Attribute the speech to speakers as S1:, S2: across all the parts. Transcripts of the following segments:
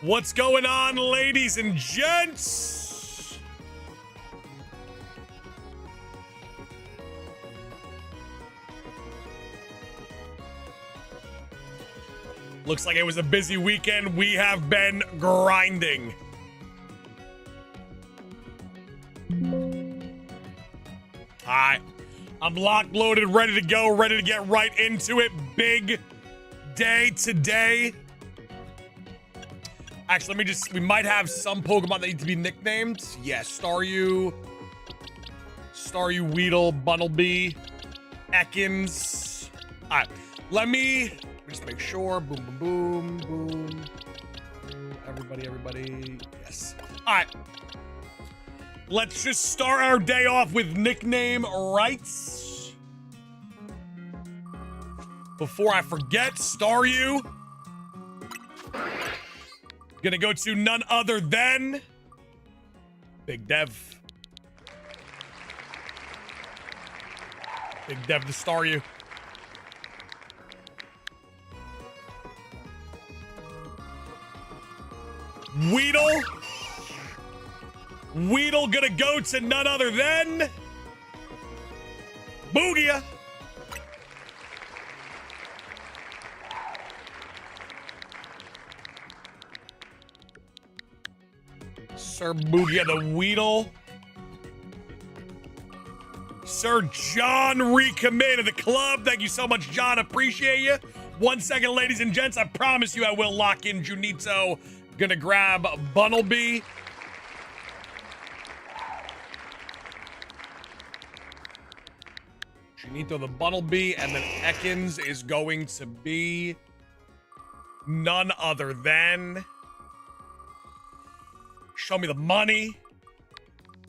S1: What's going on, ladies and gents? Looks like it was a busy weekend. We have been grinding. All right, I'm locked, loaded, ready to go, ready to get right into it. Big day today. Actually, we might have some Pokemon that need to be nicknamed. Yes, Staryu, Weedle, Bunnelby, Ekans. All right, let me just make sure. Boom, boom, boom, boom. Everybody. Yes. All right. Let's just start our day off with nickname rights. Before I forget, Staryu. Gonna go to none other than Big Dev. Big Dev to Staryu. Weedle gonna go to none other than Boogia. Sir Boogia the Weedle. Sir John recommitted to the club. Thank you so much, John. Appreciate you. 1 second, ladies and gents. I promise you I will lock in Junito. Gonna grab Bunnelby. Junito the Bunnelby, and then Ekans is going to be none other than... Show me the money.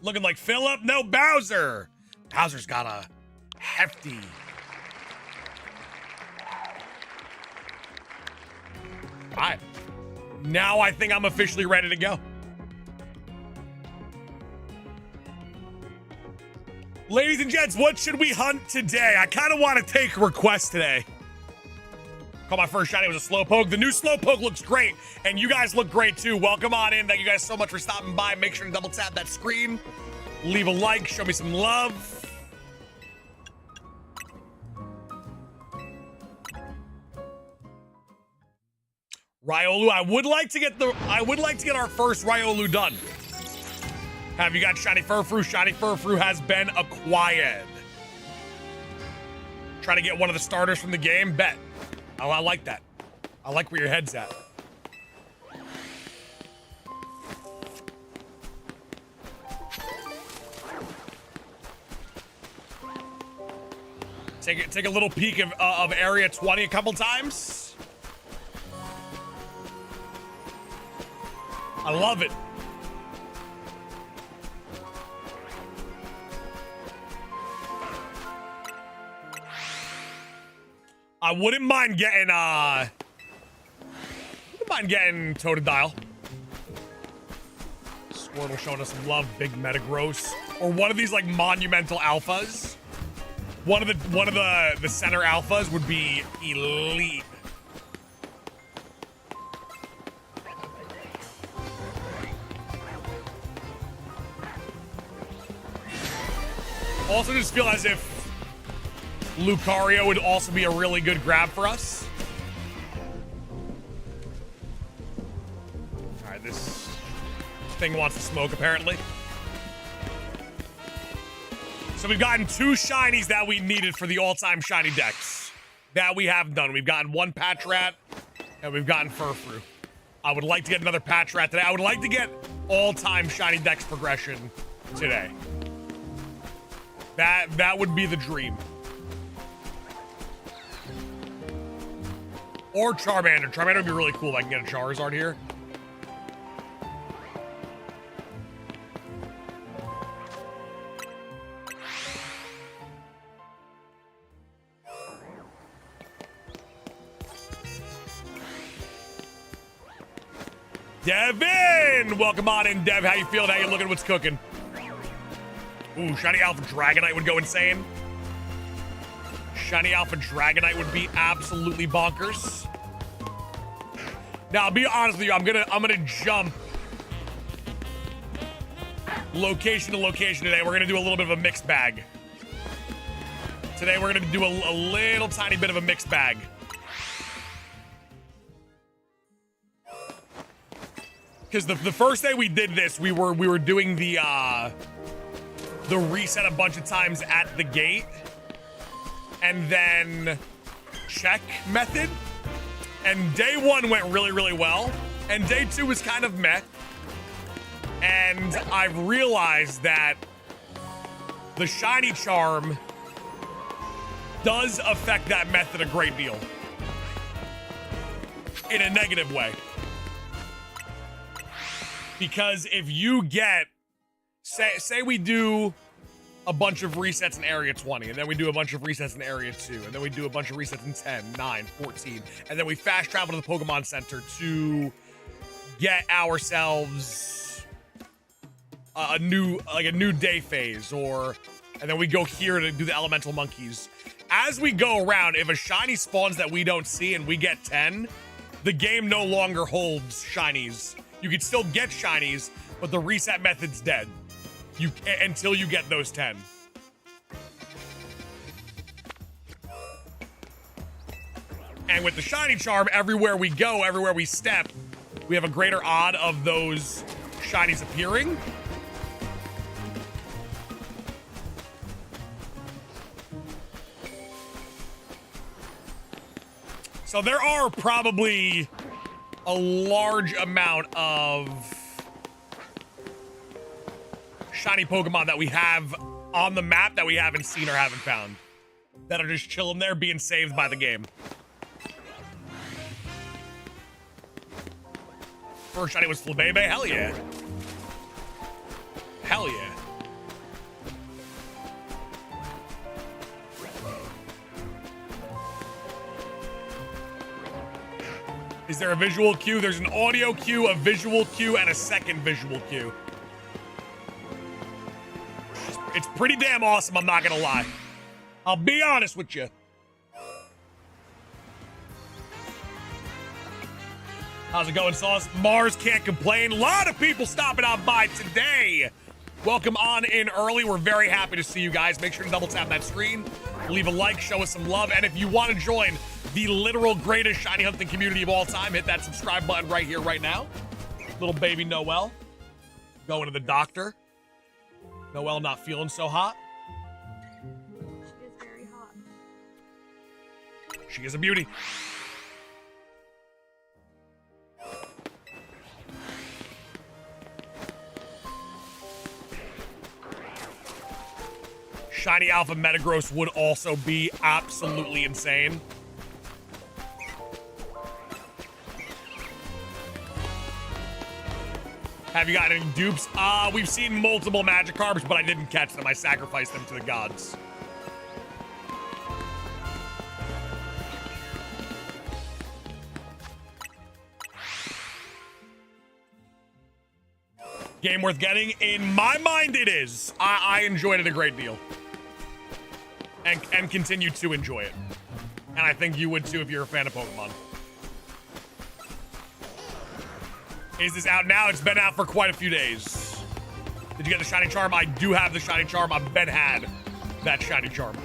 S1: Looking like Philip. No, Bowser. Bowser's got a hefty... All right. Now I think I'm officially ready to go. Ladies and gents, what should we hunt today? I kind of want to take requests today. Call my first shot. It was a Slowpoke. The new Slowpoke looks great, and you guys look great too. Welcome on in. Thank you guys so much for stopping by. Make sure to double tap that screen. Leave a like. Show me some love. Riolu. I would like to get our first Riolu done. Have you got Shiny Furfrou? Shiny Furfrou has been acquired. Try to get one of the starters from the game. Bet. I like that. I like where your head's at. Take a little peek of Area 20 a couple times. I love it. I wouldn't mind getting Totodile. Squirtle showing us some love. Big Metagross, or one of these like monumental alphas. One of the center alphas would be elite. Also, just feel as if Lucario would also be a really good grab for us. All right, this thing wants to smoke, apparently. So we've gotten 2 shinies that we needed for the all-time shiny decks. That we have done. We've gotten 1 Patrat, and we've gotten Furfrou. I would like to get another Patrat today. I would like to get all-time shiny decks progression today. That would be the dream. Or Charmander. Charmander would be really cool if I can get a Charizard here. Devin! Welcome on in, Dev. How you feeling? How you looking? What's cooking? Ooh, Shiny Alpha Dragonite would go insane. Shiny Alpha Dragonite would be absolutely bonkers. Now, I'll be honest with you. I'm gonna jump location to location today. We're gonna do a little bit of a mixed bag. Today, we're gonna do a little tiny bit of a mixed bag. Because the first day we did this, we were doing the reset a bunch of times at the gate, and then check method. And day one went really, really well, and day two was kind of meh. And I've realized that the shiny charm does affect that method a great deal, in a negative way. Because if you get, say we do a bunch of resets in Area 20, and then we do a bunch of resets in Area 2, and then we do a bunch of resets in 10, 9, 14, and then we fast travel to the Pokemon Center to get ourselves a new day phase, and then we go here to do the Elemental Monkeys. As we go around, if a shiny spawns that we don't see and we get 10, the game no longer holds shinies. You can still get shinies, but the reset method's dead. Until you get those 10. And with the shiny charm, everywhere we go, everywhere we step, we have a greater odd of those shinies appearing. So there are probably a large amount of shiny Pokemon that we have on the map that we haven't seen or haven't found, that are just chilling there being saved by the game. First shiny was Flabebe. Hell yeah. Hell yeah. Is there a visual cue? There's an audio cue, a visual cue, and a second visual cue. It's pretty damn awesome, I'm not gonna lie. I'll be honest with you. How's it going, Sauce? Mars can't complain. A lot of people stopping on by today. Welcome on in early. We're very happy to see you guys. Make sure to double tap that screen. Leave a like, show us some love. And if you want to join the literal greatest shiny hunting community of all time, hit that subscribe button right here, right now. Little baby Noelle going to the doctor. Noelle not feeling so hot.
S2: She is very hot.
S1: She is a beauty. Shiny Alpha Metagross would also be absolutely insane. Have you got any dupes? We've seen multiple Magikarps, but I didn't catch them. I sacrificed them to the gods. Game worth getting? In my mind, it is. I enjoyed it a great deal. And continue to enjoy it. And I think you would too if you're a fan of Pokemon. Is this out now? It's been out for quite a few days. Did you get the shiny charm? I do have the shiny charm. I've been had that shiny charm.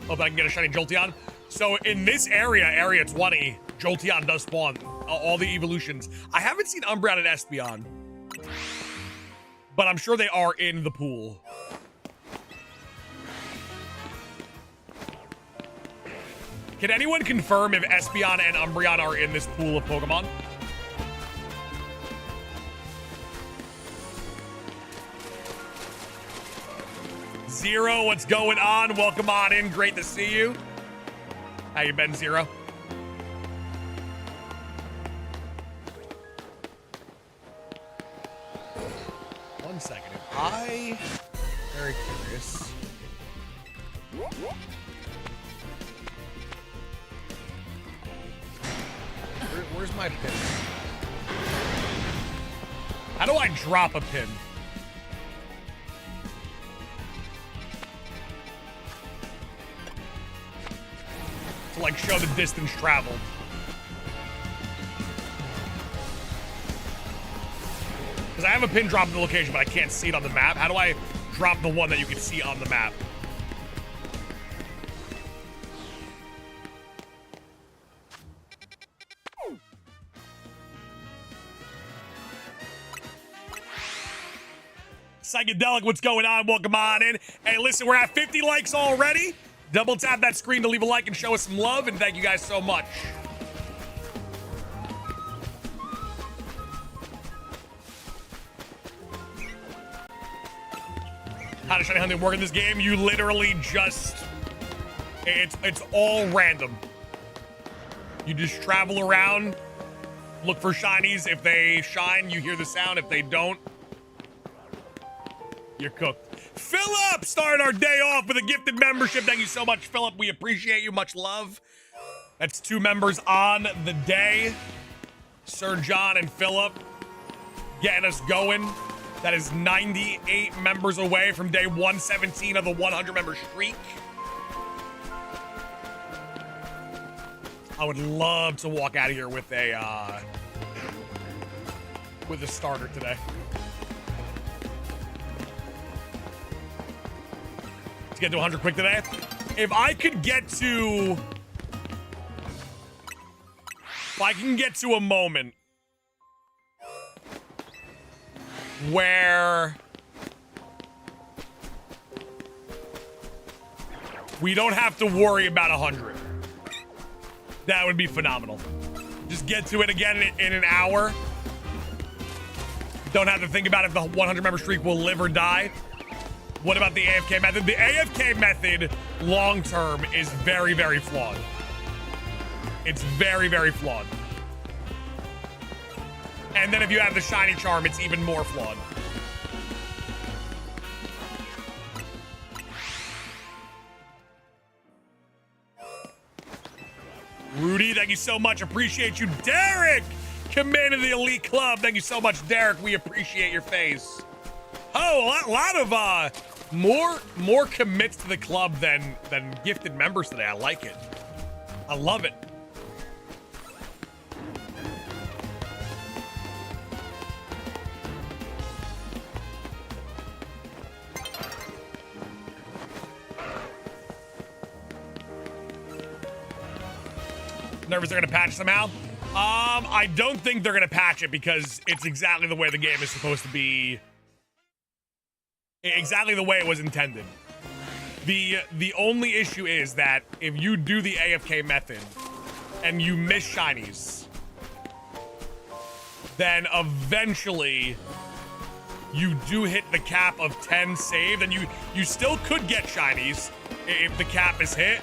S1: Hope I can get a shiny Jolteon. So in this area, Area 20, Jolteon does spawn. All the evolutions. I haven't seen Umbreon and Espeon, but I'm sure they are in the pool. Can anyone confirm if Espeon and Umbreon are in this pool of Pokemon? Zero, what's going on? Welcome on in. Great to see you. How you been, Zero? One second. Very curious. Where's my pin? How do I drop a pin? To like show the distance traveled. Because I have a pin drop in the location, but I can't see it on the map. How do I drop the one that you can see on the map? Psychedelic, what's going on? Welcome on in. Hey, listen, we're at 50 likes already. Double tap that screen to leave a like and show us some love, and thank you guys so much. How does shiny hunting work in this game? You literally just, it's all random. You just travel around, look for shinies. If they shine, you hear the sound. If they don't, you're cooked. Philip started our day off with a gifted membership. Thank you so much, Philip. We appreciate you. Much love. That's 2 members on the day. Sir John and Philip getting us going. That is 98 members away from day 117 of the 100 member streak. I would love to walk out of here with a starter today. To get to 100 quick today. If I can get to a moment where we don't have to worry about 100, that would be phenomenal. Just get to it again in an hour. Don't have to think about if the 100 member streak will live or die. What about the AFK method? The AFK method, long term, is very, very flawed. It's very, very flawed. And then if you have the shiny charm, it's even more flawed. Rudy, thank you so much. Appreciate you. Derek, command of the elite club. Thank you so much, Derek. We appreciate your face. Oh, a lot of more commits to the club than gifted members today. I like it. I love it. Nervous they're gonna patch somehow? I don't think they're gonna patch it because it's exactly the way the game is supposed to be. Exactly the way it was intended. The only issue is that if you do the AFK method and you miss shinies, then eventually you do hit the cap of 10 saved, and you still could get shinies if the cap is hit.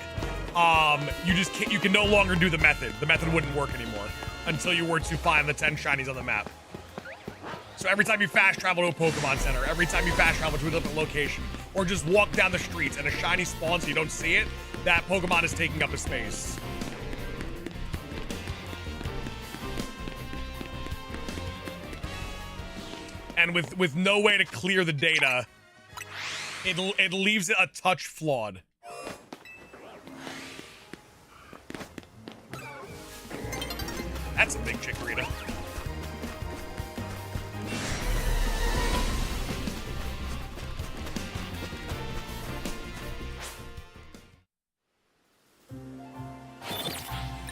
S1: You can no longer do the method. The method wouldn't work anymore until you were to find the 10 shinies on the map. So every time you fast travel to a Pokemon Center, every time you fast travel to a different location, or just walk down the streets and a shiny spawns and you don't see it, that Pokemon is taking up a space. And with no way to clear the data, it leaves it a touch flawed. That's a big Chikorita.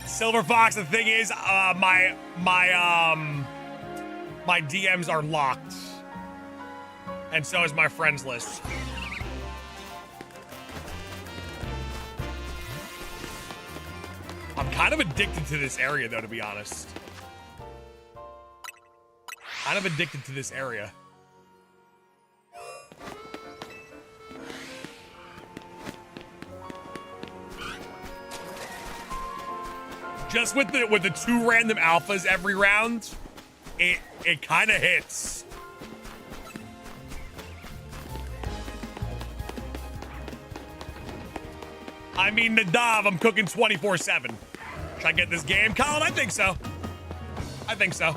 S1: Silver Fox, the thing is, my DMs are locked. And so is my friends list. I'm kind of addicted to this area, though, to be honest. Kind of addicted to this area. Just with the 2 random alphas every round, it kind of hits. I mean, Nadav, I'm cooking 24/7. Should I get this game, Colin? I think so. I think so.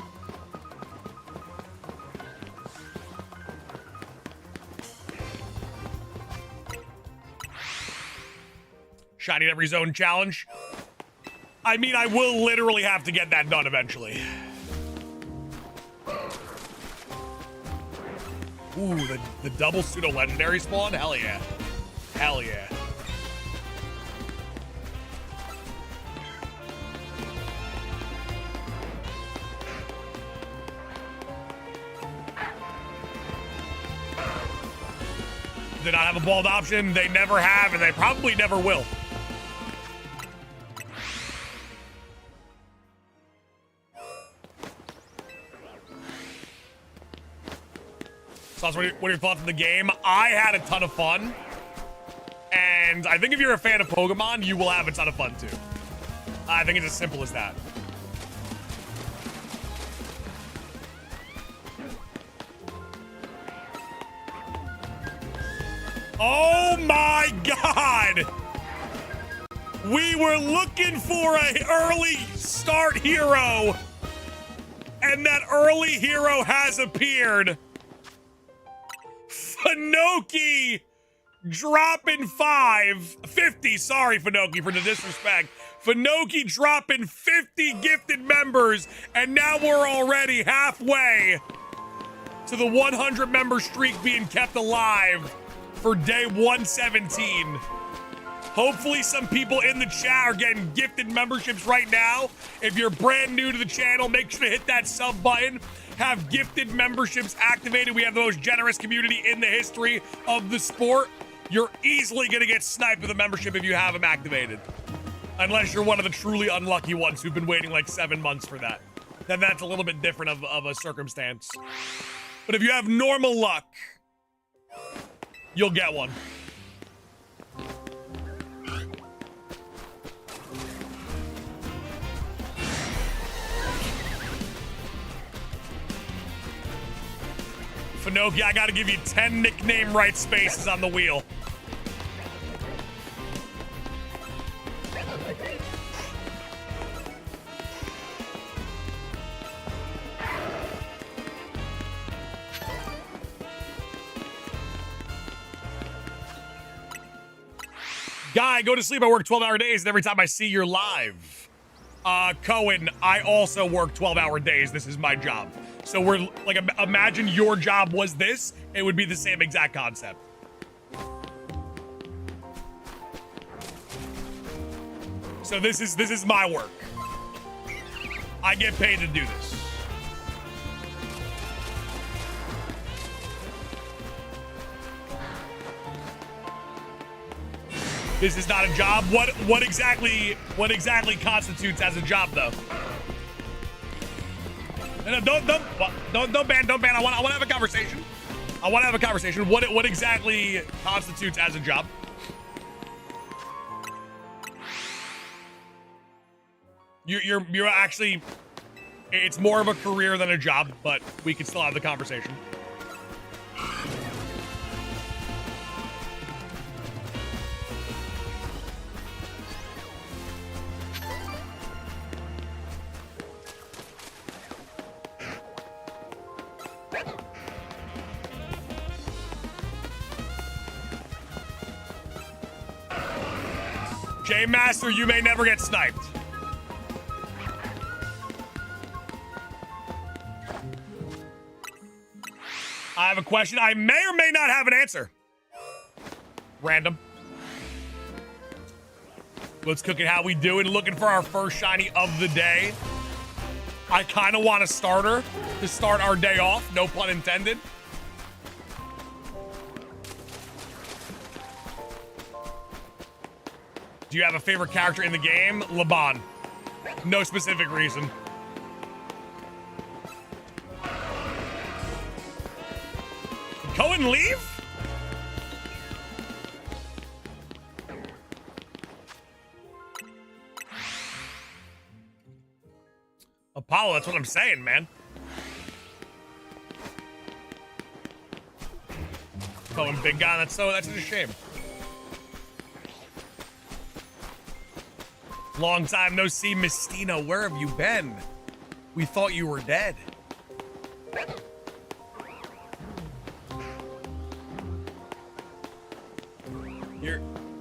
S1: Shiny every zone challenge. I mean, I will literally have to get that done eventually. Ooh, the double pseudo legendary spawn? Hell yeah. Hell yeah. Did not have a bald option. They never have, and they probably never will. So, what are your thoughts on the game? I had a ton of fun. And I think if you're a fan of Pokemon, you will have a ton of fun too. I think it's as simple as that. Oh my God! We were looking for an early start hero, and that early hero has appeared. Finoki dropping 50. Sorry, Finoki, for the disrespect. Finoki dropping 50 gifted members, and now we're already halfway to the 100 member streak being kept alive for day 117. Hopefully some people in the chat are getting gifted memberships right now. If you're brand new to the channel, make sure to hit that sub button. Have gifted memberships activated. We have the most generous community in the history of the sport. You're easily gonna get sniped with a membership if you have them activated. Unless you're one of the truly unlucky ones who've been waiting like 7 months for that. Then that's a little bit different of a circumstance. But if you have normal luck, you'll get one. Finoki, I gotta give you 10 nickname right spaces on the wheel. Guy, go to sleep. I work 12-hour days, and every time I see you're live. Cohen, I also work 12-hour days. This is my job. So we're like, imagine your job was this, it would be the same exact concept. So this is my work. I get paid to do this. This is not a job. What exactly constitutes as a job though? No, don't ban. I want to have a conversation. What exactly constitutes as a job? You're actually, it's more of a career than a job, but we can still have the conversation. J Master, you may never get sniped. I have a question. I may or may not have an answer. Random. Let's cook it how we do it. Looking for our first shiny of the day. I kind of want a starter to start our day off. No pun intended. Do you have a favorite character in the game? Laban. No specific reason. Cohen leave? Apollo, that's what I'm saying, man. Cohen, big guy, that's a shame. Long time no see, Mistina. Where have you been? We thought you were dead.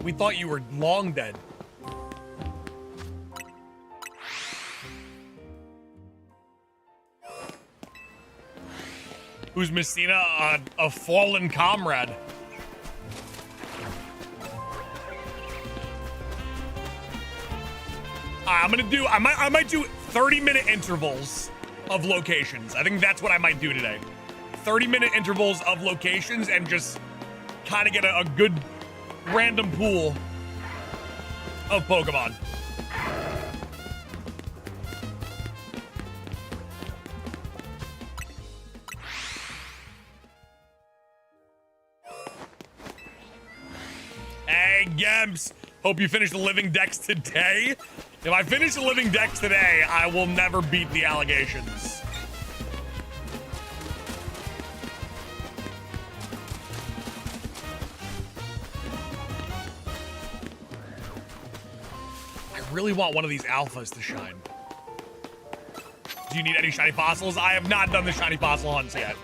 S1: We thought you were long dead. Who's Messina? A fallen comrade. I'm gonna do, I might do 30-minute intervals of locations. I think that's what I might do today. 30-minute intervals of locations and just kind of get a good random pool of Pokemon. Hey, Gems. Hope you finish the living decks today. If I finish the living decks today, I will never beat the allegations. I really want one of these alphas to shine. Do you need any shiny fossils? I have not done the shiny fossil hunts yet.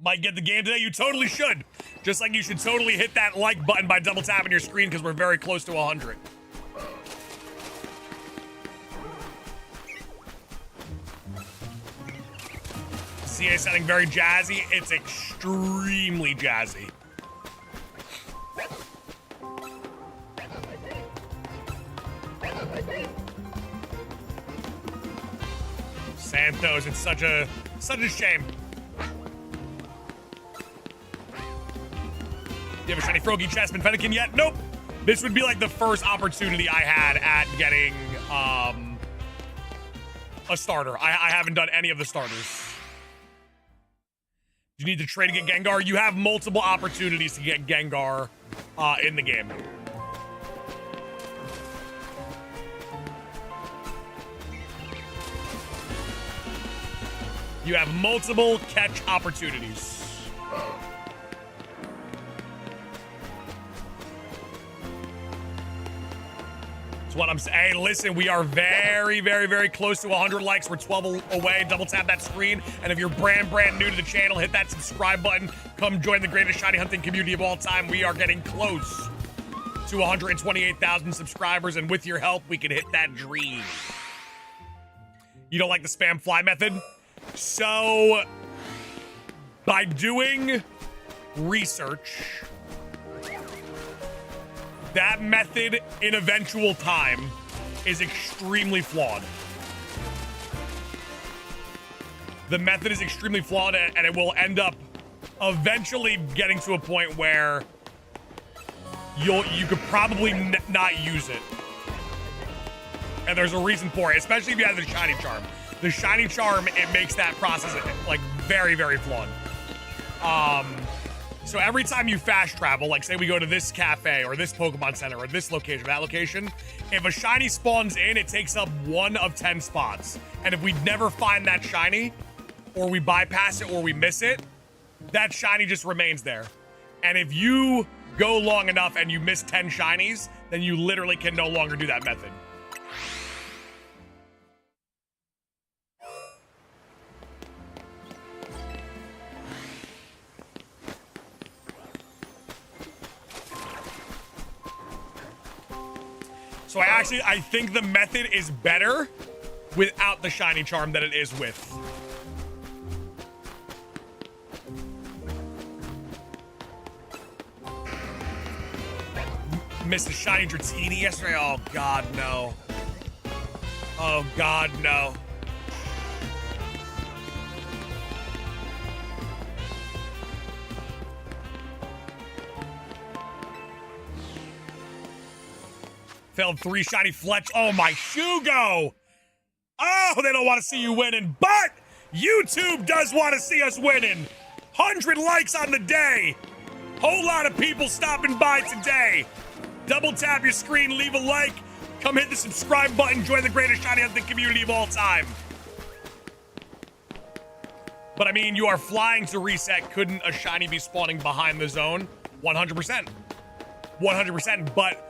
S1: Might get the game today. You totally should. Just like you should totally hit that like button by double tapping your screen because we're very close to 100. CA sounding very jazzy. It's extremely jazzy. Santos, it's such a shame. Do you have a shiny Froakie, Chespin, Fennekin yet? Nope. This would be like the first opportunity I had at getting a starter. I haven't done any of the starters. You need to trade to get Gengar. You have multiple opportunities to get Gengar in the game. You have multiple catch opportunities. That's what I'm saying. Hey, listen, we are very, very, very close to 100 likes. We're 12 away. Double tap that screen. And if you're brand new to the channel, hit that subscribe button. Come join the greatest shiny hunting community of all time. We are getting close to 128,000 subscribers. And with your help, we can hit that dream. You don't like the spam fly method? So, by doing research, that method in eventual time is extremely flawed. The method is extremely flawed, and it will end up eventually getting to a point where you could probably not use it. And there's a reason for it, especially if you have the shiny charm. The shiny charm, it makes that process like very, very flawed. So every time you fast travel, like say we go to this cafe or this Pokemon Center or this location, that location, if a shiny spawns in, it takes up 1 of 10 spots. And if we never find that shiny, or we bypass it or we miss it, that shiny just remains there. And if you go long enough and you miss 10 shinies, then you literally can no longer do that method. So I think the method is better without the shiny charm than it is with. Missed a shiny Dratini yesterday. Oh God, no. Oh God, no. Failed 3 shiny Fletch. Oh, my Shugo. Oh, they don't want to see you winning, but YouTube does want to see us winning. 100 likes on the day. Whole lot of people stopping by today. Double tap your screen, leave a like. Come hit the subscribe button. Join the greatest shiny hunting community of all time. But I mean, you are flying to reset. Couldn't a shiny be spawning behind the zone? 100%. 100%. But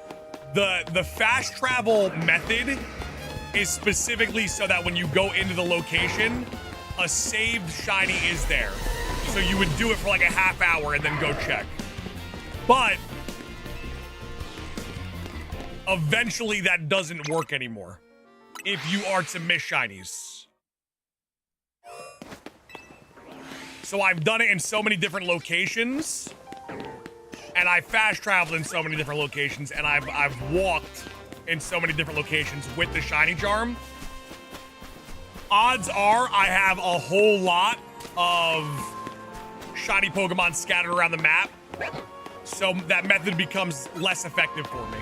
S1: the fast travel method is specifically so that when you go into the location, a saved shiny is there. So you would do it for like a half hour and then go check. But eventually that doesn't work anymore if you are to miss shinies. So I've done it in so many different locations, and I fast traveled in so many different locations, and I've walked in so many different locations with the shiny charm. Odds are I have a whole lot of shiny Pokemon scattered around the map, so that method becomes less effective for me.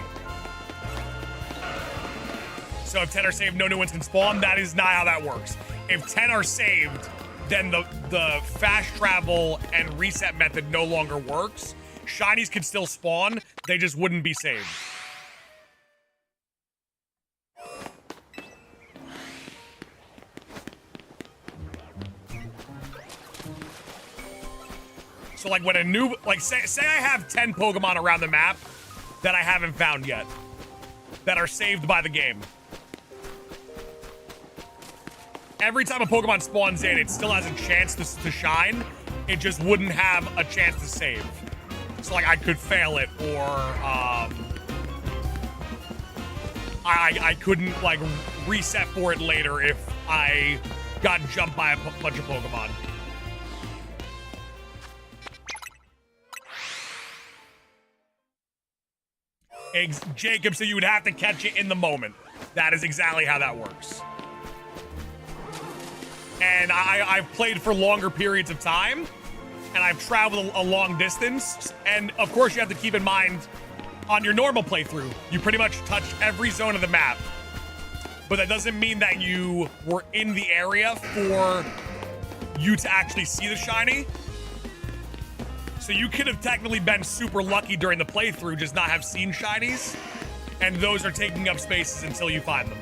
S1: So if 10 are saved, no new ones can spawn. That is not how that works. If 10 are saved, then the fast travel and reset method no longer works. Shinies can still spawn, they just wouldn't be saved. So like when a new, like say I have 10 Pokemon around the map that I haven't found yet, that are saved by the game. Every time a Pokemon spawns in, it still has a chance to shine. It just wouldn't have a chance to save. So like I could fail it, or I couldn't like reset for it later if I got jumped by a bunch of Pokemon. Jacob, so you would have to catch it in the moment. That is exactly how that works. And I've played for longer periods of time, and I've traveled a long distance. And of course, you have to keep in mind, on your normal playthrough, you pretty much touch every zone of the map. But that doesn't mean that you were in the area for you to actually see the shiny. So you could have technically been super lucky during the playthrough, just not have seen shinies. And those are taking up spaces until you find them.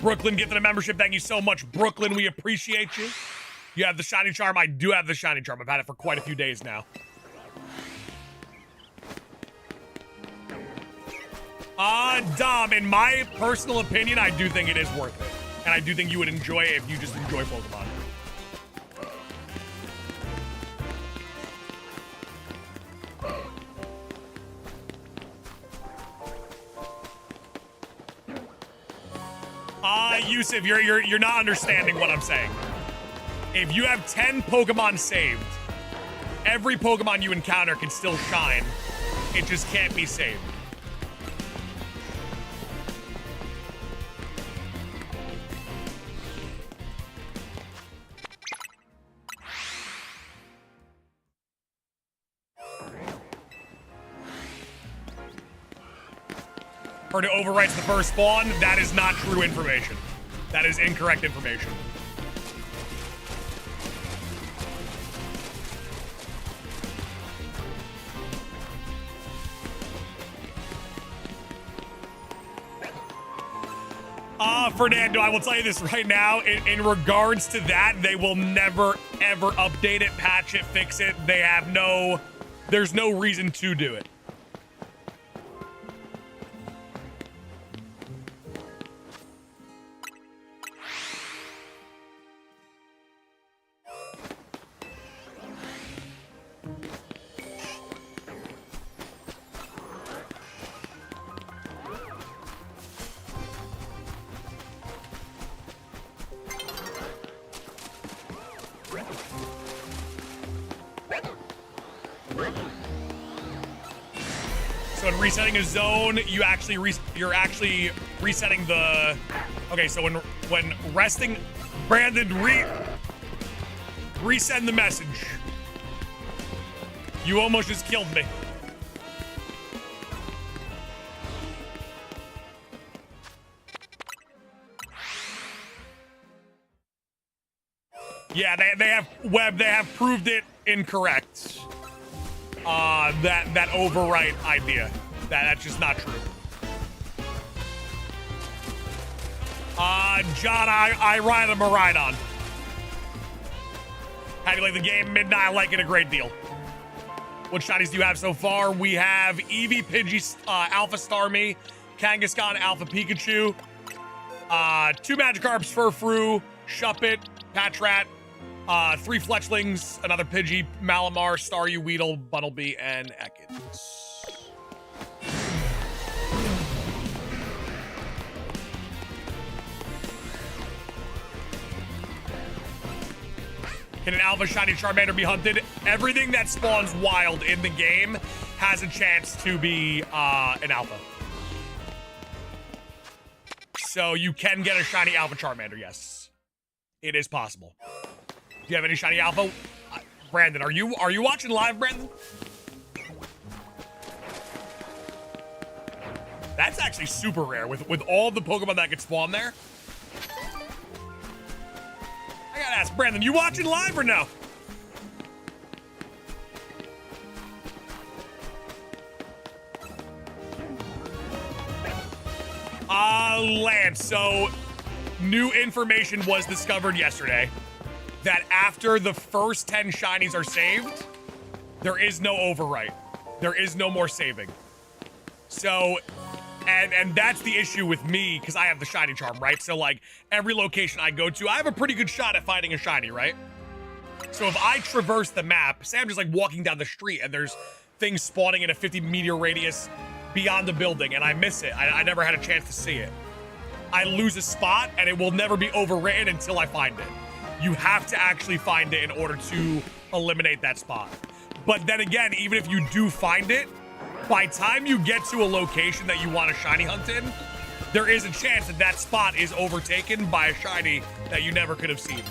S1: Brooklyn gifted a membership. Thank you so much, Brooklyn. We appreciate you. You have the shiny charm. I do have the shiny charm. I've had it for quite a few days now. Dom, in my personal opinion, I do think it is worth it. And I do think you would enjoy it if you just enjoy Pokemon. Yusuf, you're not understanding what I'm saying. If you have 10 Pokemon saved, every Pokemon you encounter can still shine. It just can't be saved. Or to overwrites the first spawn, that is not true information. That is incorrect information. Fernando, I will tell you this right now. In regards to that, they will never, ever update it, patch it, fix it. They have there's no reason to do it. So in resetting a zone, you're actually resetting the. Okay, so when resting, Brandon, resend the message. You almost just killed me. Yeah, they have proved it incorrect. That overwrite idea. That's just not true. John, I ride a Miraidon. How do you like the game? Midnight, I like it a great deal. What shinies do you have so far? We have Eevee, Pidgey, Alpha Starmie, Kangaskhan, Alpha Pikachu. 2 Magikarps, Furfrou, Shuppet, Patrat, 3 Fletchlings, another Pidgey, Malamar, Staryu, Weedle, Bunnelby, and Ekans. Can an Alpha Shiny Charmander be hunted? Everything that spawns wild in the game has a chance to be an Alpha. So you can get a Shiny Alpha Charmander, yes. It is possible. Do you have any Shiny Alpha? Brandon, are you watching live, Brandon? That's actually super rare with all the Pokemon that could spawn there. I gotta ask, Brandon, you watching live or no? Lance, so new information was discovered yesterday that after the first 10 shinies are saved, there is no overwrite. There is no more saving. So, and that's the issue with me, because I have the shiny charm, right? So like every location I go to, I have a pretty good shot at finding a shiny, right? So if I traverse the map, say I'm just like walking down the street and there's things spawning in a 50-meter radius beyond the building and I miss it, I never had a chance to see it, I lose a spot and it will never be overwritten until I find it. You have to actually find it in order to eliminate that spot. But then again, even if you do find it, by time you get to a location that you want a shiny hunt in, there is a chance that that spot is overtaken by a shiny that you never could have seen.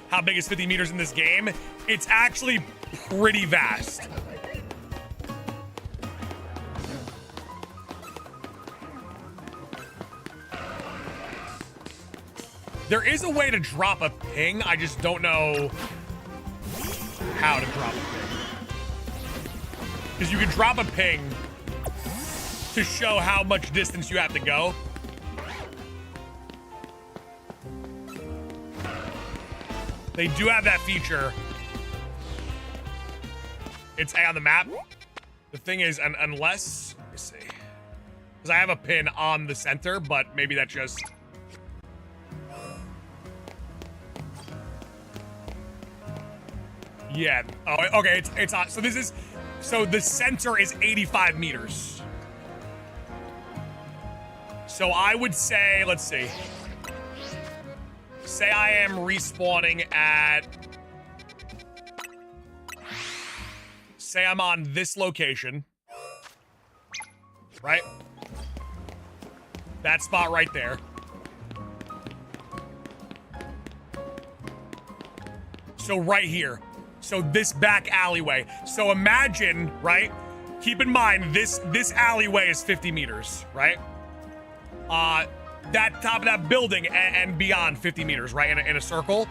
S1: How big is 50 meters in this game? It's actually pretty vast. There is a way to drop a ping. I just don't know how to drop a ping. Because you can drop a ping to show how much distance you have to go. They do have that feature. It's on the map. The thing is, unless, let me see. Because I have a pin on the center, but maybe that just... Yeah. Oh, okay. It's on. So this is, so the center is 85 meters. So I would say, let's see. Say I am respawning at, say I'm on this location, right? That spot right there. So right here. So this back alleyway. So imagine, right? Keep in mind, this alleyway is 50 meters, right? That top of that building and beyond 50 meters, right? In a circle.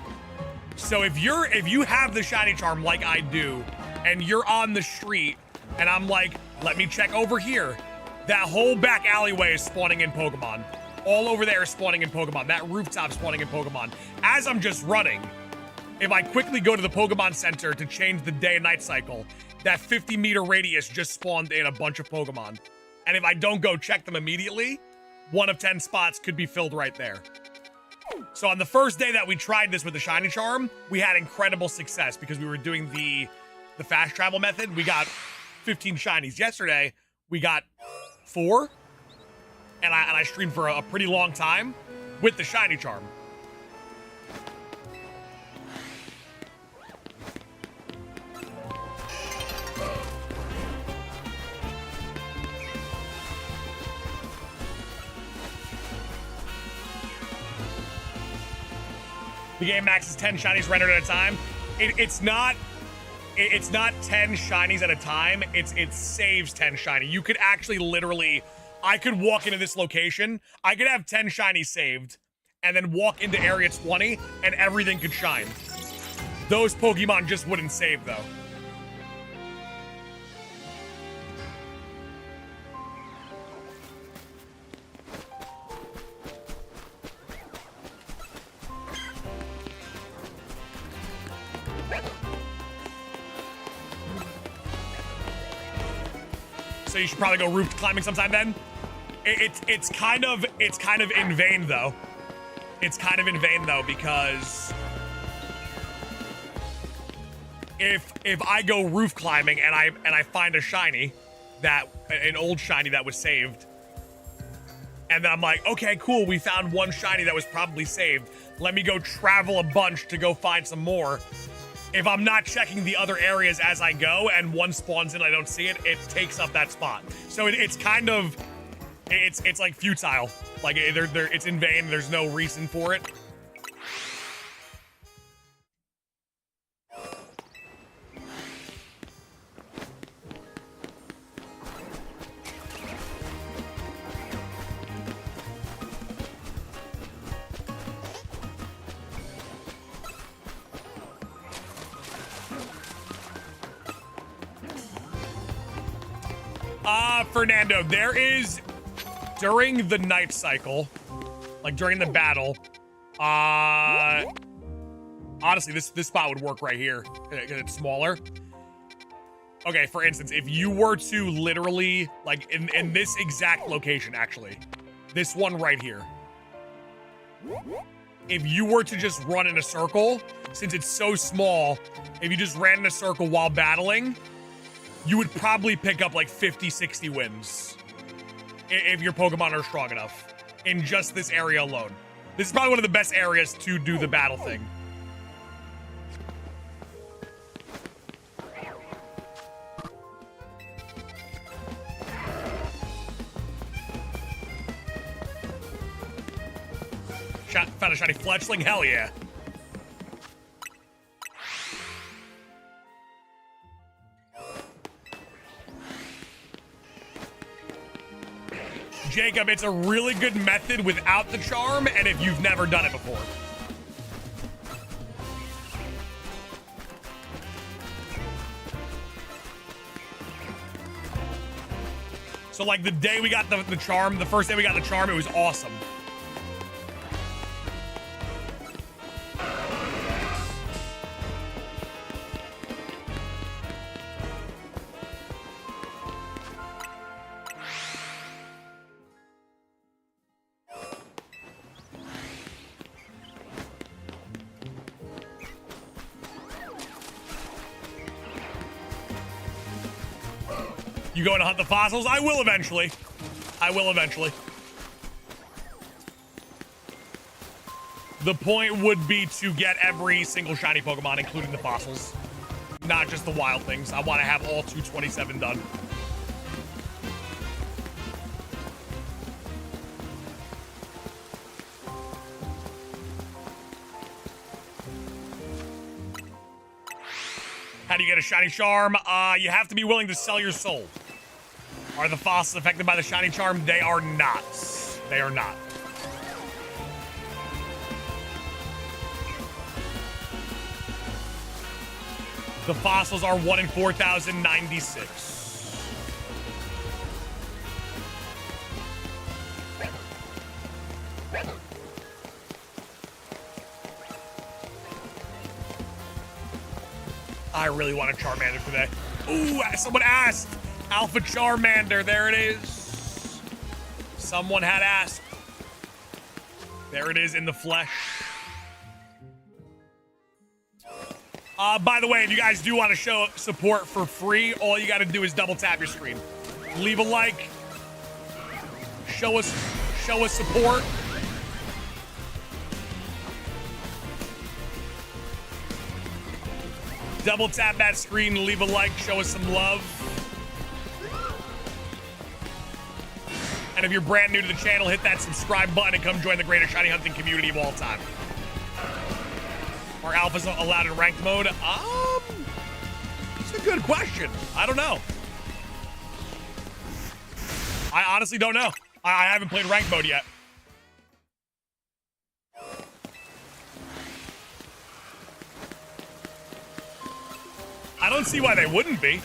S1: So if you have the shiny charm like I do, and you're on the street, and I'm like, let me check over here. That whole back alleyway is spawning in Pokemon. All over there is spawning in Pokemon. That rooftop spawning in Pokemon. As I'm just running, if I quickly go to the Pokemon Center to change the day and night cycle, that 50-meter radius just spawned in a bunch of Pokemon. And if I don't go check them immediately, 1 of 10 spots could be filled right there. So on the first day that we tried this with the shiny charm, we had incredible success because we were doing the fast travel method. We got 15 shinies. Yesterday, we got 4, and I streamed for a pretty long time with the shiny charm. The game maxes 10 shinies rendered at a time. It's not 10 shinies at a time. It saves 10 shiny. You could actually literally, I could walk into this location. I could have 10 shinies saved and then walk into area 20 and everything could shine. Those Pokemon just wouldn't save though. So you should probably go roof climbing sometime then. It's kind of in vain though. It's kind of in vain though, because if I go roof climbing and I find a shiny, an old shiny that was saved, and then I'm like, okay, cool, we found one shiny that was probably saved. Let me go travel a bunch to go find some more. If I'm not checking the other areas as I go and one spawns in, I don't see it, it takes up that spot. So it's kind of, it's like futile. Like it's in vain. There's no reason for it. Fernando, there is, during the night cycle, like during the battle, honestly, this spot would work right here, because it's smaller. Okay, for instance, if you were to literally, like, in this exact location, actually, this one right here, if you were to just run in a circle, since it's so small, if you just ran in a circle while battling, you would probably pick up like 50, 60 wins if your Pokemon are strong enough in just this area alone. This is probably one of the best areas to do the battle thing. Found a shiny Fletchling? Hell yeah. Jacob, it's a really good method without the charm, and if you've never done it before. So, like, the day we got the charm, the first day we got the charm, it was awesome. You going to hunt the fossils? I will eventually. I will eventually. The point would be to get every single shiny Pokemon, including the fossils. Not just the wild things. I want to have all 227 done. How do you get a shiny charm? You have to be willing to sell your soul. Are the fossils affected by the shiny charm? They are not. They are not. The fossils are 1 in 4,096. I really want a Charmander today. Ooh, someone asked. Alpha Charmander, there it is. Someone had asked. There it is in the flesh. By the way, if you guys do want to show support for free, all you got to do is double tap your screen. Leave a like. Show us support. Double tap that screen, leave a like, show us some love. And if you're brand new to the channel, hit that subscribe button and come join the greatest shiny hunting community of all time. Are alphas allowed in ranked mode? It's a good question. I don't know. I honestly don't know. I haven't played ranked mode yet. I don't see why they wouldn't be.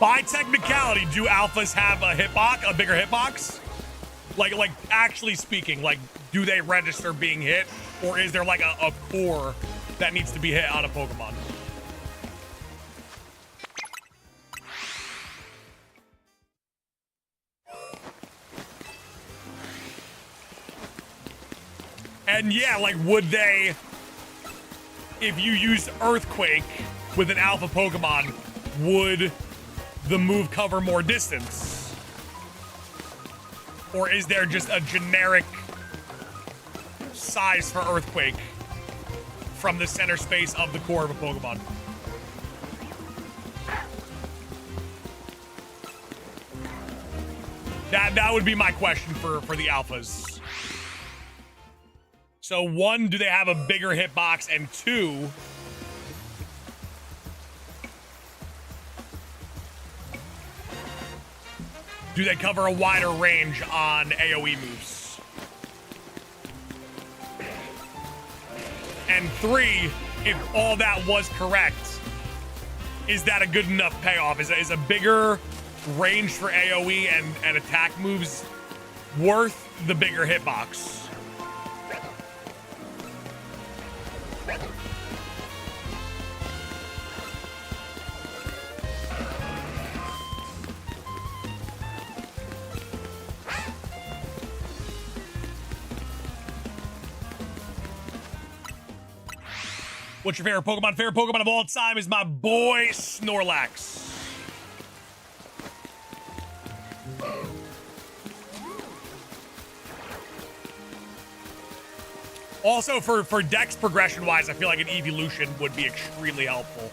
S1: By technicality, do alphas have a hitbox, a bigger hitbox? Like actually speaking, like, do they register being hit? Or is there like a core that needs to be hit on a Pokemon? And yeah, like, would they, if you used Earthquake with an alpha Pokemon, would the move cover more distance? Or is there just a generic size for Earthquake from the center space of the core of a Pokemon? That would be my question for the alphas. So 1, do they have a bigger hitbox? And 2, do they cover a wider range on AoE moves? And 3, if all that was correct, is that a good enough payoff? Is a bigger range for AoE and attack moves worth the bigger hitbox? What's your favorite Pokemon? Favorite Pokemon of all time is my boy Snorlax. Also, for dex progression wise, I feel like an evolution would be extremely helpful.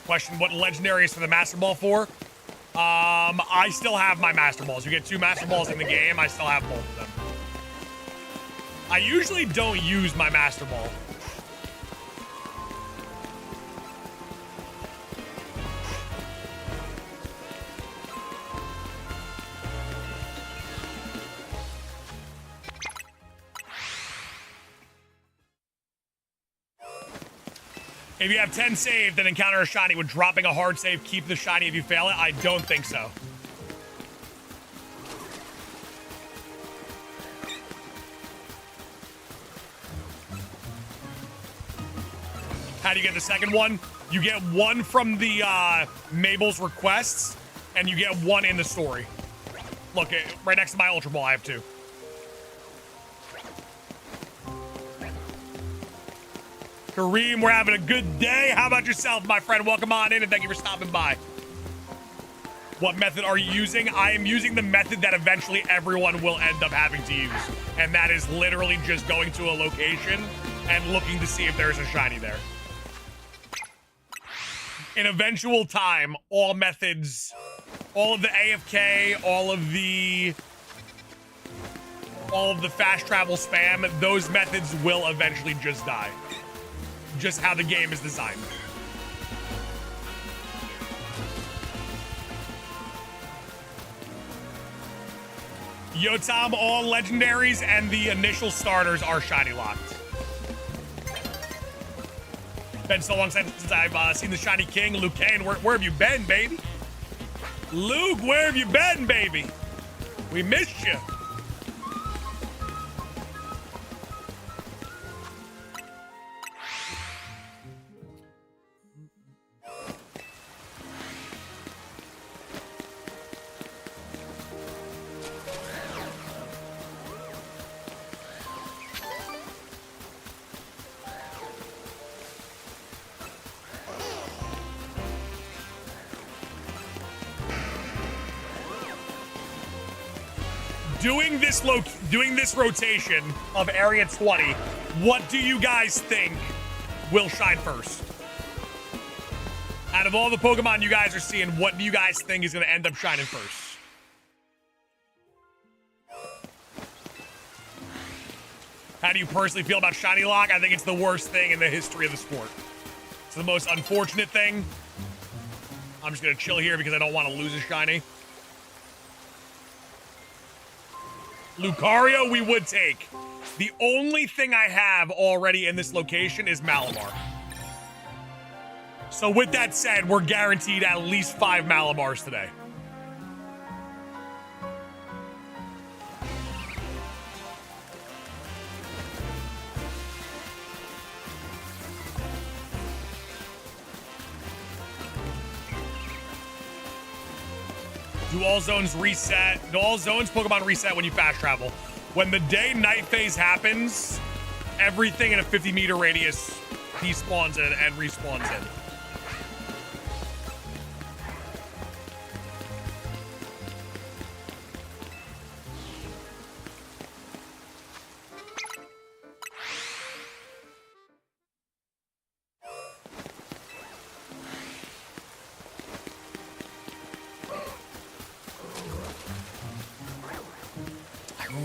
S1: Question: what legendary is for the Master Ball for? I still have my Master Balls. You get 2 Master Balls in the game. I still have both of them. I usually don't use my Master Ball. If you have 10 saved and encounter a shiny, would dropping a hard save keep the shiny if you fail it? I don't think so. How do you get the second one? You get 1 from the Mabel's requests, and you get 1 in the story. Look, right next to my Ultra Ball, I have 2. Kareem, we're having a good day. How about yourself, my friend? Welcome on in, and thank you for stopping by. What method are you using? I am using the method that eventually everyone will end up having to use, and that is literally just going to a location and looking to see if there's a shiny there. In eventual time, all methods, all of the AFK, all of the fast travel spam, those methods will eventually just die. Just how the game is designed. Yo, Tom, all legendaries and the initial starters are shiny locked. Been so long since I've seen the Shiny King. Luke Kane, where have you been, baby? Luke, where have you been, baby? We missed you. Doing this rotation of Area 20, what do you guys think will shine first? Out of all the Pokemon you guys are seeing, what do you guys think is going to end up shining first? How do you personally feel about Shiny Lock? I think it's the worst thing in the history of the sport. It's the most unfortunate thing. I'm just going to chill here because I don't want to lose a shiny. Lucario, we would take. The only thing I have already in this location is Malamar. So with that said, we're guaranteed at least 5 Malamars today. Do all zones reset? Do all zones Pokemon reset when you fast travel? When the day-night phase happens, everything in a 50-meter radius despawns in and respawns in.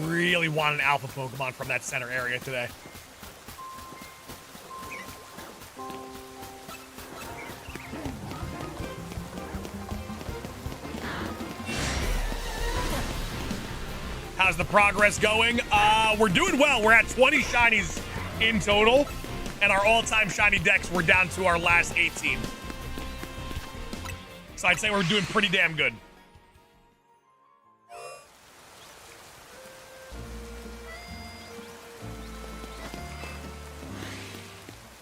S1: Really want an alpha Pokemon from that center area today. How's the progress going? We're doing well. We're at 20 shinies in total, and our all-time shiny decks, we're down to our last 18. So I'd say we're doing pretty damn good.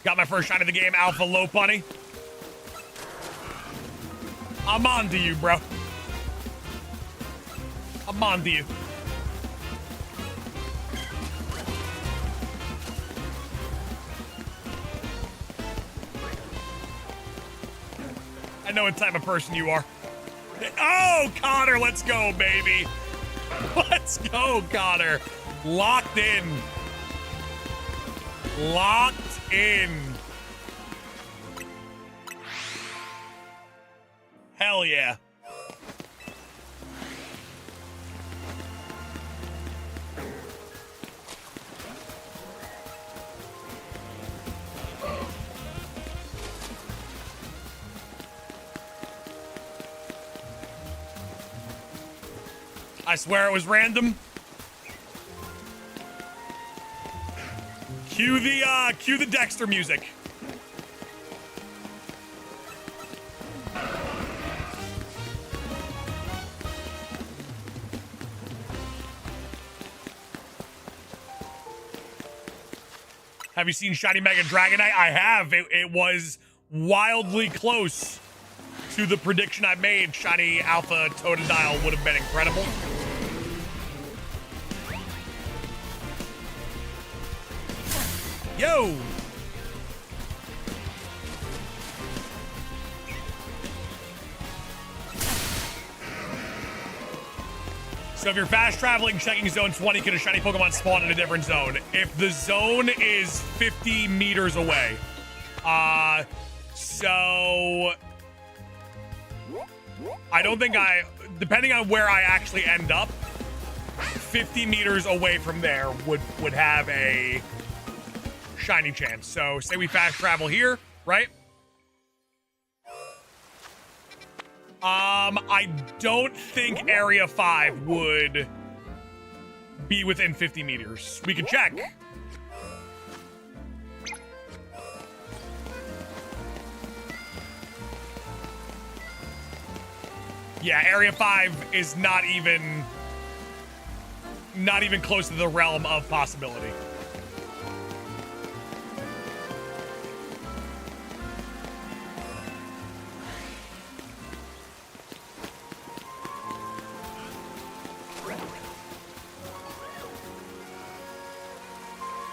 S1: Got my first shot of the game, Alpha Lopunny. I'm on to you, bro. I'm on to you. I know what type of person you are. Oh, Connor, let's go, baby. Let's go, Connor. Locked in. Locked in. Hell yeah. I swear it was random. Cue the Dexter music. Have you seen Shiny Mega Dragonite? I have. It was wildly close to the prediction I made. Shiny Alpha Totodile would have been incredible. Yo! So if you're fast traveling, checking zone 20, can a shiny Pokemon spawn in a different zone? If the zone is 50 meters away. So I don't think depending on where I actually end up, 50 meters away from there would have a shiny chance. So say we fast travel here, right? I don't think Area 5 would be within 50 meters. We could check. Yeah, Area 5 is not even close to the realm of possibility.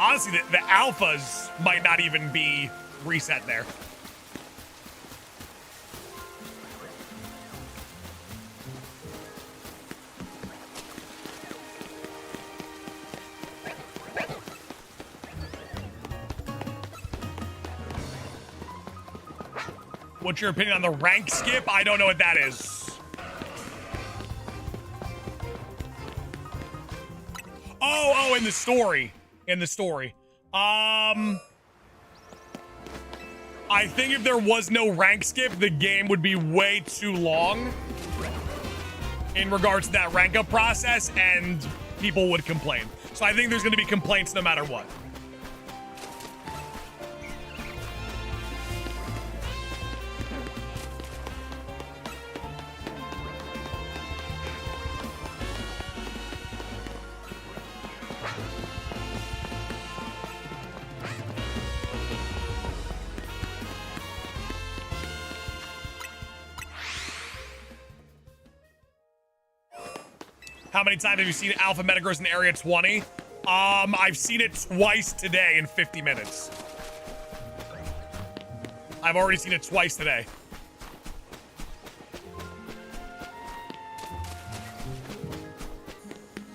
S1: Honestly, the alphas might not even be reset there. What's your opinion on the rank skip? I don't know what that is. Oh, in the story. In the story. I think if there was no rank skip, the game would be way too long in regards to that rank up process, and people would complain. So I think there's going to be complaints no matter what. How many times have you seen Alpha Metagross in Area 20? I've seen it twice today in 50 minutes. I've already seen it twice today.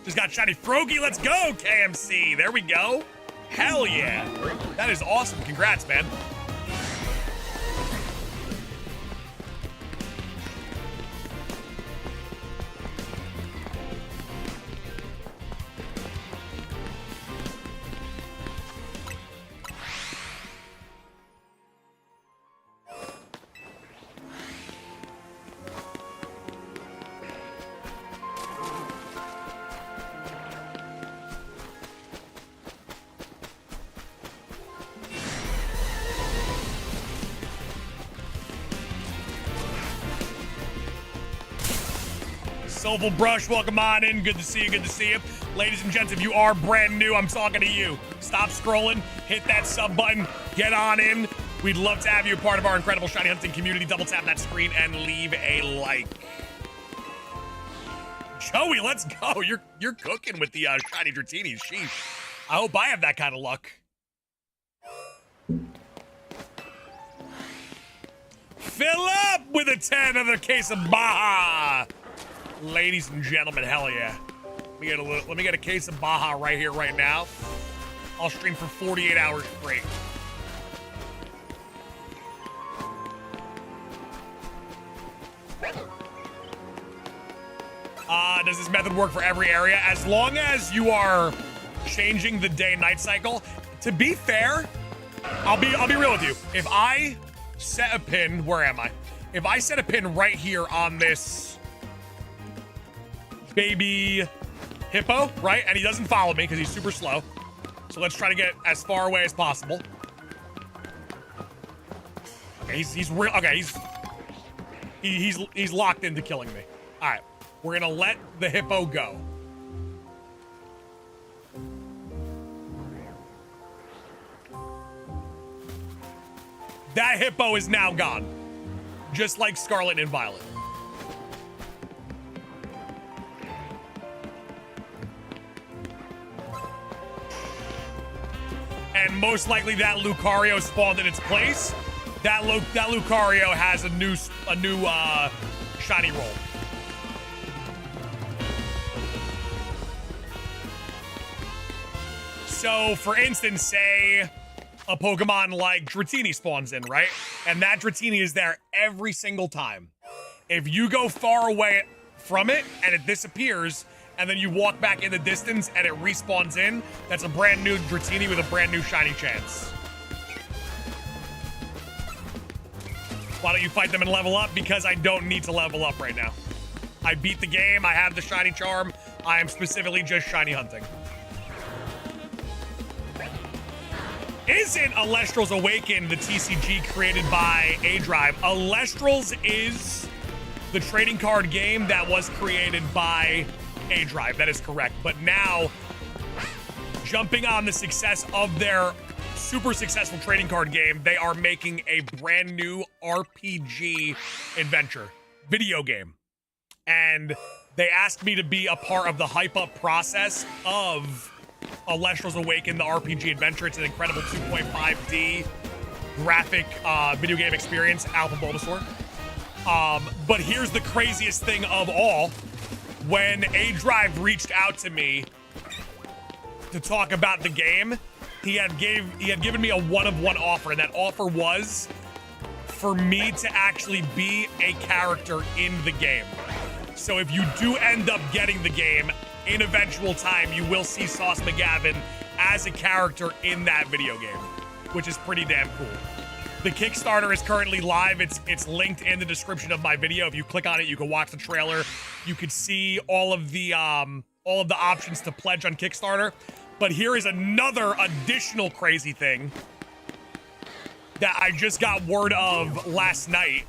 S1: Just got shiny Froakie. Let's go, KMC. There we go. Hell yeah. That is awesome. Congrats, man. Soulful Brush, welcome on in. Good to see you, good to see you. Ladies and gents, if you are brand new, I'm talking to you. Stop scrolling, hit that sub button, get on in. We'd love to have you a part of our incredible shiny hunting community. Double tap that screen and leave a like. Joey, let's go. You're cooking with the shiny Dratinis. Sheesh. I hope I have that kind of luck. Fill up with a 10 of the case of Baja. Ladies and gentlemen, hell yeah. Let me get a case of Baja right here, right now. I'll stream for 48 hours straight. Does this method work for every area? As long as you are changing the day-night cycle. To be fair, I'll be real with you. If I set a pin, where am I? If I set a pin right here on this baby hippo, right? And he doesn't follow me because he's super slow. So let's try to get as far away as possible. Okay, he's real. Okay, he's locked into killing me. All right, we're gonna let the hippo go. That hippo is now gone, just like Scarlet and Violet. And most likely that Lucario spawned in its place. That Lucario has a new shiny roll. So, for instance, say a Pokemon like Dratini spawns in, right? And that Dratini is there every single time. If you go far away from it and it disappears, and then you walk back in the distance and it respawns in, that's a brand new Dratini with a brand new shiny chance. Why don't you fight them and level up? Because I don't need to level up right now. I beat the game, I have the shiny charm, I am specifically just shiny hunting. Isn't Alestral's Awaken the TCG created by A-Drive? Alestral's is the trading card game that was created by A-Drive. That is correct. But now, jumping on the success of their super successful trading card game, they are making a brand new RPG adventure video game. And they asked me to be a part of the hype up process of Alestral's Awaken, the RPG adventure. It's an incredible 2.5D graphic video game experience, Alpha Bulbasaur. But here's the craziest thing of all. When A-Drive reached out to me to talk about the game, he had given me a one-of-one offer, and that offer was for me to actually be a character in the game. So if you do end up getting the game, in eventual time, you will see Sauce McGavin as a character in that video game, which is pretty damn cool. The Kickstarter is currently live. It's linked in the description of my video. If you click on it, you can watch the trailer. You could see all of the options to pledge on Kickstarter. But here is another additional crazy thing that I just got word of last night.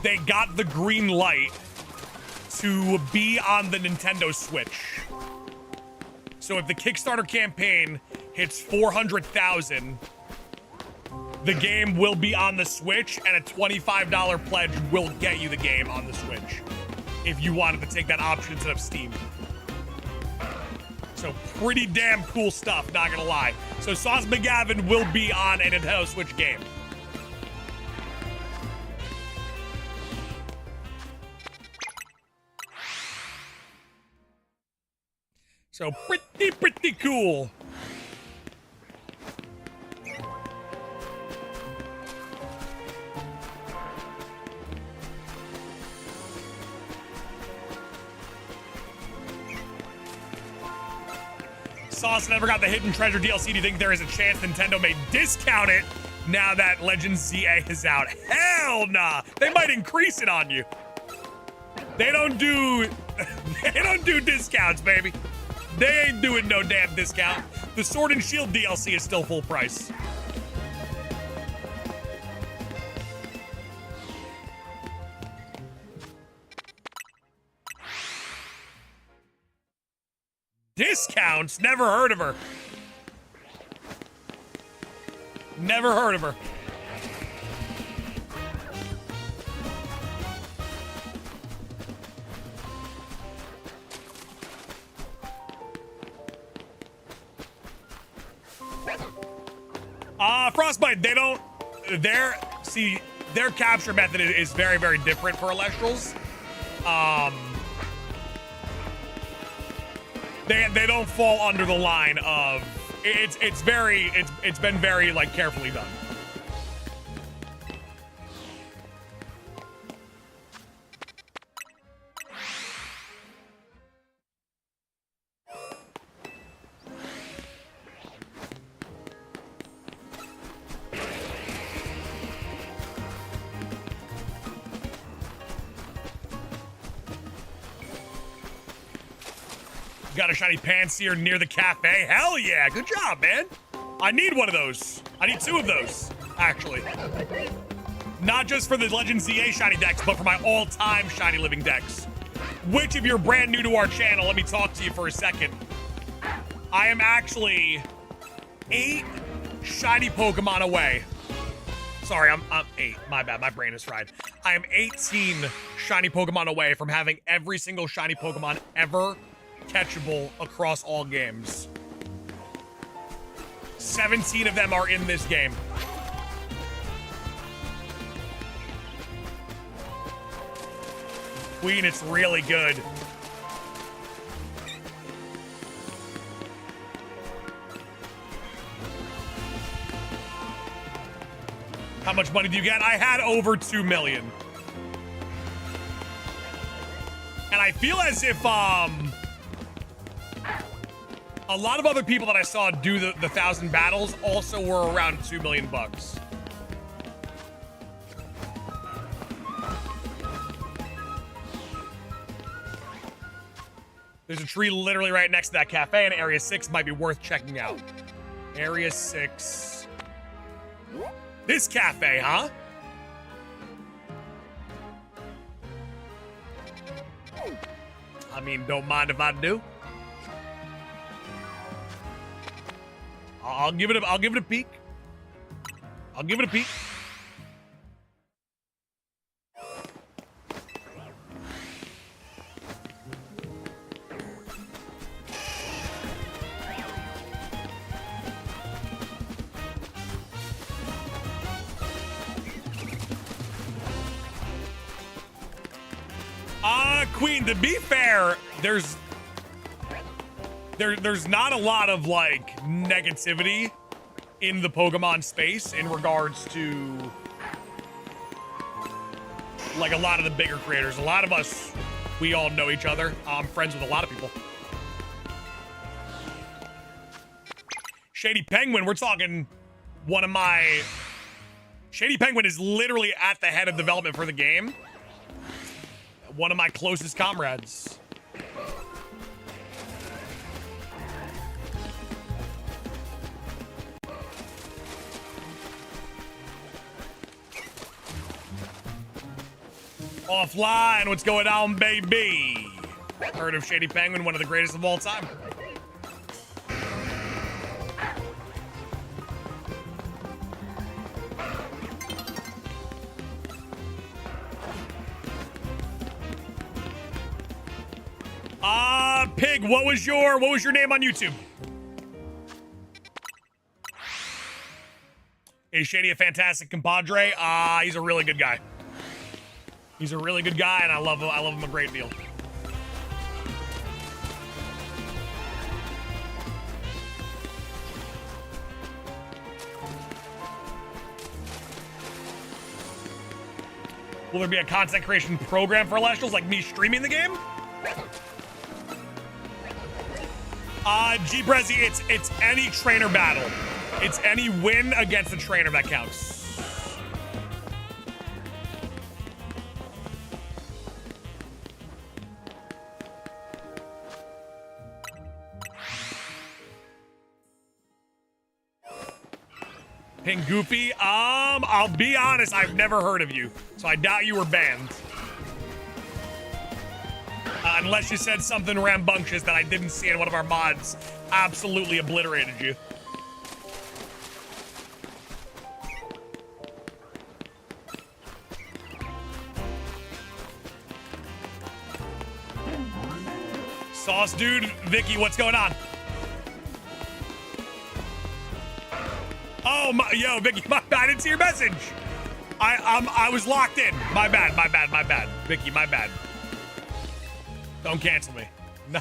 S1: They got the green light to be on the Nintendo Switch. So if the Kickstarter campaign hits 400,000, the game will be on the Switch, and a $25 pledge will get you the game on the Switch. if you wanted to take that option instead of Steam. So pretty damn cool stuff, not gonna lie. So Sauce McGavin will be on a Nintendo Switch game. So pretty cool. Sauce never got the Hidden Treasure DLC. Do you think there is a chance Nintendo may discount it now that Legends ZA is out? Hell nah. They might increase it on you. They don't do discounts, baby. They ain't doing no damn discount. The Sword and Shield DLC is still full price. Discounts? Never heard of her. Never heard of her. Frostbite, they don't, their capture method is very, very different for Elestrals. They don't fall under the line of, it's been very, like, carefully done. Got a shiny Panseer near the cafe. Hell yeah, good job, man. I need one of those. I need 2 of those, actually. Not just for the Legend ZA shiny decks, but for my all-time shiny living decks. Which, if you're brand new to our channel, let me talk to you for a second. I am actually 8 shiny Pokemon away. Sorry, I'm 8. My bad, my brain is fried. I am 18 shiny Pokemon away from having every single shiny Pokemon ever catchable across all games. 17 of them are in this game. Queen, it's really good. How much money do you get? I had over 2 million. And I feel as if, a lot of other people that I saw do the 1,000 battles also were around 2 million bucks. There's a tree literally right next to that cafe in Area 6. Might be worth checking out. Area 6. This cafe, huh? I mean, don't mind if I do. I'll give it a peek. I'll give it a peek. Queen, to be fair, there's not a lot of, like, negativity in the Pokemon space in regards to, like, a lot of the bigger creators. A lot of us, we all know each other. I'm friends with a lot of people. Shady Penguin, we're talking one of my... Shady Penguin is literally at the head of development for the game. One of my closest comrades. Offline, what's going on, baby? Heard of Shady Penguin, one of the greatest of all time. Pig, what was your name on YouTube? Is Shady a fantastic compadre? He's a really good guy. He's a really good guy, and I love him a great deal. Will there be a content creation program for Celestials, like me streaming the game? G-Brezzy, it's any trainer battle. It's any win against the trainer that counts. Ping Goofy, I'll be honest, I've never heard of you, so I doubt you were banned. Unless you said something rambunctious that I didn't see and one of our mods absolutely obliterated you. Sauce dude, Vicky, what's going on? Oh, yo, Vicky, my bad. I didn't see your message. I was locked in. My bad. Vicky, my bad. Don't cancel me. No.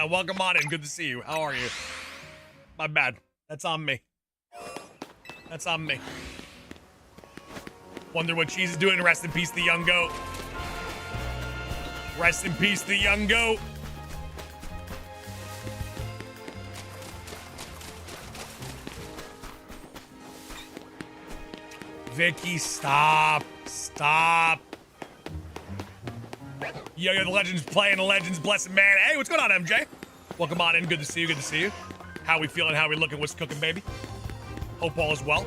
S1: Welcome on in. Good to see you. How are you? My bad. That's on me. That's on me. Wonder what Cheese is doing. Rest in peace, the young goat. Rest in peace, the young goat. Vicky, stop. Yo, the Legends playing, the Legends blessing, man. Hey, what's going on, MJ? Welcome on in. Good to see you. How we feeling? How we looking? What's cooking, baby? Hope all is well.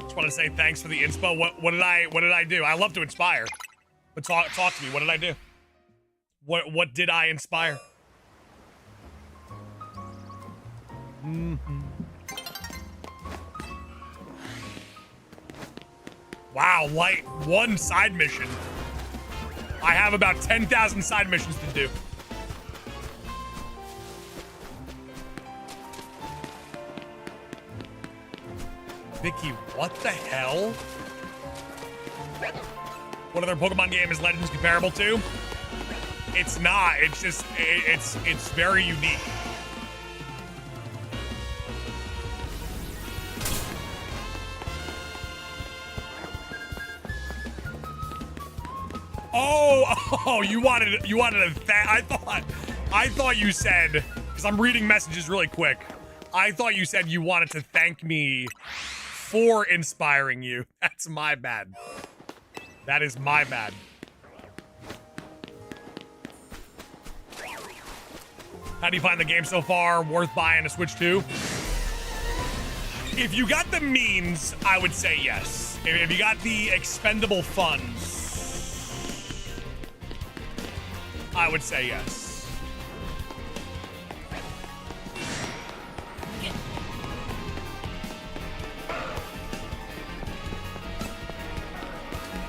S1: Just want to say thanks for the inspo. What did I do? I love to inspire. But talk to me. What did I do? What did I inspire? Wow, light one side mission. I have about 10,000 side missions to do. Vicky, what the hell? What other Pokemon game is Legends comparable to? It's not. It's just, it's very unique. Oh, you wanted I thought you said, because I'm reading messages really quick. I thought you said you wanted to thank me for inspiring you. That's my bad. That is my bad. How do you find the game so far? Worth buying a Switch 2? If you got the means, I would say yes. If you got the expendable funds, I would say yes.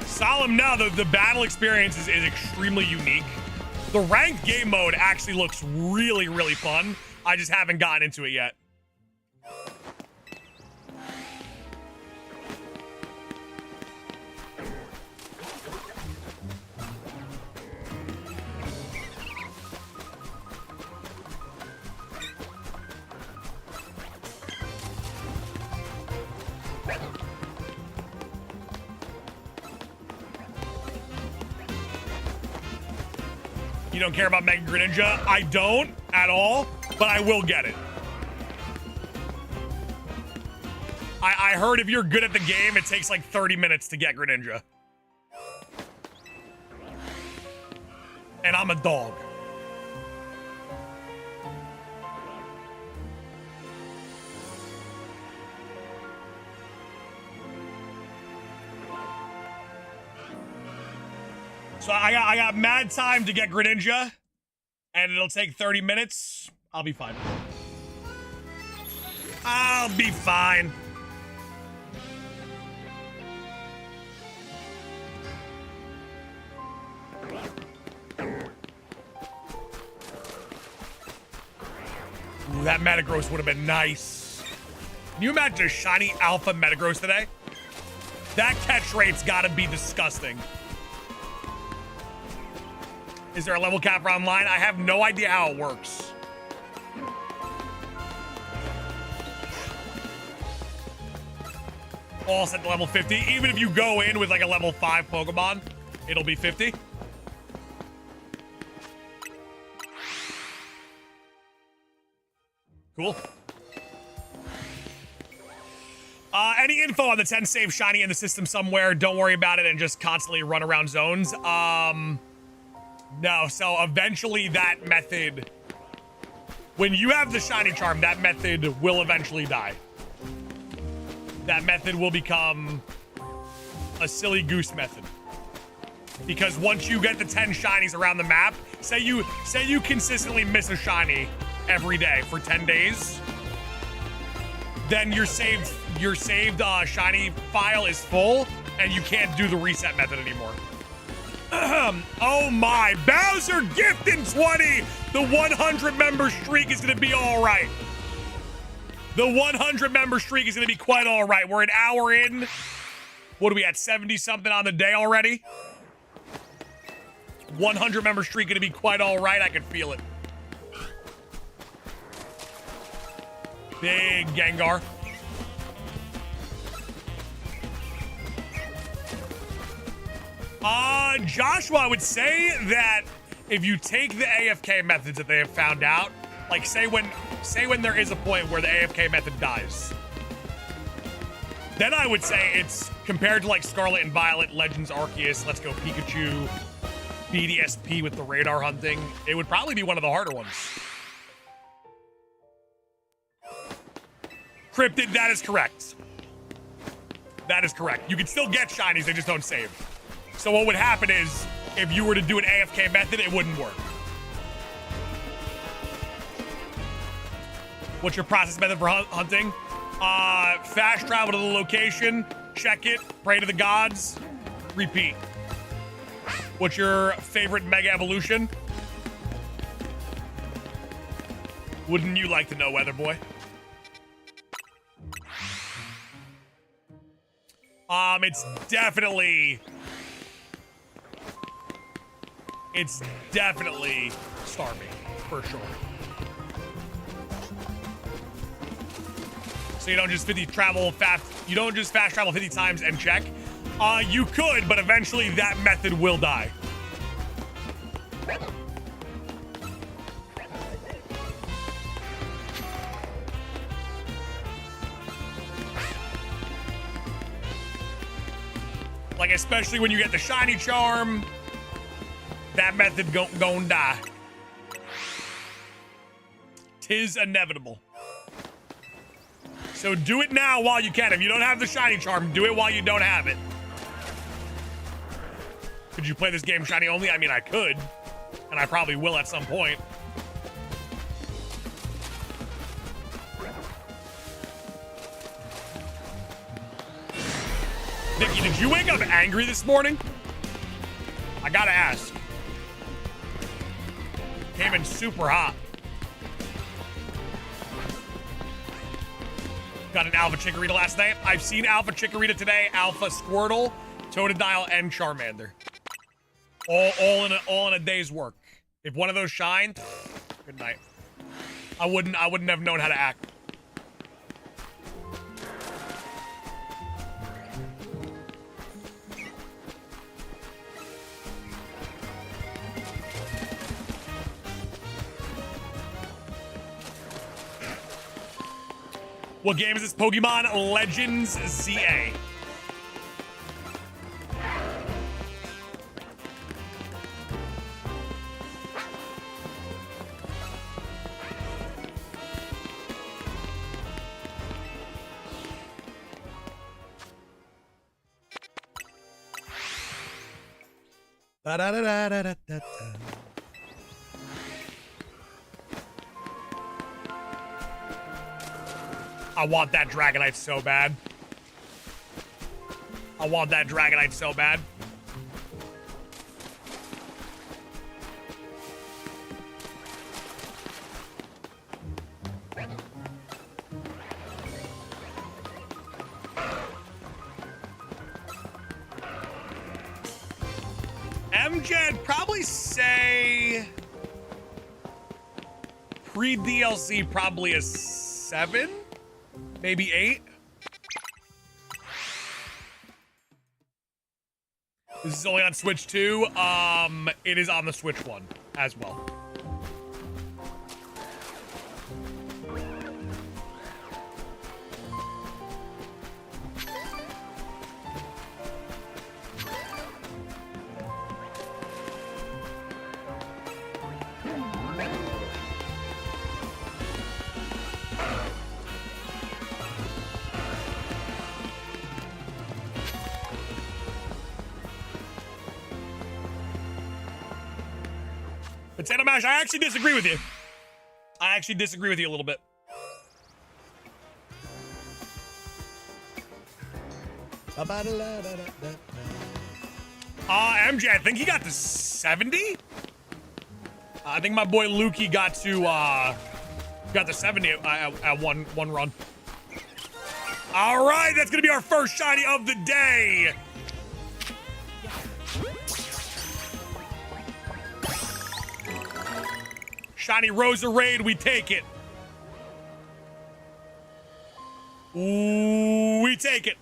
S1: Solemn, no, the battle experience is extremely unique. The ranked game mode actually looks really, really fun. I just haven't gotten into it yet. You don't care about Mega Greninja? I don't at all, but I will get it. I heard if you're good at the game, it takes like 30 minutes to get Greninja. And I'm a dog. So I got mad time to get Greninja, and it'll take 30 minutes. I'll be fine. I'll be fine. that Metagross would have been nice. Can you imagine a shiny alpha Metagross today? That catch rate's gotta be disgusting. Is there a level cap for online? I have no idea how it works. All set to level 50. Even if you go in with like a level 5 Pokemon, it'll be 50. Cool. Any info on the 10 save shiny in the system somewhere? Don't worry about it and just constantly run around zones. No, so eventually that method, when you have the shiny charm, that method will eventually die. That method will become a silly goose method. Because once you get the 10 shinies around the map, say you consistently miss a shiny every day for 10 days, then your saved shiny file is full and you can't do the reset method anymore. Oh my, Bowser gifted 20. The 100 member streak is gonna be all right. The 100 member streak is gonna be quite all right. We're an hour in. What are we at, 70 something on the day already? 100 member streak gonna be quite all right. I can feel it. Big Gengar. Joshua, I would say that if you take the AFK methods that they have found out, like say when there is a point where the AFK method dies, then I would say it's compared to like Scarlet and Violet, Legends Arceus, Let's Go Pikachu, BDSP with the radar hunting, it would probably be one of the harder ones. Cryptid, that is correct. That is correct. You can still get shinies, they just don't save. So what would happen is, if you were to do an AFK method, it wouldn't work. What's your process method for hunting? Fast travel to the location, check it, pray to the gods, repeat. What's your favorite Mega Evolution? Wouldn't you like to know, Weather Boy? It's definitely Starmie, for sure. So you don't just fast travel 50 times and check. You could, but eventually that method will die. Like, especially when you get the shiny charm, that method gon' die. Tis inevitable. So do it now while you can. If you don't have the shiny charm, do it while you don't have it. Could you play this game shiny only? I mean, I could, and I probably will at some point. Nikki, did you wake up angry this morning? I gotta ask. Came in super hot. Got an Alpha Chikorita last night. I've seen Alpha Chikorita today, Alpha Squirtle, Totodile, and Charmander. All in a day's work. If one of those shined, good night. I wouldn't have known how to act. What game is this? Pokemon Legends ZA. Da-da-da-da-da-da-da. I want that Dragonite so bad. I want that Dragonite so bad. MJ, probably say pre-DLC probably a 7, maybe 8. This is only on Switch 2. It is on the Switch 1 as well. Potato Mash, I actually disagree with you. I actually disagree with you a little bit. MJ, I think he got to 70. I think my boy Lukey got to 70 at one run. All right, that's gonna be our first shiny of the day. Shiny Roserade, we take it. Ooh, we take it.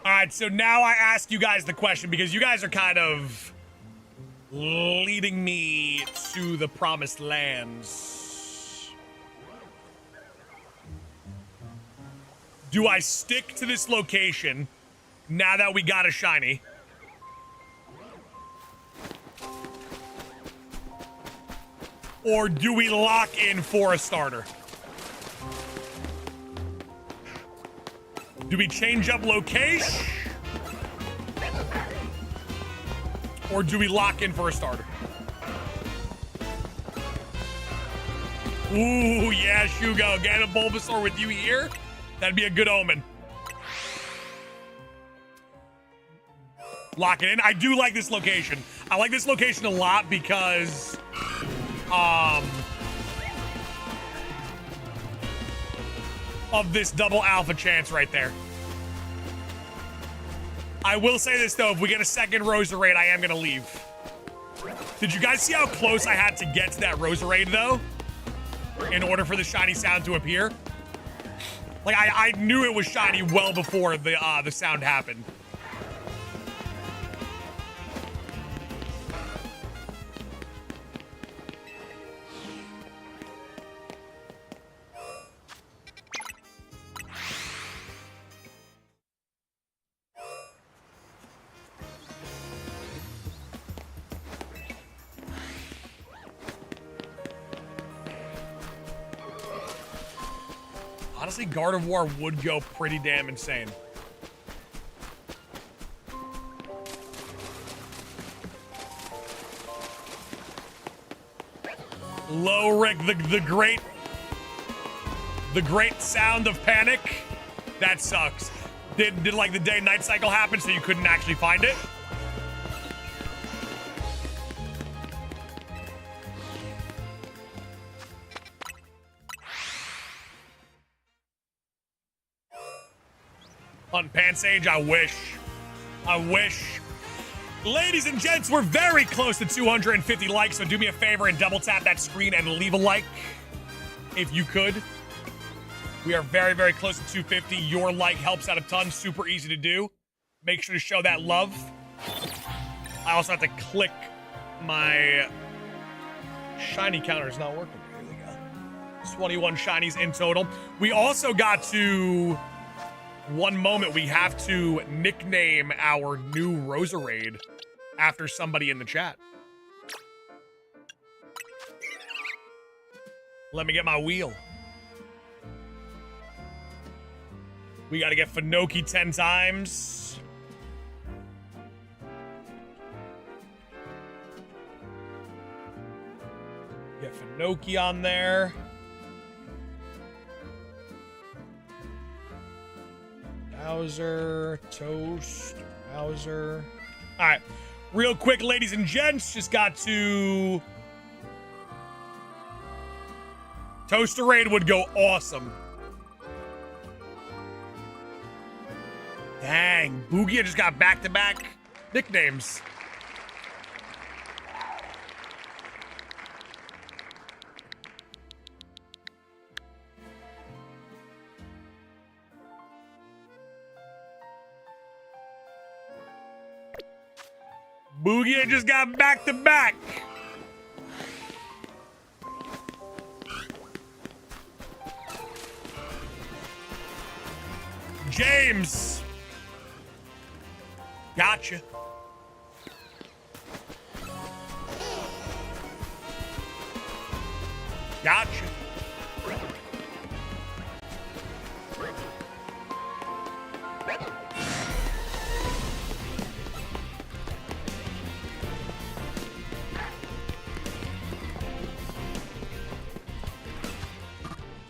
S1: All right, so now I ask you guys the question because you guys are kind of leading me to the promised lands. Do I stick to this location now that we got a shiny? Or do we lock in for a starter? Do we change up location? Or do we lock in for a starter? Ooh, yeah, Shugo. Get a Bulbasaur with you here? That'd be a good omen. Lock it in. I do like this location. I like this location a lot because of this double alpha chance right there. I will say this though, if we get a second Roserade, I am gonna leave. Did you guys see how close I had to get to that Roserade though? In order for the shiny sound to appear? Like I knew it was shiny well before the sound happened. Honestly, Gardevoir would go pretty damn insane. Lowrick, the great sound of panic. That sucks. Did like the day-night cycle happen so you couldn't actually find it? On Pansage, I wish. I wish. Ladies and gents, we're very close to 250 likes, so do me a favor and double tap that screen and leave a like if you could. We are very, very close to 250. Your like helps out a ton. Super easy to do. Make sure to show that love. I also have to click my shiny counter. It's not working. Here we go. 21 shinies in total. We also got to... one moment, we have to nickname our new Roserade after somebody in the chat. Let me get my wheel. We got to get Finoki 10 times. Get Finoki on there. Bowser, Toast, Bowser. All right, real quick, ladies and gents, just got to... Toaster Raid would go awesome. Dang, Boogia just got back-to-back nicknames. Boogia just got back-to-back. James. Gotcha. Gotcha.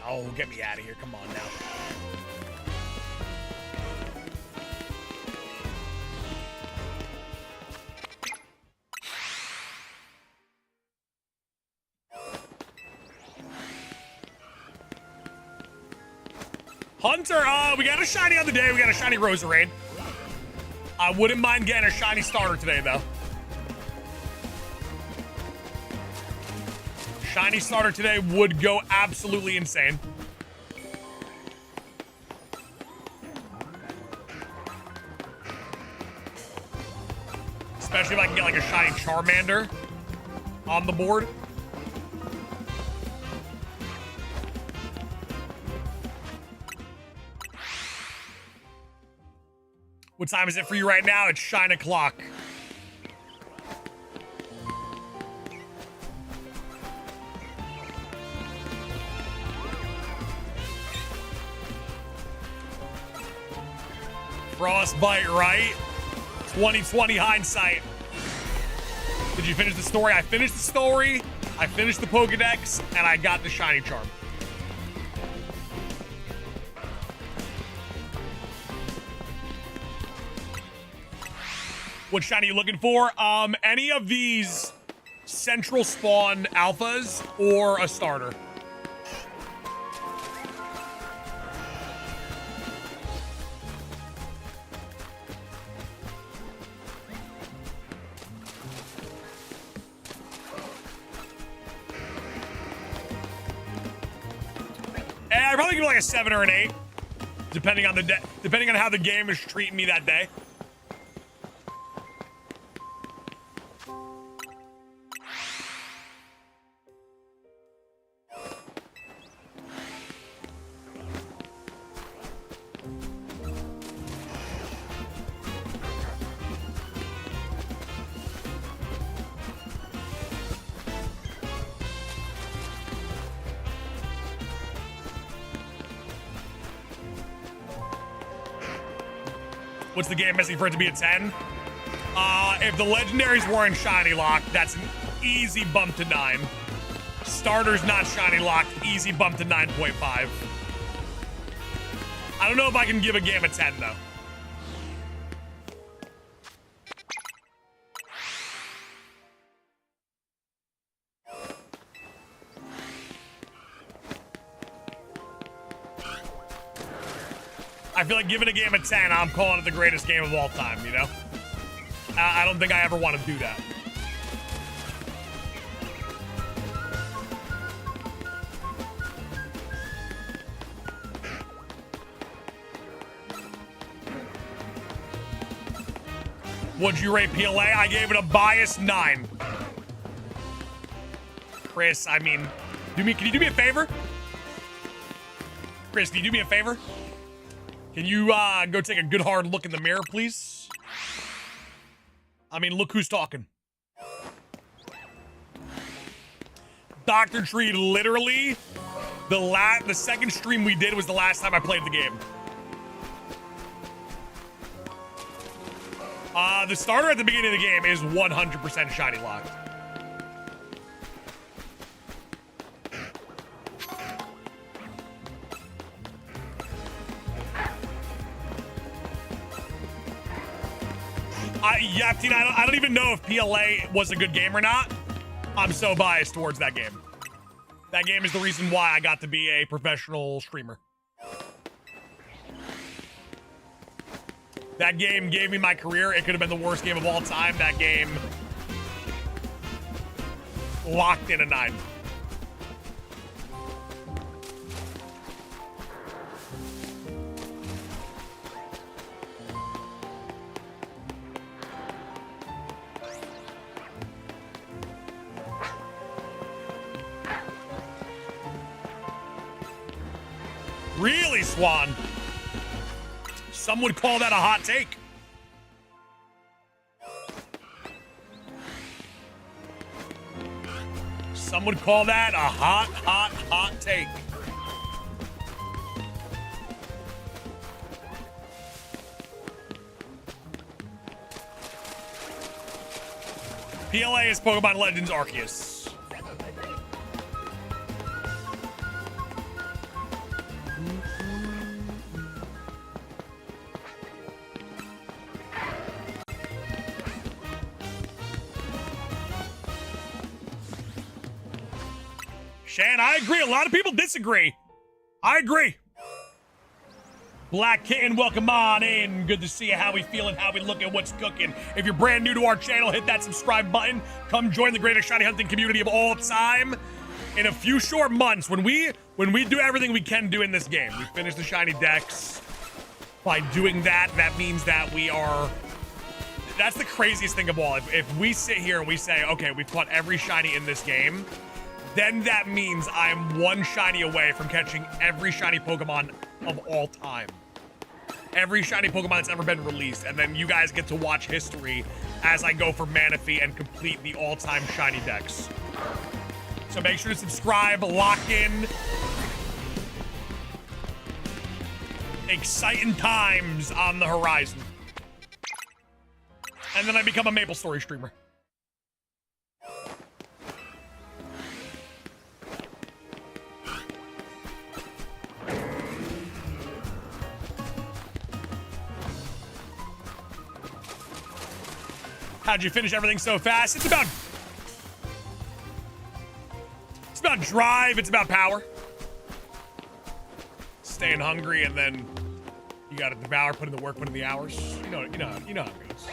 S1: Oh, get me out of here. Come on now. Hunter, we got a shiny on the day. We got a shiny Roserade. I wouldn't mind getting a shiny starter today, though. Shiny starter today would go absolutely insane. Especially if I can get like a shiny Charmander on the board. What time is it for you right now? It's shine o'clock. Frostbite, right? 2020 hindsight. Did you finish the story? I finished the story, I finished the Pokedex, and I got the shiny charm. What shiny are you looking for? Any of these central spawn alphas or a starter. And I'd probably give it like a 7 or an 8, depending on how the game is treating me that day. What's the game missing for it to be a 10? If the legendaries weren't shiny locked, that's an easy bump to 9. Starter's not shiny locked, easy bump to 9.5. I don't know if I can give a game a 10 though. I feel like giving a game a 10, I'm calling it the greatest game of all time, you know? I don't think I ever want to do that. What'd you rate PLA? I gave it a biased 9. Chris, I mean, can you do me a favor? Chris, can you do me a favor? Can you go take a good hard look in the mirror, please? I mean, look who's talking. Dr. Tree, literally, the second stream we did was the last time I played the game. The starter at the beginning of the game is 100% shiny locked. Yaptine, I don't even know if PLA was a good game or not. I'm so biased towards that game. That game is the reason why I got to be a professional streamer. That game gave me my career. It could have been the worst game of all time. That game locked in a 9. Really, Swan? Some would call that a hot take. Some would call that a hot take. PLA is Pokemon Legends Arceus. Shan, I agree. A lot of people disagree. I agree. Black Kitten, welcome on in. Good to see you. How we feeling? How we looking? What's cooking? If you're brand new to our channel, hit that subscribe button. Come join the greatest shiny hunting community of all time. In a few short months, when we do everything we can do in this game, we finish the shiny decks. By doing that, that means that we are. That's the craziest thing of all. If we sit here and we say, okay, we've caught every shiny in this game, then that means I'm one shiny away from catching every shiny Pokemon of all time. Every shiny Pokemon that's ever been released. And then you guys get to watch history as I go for Manaphy and complete the all-time shiny decks. So make sure to subscribe, lock in. Exciting times on the horizon. And then I become a MapleStory streamer. How'd you finish everything so fast? It's about drive, it's about power. Staying hungry, and then you gotta devour, put in the work, put in the hours. You know how it goes.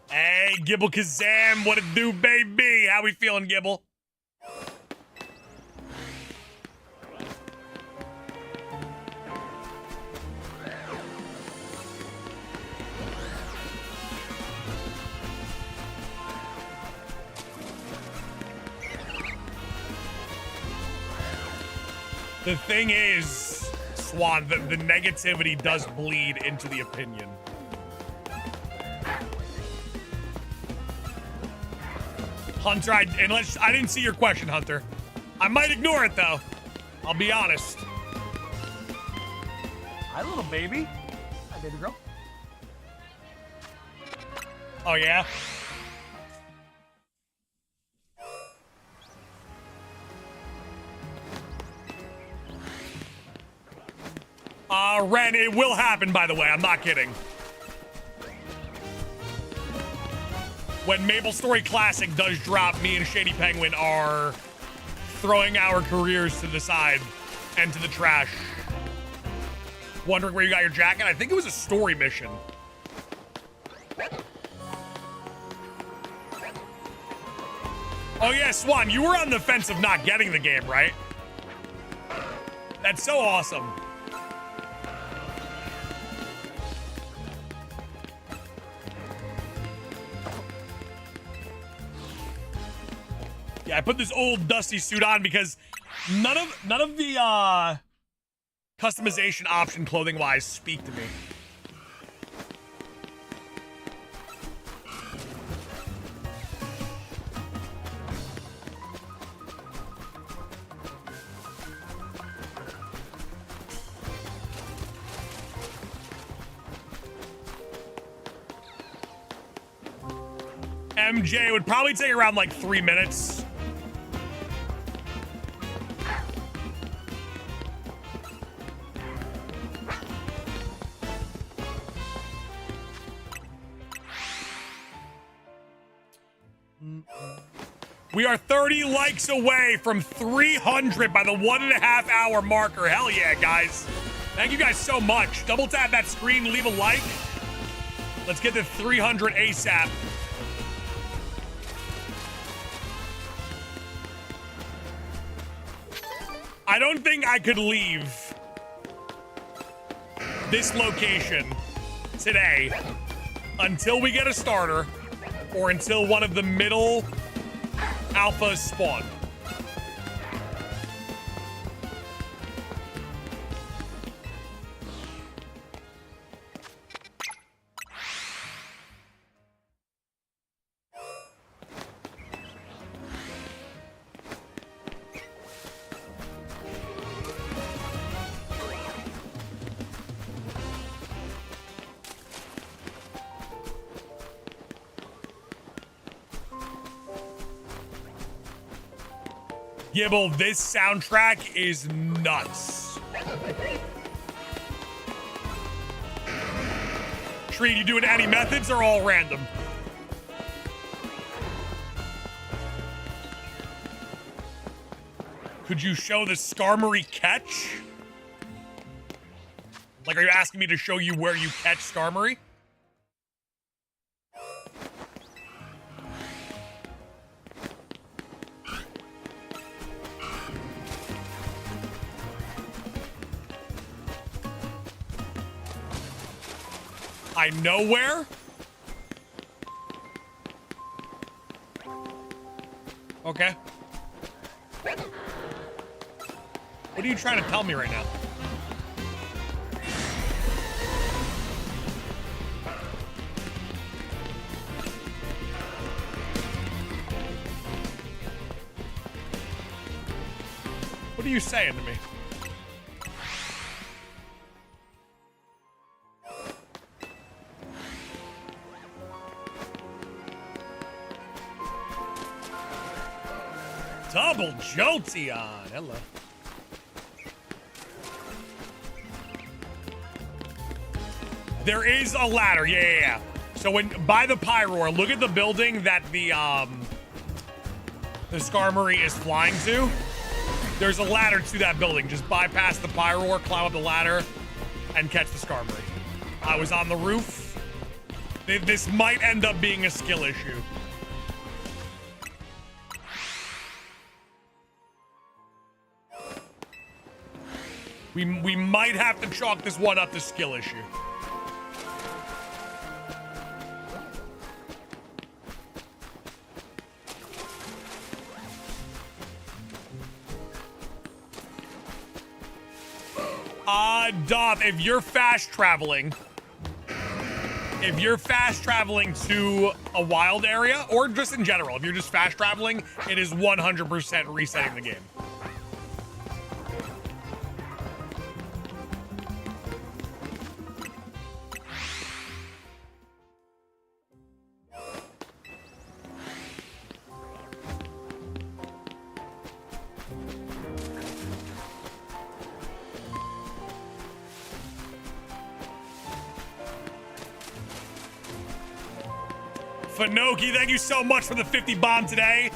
S1: Hey, Gibble Kazam, what it do, baby? How we feeling, Gibble? The thing is, Swan, the negativity does bleed into the opinion. Hunter, I didn't see your question, Hunter. I might ignore it, though. I'll be honest.
S3: Hi, little baby. Hi, baby girl.
S1: Oh, yeah? Ren, it will happen, by the way. I'm not kidding. When MapleStory Classic does drop, me and Shady Penguin are throwing our careers to the side and to the trash. Wondering where you got your jacket? I think it was a story mission. Oh yeah, Swan, you were on the fence of not getting the game, right? That's so awesome. Yeah, I put this old dusty suit on because none of the customization option clothing wise speak to me. MJ would probably take around like 3 minutes. We are 30 likes away from 300 by the 1.5 hour marker. Hell yeah, guys. Thank you guys so much. Double tap that screen, leave a like. Let's get to 300 ASAP. I don't think I could leave this location today until we get a starter or until one of the middle alphas spawn. Gibble, this soundtrack is nuts. Treat, you doing any methods or all random? Could you show the Skarmory catch? Like, are you asking me to show you where you catch Skarmory? I know where. Okay. What are you trying to tell me right now? What are you saying to me? Double Jolteon. Hello. There is a ladder. Yeah. So when by the Pyroar, look at the building that the Skarmory is flying to. There's a ladder to that building. Just bypass the Pyroar, climb up the ladder, and catch the Skarmory. I was on the roof. This might end up being a skill issue. We might have to chalk this one up to skill issue. Doth, if you're fast traveling to a wild area, or just in general, if you're just fast traveling, it is 100% resetting the game. Fanoki, thank you so much for the 50 bomb today.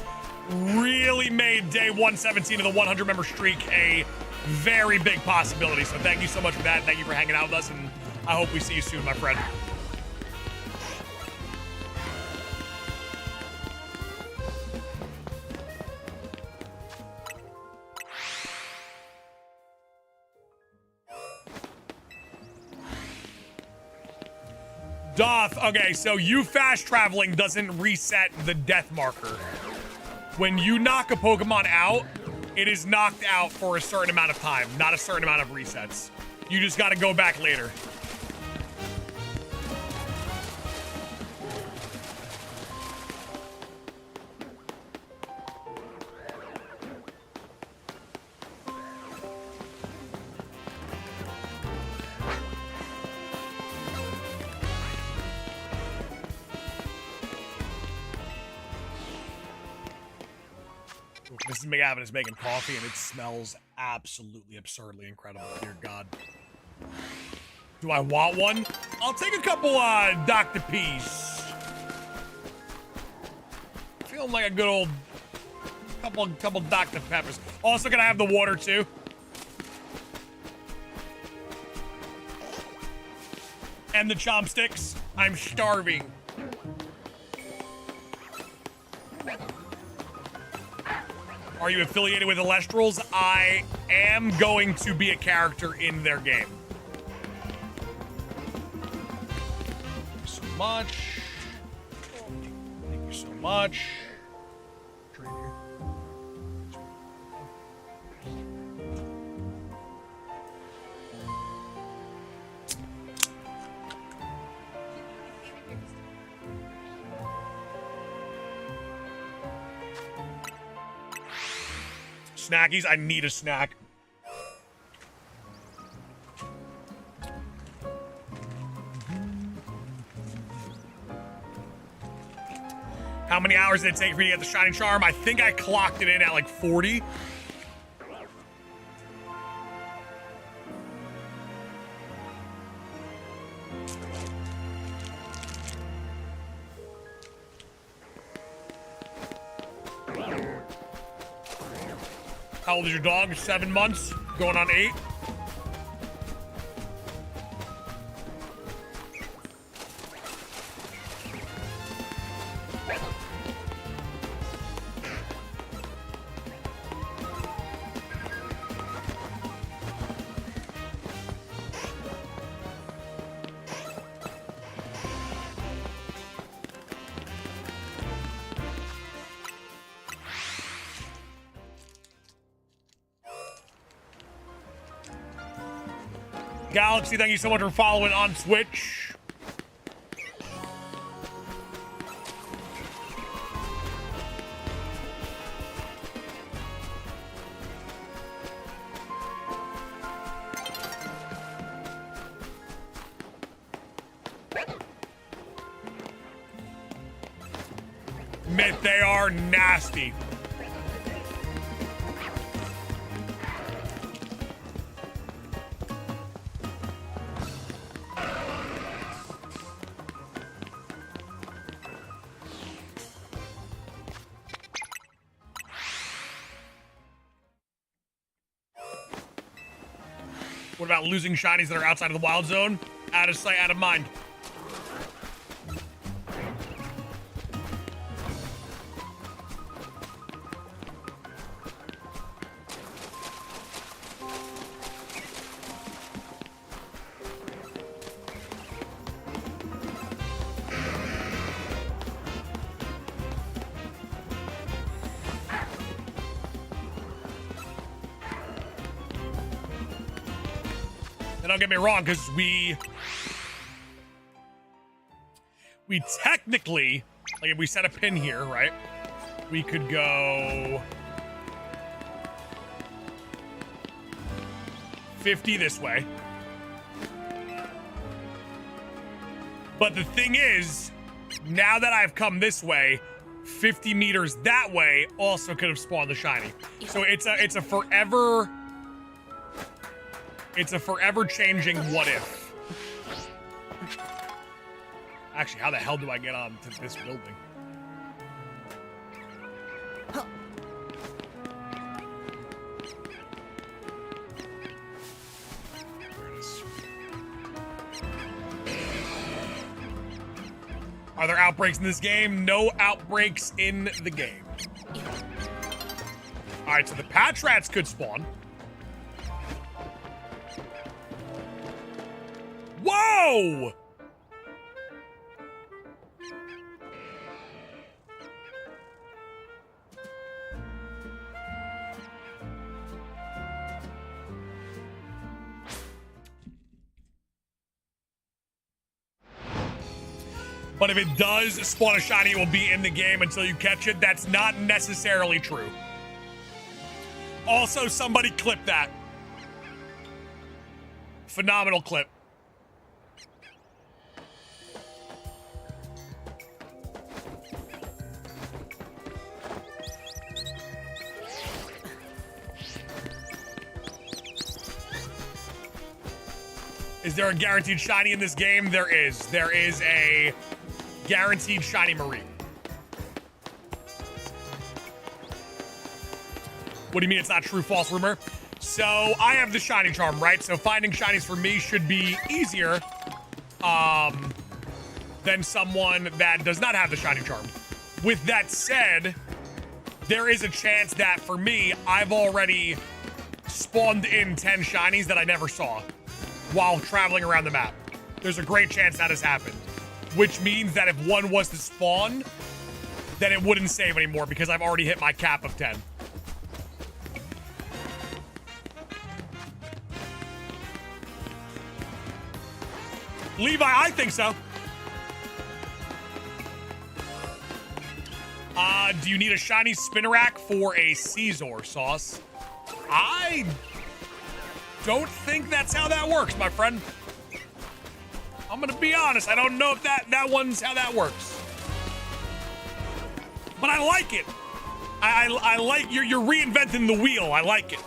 S1: Really made day 117 of the 100 member streak a very big possibility. So thank you so much for that. Thank you for hanging out with us, and I hope we see you soon, my friend. Doth, okay, so you fast traveling doesn't reset the death marker. When you knock a Pokemon out, it is knocked out for a certain amount of time, not a certain amount of resets. You just gotta go back later. Mrs. McGavin is making coffee, and it smells absolutely absurdly incredible. Dear God. Do I want one? I'll take a couple Dr. P's. Feeling like a good old couple Dr. Peppers. Also gonna have the water too. And the chopsticks. I'm starving. Are you affiliated with Alestrals? I am going to be a character in their game. Thank you so much. Thank you so much. Trade here. Snackies, I need a snack. How many hours did it take for you to get the Shining Charm? I think I clocked it in at like 40. How old is your dog? 7 months, going on 8. Galaxy, thank you so much for following on Twitch. Myth, they are nasty. What about losing shinies that are outside of the wild zone? Out of sight, out of mind. Don't get me wrong, because we technically, like if we set a pin here, right, we could go 50 this way. But the thing is, now that I've come this way, 50 meters that way also could have spawned the shiny. So it's a forever changing what if. Actually, how the hell do I get on to this building? There it is. Are there outbreaks in this game? No outbreaks in the game. All right, so the patch rats could spawn. Whoa! But if it does spawn a shiny, it will be in the game until you catch it. That's not necessarily true. Also, somebody clip that. Phenomenal clip. Is there a guaranteed shiny in this game? There is. There is a guaranteed shiny Marie. What do you mean it's not true, false rumor? So I have the shiny charm, right? So finding shinies for me should be easier than someone that does not have the shiny charm. With that said, there is a chance that for me, I've already spawned in 10 shinies that I never saw while traveling around the map. There's a great chance that has happened, which means that if one was to spawn, then it wouldn't save anymore because I've already hit my cap of 10. Levi, I think so. Do you need a shiny Spinarak for a Caesar sauce? I don't think that's how that works, my friend. I'm gonna be honest. I don't know if that one's how that works. But I like it. I like you're reinventing the wheel. I like it.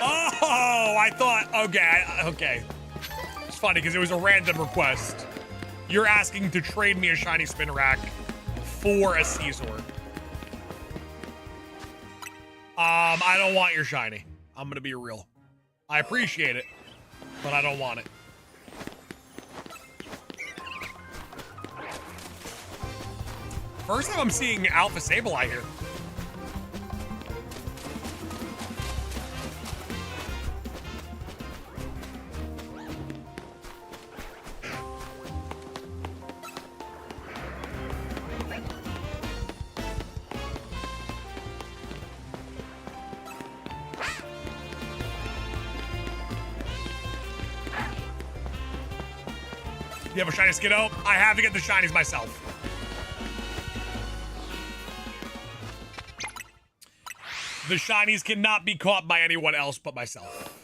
S1: Oh, I thought, okay. It's funny because it was a random request. You're asking to trade me a shiny Spinarak for a Caesar. I don't want your shiny. I'm gonna be real. I appreciate it, but I don't want it. First time I'm seeing Alpha Sableye here. You have a shiny Skiddo? I have to get the shinies myself. The shinies cannot be caught by anyone else but myself.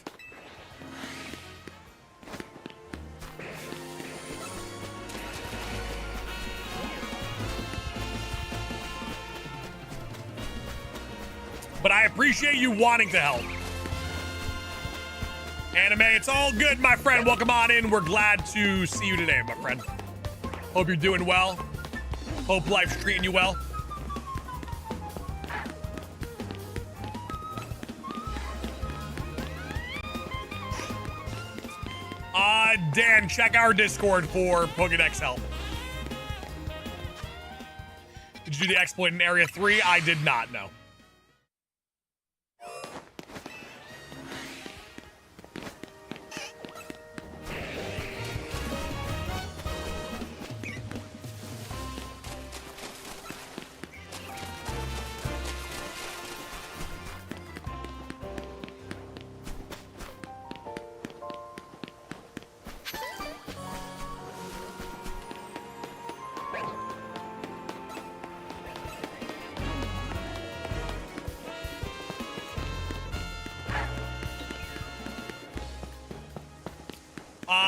S1: But I appreciate you wanting to help. Anime, it's all good, my friend. Welcome on in. We're glad to see you today, my friend. Hope you're doing well. Hope life's treating you well. Dan, check our Discord for Pokédex help. Did you do the exploit in Area 3? I did not, no.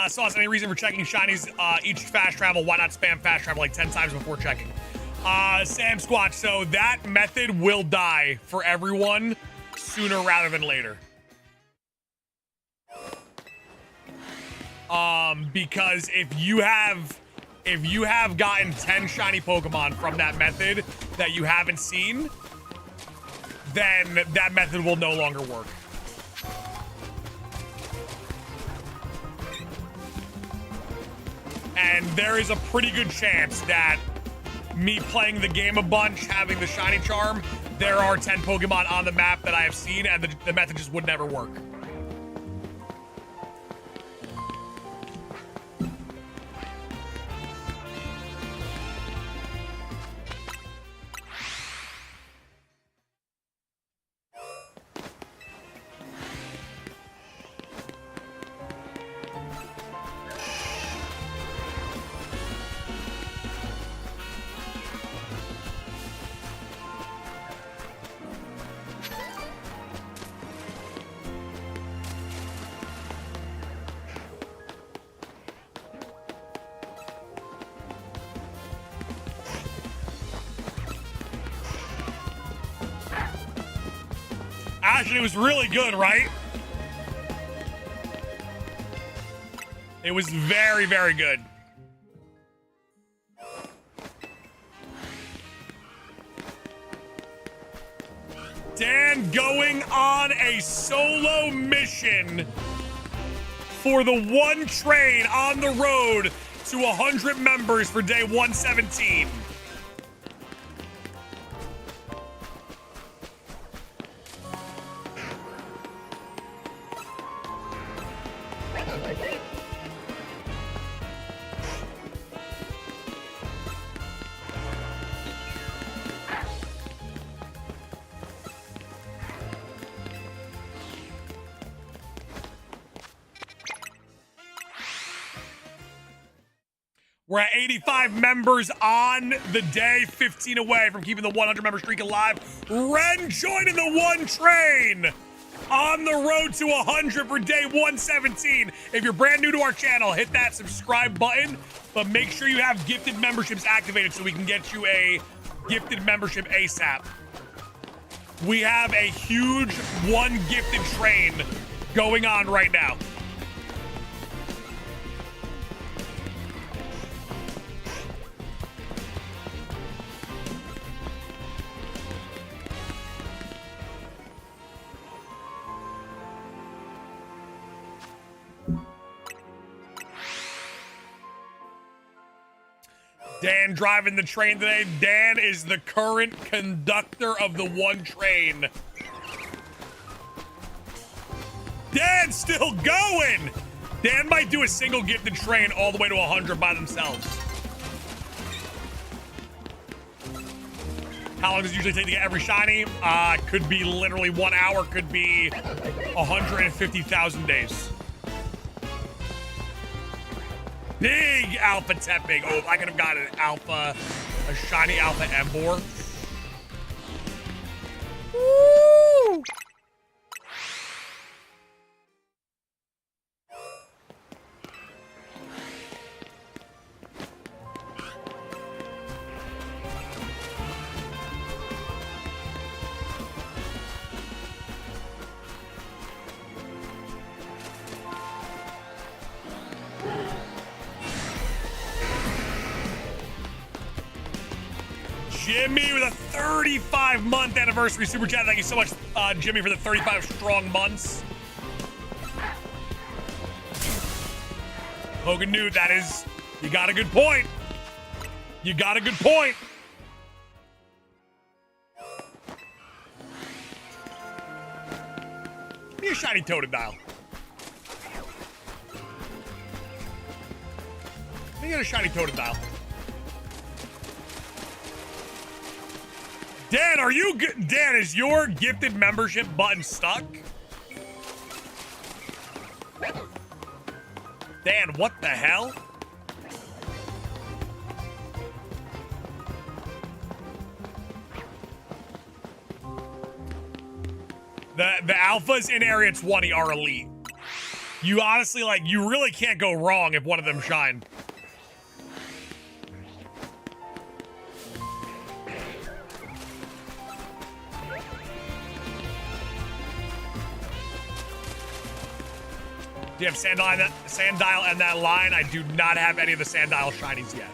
S1: Sauce, any reason for checking shinies each fast travel? Why not spam fast travel like 10 times before checking? Sam Squatch, so that method will die for everyone sooner rather than later. Because if you have gotten 10 shiny Pokemon from that method that you haven't seen, then that method will no longer work. And there is a pretty good chance that me playing the game a bunch, having the shiny charm, there are 10 Pokemon on the map that I have seen, and the method just would never work. Actually, it was really good, right? It was very, very good. Dan going on a solo mission for the one train on the road to 100 members for day 117. We're at 85 members on the day, 15 away from keeping the 100 member streak alive. Ren joining the one train on the road to 100 for day 117. If you're brand new to our channel, hit that subscribe button, but make sure you have gifted memberships activated so we can get you a gifted membership ASAP. We have a huge one gifted train going on right now. Dan driving the train today. Dan is the current conductor of the one train. Dan's still going. Dan might do a single gifted train all the way to 100 by themselves. How long does it usually take to get every shiny? Could be literally 1 hour, could be 150,000 days. Big alpha Tepig. Oh, I could have gotten an alpha, a shiny alpha Emboar. Woo! Jimmy with a 35-month anniversary super chat. Thank you so much, Jimmy, for the 35 strong months. Hogan knew that is, you got a good point. You got a good point. Give me a shiny Totodile. Let me get a shiny Totodile. Dan, are you good? Dan, is your gifted membership button stuck? Dan, what the hell? The alphas in area 20 are elite. You honestly, like, you really can't go wrong if one of them shine. Do you have Sandile and that line? I do not have any of the Sandile shinies yet.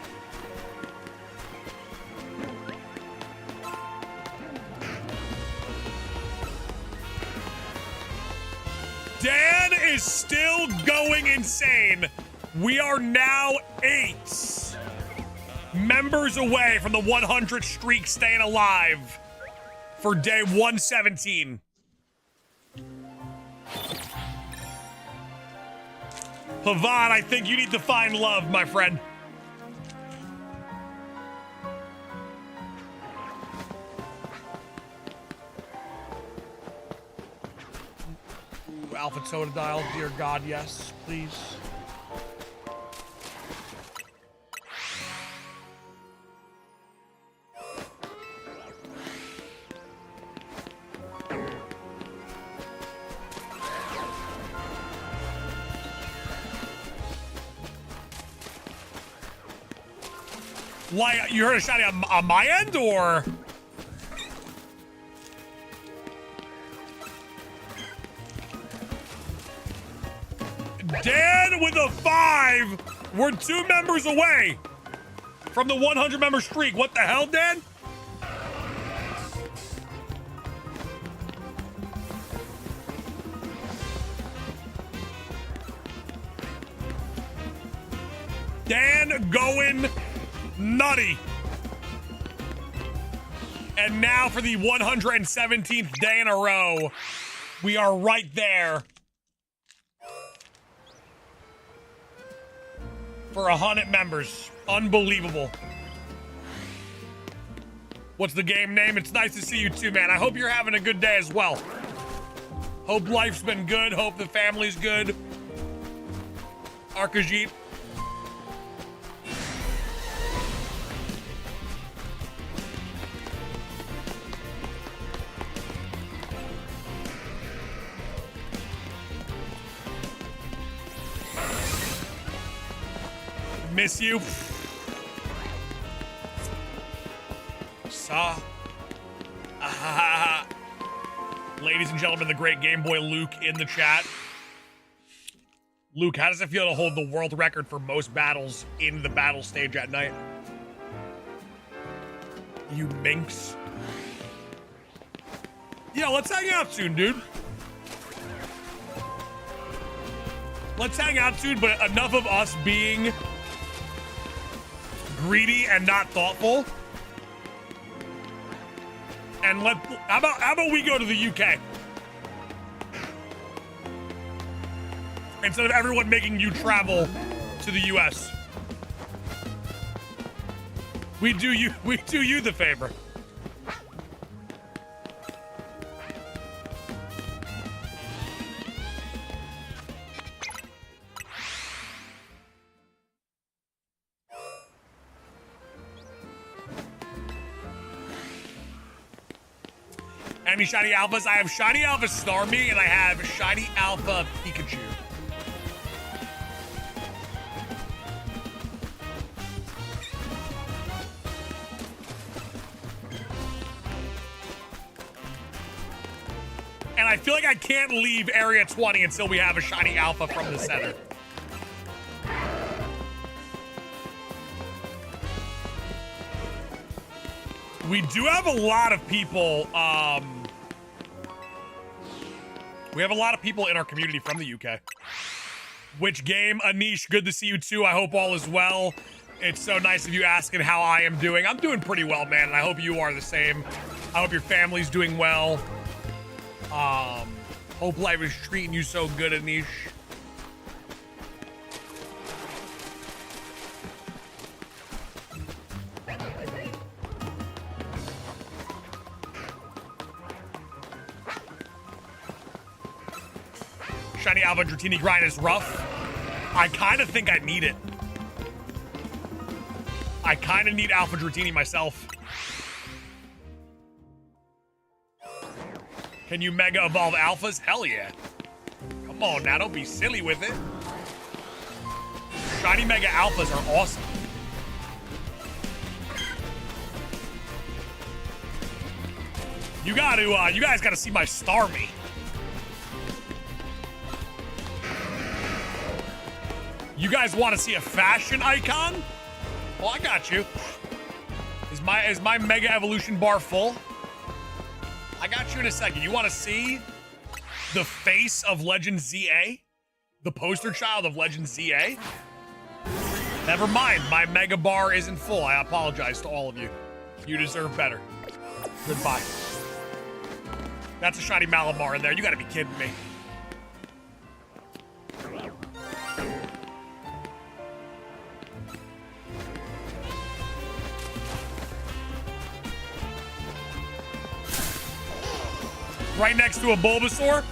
S1: Dan is still going insane. We are now 8 members away from the 100 streak staying alive for day 117. Pavan, I think you need to find love, my friend. Ooh, Alpha Totodile, dear God, yes, please. Why, you heard a shiny on my end, or? Dan with the 5. We're 2 members away from the 100 member streak. What the hell, Dan? Dan going nutty. And now for the 117th day in a row, we are right there for 100 members. Unbelievable. What's the game name? It's nice to see you too, man. I hope you're having a good day as well. Hope life's been good. Hope the family's good. Arkajit. Miss you. Ladies and gentlemen, the great Game Boy Luke in the chat. Luke, how does it feel to hold the world record for most battles in the battle stage at night? You minx. Yeah, let's hang out soon, dude. Let's hang out soon, but enough of us being greedy and not thoughtful. And how about we go to the UK? Instead of everyone making you travel to the US. We do you the favor. Any shiny alphas? I have shiny alpha Starmie and I have shiny alpha Pikachu. And I feel like I can't leave Area 20 until we have a shiny alpha from the center. We do have a lot of people, we have a lot of people in our community from the UK. Which game? Anish, good to see you too. I hope all is well. It's so nice of you asking how I am doing. I'm doing pretty well, man, and I hope you are the same. I hope your family's doing well. Hope life is treating you so good, Anish. Shiny Alpha Dratini grind is rough. I kind of think I need it. I kind of need Alpha Dratini myself. Can you Mega Evolve Alphas? Hell yeah. Come on now, don't be silly with it. Shiny Mega Alphas are awesome. You guys gotta see my Starmie. You guys want to see a fashion icon? Well, I got you. Is my Mega Evolution bar full? I got you in a second. You want to see the face of Legend ZA? The poster child of Legend ZA? Never mind, my Mega bar isn't full. I apologize to all of you. You deserve better. Goodbye. That's a shiny Malamar in there. You gotta be kidding me. Right next to a Bulbasaur.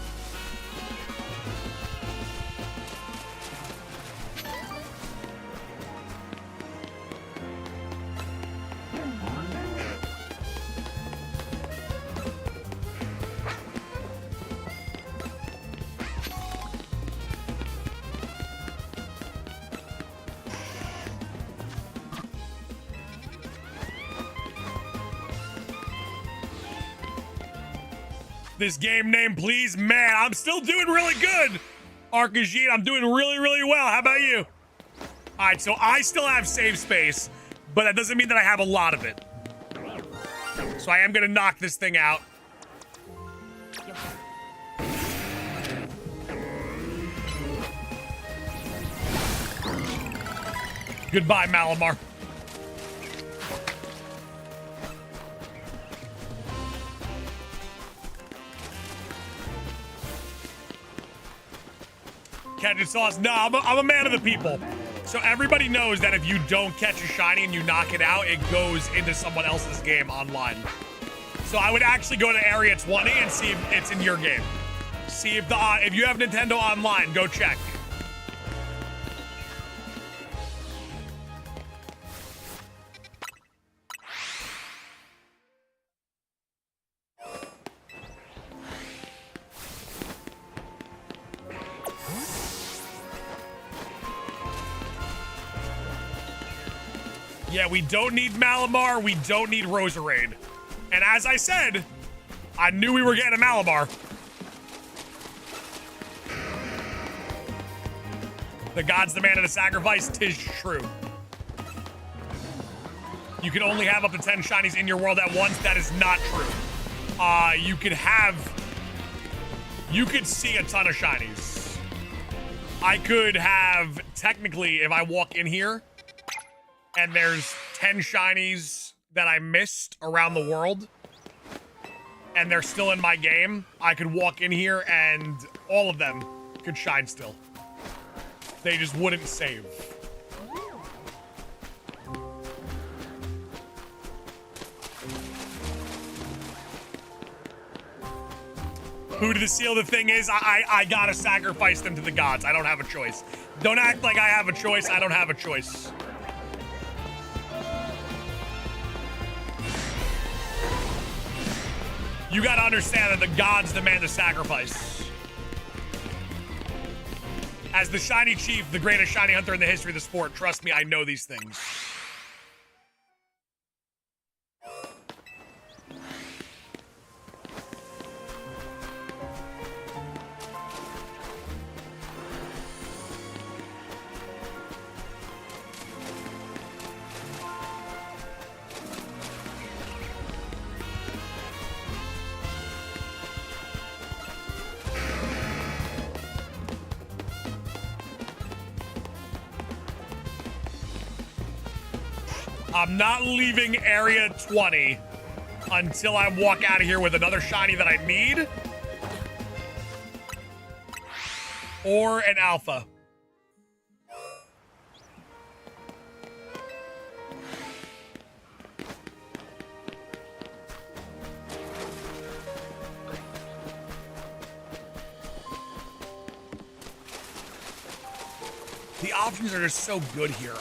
S1: This game name, please. Man, I'm still doing really good. Arcagine, I'm doing really, really well. How about you? All right, so I still have save space, but that doesn't mean that I have a lot of it. So I am gonna knock this thing out. Goodbye, Malamar. Catch sauce. No, I'm a man of the people. So everybody knows that if you don't catch a shiny and you knock it out, it goes into someone else's game online. So I would actually go to Area 20 and see if it's in your game. See if if you have Nintendo Online, go check. Yeah, we don't need Malamar. We don't need Roserade. And as I said, I knew we were getting a Malamar. The gods demanded a sacrifice. 'Tis true. You can only have up to 10 shinies in your world at once. That is not true. You could see a ton of shinies. I could have, technically, if I walk in here, and there's 10 shinies that I missed around the world, and they're still in my game, I could walk in here and all of them could shine still. They just wouldn't save. Who to the seal? The thing is, I gotta sacrifice them to the gods. I don't have a choice. Don't act like I have a choice. I don't have a choice. You gotta understand that the gods demand a sacrifice. As the shiny chief, the greatest shiny hunter in the history of the sport, trust me, I know these things. I'm not leaving Area 20 until I walk out of here with another shiny that I need. Or an alpha. The options are just so good here.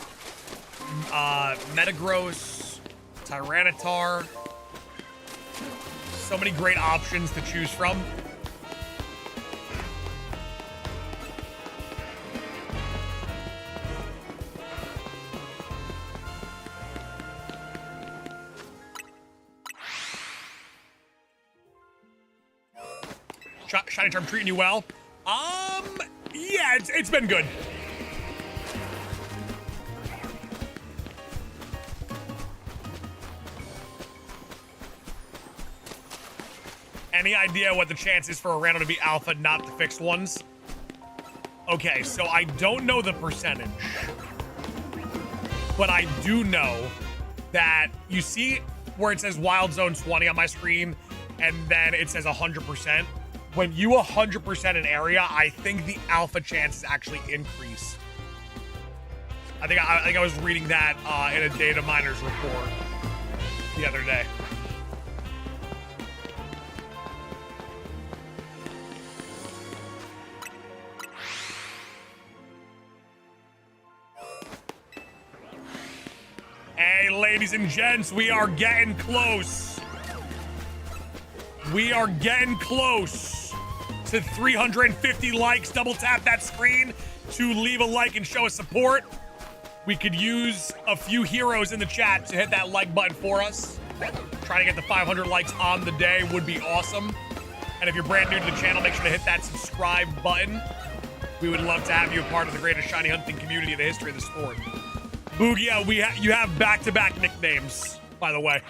S1: Metagross, Tyranitar. So many great options to choose from. Shiny Charm treating you well? Yeah, it's been good. Any idea what the chance is for a random to be alpha, not the fixed ones? Okay, so I don't know the percentage, but I do know that you see where it says Wild Zone 20 on my screen, and then it says 100%. When you 100% an area, I think the alpha chances actually increase. I think I was reading that in a data miner's report the other day. Hey, ladies and gents, we are getting close. We are getting close to 350 likes. Double tap that screen to leave a like and show us support. We could use a few heroes in the chat to hit that like button for us. Trying to get the 500 likes on the day would be awesome. And if you're brand new to the channel, make sure to hit that subscribe button. We would love to have you a part of the greatest shiny hunting community in the history of the sport. Boogia, you have back-to-back nicknames, by the way.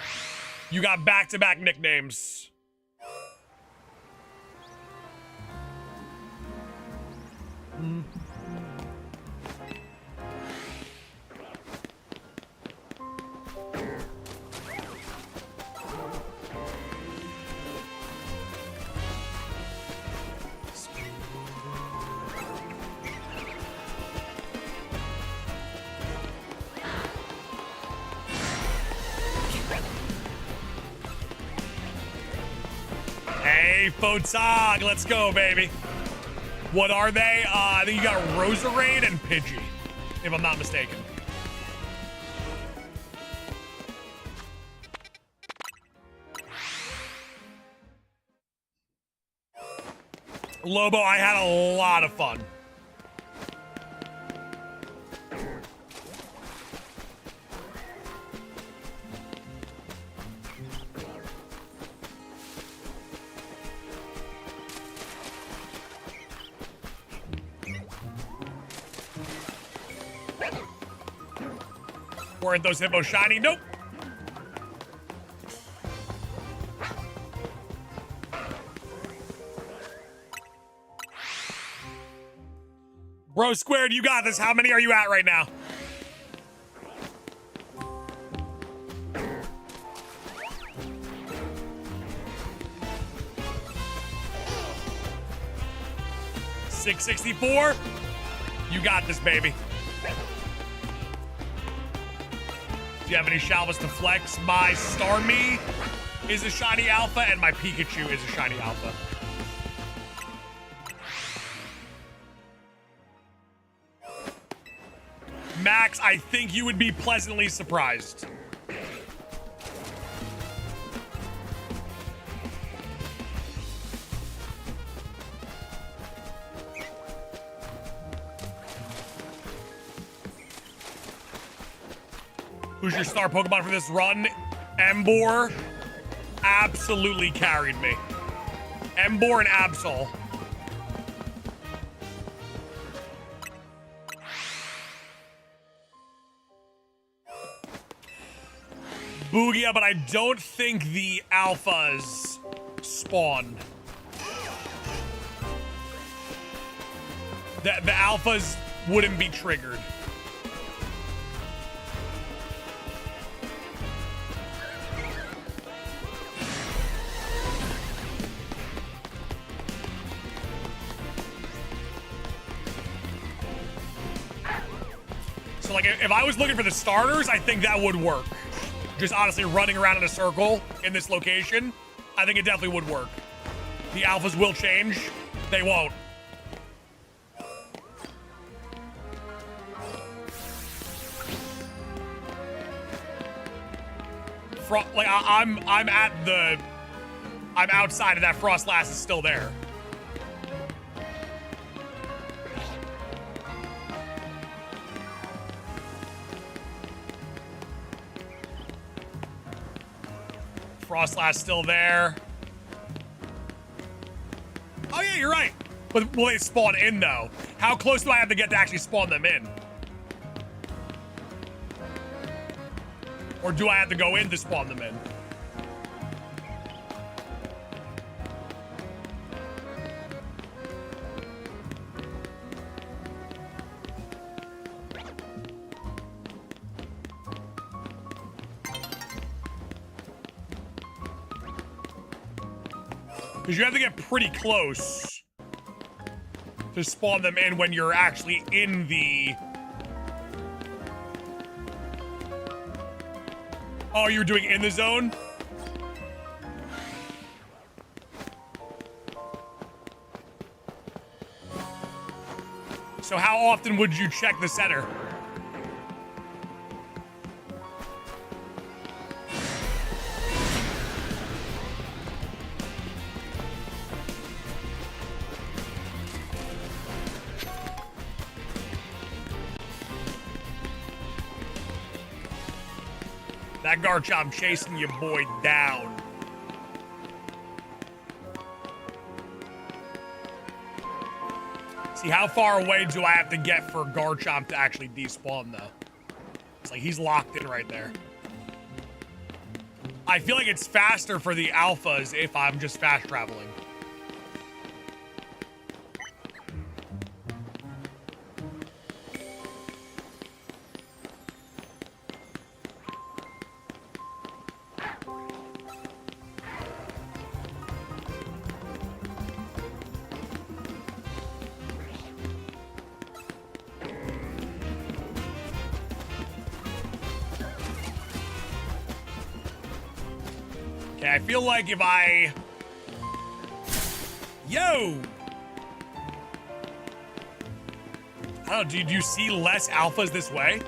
S1: You got back-to-back nicknames. Hey, Photog, let's go, baby. What are they? I think you got Roserade and Pidgey, if I'm not mistaken. Lobo, I had a lot of fun. Weren't those hippos shiny? Nope. Bro Squared, you got this. How many are you at right now? $664. You got this, baby. Do you have any Shalvis to flex? My Starmie is a shiny alpha, and my Pikachu is a shiny alpha. Max, I think you would be pleasantly surprised. Who's your star Pokemon for this run? Emboar absolutely carried me. Emboar and Absol. Boogia, but I don't think the alphas spawn. The alphas wouldn't be triggered. So, like, if I was looking for the starters, I think that would work. Just honestly running around in a circle in this location, I think it definitely would work. The alphas will change. They won't. I'm outside of that. Frostlass is still there. Frostlass still there. Oh yeah, you're right. But will they spawn in though? How close do I have to get to actually spawn them in? Or do I have to go in to spawn them in? Because you have to get pretty close to spawn them in when you're actually in the... Oh, you're doing in the zone? So how often would you check the center? That Garchomp chasing your boy down. See, how far away do I have to get for Garchomp to actually despawn, though? It's like he's locked in right there. I feel like it's faster for the alphas if I'm just fast traveling. Okay, I feel like if I... Yo! I don't know, do you see less alphas this way?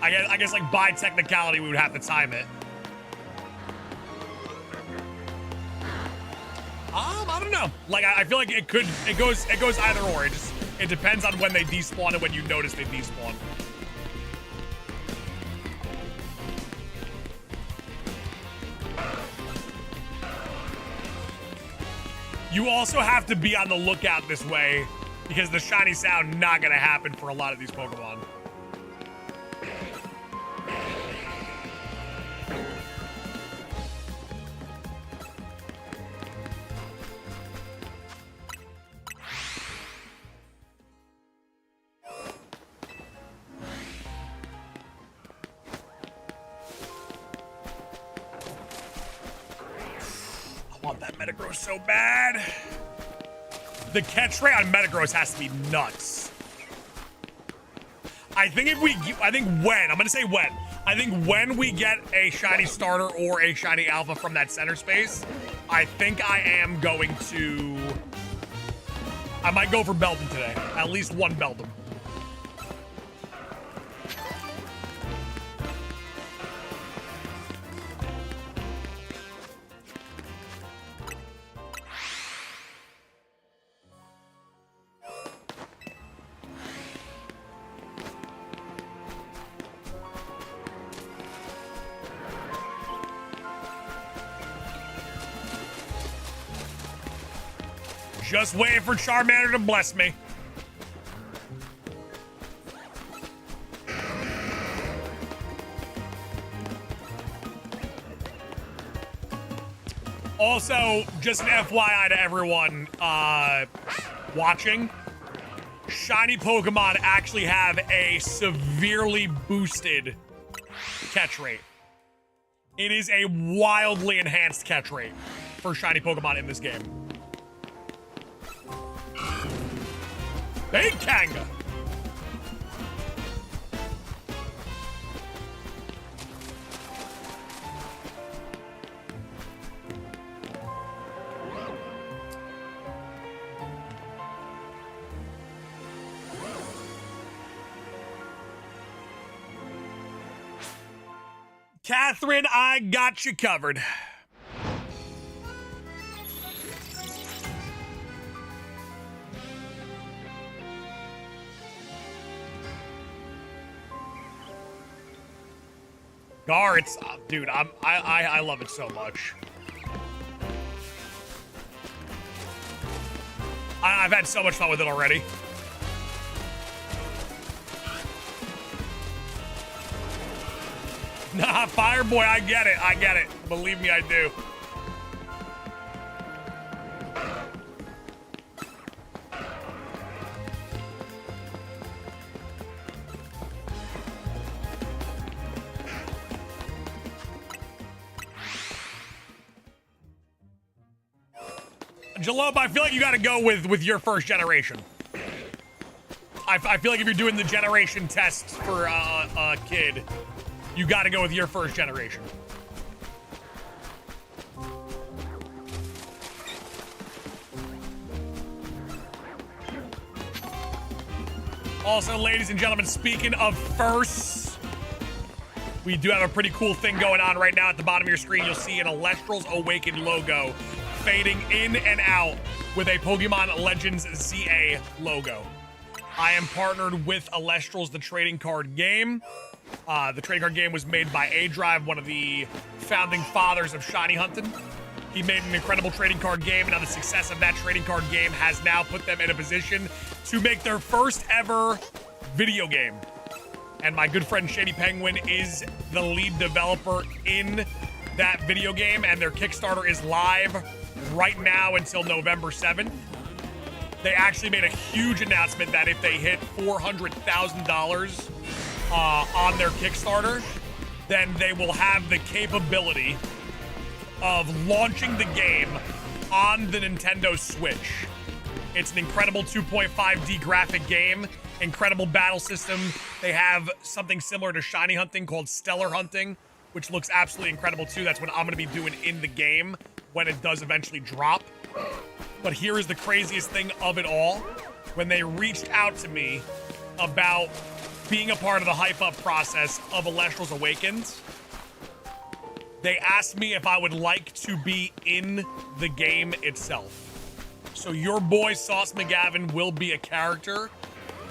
S1: I guess like by technicality we would have to time it. I don't know. Like I feel like it goes either or. It depends on when they despawn and when you notice they despawn. You also have to be on the lookout this way because the shiny sound not gonna happen for a lot of these Pokemon. I want that Metagross so bad. The catch rate on Metagross has to be nuts. I think when we get a shiny starter or a shiny alpha from that center space, I think I am going to... I might go for Beldum today. At least one Beldum. Just waiting for Charmander to bless me. Also, just an FYI to everyone watching, shiny Pokemon actually have a severely boosted catch rate. It is a wildly enhanced catch rate for shiny Pokemon in this game. Big Kanga. Catherine, I got you covered. Gar, it's dude, I love it so much. I've had so much fun with it already. Nah, Fireboy, I get it. Believe me, I do. Jalope, I feel like you gotta go with your first generation. I feel like if you're doing the generation test for a kid, you gotta go with your first generation. Also, ladies and gentlemen, speaking of firsts, we do have a pretty cool thing going on right now. At the bottom of your screen, you'll see an Elestral's Awakened logo fading in and out with a Pokemon Legends ZA logo. I am partnered with Elestral's, the trading card game. The trading card game was made by A-Drive, one of the founding fathers of shiny hunting. He made an incredible trading card game, and now the success of that trading card game has now put them in a position to make their first ever video game. And my good friend Shady Penguin is the lead developer in that video game, and their Kickstarter is live right now until November 7th. They actually made a huge announcement that if they hit $400,000 on their Kickstarter, then they will have the capability of launching the game on the Nintendo Switch. It's an incredible 2.5D graphic game, incredible battle system. They have something similar to shiny hunting called Stellar Hunting, which looks absolutely incredible too. That's what I'm gonna be doing in the game when it does eventually drop. But here is the craziest thing of it all. When they reached out to me about being a part of the hype up process of Elestrals Awakens, they asked me if I would like to be in the game itself. So your boy Sauce McGavin will be a character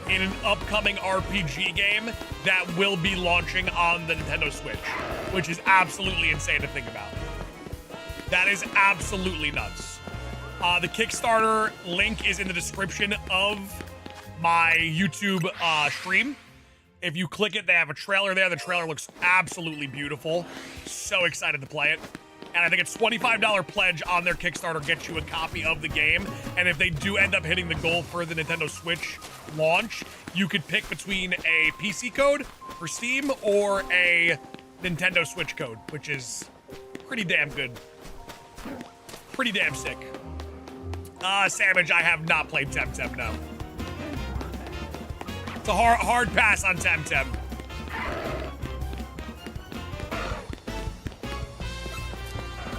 S1: in an upcoming RPG game that will be launching on the Nintendo Switch, which is absolutely insane to think about. That is absolutely nuts. The Kickstarter link is in the description of my YouTube stream. If you click it, they have a trailer there. The trailer looks absolutely beautiful. So excited to play it. And I think it's $25 pledge on their Kickstarter gets you a copy of the game. And if they do end up hitting the goal for the Nintendo Switch launch, you could pick between a PC code for Steam or a Nintendo Switch code, which is pretty damn good. Pretty damn sick. Savage, I have not played Temtem, no. It's a hard pass on Temtem.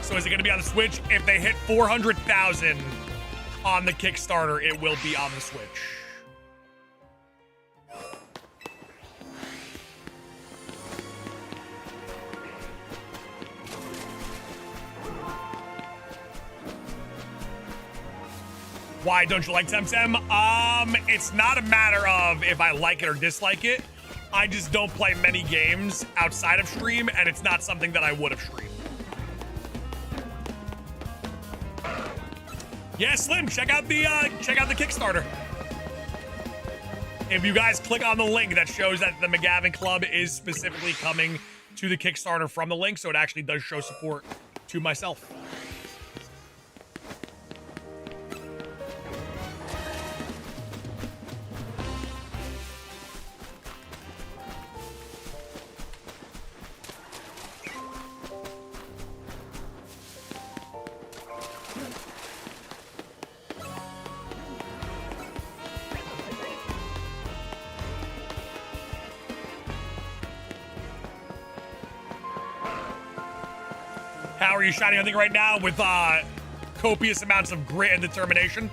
S1: So is it going to be on the Switch? If they hit 400,000 on the Kickstarter, it will be on the Switch. Why don't you like Temtem? It's not a matter of if I like it or dislike it. I just don't play many games outside of stream, and it's not something that I would have streamed. Yeah, Slim, check out the Kickstarter. If you guys click on the link, that shows that the McGavin Club is specifically coming to the Kickstarter from the link, so it actually does show support to myself. How are you shiny hunting right now with copious amounts of grit and determination?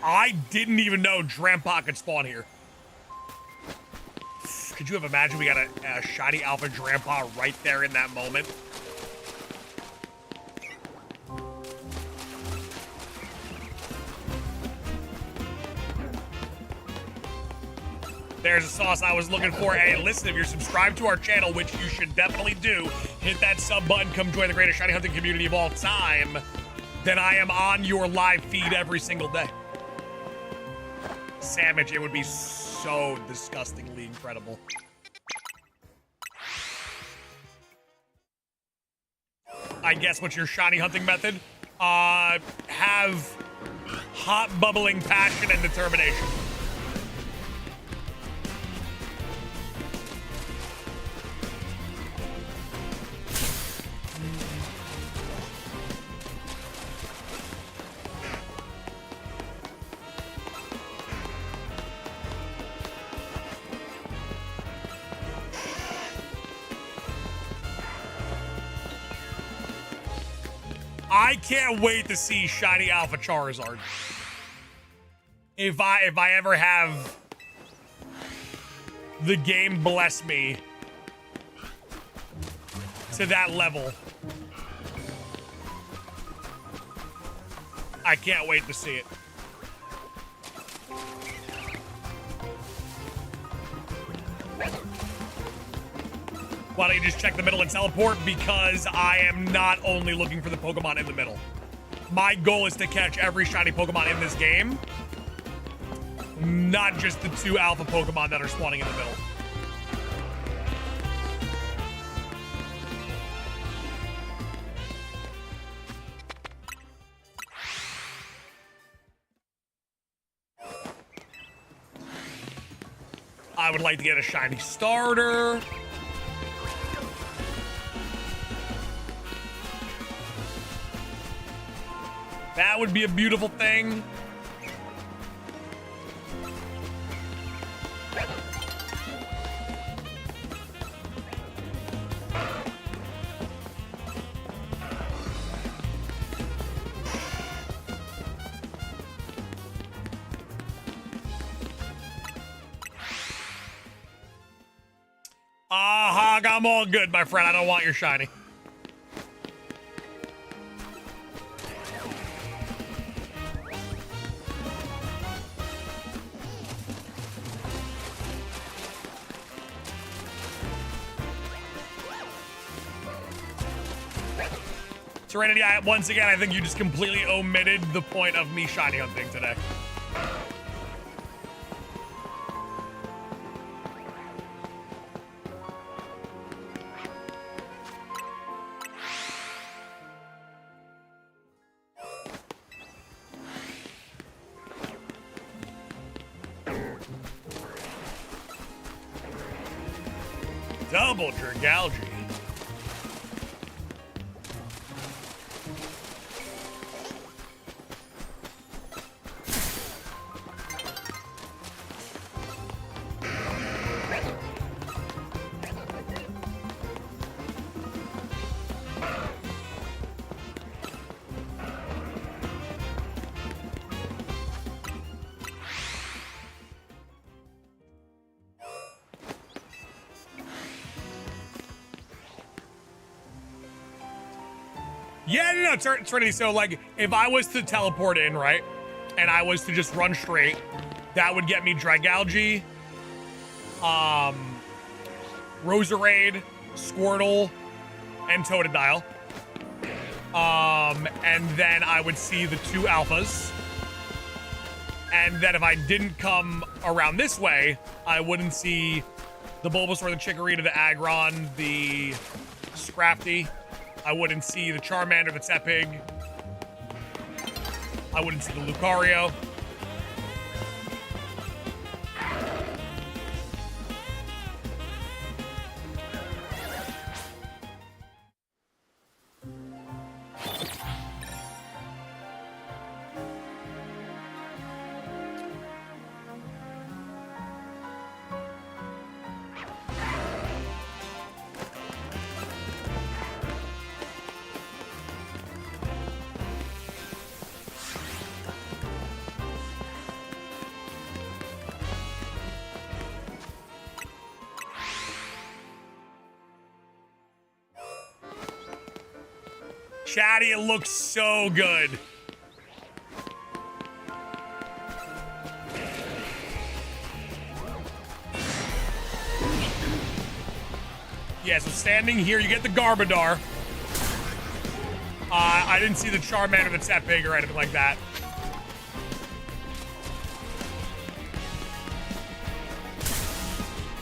S1: I didn't even know Drampa could spawn here. Could you have imagined we got a shiny alpha Drampa right there in that moment? There's a sauce I was looking for. Hey, listen, if you're subscribed to our channel, which you should definitely do, hit that sub button, come join the greatest shiny hunting community of all time, then I am on your live feed every single day. Sandwich, it would be so disgustingly incredible. I guess what's your shiny hunting method? Have hot bubbling passion and determination. I can't wait to see shiny alpha Charizard. If I ever have the game bless me to that level, I can't wait to see it. Why don't you just check the middle and teleport? Because I am not only looking for the Pokemon in the middle. My goal is to catch every shiny Pokemon in this game, not just the 2 alpha Pokemon that are spawning in the middle. I would like to get a shiny starter. That would be a beautiful thing. Hog, I'm all good, my friend. I don't want your shiny. Serenity, once again, I think you just completely omitted the point of me shiny hunting today. Double Dragalge. Yeah, no, Trinity. So, like, if I was to teleport in, right, and I was to just run straight, that would get me Dragalge, Roserade, Squirtle, and Totodile. And then I would see the 2 alphas. And then if I didn't come around this way, I wouldn't see the Bulbasaur, the Chikorita, the Aggron, the Scrafty. I wouldn't see the Charmander, the Tepig. I wouldn't see the Lucario. Chatty, it looks so good. Yeah, so standing here, you get the Garbodor. I didn't see the Charmander that's that big or anything like that.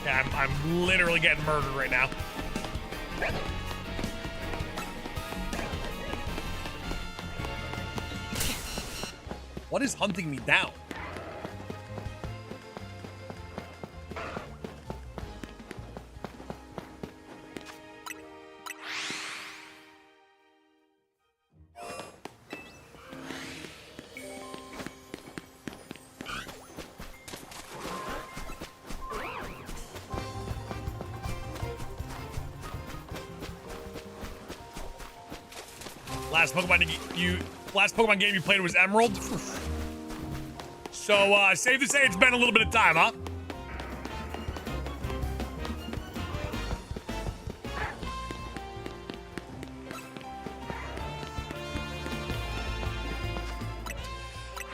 S1: Yeah, I'm literally getting murdered right now. What is hunting me down? Last Pokemon game you played was Emerald. So, safe to say it's been a little bit of time, huh?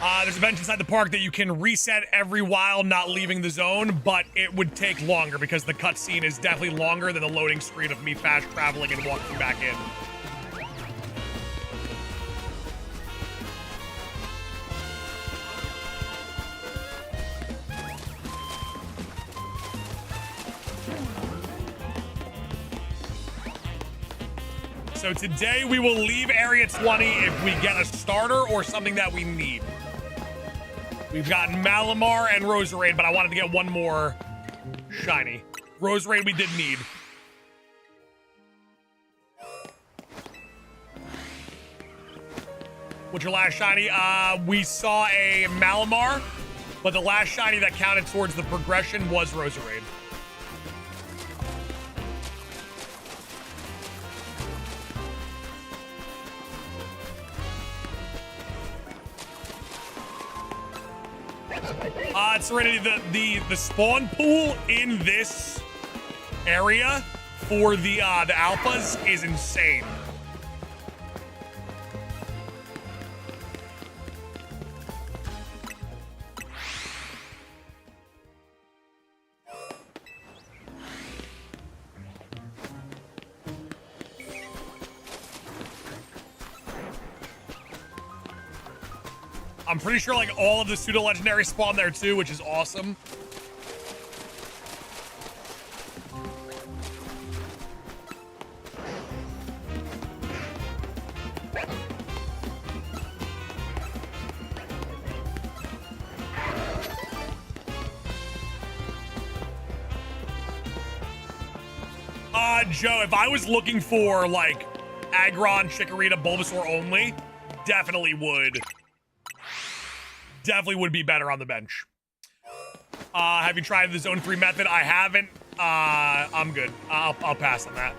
S1: There's a bench inside the park that you can reset every while not leaving the zone, but it would take longer because the cutscene is definitely longer than the loading screen of me fast traveling and walking back in. So today we will leave Area 20 if we get a starter or something that we need. We've gotten Malamar and Roserade, but I wanted to get one more shiny. Roserade we did need. What's your last shiny? We saw a Malamar, but the last shiny that counted towards the progression was Roserade. Serenity, the spawn pool in this area for the alphas is insane. I'm pretty sure like all of the pseudo-legendary spawn there too, which is awesome. Joe, if I was looking for like Aggron, Chikorita, Bulbasaur only, definitely would be better on the bench. Have you tried the Zone 3 method? I haven't. I'm good. I'll pass on that.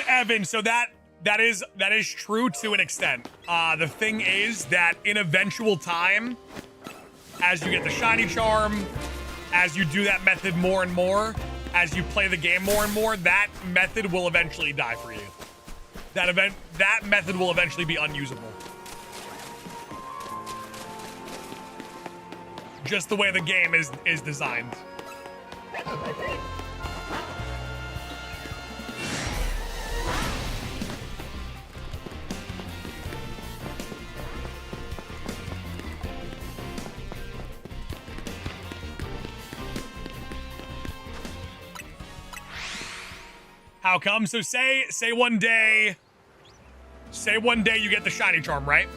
S1: Evan, so that is true to an extent. The thing is that in eventual time, as you get the shiny charm, as you do that method more and more, as you play the game more and more, that method will eventually die for you. That method will eventually be unusable. Just the way the game is designed. How come? So say one day you get the shiny charm, right?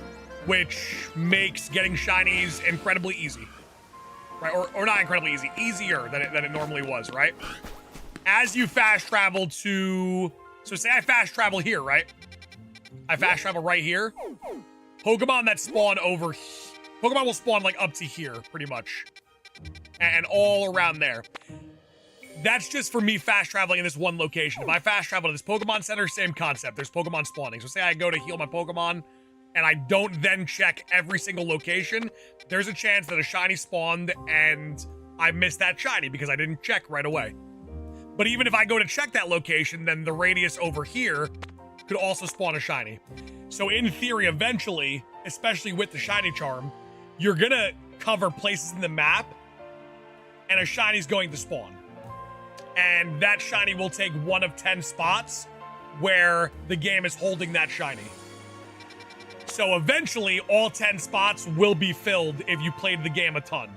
S1: Which makes getting shinies incredibly easy, right? Or not incredibly easy, easier than it normally was, right? As you fast travel to, so say I fast travel here, right? I fast travel right here. Pokemon that spawn Pokemon will spawn like up to here, pretty much, and all around there. That's just for me fast traveling in this one location. If I fast travel to this Pokemon Center, same concept. There's Pokemon spawning. So say I go to heal my Pokemon and I don't then check every single location, there's a chance that a shiny spawned and I missed that shiny because I didn't check right away. But even if I go to check that location, then the radius over here could also spawn a shiny. So in theory, eventually, especially with the shiny charm, you're gonna cover places in the map and a shiny's going to spawn. And that shiny will take 1 of 10 spots where the game is holding that shiny. So eventually, all 10 spots will be filled if you played the game a ton.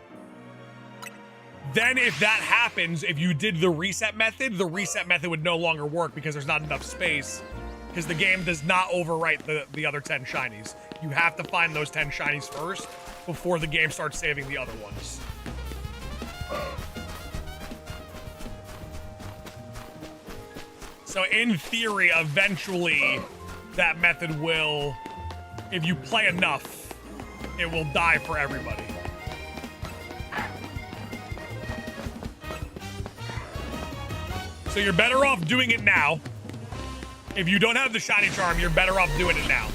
S1: Then if that happens, if you did the reset method would no longer work because there's not enough space, because the game does not overwrite the other 10 shinies. You have to find those 10 shinies first before the game starts saving the other ones. So in theory, eventually, that method will if you play enough, it will die for everybody. So you're better off doing it now. If you don't have the shiny charm, you're better off doing it now.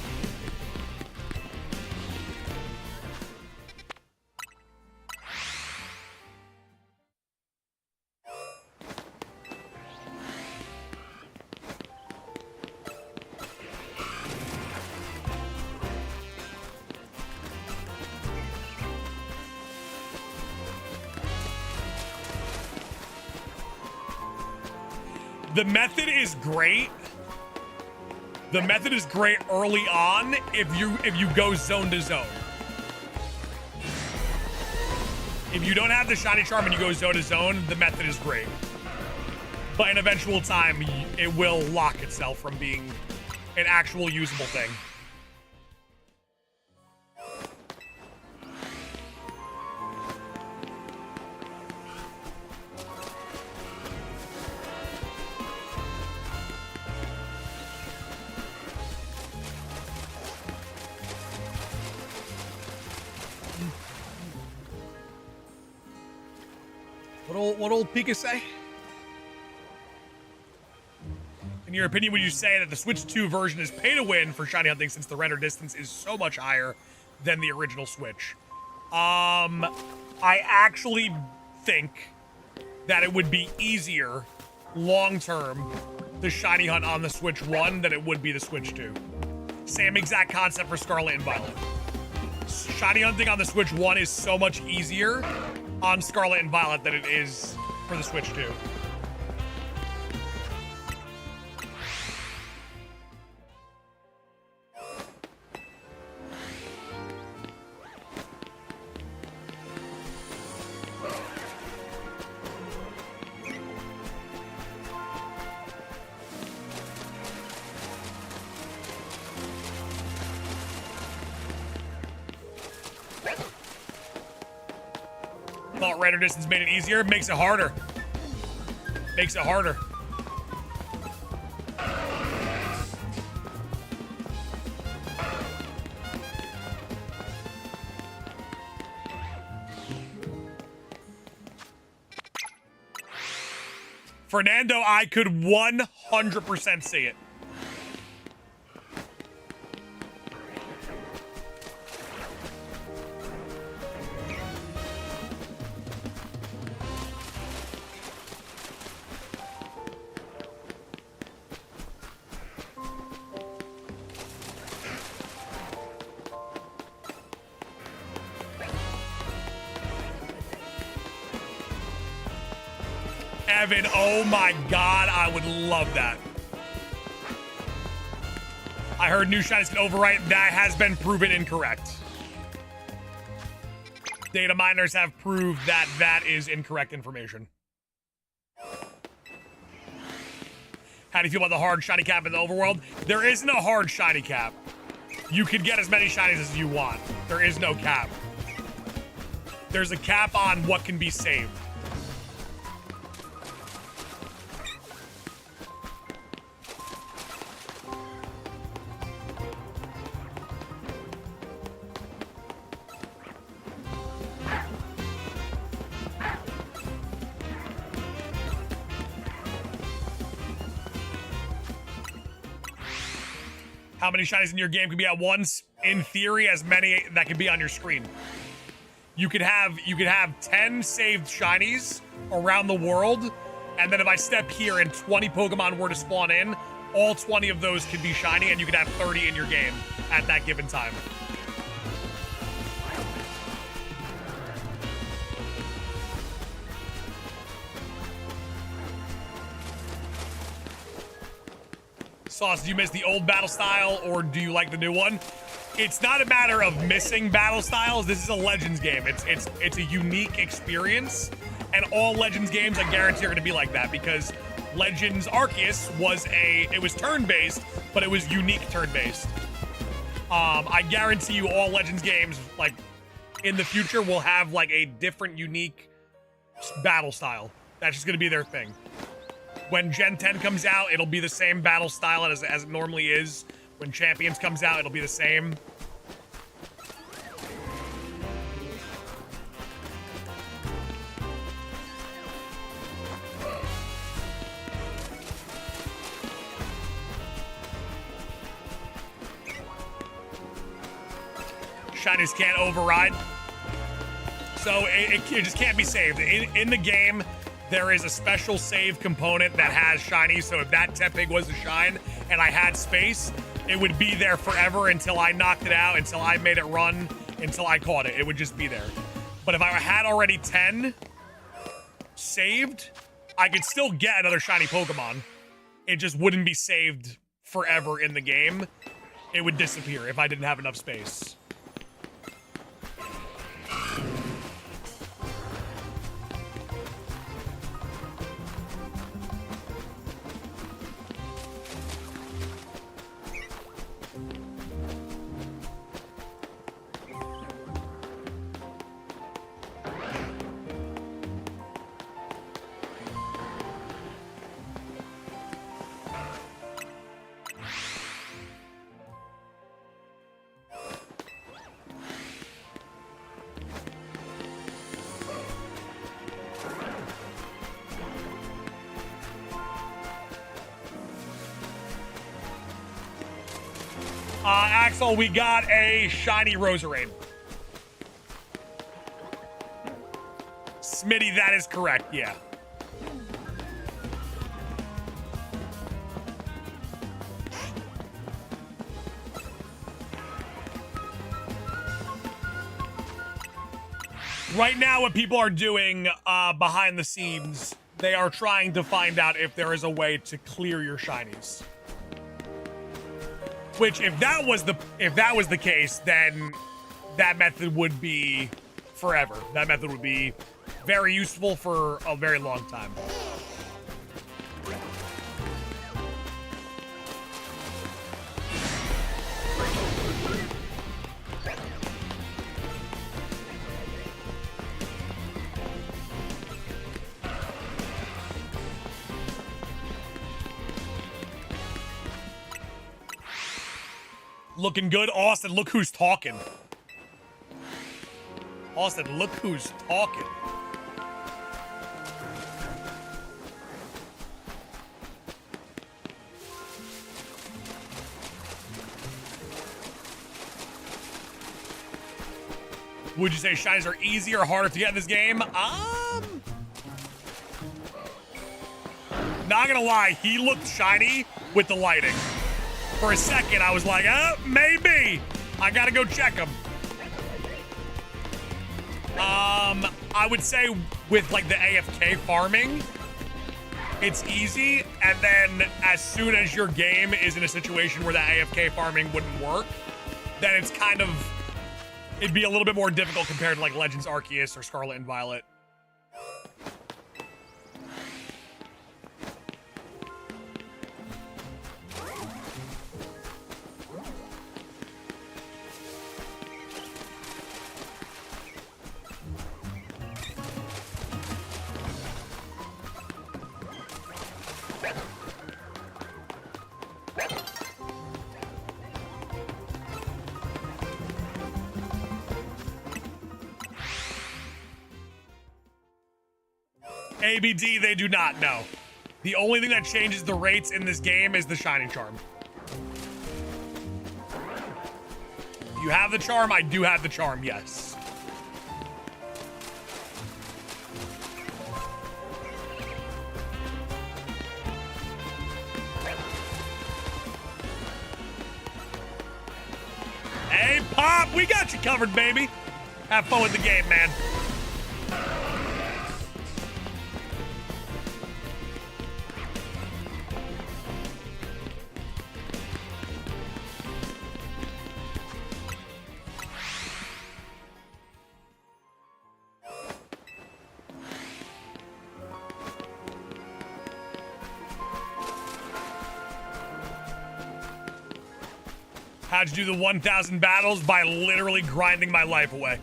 S1: The method is great. The method is great early on if you go zone to zone. If you don't have the shiny charm and you go zone to zone, the method is great. But in eventual time, it will lock itself from being an actual usable thing. What old Pika say? In your opinion, would you say that the Switch 2 version is pay to win for shiny hunting since the render distance is so much higher than the original Switch? I actually think that it would be easier long term to shiny hunt on the Switch 1 than it would be the Switch 2. Same exact concept for Scarlet and Violet. Shiny hunting on the Switch 1 is so much easier on Scarlet and Violet than it is for the Switch 2. Thought render distance made it easier. Makes it harder. Makes it harder. Fernando, I could 100% see it. Evan, oh my god, I would love that. I heard new shinies can overwrite. That has been proven incorrect. Data miners have proved that that is incorrect information. How do you feel about the hard shiny cap in the overworld? There isn't a hard shiny cap. You can get as many shinies as you want. There is no cap. There's a cap on what can be saved. How many shinies in your game can be at once? In theory, as many that can be on your screen. You could have 10 saved shinies around the world, and then if I step here and 20 Pokemon were to spawn in, all 20 of those could be shiny, and you could have 30 in your game at that given time. Sauce, do you miss the old battle style or do you like the new one? It's not a matter of missing battle styles. This is a Legends game. It's a unique experience, and all Legends games I guarantee are going to be like that because Legends Arceus was turn-based, but it was unique turn-based. I guarantee you all Legends games like in the future will have like a different unique battle style. That's just going to be their thing. When Gen 10 comes out, it'll be the same battle style as it normally is. When Champions comes out, it'll be the same. shinies can't override. So it just can't be saved. In the game, there is a special save component that has shinies. So if that Tepig was a shine and I had space, it would be there forever until I knocked it out, until I made it run, until I caught it. It would just be there. But if I had already 10 saved, I could still get another shiny Pokemon. It just wouldn't be saved forever in the game. It would disappear if I didn't have enough space. Axel, we got a shiny Roserade. Smitty, that is correct, yeah. Right now, what people are doing behind the scenes, they are trying to find out if there is a way to clear your shinies. Which, if that was the case, then that method would be forever. That method would be very useful for a very long time. Looking good. Austin, look who's talking. Austin, look who's talking. Would you say shinies are easier or harder to get in this game? Not gonna lie, he looked shiny with the lighting. For a second, I was like, maybe. I gotta go check him. I would say with like the AFK farming, it's easy. And then as soon as your game is in a situation where the AFK farming wouldn't work, then it's kind of, it'd be a little bit more difficult compared to like Legends Arceus or Scarlet and Violet. ABD, they do not know. The only thing that changes the rates in this game is the Shining Charm. You have the charm? I do have the charm, yes. Hey, Pop, we got you covered, baby. Have fun with the game, man. How'd you do the 1,000 battles? By literally grinding my life away.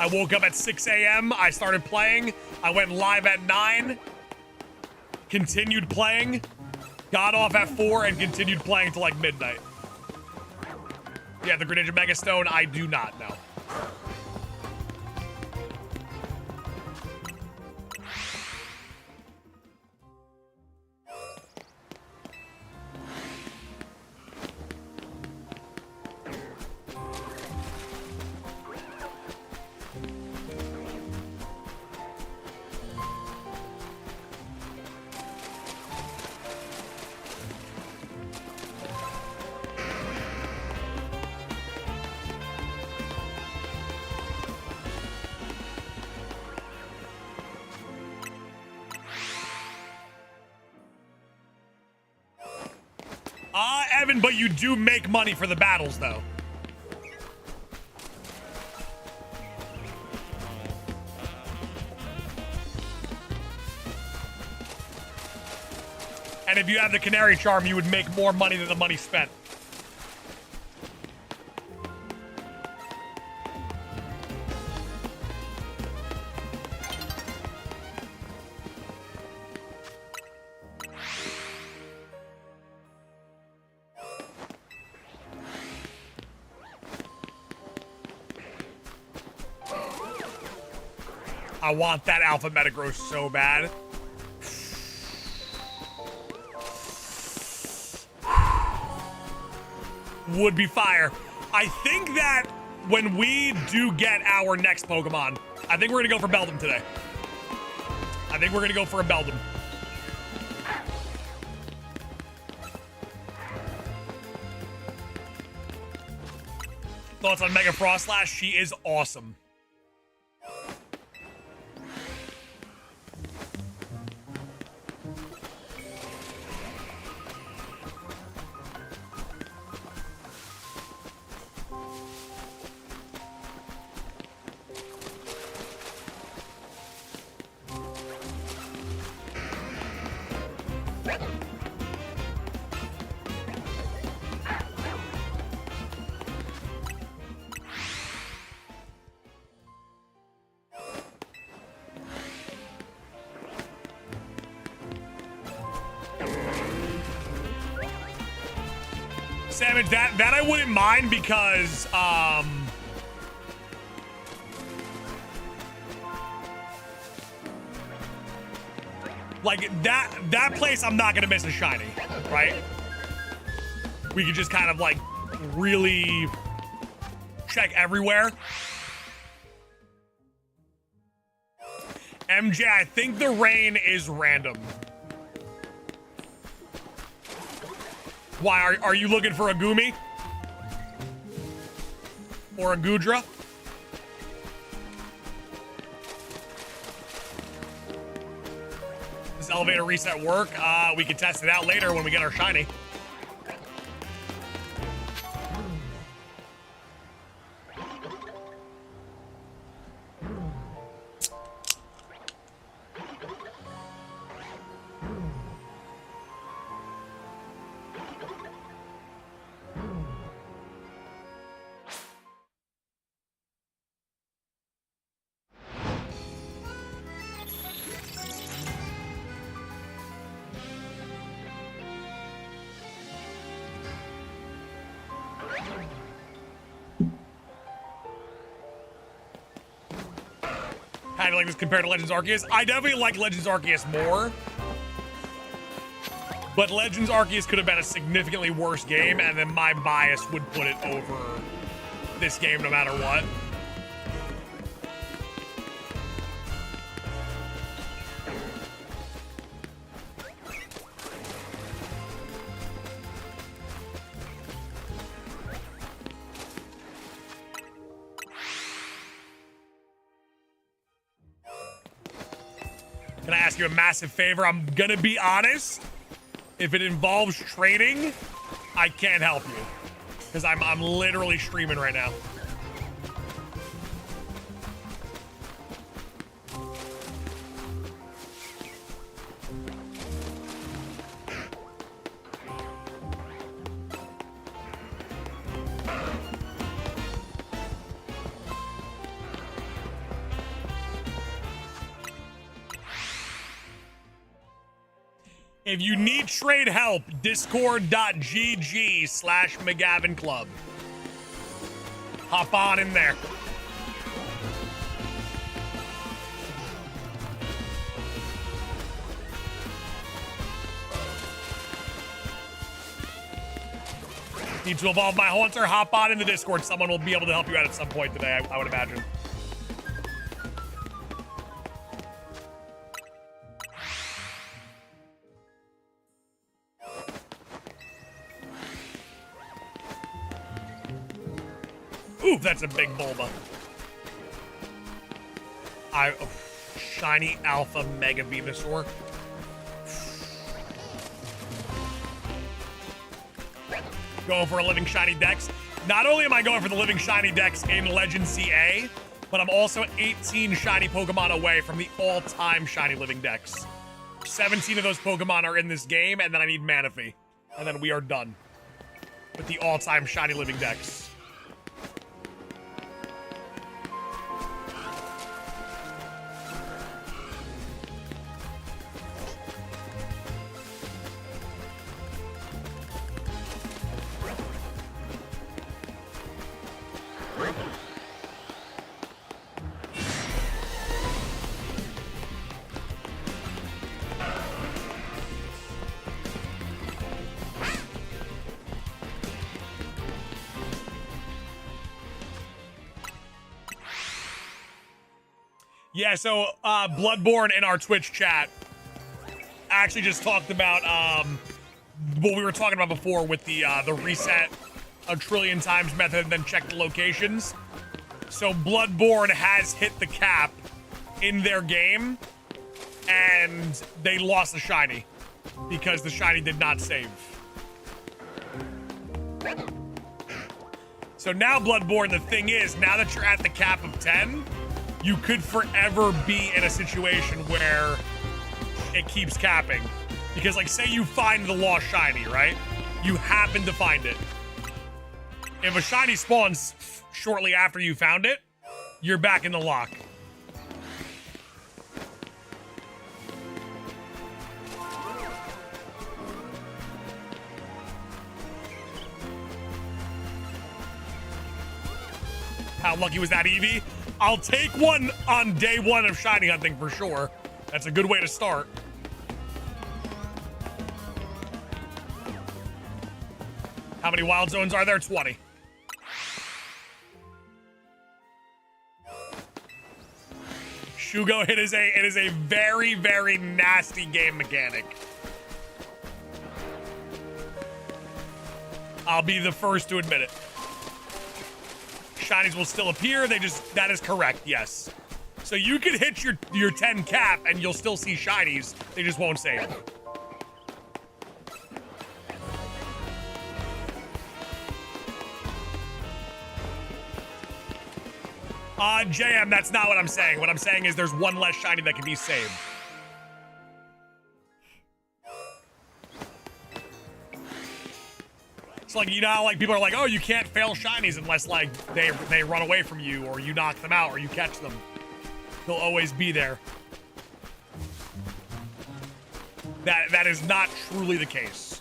S1: I woke up at 6 a.m. I started playing. I went live at 9. Continued playing. Got off at 4 and continued playing till like midnight. Yeah, the Greninja Mega Stone, I do not know. Evan, but you do make money for the battles, though. And if you have the Canary Charm, you would make more money than the money spent. I want that Alpha Metagross so bad. Would be fire. I think that when we do get our next Pokemon, I think we're gonna go for Beldum today. I think we're gonna go for a Beldum. Thoughts on Mega Frostlass? She is awesome. Savage, that I wouldn't mind because like that place I'm not gonna miss a shiny, right? We could just kind of like really check everywhere. MJ, I think the rain is random. Why, are you looking for a Gumi? Or a Gudra? Does elevator reset work? We can test it out later when we get our shiny. How do you like this compared to Legends Arceus? I definitely like Legends Arceus more. But Legends Arceus could have been a significantly worse game, and then my bias would put it over this game no matter what. Can I ask you a massive favor? I'm gonna be honest. If it involves trading, I can't help you. Because I'm literally streaming right now. If you need trade help, discord.gg/McGavin Club. Hop on in there. Need to evolve my Haunter? Hop on in the Discord. Someone will be able to help you out at some point today, I would imagine. Ooh, that's a big Bulba. Shiny Alpha Mega Venusaur. going for a Living Shiny Dex. Not only am I going for the Living Shiny Dex in Legend CA, but I'm also 18 shiny Pokemon away from the all-time shiny Living Dex. 17 of those Pokemon are in this game, and then I need Manaphy. And then we are done with the all-time shiny Living Dex. Yeah, so Bloodborne in our Twitch chat actually just talked about what we were talking about before with the reset a trillion times method and then check the locations. So Bloodborne has hit the cap in their game, and they lost the shiny because the shiny did not save. So now Bloodborne, the thing is, now that you're at the cap of 10, you could forever be in a situation where it keeps capping. Because, like, say you find the lost shiny, right? You happen to find it. If a shiny spawns shortly after you found it, you're back in the lock. How lucky was that, Eevee? I'll take one on day one of shiny hunting for sure. That's a good way to start. How many wild zones are there? 20. Shugo, it is a very, very nasty game mechanic. I'll be the first to admit it. Shinies will still appear. That is correct, yes. So you can hit your 10 cap and you'll still see shinies. They just won't save. JM, that's not what I'm saying. What I'm saying is there's one less shiny that can be saved. It's like, you know how, like, people are like, oh, you can't fail shinies unless, like, they run away from you or you knock them out or you catch them. They'll always be there. That is not truly the case.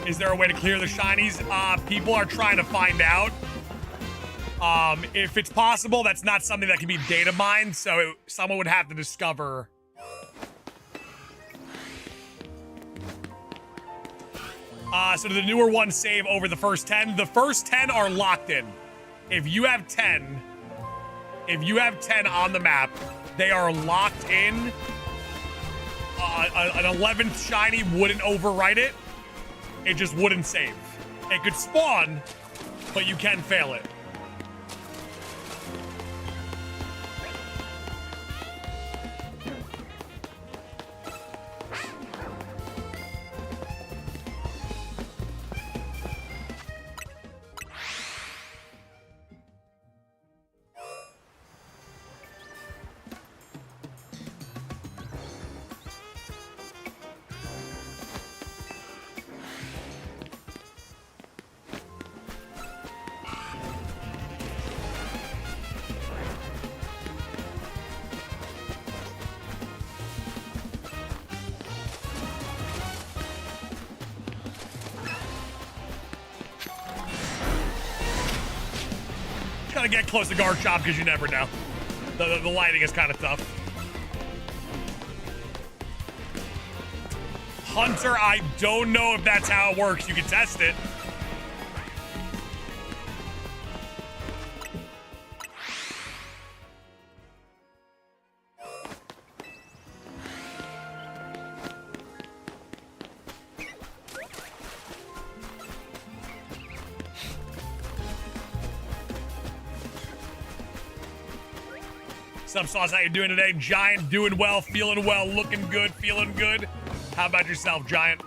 S1: Is there a way to clear the shinies? People are trying to find out. If it's possible, that's not something that can be data mined, so someone would have to discover. So do the newer ones save over the first 10? The first 10 are locked in. If you have 10 on the map, they are locked in. An 11th shiny wouldn't overwrite it. It just wouldn't save. It could spawn, but you can fail it. Gotta get close to Garchomp because you never know. The lighting is kind of tough. Hunter, I don't know if that's how it works. You can test it. What's up, Sauce? How you doing today? Giant doing well, feeling well, looking good, feeling good. How about yourself, Giant?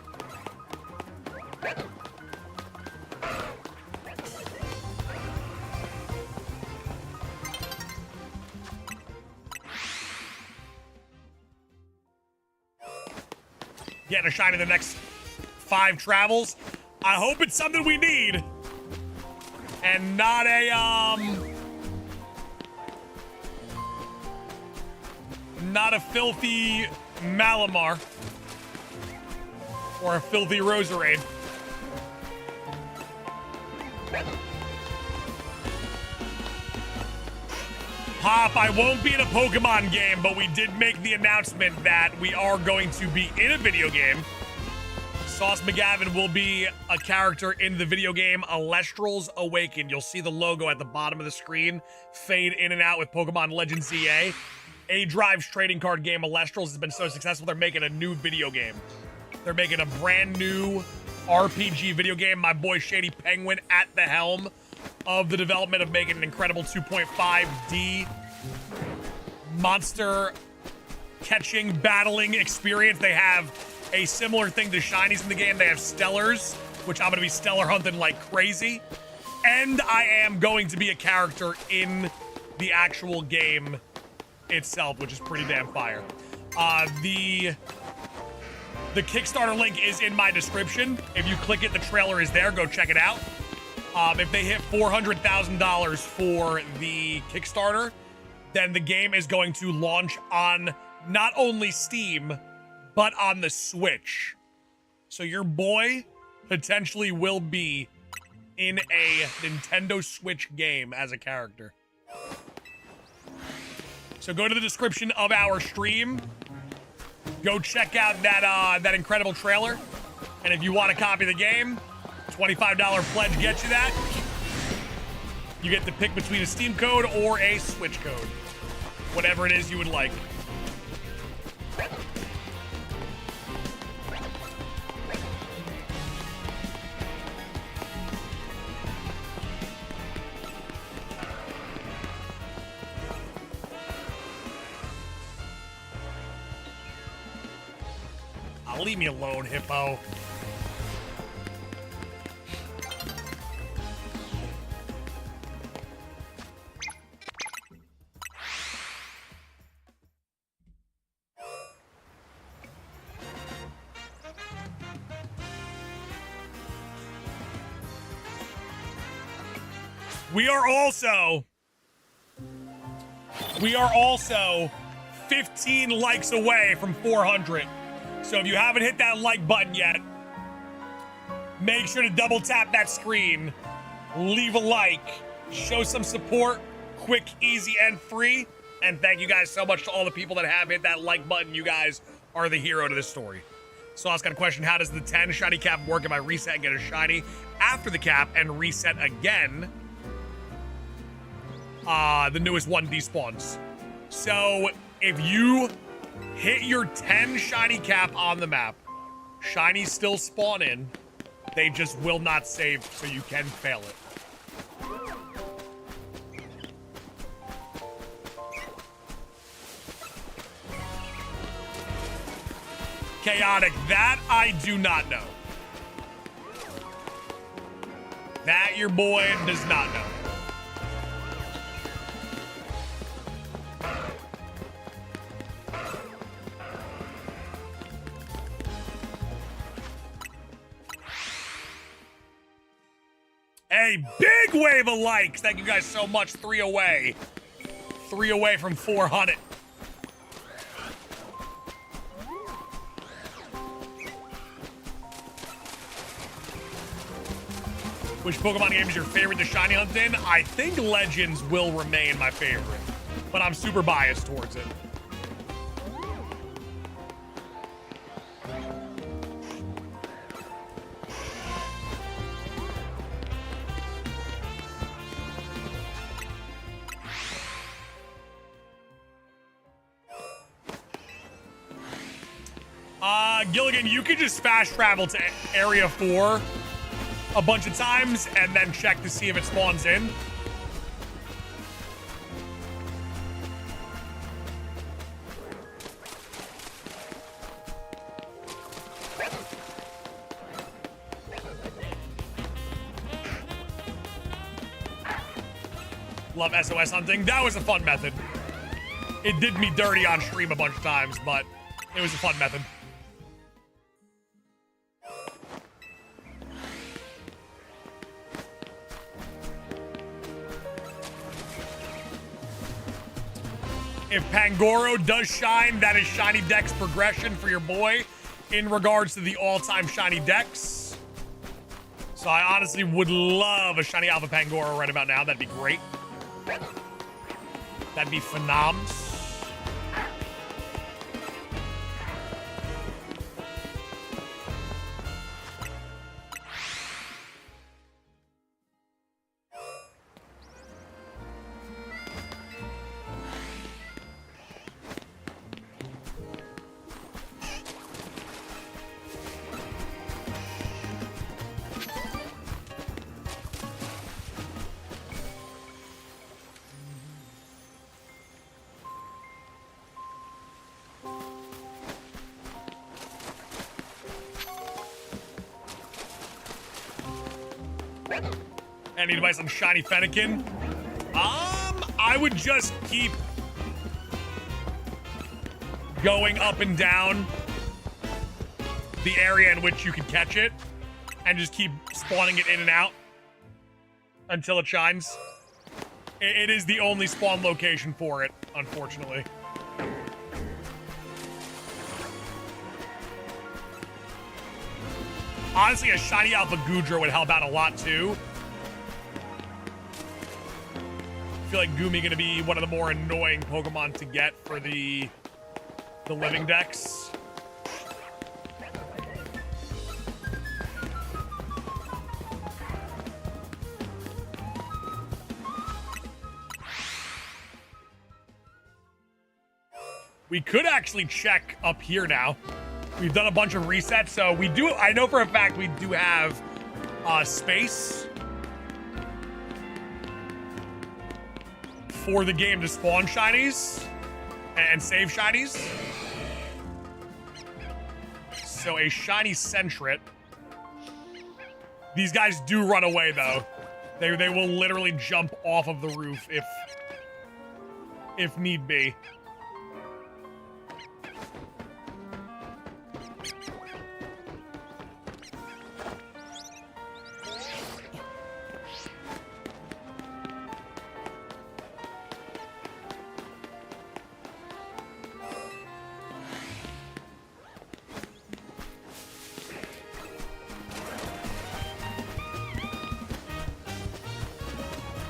S1: Getting a shine in the next 5 travels. I hope it's something we need. And not a filthy Malamar. Or a filthy Roserade. Pop, I won't be in a Pokemon game, but we did make the announcement that we are going to be in a video game. Sauce McGavin will be a character in the video game Alestrals Awakened. You'll see the logo at the bottom of the screen fade in and out with Pokemon Legends EA. A-Drive's trading card game Alestrals has been so successful, they're making a new video game. They're making a brand new RPG video game. My boy Shady Penguin at the helm of the development of making an incredible 2.5D monster catching, battling experience. They have a similar thing to Shinies in the game. They have Stellars, which I'm going to be Stellar hunting like crazy. And I am going to be a character in the actual game itself, which is pretty damn fire. The Kickstarter link is in my description. If you click it, the trailer is there. Go check it out. If they hit $400,000 for the Kickstarter, then the game is going to launch on not only Steam, but on the Switch. So your boy potentially will be in a Nintendo Switch game as a character. So go to the description of our stream. Go check out that incredible trailer. And if you want a copy of the game, $25 pledge gets you that. You get to pick between a Steam code or a Switch code. Whatever it is you would like. Leave me alone, Hippo. We are also 15 likes away from 400. So if you haven't hit that like button yet, make sure to double tap that screen, leave a like, show some support, quick, easy, and free. And thank you guys so much to all the people that have hit that like button. You guys are the hero to this story. So I was got a question, how does the 10 shiny cap work if I reset and get a shiny after the cap and reset again? The newest one despawns. So if you hit your 10 shiny cap on the map, shinies still spawn in. They just will not save, so you can fail it. Chaotic, that I do not know. That your boy does not know. A big wave of likes. Thank you guys so much. 3 away. 3 away from 400. Which Pokemon game is your favorite to shiny hunt in? I think Legends will remain my favorite, but I'm super biased towards it. Gilligan, you could just fast travel to Area 4 a bunch of times and then check to see if it spawns in. Love SOS hunting. That was a fun method. It did me dirty on stream a bunch of times, but it was a fun method. If Pangoro does shine, that is shiny dex progression for your boy in regards to the all-time shiny dex. So I honestly would love a shiny Alpha Pangoro right about now. That'd be great. That'd be phenoms. Any advice on shiny Fennekin? I would just keep going up and down the area in which you can catch it and just keep spawning it in and out until it shines. It is the only spawn location for it, unfortunately. Honestly, a shiny Alpha Goodra would help out a lot too. I feel like Goomy gonna be one of the more annoying Pokemon to get for the living dex. We could actually check up here now. We've done a bunch of resets, so we do. I know for a fact we do have space for the game to spawn shinies and save shinies. So a shiny Sentret. These guys do run away though. They will literally jump off of the roof if need be.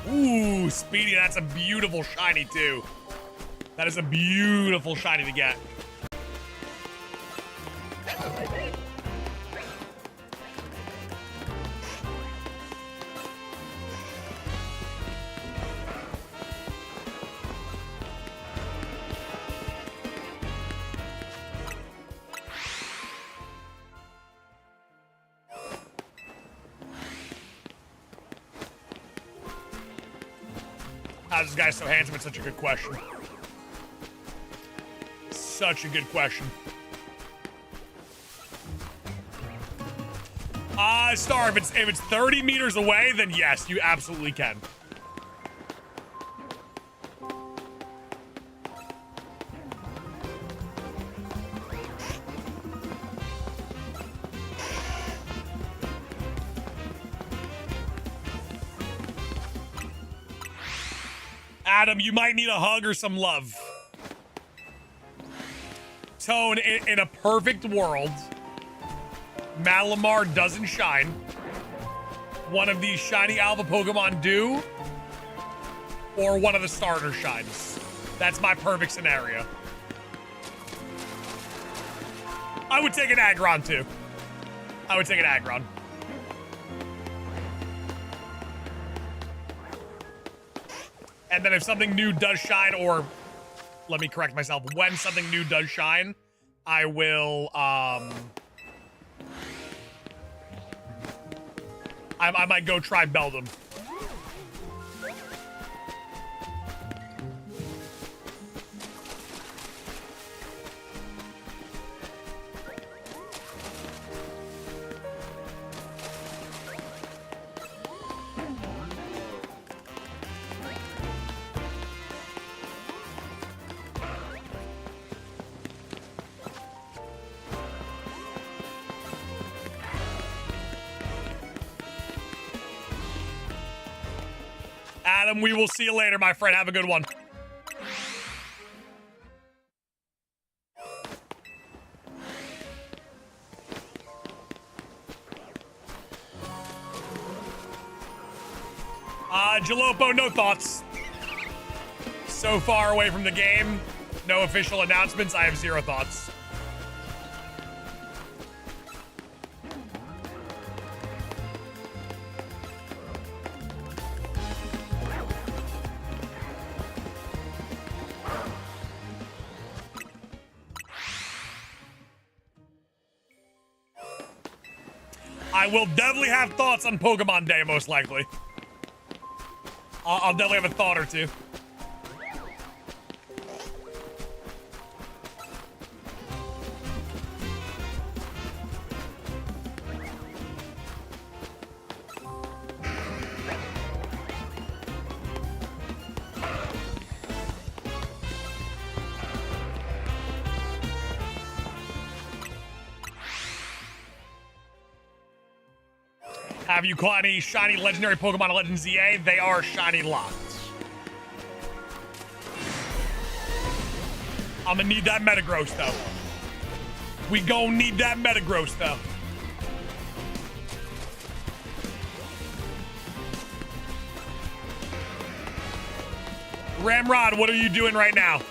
S1: Ooh, Speedy, that's a beautiful shiny too. That is a beautiful shiny to get. How's this guy so handsome? It's such a good question. Such a good question. Star, if it's 30 meters away, then yes, you absolutely can. Adam, you might need a hug or some love. Tone, in a perfect world, Malamar doesn't shine. One of these shiny Alpha Pokemon do, or one of the starters shines. That's my perfect scenario. I would take an Aggron too. I would take an Aggron. And then if something new does shine, or let me correct myself, when something new does shine, I will, I might go try Beldum. Adam, we will see you later, my friend. Have a good one. Jalopo, no thoughts. So far away from the game, no official announcements. I have zero thoughts. I will definitely have thoughts on Pokemon Day, most likely. I'll definitely have a thought or two. Have you caught any shiny legendary Pokemon in Legends ZA? They are shiny locked. I'm gonna need that Metagross though. We gon' need that Metagross though. Ramrod, what are you doing right now?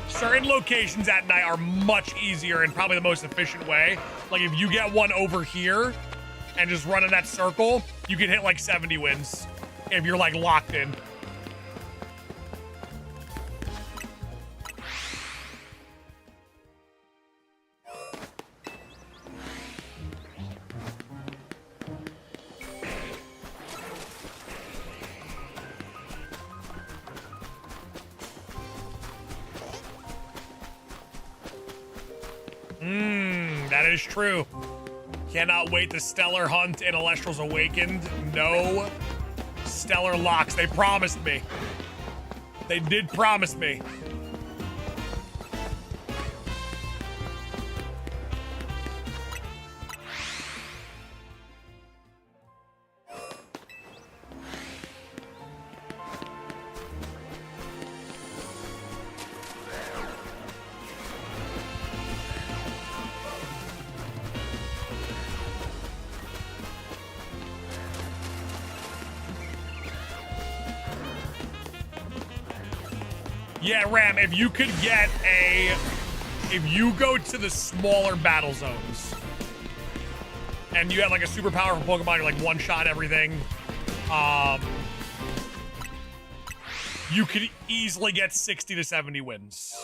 S1: Certain locations at night are much easier and probably the most efficient way. Like if you get one over here and just run in that circle, you can hit like 70 wins if you're like locked in. That is true. Cannot wait to Stellar Hunt and Elestral's Awakened. No Stellar Locks. They promised me. They did promise me. Yeah, Ram, if you could get if you go to the smaller battle zones and you have like a super powerful Pokemon, you're like one shot everything, you could easily get 60 to 70 wins.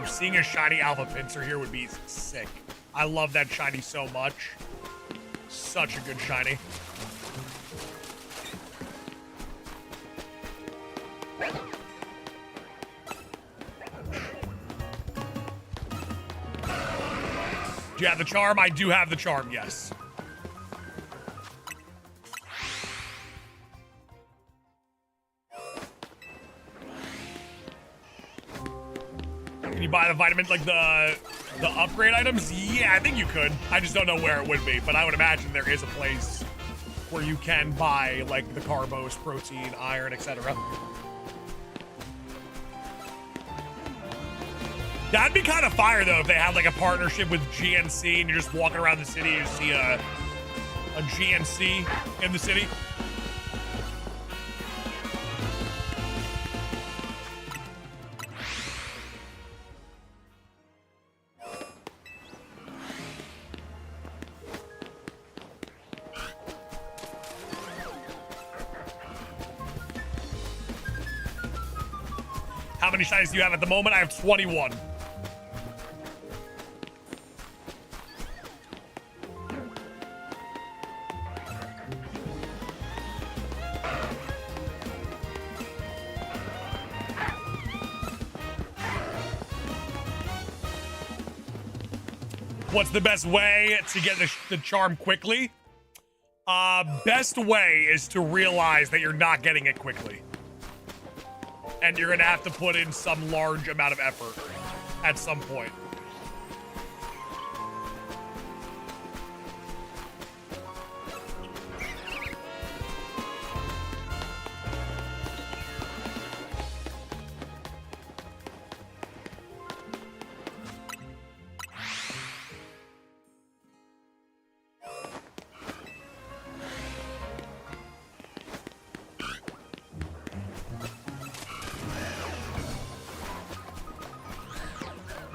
S1: Seeing a shiny Alpha Pinsir here would be sick. I love that shiny so much. Such a good shiny. Do you have the charm? I do have the charm, yes. Can you buy the vitamin, like the upgrade items? Yeah, I think you could. I just don't know where it would be, but I would imagine there is a place where you can buy like the carbos, protein, iron, etc. That'd be kind of fire though if they had like a partnership with GNC and you're just walking around the city and you see a GNC in the city. How many shinies do you have at the moment? I have 21. What's the best way to get the charm quickly? Best way is to realize that you're not getting it quickly. And you're gonna have to put in some large amount of effort at some point.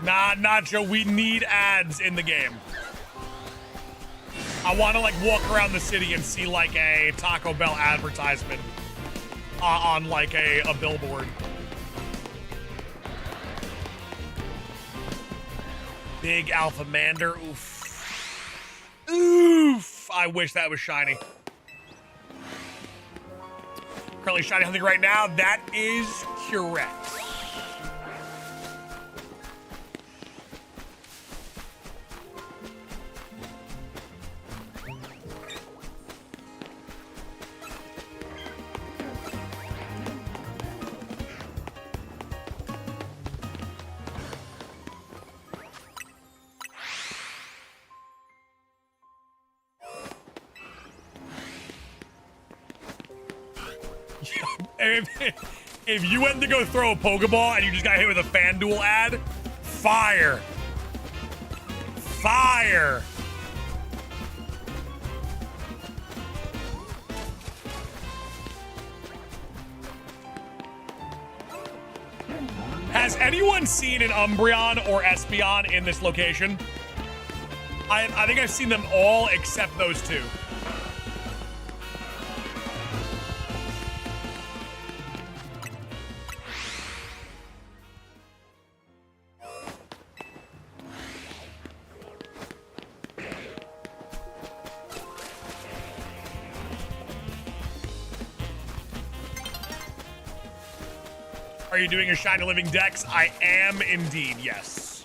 S1: Nah, Nacho, we need ads in the game. I want to like walk around the city and see like a Taco Bell advertisement on like a billboard. Big Alpha Mander. Oof. Oof. I wish that was shiny. Currently shiny hunting right now. That is correct. If you went to go throw a Pokeball and you just got hit with a FanDuel ad, fire. Fire. Has anyone seen an Umbreon or Espeon in this location? I think I've seen them all except those two. Are you doing your Shiny Living Dex? I am indeed, yes.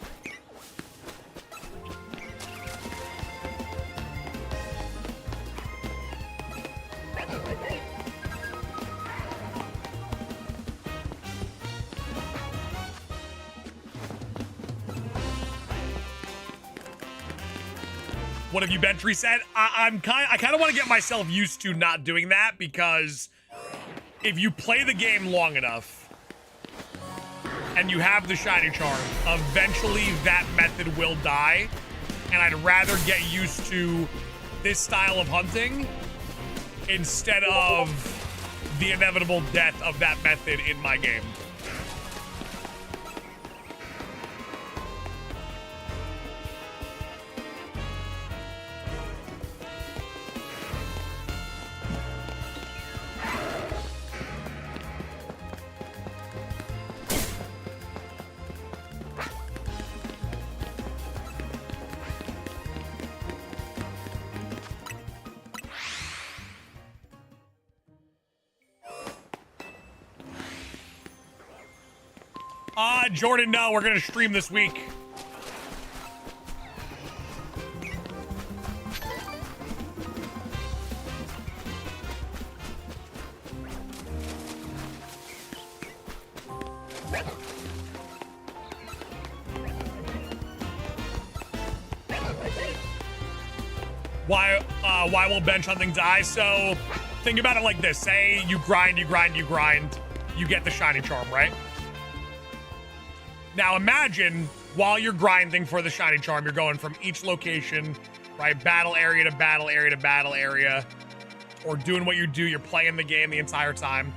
S1: What have you bench reset? I kind of want to get myself used to not doing that, because if you play the game long enough and you have the Shiny Charm, eventually that method will die, and I'd rather get used to this style of hunting instead of the inevitable death of that method in my game. Jordan, no, we're gonna stream this week. Why will bench hunting die? So think about it like this. Say you grind, you get the Shiny Charm, right? Now imagine while you're grinding for the Shiny Charm, you're going from each location, right? Battle area to battle area to battle area, or doing what you do, you're playing the game the entire time.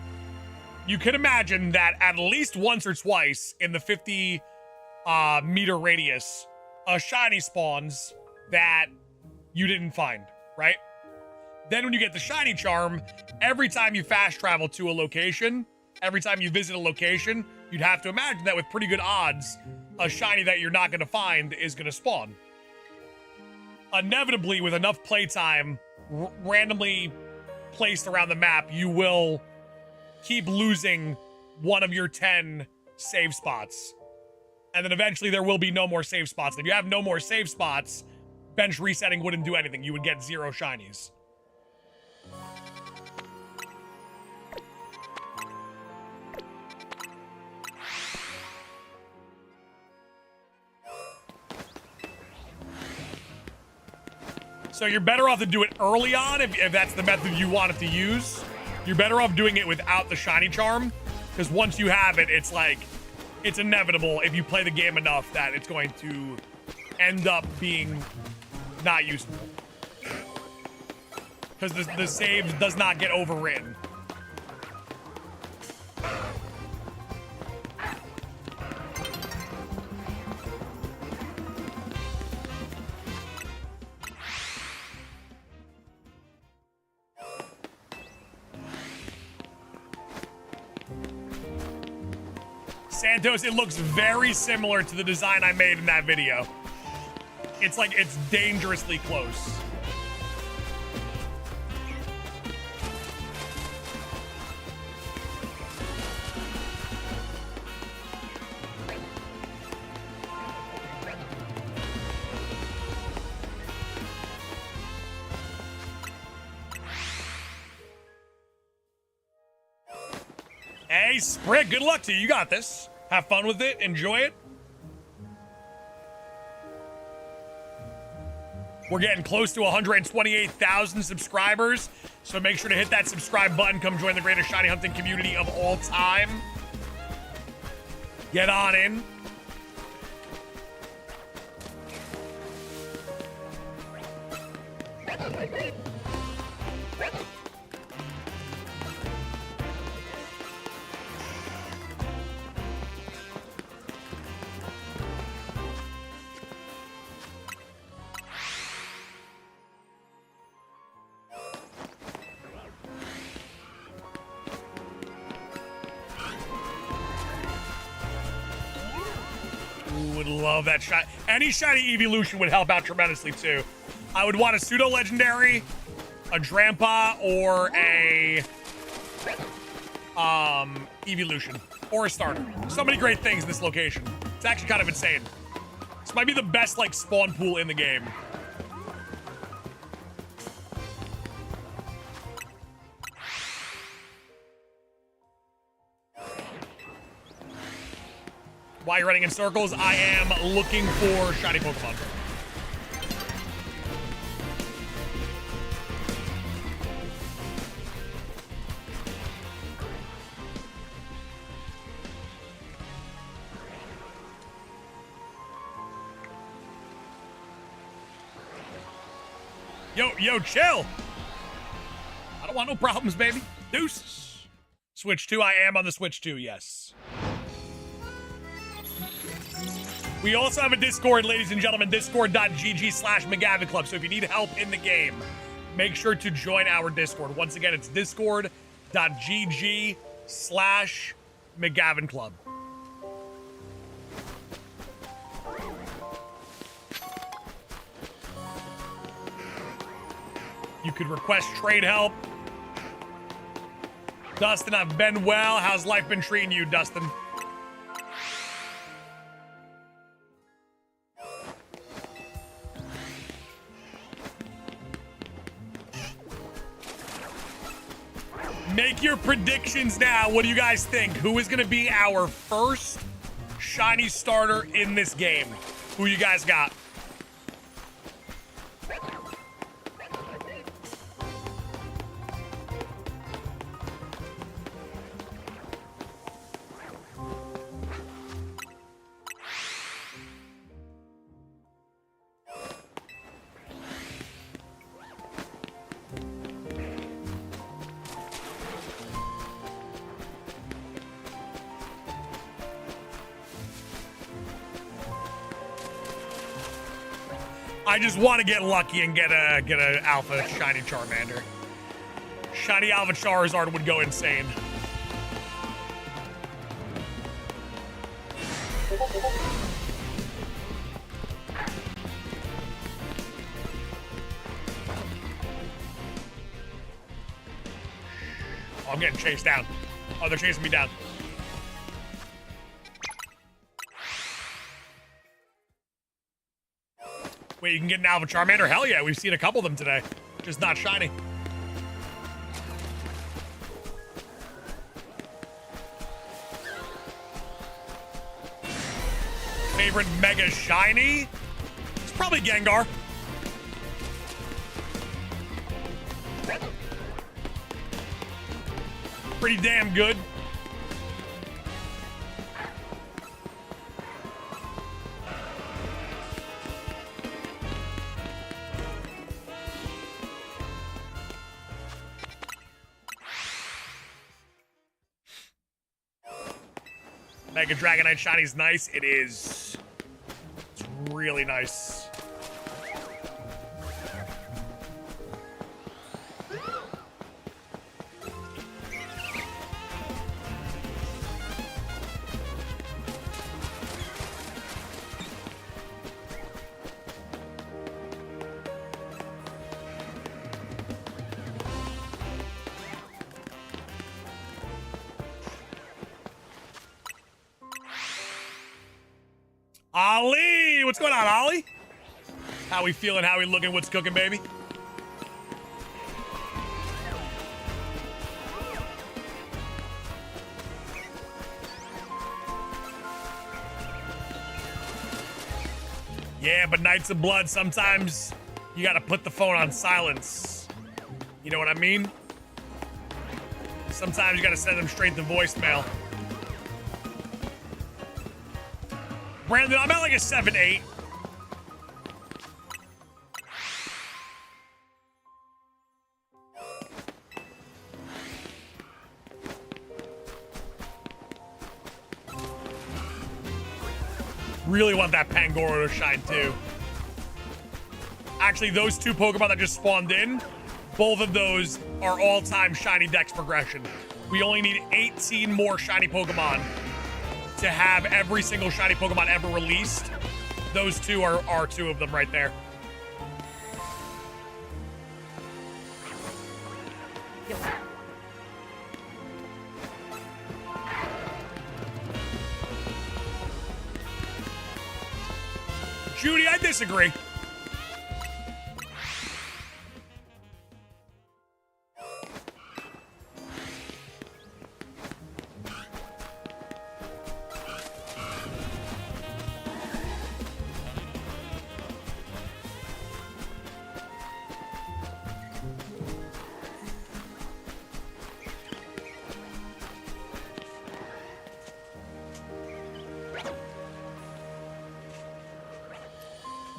S1: You could imagine that at least once or twice in the 50 meter radius, a shiny spawns that you didn't find, right? Then when you get the Shiny Charm, every time you fast travel to a location, every time you visit a location, you'd have to imagine that with pretty good odds, a shiny that you're not going to find is going to spawn. Inevitably, with enough playtime randomly placed around the map, you will keep losing one of your 10 save spots. And then eventually there will be no more save spots. If you have no more save spots, bench resetting wouldn't do anything. You would get 0 shinies. So you're better off to do it early on if that's the method you wanted to use. You're better off doing it without the Shiny Charm, because once you have it, it's like, it's inevitable if you play the game enough that it's going to end up being not useful. Because the save does not get overwritten. Santos, it looks very similar to the design I made in that video. It's like, it's dangerously close. Hey, Sprig, good luck to you. You got this. Have fun with it. Enjoy it. We're getting close to 128,000 subscribers, so make sure to hit that subscribe button. Come join the greatest shiny hunting community of all time. Get on in. Would love that shot. Any shiny evolution would help out tremendously too. I would want a pseudo legendary, a Drampa, or a evolution, or a starter. So many great things in this location. It's actually kind of insane. This might be the best like spawn pool in the game. Why you're running in circles? I am looking for shiny Pokemon. Yo, chill. I don't want no problems, baby. Deuces. Switch 2, I am on the Switch 2, yes. We also have a Discord, ladies and gentlemen, discord.gg/McGavin Club. So if you need help in the game, make sure to join our Discord. Once again, it's discord.gg/McGavin Club. You could request trade help. Dustin, I've been well. How's life been treating you, Dustin? Make your predictions now. What do you guys think? Who is going to be our first shiny starter in this game? Who you guys got? I just want to get lucky and get a alpha shiny Charmander. Shiny alpha Charizard would go insane. Oh, I'm getting chased down. Oh, they're chasing me down. Wait, you can get an Alpha Charmander? Hell yeah, we've seen a couple of them today. Just not shiny. Favorite Mega Shiny? It's probably Gengar. Pretty damn good. Mega Dragonite Shiny's nice. It is. It's really nice. Ali, what's going on, Ollie? How we feeling? How we looking? What's cooking, baby? Yeah, but Knights of Blood, sometimes you gotta put the phone on silence. You know what I mean? Sometimes you gotta send them straight to voicemail. Brandon, I'm at like a 7-8. Really want that Pangoro to shine too. Actually, those two Pokemon that just spawned in, both of those are all-time shiny dex progression. We only need 18 more shiny Pokemon to have every single shiny Pokemon ever released. Those two are two of them right there. Judy, I disagree.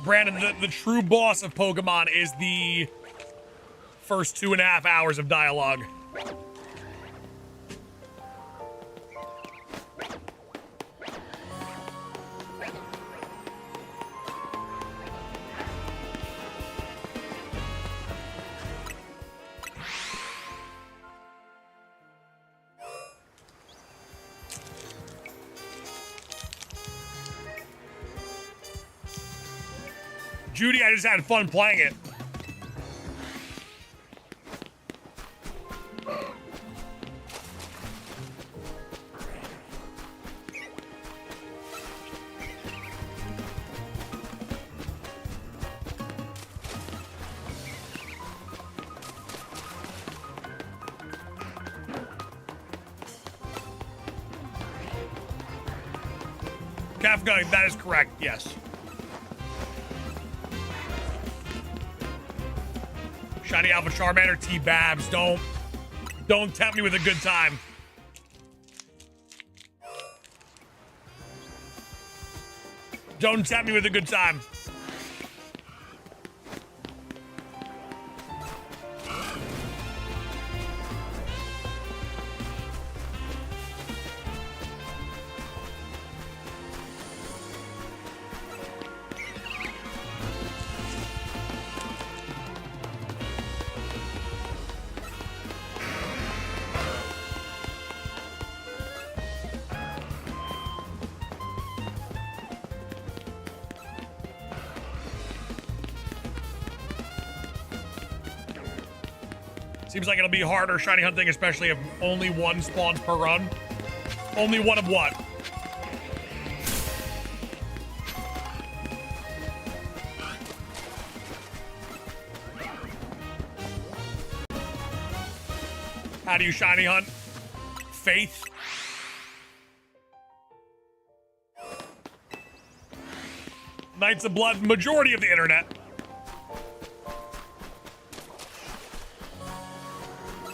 S1: Brandon, the true boss of Pokemon is the first 2.5 hours of dialogue. Judy, I just had fun playing it. Kafka, that is correct, yes. Shiny Alpha Charmander, T-Babs, don't tempt me with a good time. Don't tempt me with a good time. Seems like it'll be harder shiny hunting, especially if only one spawns per run. Only one of what? How do you shiny hunt? Faith? Knights of Blood, majority of the internet.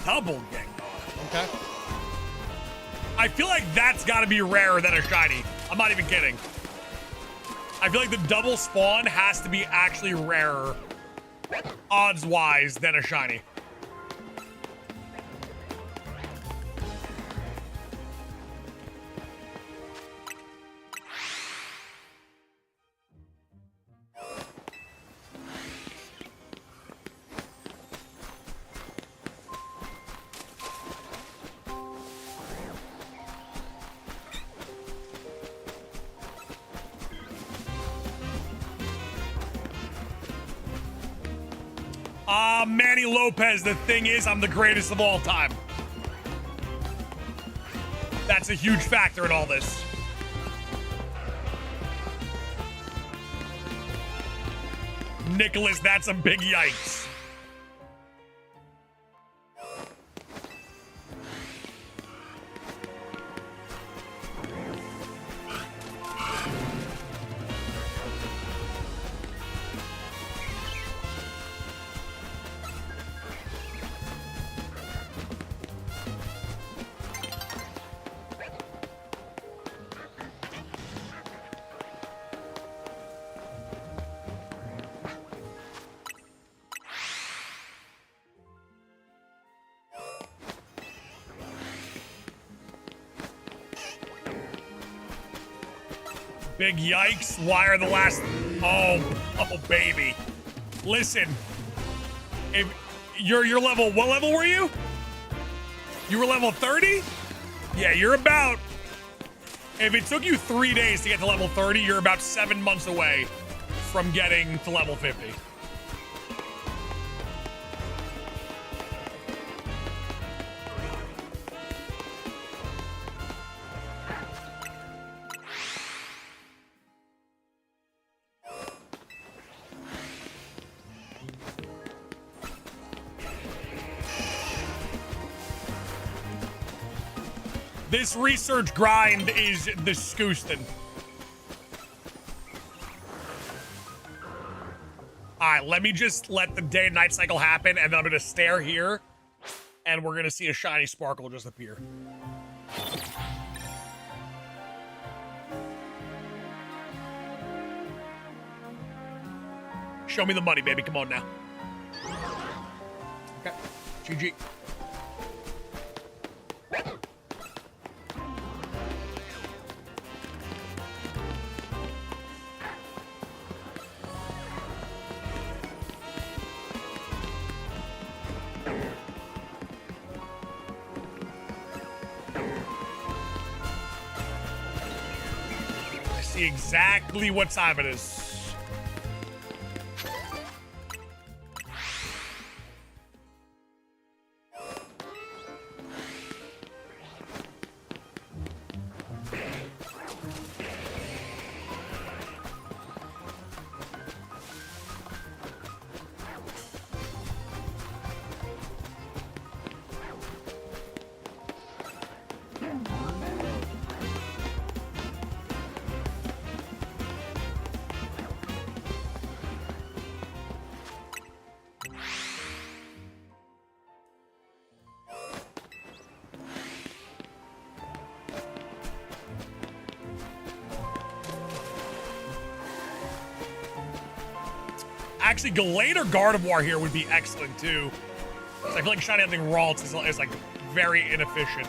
S1: Double Gengar. Okay. I feel like that's got to be rarer than a shiny. I'm not even kidding. I feel like the double spawn has to be actually rarer, odds-wise, than a shiny. Manny Lopez, the thing is, I'm the greatest of all time. That's a huge factor in all this. Nicholas, that's a big yikes. Big yikes. Why are the last... Oh, baby. Listen. If you're level... What level were you? You were level 30? Yeah, you're about... If it took you 3 days to get to level 30, you're about 7 months away from getting to level 50. This research grind is disgusting. All right, let me just let the day and night cycle happen, and then I'm gonna stare here, and we're gonna see a shiny sparkle just appear. Show me the money, baby. Come on now. Okay. GG. Exactly what time it is. Actually, Gallade or Gardevoir here would be excellent too. I feel like shiny something Ralts is like very inefficient.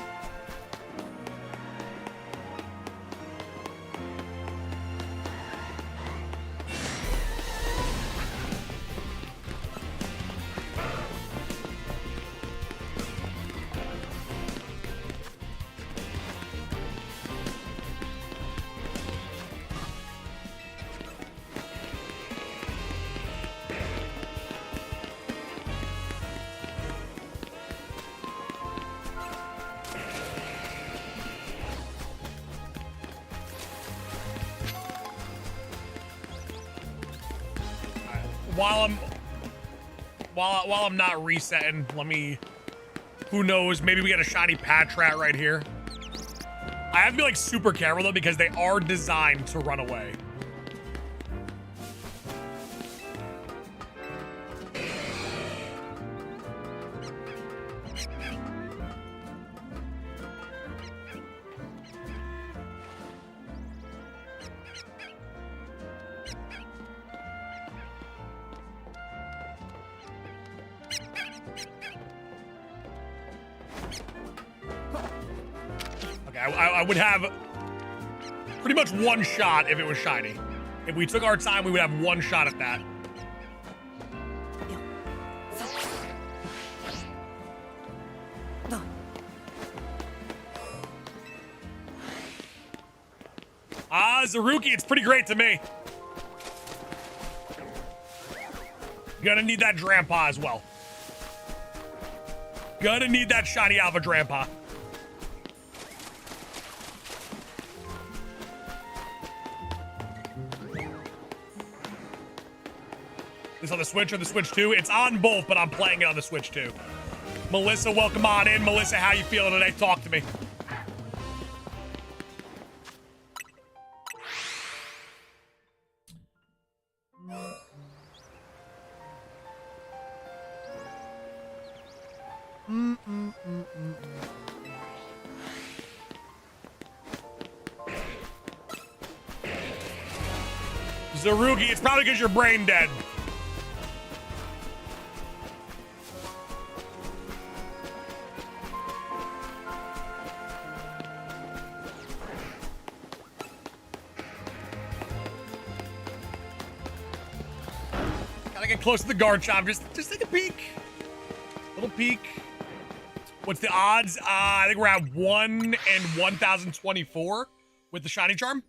S1: While I'm not resetting, let me, who knows, maybe we get a shiny Patrat right here. I have to be like super careful though because they are designed to run away. I would have pretty much one shot if it was shiny. If we took our time, we would have one shot at that. Zaruki, it's pretty great to me. Gonna need that Drampa as well. Gonna need that shiny Alpha Drampa. This on the Switch or the Switch 2? It's on both, but I'm playing it on the Switch 2. Melissa, welcome on in. Melissa, how you feeling today? Talk to me. Zarugi, it's probably because you're brain dead. Gotta get close to the guard chomp. Just take a peek. Little peek. What's the odds? I think we're at 1 in 1,024 with the shiny charm.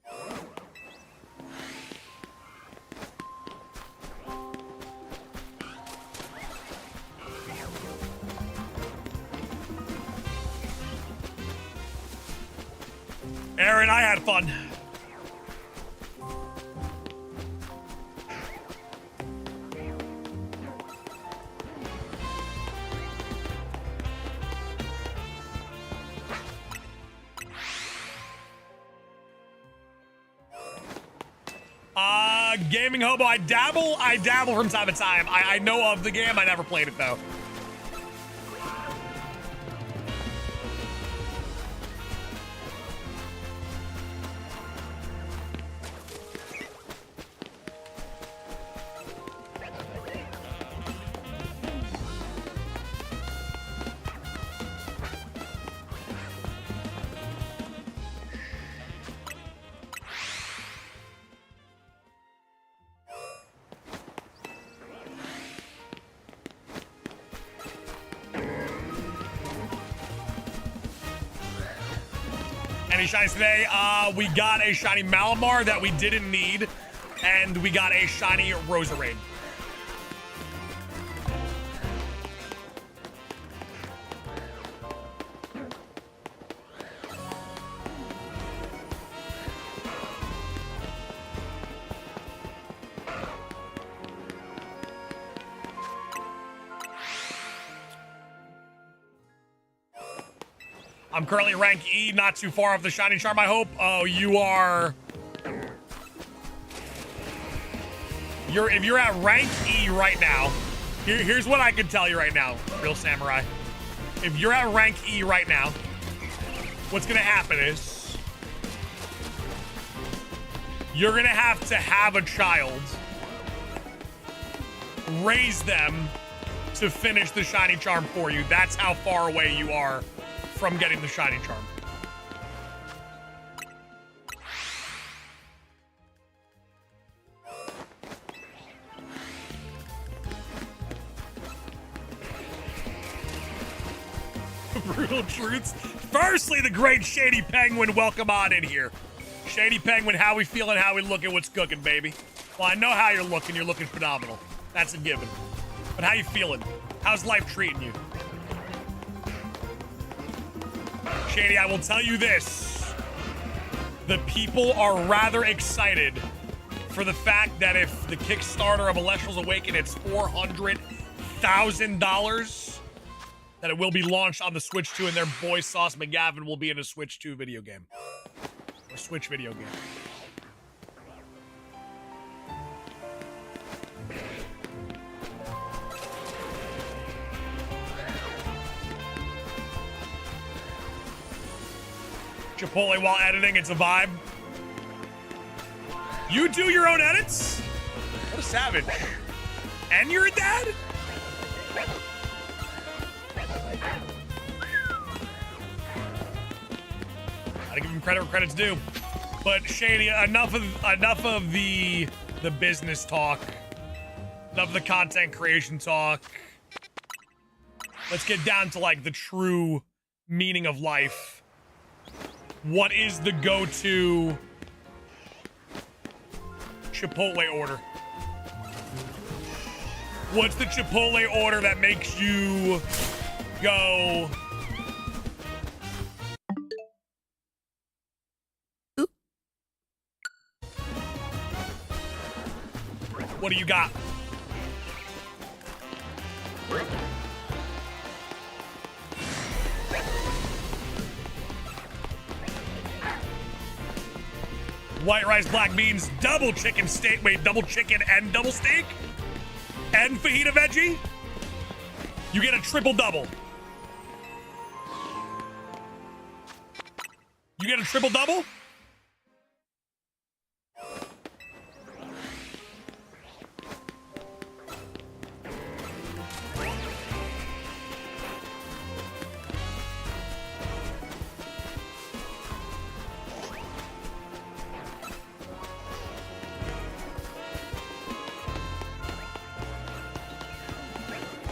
S1: Aaron, I had fun. Gaming Hobo, I dabble from time to time. I know of the game, I never played it though. Any shinies today? We got a shiny Malamar that we didn't need, and we got a shiny Roserade. I'm currently rank E, not too far off the shiny charm, I hope. Oh, you are... If you're at rank E right now, here's what I can tell you right now, Real Samurai. If you're at rank E right now, what's gonna happen is you're gonna have to have a child, raise them to finish the shiny charm for you. That's how far away you are from getting the shiny charm. Brutal truths. Firstly, the great Shady Penguin, welcome on in here. Shady Penguin, how we feeling, how we looking, what's cooking, baby? Well, I know how you're looking phenomenal. That's a given. But how you feeling? How's life treating you? Shady, I will tell you this. The people are rather excited for the fact that if the Kickstarter of Alestral's Awaken, it's $400,000, that it will be launched on the Switch 2 and their boy Sauce McGavin will be in a Switch 2 video game. Or Switch video game. Chipotle while editing, it's a vibe. You do your own edits? What a savage. And you're a dad? Gotta give him credit where credit's due. But Shady, enough of the business talk. Enough of the content creation talk. Let's get down to like the true meaning of life. What is the go-to Chipotle order? What's the Chipotle order that makes you go... What do you got? White rice, black beans, double chicken steak. Wait, double chicken and double steak? And fajita veggie? You get a triple double. You get a triple double?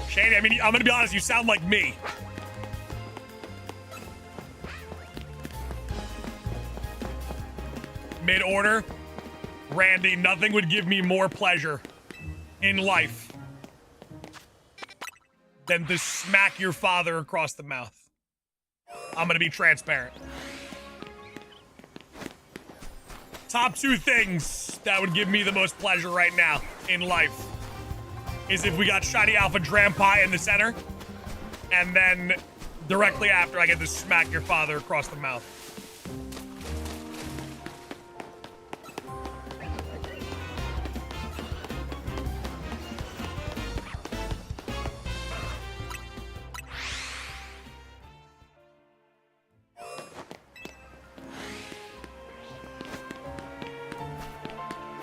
S1: Shady, I mean, I'm gonna be honest, you sound like me. Mid-order, Randy, nothing would give me more pleasure in life than to smack your father across the mouth. I'm gonna be transparent. Top two things that would give me the most pleasure right now in life is if we got Shiny Alpha Dram Pie in the center, and then directly after I get to smack your father across the mouth.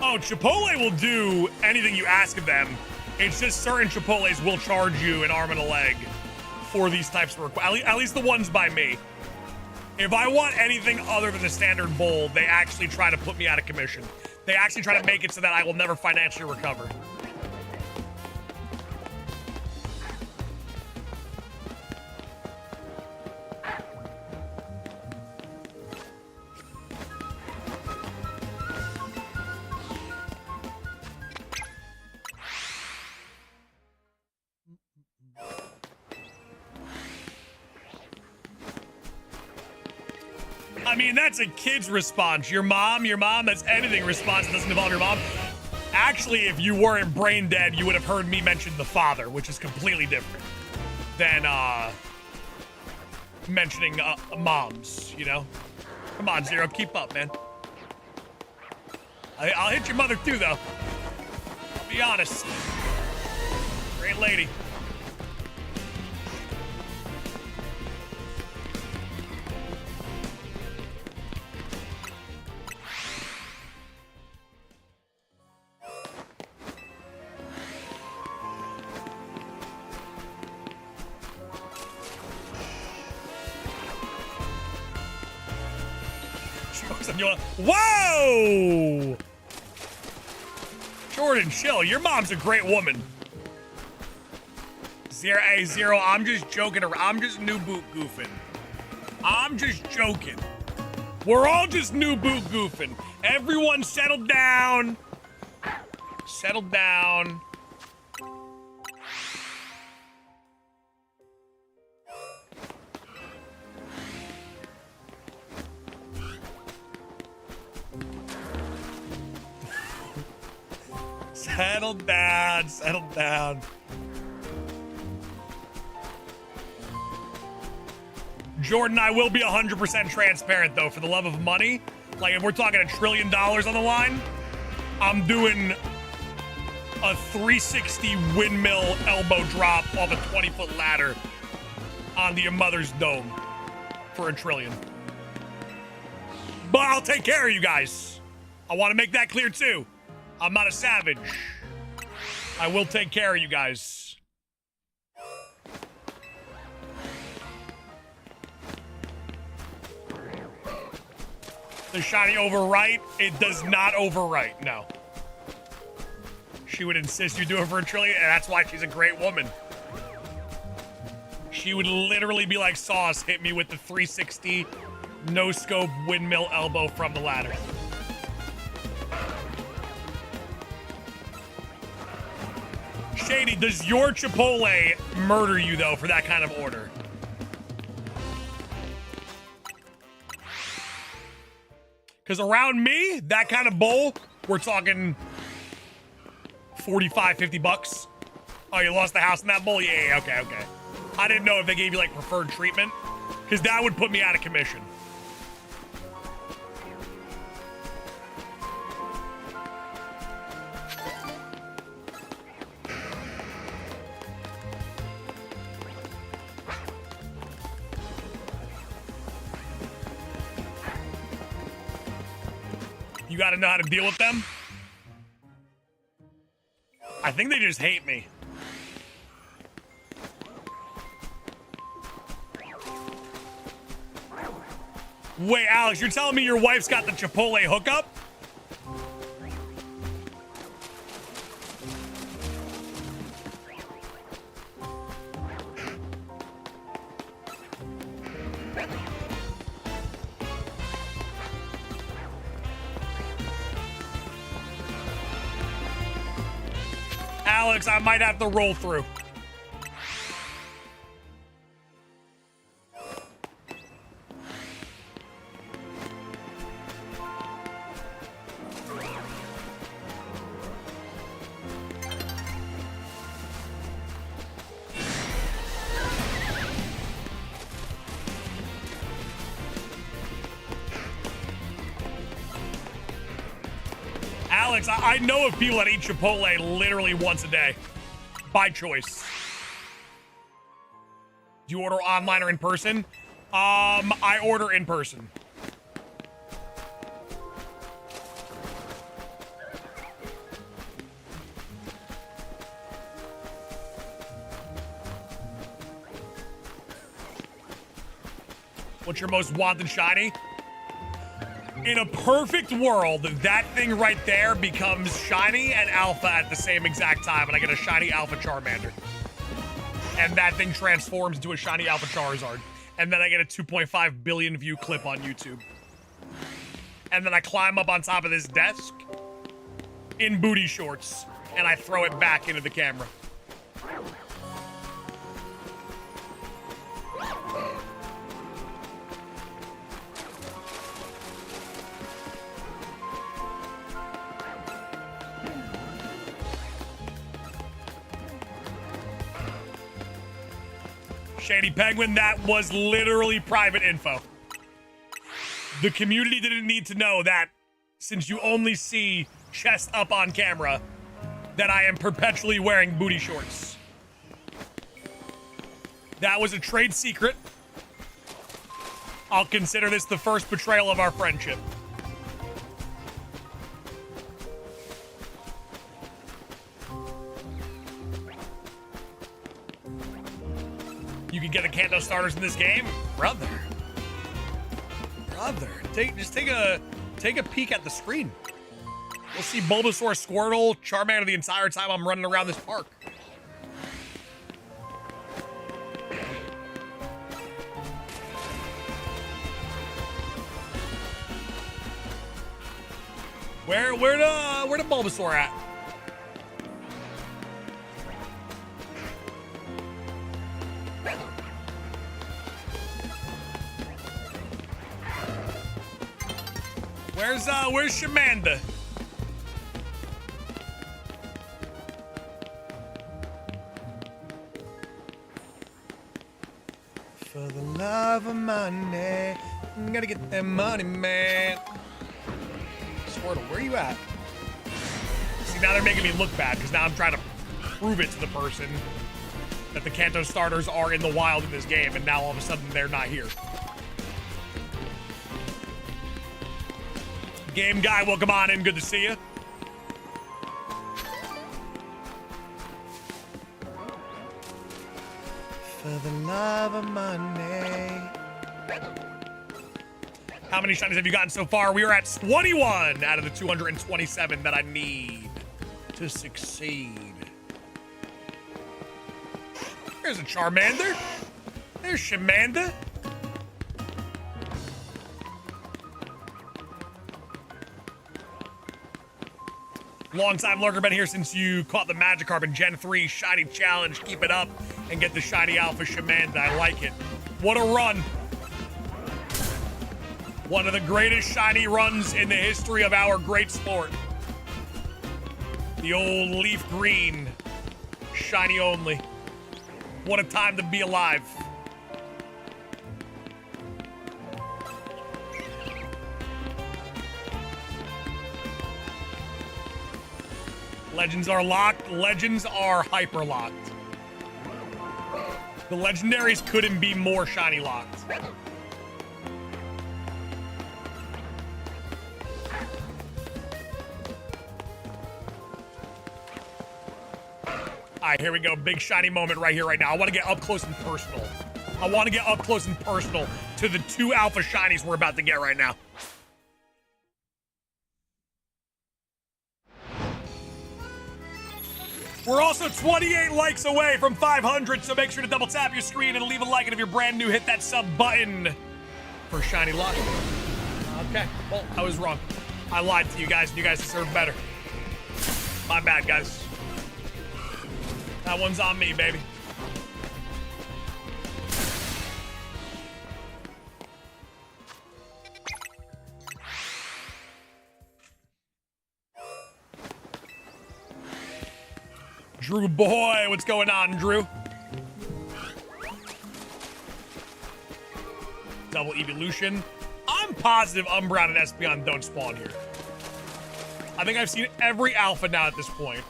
S1: Oh, Chipotle will do anything you ask of them. It's just certain Chipotles will charge you an arm and a leg for these types of requests. At least the ones by me. If I want anything other than the standard bowl, they actually try to put me out of commission. They actually try to make it so that I will never financially recover. I mean, that's a kid's response. Your mom, that's anything response that doesn't involve your mom. Actually, if you weren't brain dead, you would have heard me mention the father, which is completely different than mentioning moms, you know? Come on, Zero, keep up, man. I'll hit your mother too, though. I'll be honest. Great lady. Whoa! Jordan, chill. Your mom's a great woman. Zero, hey, Zero, I'm just joking around. I'm just new boot goofing. I'm just joking. We're all just new boot goofing. Everyone settle down. Settle down. Settle down, settle down. Jordan, I will be 100% transparent, though, for the love of money. Like, if we're talking $1 trillion on the line, I'm doing a 360 windmill elbow drop off a 20-foot ladder onto your mother's dome for $1 trillion. But I'll take care of you guys. I want to make that clear, too. I'm not a savage. I will take care of you guys. The Shiny overwrite? It does not overwrite, no. She would insist you do it for $1 trillion, and that's why she's a great woman. She would literally be like, Sauce, hit me with the 360 no-scope windmill elbow from the ladder. Shady, does your Chipotle murder you, though, for that kind of order? Because around me, that kind of bowl, we're talking 45, 50 bucks Oh, you lost the house in that bowl? Yeah, okay, okay. I didn't know if they gave you like preferred treatment, because that would put me out of commission. You gotta know how to deal with them. I think they just hate me. Wait, Alex, you're telling me your wife's got the Chipotle hookup? Alex, I might have to roll through. Alex, I know of people that eat Chipotle literally once a day, by choice. Do you order online or in person? I order in person. What's your most wanted shiny? In a perfect world, that thing right there becomes shiny and alpha at the same exact time, and I get a shiny alpha Charmander. And that thing transforms into a shiny alpha Charizard. And then I get a 2.5 billion view clip on YouTube. And then I climb up on top of this desk in booty shorts, and I throw it back into the camera. Shady Penguin, that was literally private info. The community didn't need to know that, since you only see chest up on camera, that I am perpetually wearing booty shorts. That was a trade secret. I'll consider this the first betrayal of our friendship. You can get the Kanto starters in this game, brother. Just take a peek at the screen. We'll see Bulbasaur, Squirtle, Charmander the entire time I'm running around this park. Where the Bulbasaur at? Where's Shamanda? For the love of money, gotta get that money, man. Squirtle, where you at? See, now they're making me look bad because now I'm trying to prove it to the person that the Kanto starters are in the wild in this game, and now all of a sudden they're not here. Game guy, welcome on in. Good to see you. For the love of money. How many shinies have you gotten so far? We are at 21 out of the 227 that I need to succeed. There's a Charmander. There's Shamanda. Long-time lurker, been here since you caught the Magikarp in Gen 3 Shiny Challenge. Keep it up and get the Shiny Alpha Shamanda. I like it. What a run. One of the greatest shiny runs in the history of our great sport. The old leaf green Shiny only. What a time to be alive. Legends are locked. Legends are hyper locked. The legendaries couldn't be more shiny locked. All right, here we go. Big shiny moment right here, right now. I want to get up close and personal. I want to get up close and personal to the 2 alpha shinies we're about to get right now. We're also 28 likes away from 500, so make sure to double tap your screen and leave a like. And if you're brand new, hit that sub button for shiny luck. Okay, well, I was wrong. I lied to you guys, and you guys deserve better. My bad, guys. That one's on me, baby. Drew boy, what's going on, Drew? Double evolution. I'm positive Umbreon and Espeon don't spawn here. I think I've seen every alpha now at this point.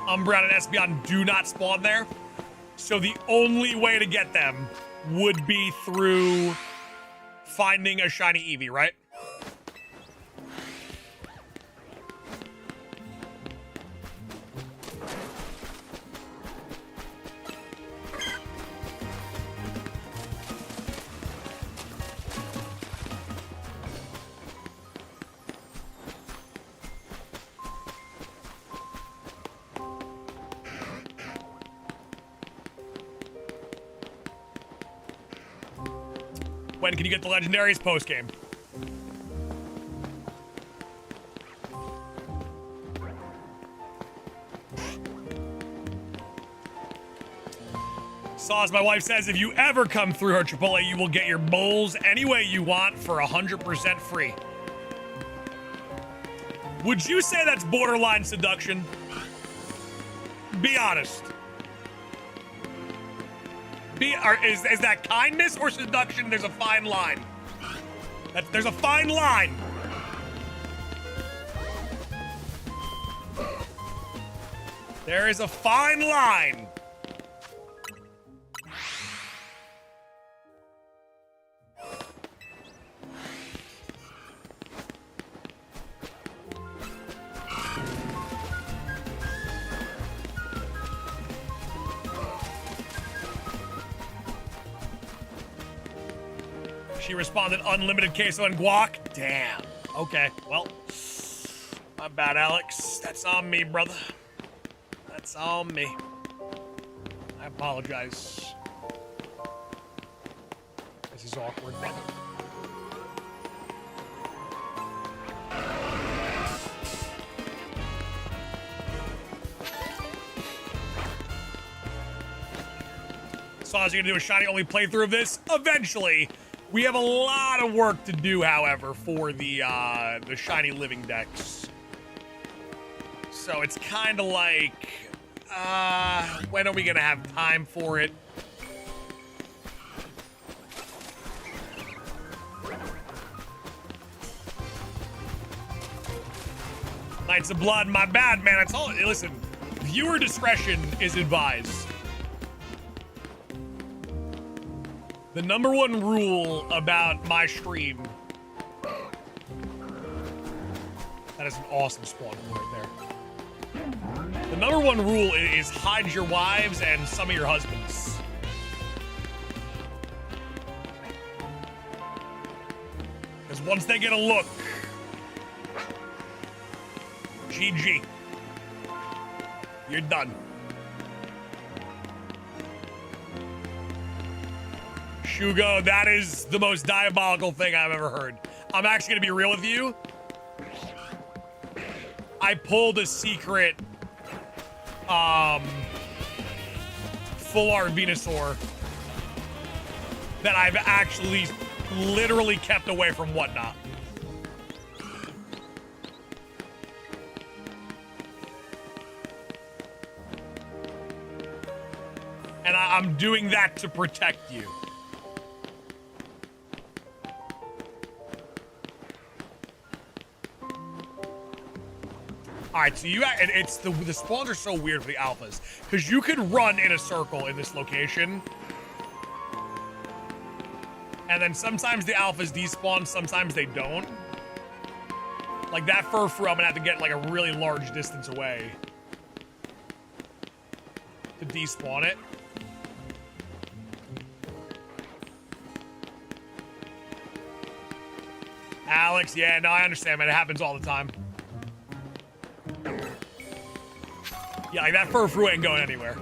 S1: Umbreon and Espeon do not spawn there. So the only way to get them would be through finding a shiny Eevee, right? When can you get the legendaries post-game? Saws, my wife says, if you ever come through her Chipotle, you will get your bowls any way you want for 100% free. Would you say that's borderline seduction? Be honest. Is that kindness or seduction? There's a fine line. There's a fine line. There is a fine line. She responded, unlimited queso and guac. Damn. Okay, well, my bad, Alex. That's on me, brother. That's on me. I apologize. This is awkward. So I was gonna do a shiny only playthrough of this eventually. We have a lot of work to do, however, for the shiny living decks. So it's kind of like, when are we gonna have time for it? Knights of Blood, my bad, man. It's all, listen, viewer discretion is advised. The #1 rule about my stream. That is an awesome spawn right there. The #1 rule is hide your wives and some of your husbands. Because once they get a look, GG. You're done. Shugo, that is the most diabolical thing I've ever heard. I'm actually gonna be real with you. I pulled a secret full art Venusaur that I've actually literally kept away from Whatnot. And I'm doing that to protect you. All right, so it's the spawns are so weird for the alphas because you could run in a circle in this location, and then sometimes the alphas despawn, sometimes they don't. Like that Furfrou, I'm gonna have to get like a really large distance away to despawn it. Alex, yeah, no, I understand, man. It happens all the time. Yeah, like that Furfrou ain't going anywhere.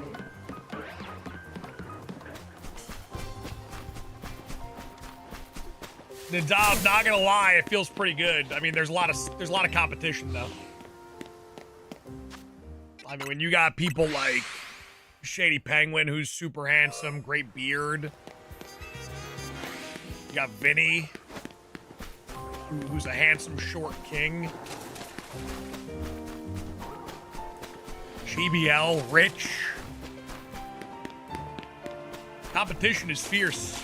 S1: Nadav, not gonna lie, it feels pretty good. I mean, there's a lot of competition though. I mean, when you got people like Shady Penguin, who's super handsome, great beard. You got Vinny, who's a handsome short king. GBL, Rich. Competition is fierce.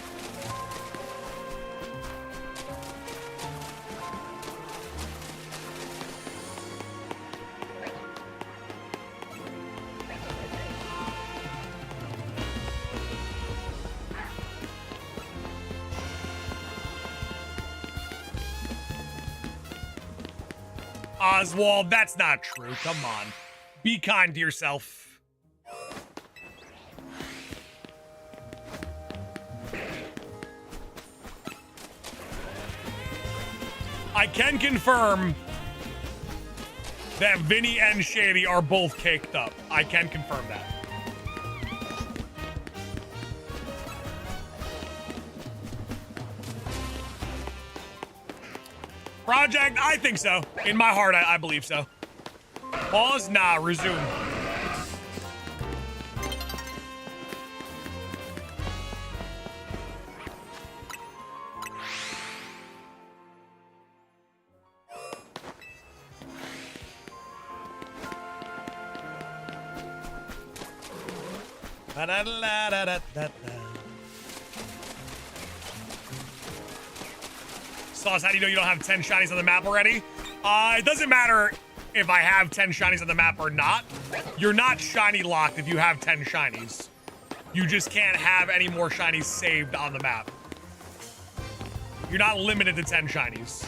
S1: Oswald, that's not true. Come on. Be kind to yourself. I can confirm that Vinny and Shady are both caked up. I can confirm that. Project, I think so. In my heart, I believe so. Pause? Nah, resume. Sauce, how do you know you don't have 10 shinies on the map already? It doesn't matter if I have 10 shinies on the map or not. You're not shiny locked if you have 10 shinies. You just can't have any more shinies saved on the map. You're not limited to 10 shinies.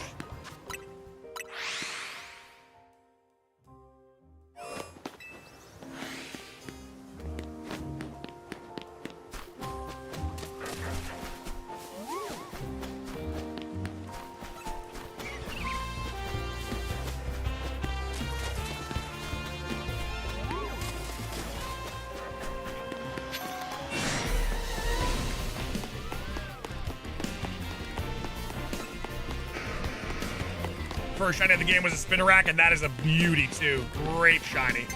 S1: First shiny of the game was a Spinarak, and that is a beauty too. Great shiny.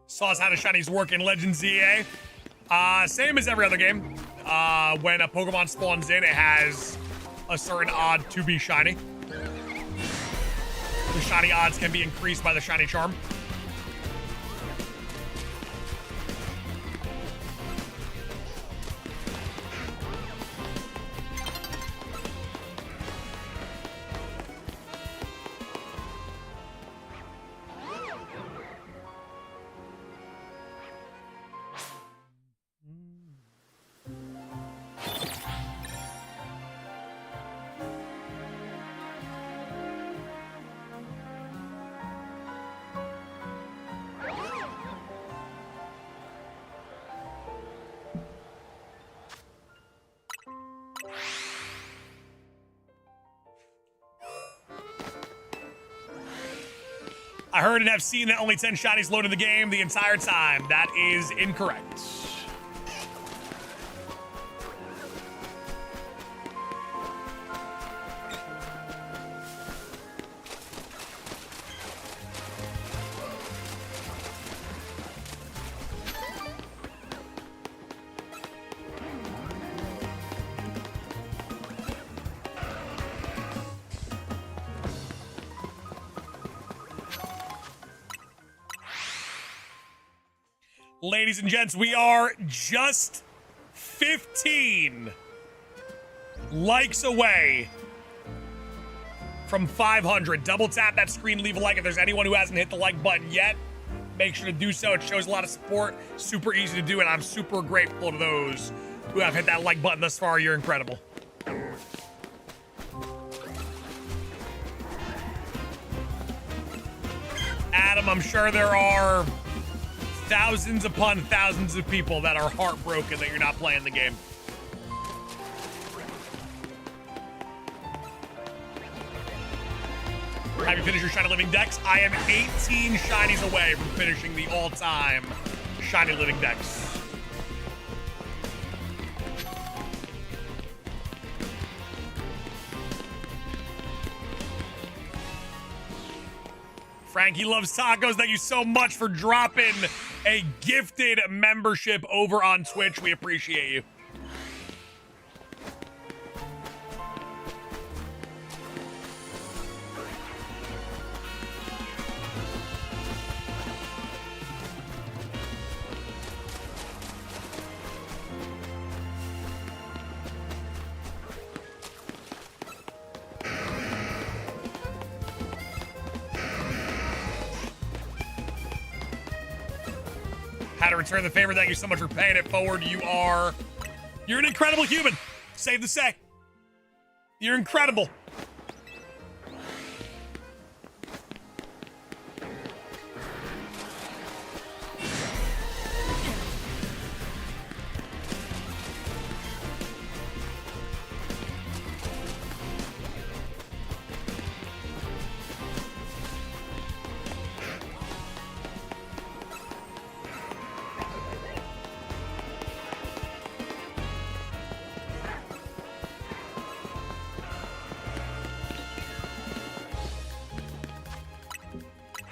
S1: Sauce, how do shinies work in Legends ZA? Same as every other game. When a Pokemon spawns in, it has a certain odd to be shiny. The shiny odds can be increased by the shiny charm. I heard and have seen that only 10 shinies loaded the game the entire time. That is incorrect. Ladies and gents, we are just 15 likes away from 500. Double tap that screen, leave a like. If there's anyone who hasn't hit the like button yet, make sure to do so. It shows a lot of support. Super easy to do, and I'm super grateful to those who have hit that like button thus far. You're incredible. Adam, I'm sure there are thousands upon thousands of people that are heartbroken that you're not playing the game. Have you finished your Shiny Living Dex? I am 18 shinies away from finishing the all-time Shiny Living Dex. Frankie Loves Tacos, thank you so much for dropping a gifted membership over on Twitch. We appreciate you. How to return the favor. Thank you so much for paying it forward. You're an incredible human. Safe to say. You're incredible.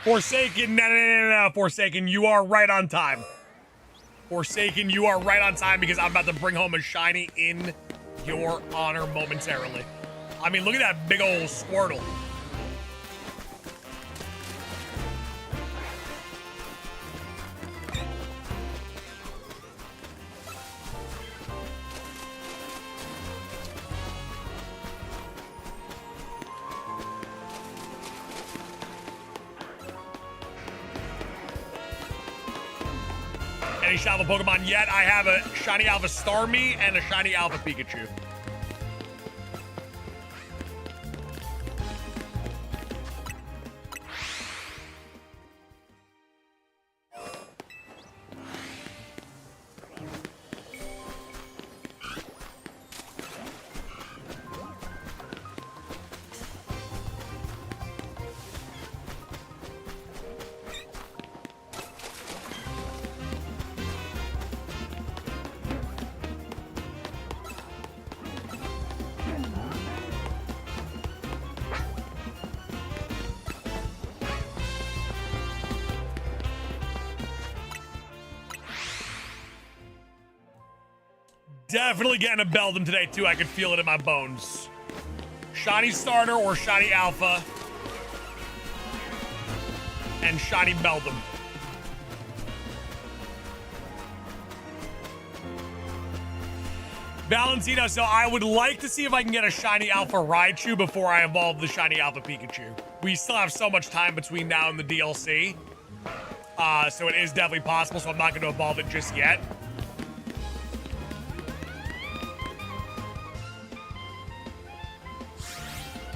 S1: Forsaken, no, Forsaken, you are right on time. Forsaken, you are right on time because I'm about to bring home a shiny in your honor momentarily. I mean, look at that big old Squirtle. Any Alpha Pokemon yet? I have a Shiny Alpha Starmie and a Shiny Alpha Pikachu. Definitely getting a Beldum today, too. I can feel it in my bones. Shiny Starter or Shiny Alpha. And Shiny Beldum. Valentino, so I would like to see if I can get a Shiny Alpha Raichu before I evolve the Shiny Alpha Pikachu. We still have so much time between now and the DLC. So it is definitely possible, so I'm not going to evolve it just yet.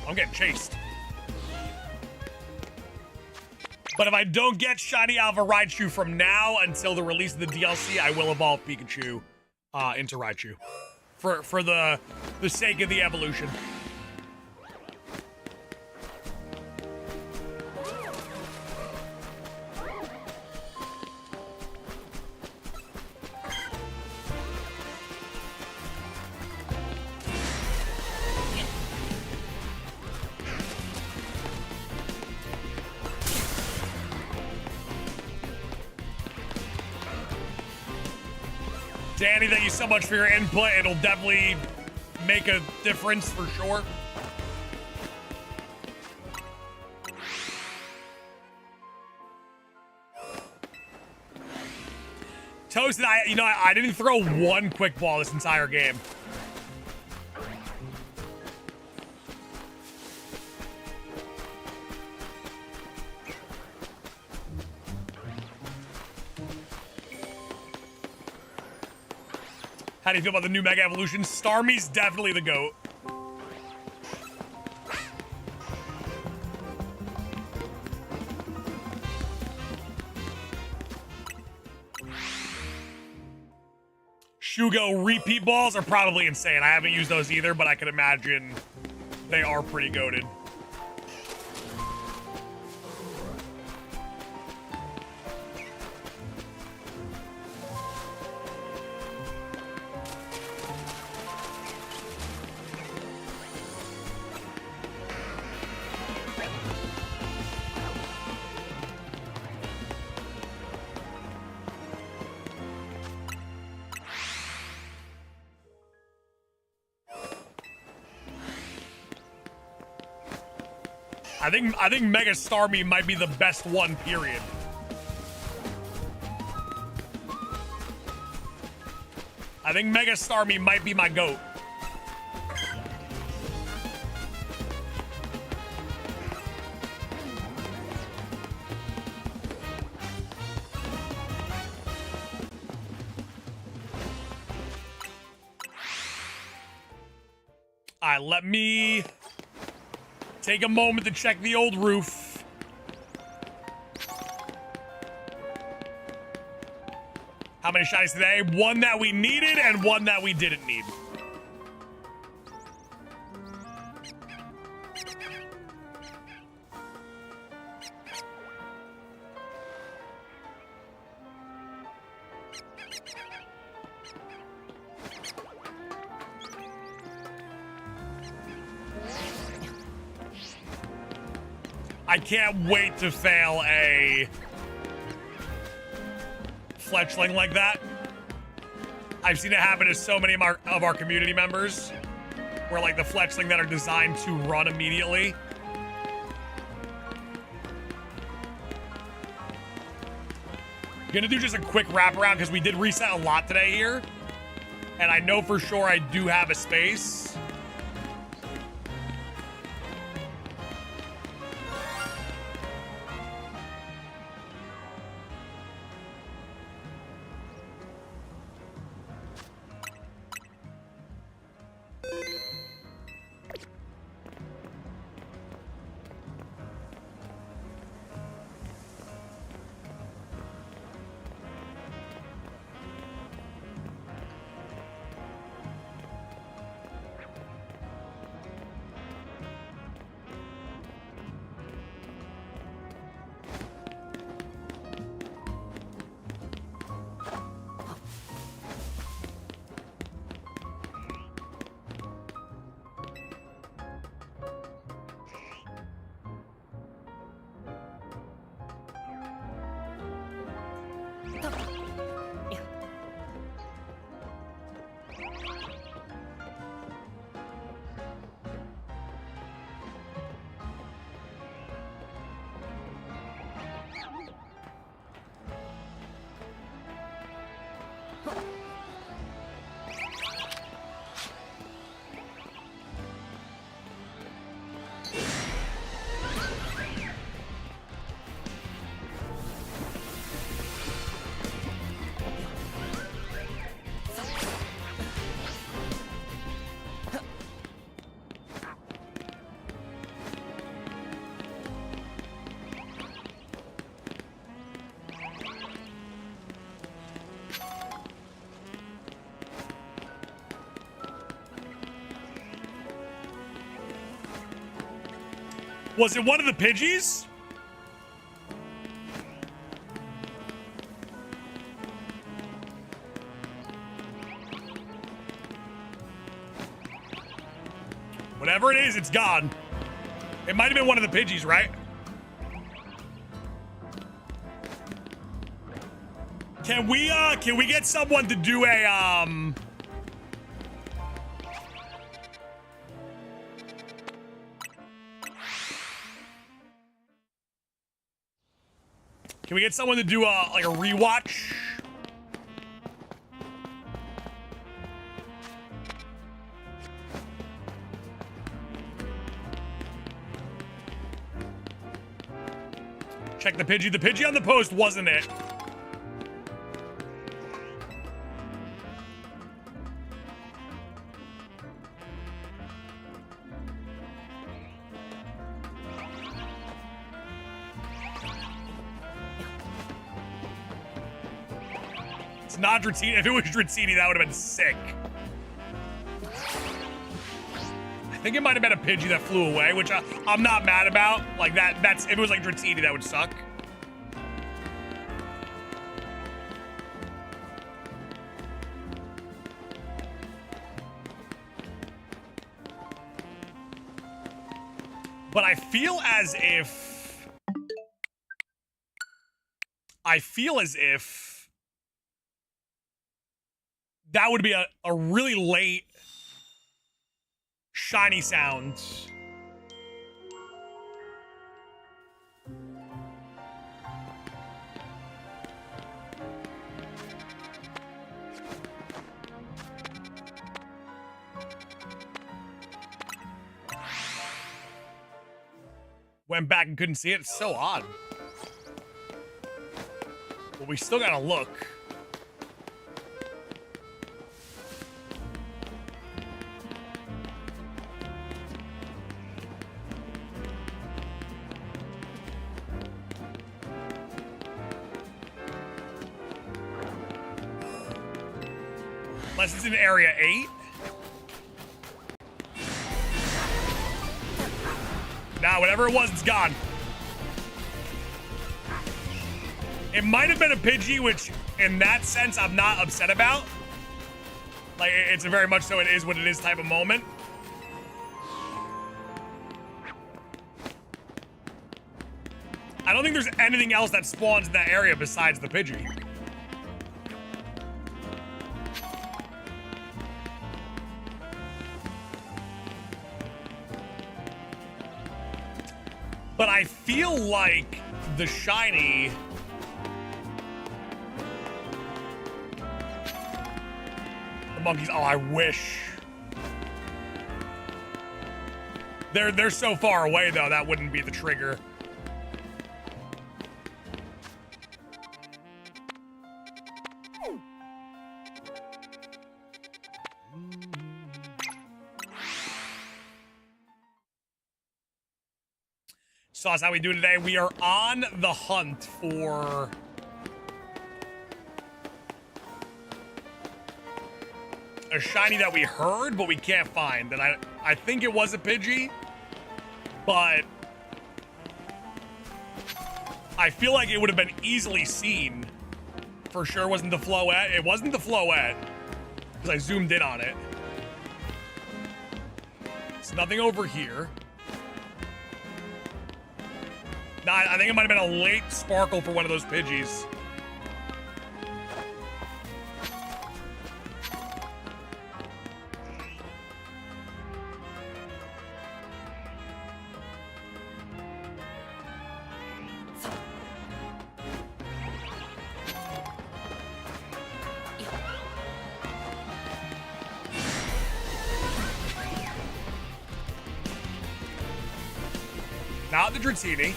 S1: I'm getting chased. But if I don't get Shiny Alpha Raichu from now until the release of the DLC, I will evolve Pikachu into Raichu. For the sake of the evolution. Danny, thank you so much for your input. It'll definitely make a difference for sure. Toasted, I didn't throw one quick ball this entire game. How do you feel about the new Mega Evolution? Starmie's definitely the GOAT. Shugo repeat balls are probably insane. I haven't used those either, but I can imagine they are pretty goated. I think Mega Starmie might be the best one, period. I think Mega Starmie might be my GOAT. All right, let me take a moment to check the old roof. How many shinies today? One that we needed and one that we didn't need. I can't wait to fail a Fletchling like that. I've seen it happen to so many of our community members, where like the Fletchling that are designed to run immediately. Gonna do just a quick wraparound because we did reset a lot today here, and I know for sure I do have a space. Was it one of the Pidgeys? Whatever it is, it's gone. It might have been one of the Pidgeys, right? Can we get someone to do a Can we get someone to do a like a rewatch? Check the Pidgey. The Pidgey on the post wasn't it. It's not Dratini. If it was Dratini, that would have been sick. I think it might have been a Pidgey that flew away, which I'm not mad about. Like that's if it was like Dratini, that would suck. But I feel as if that would be a really late shiny sound. Went back and couldn't see it. It's so odd. But we still gotta look. Unless it's in area 8. Nah, whatever it was, it's gone. It might have been a Pidgey, which in that sense I'm not upset about. Like, it's a very much so it is what it is type of moment. I don't think there's anything else that spawns in that area besides the Pidgey. But I feel like the shiny the monkeys. Oh, I wish. They're so far away though, that wouldn't be the trigger. So that's how we do today. We are on the hunt for a shiny that we heard, but we can't find. And I think it was a Pidgey, but I feel like it would have been easily seen. For sure wasn't the Floette. It wasn't the Floette, because I zoomed in on it. There's nothing over here. Nah, I think it might have been a late sparkle for one of those Pidgeys. Not the Dratini.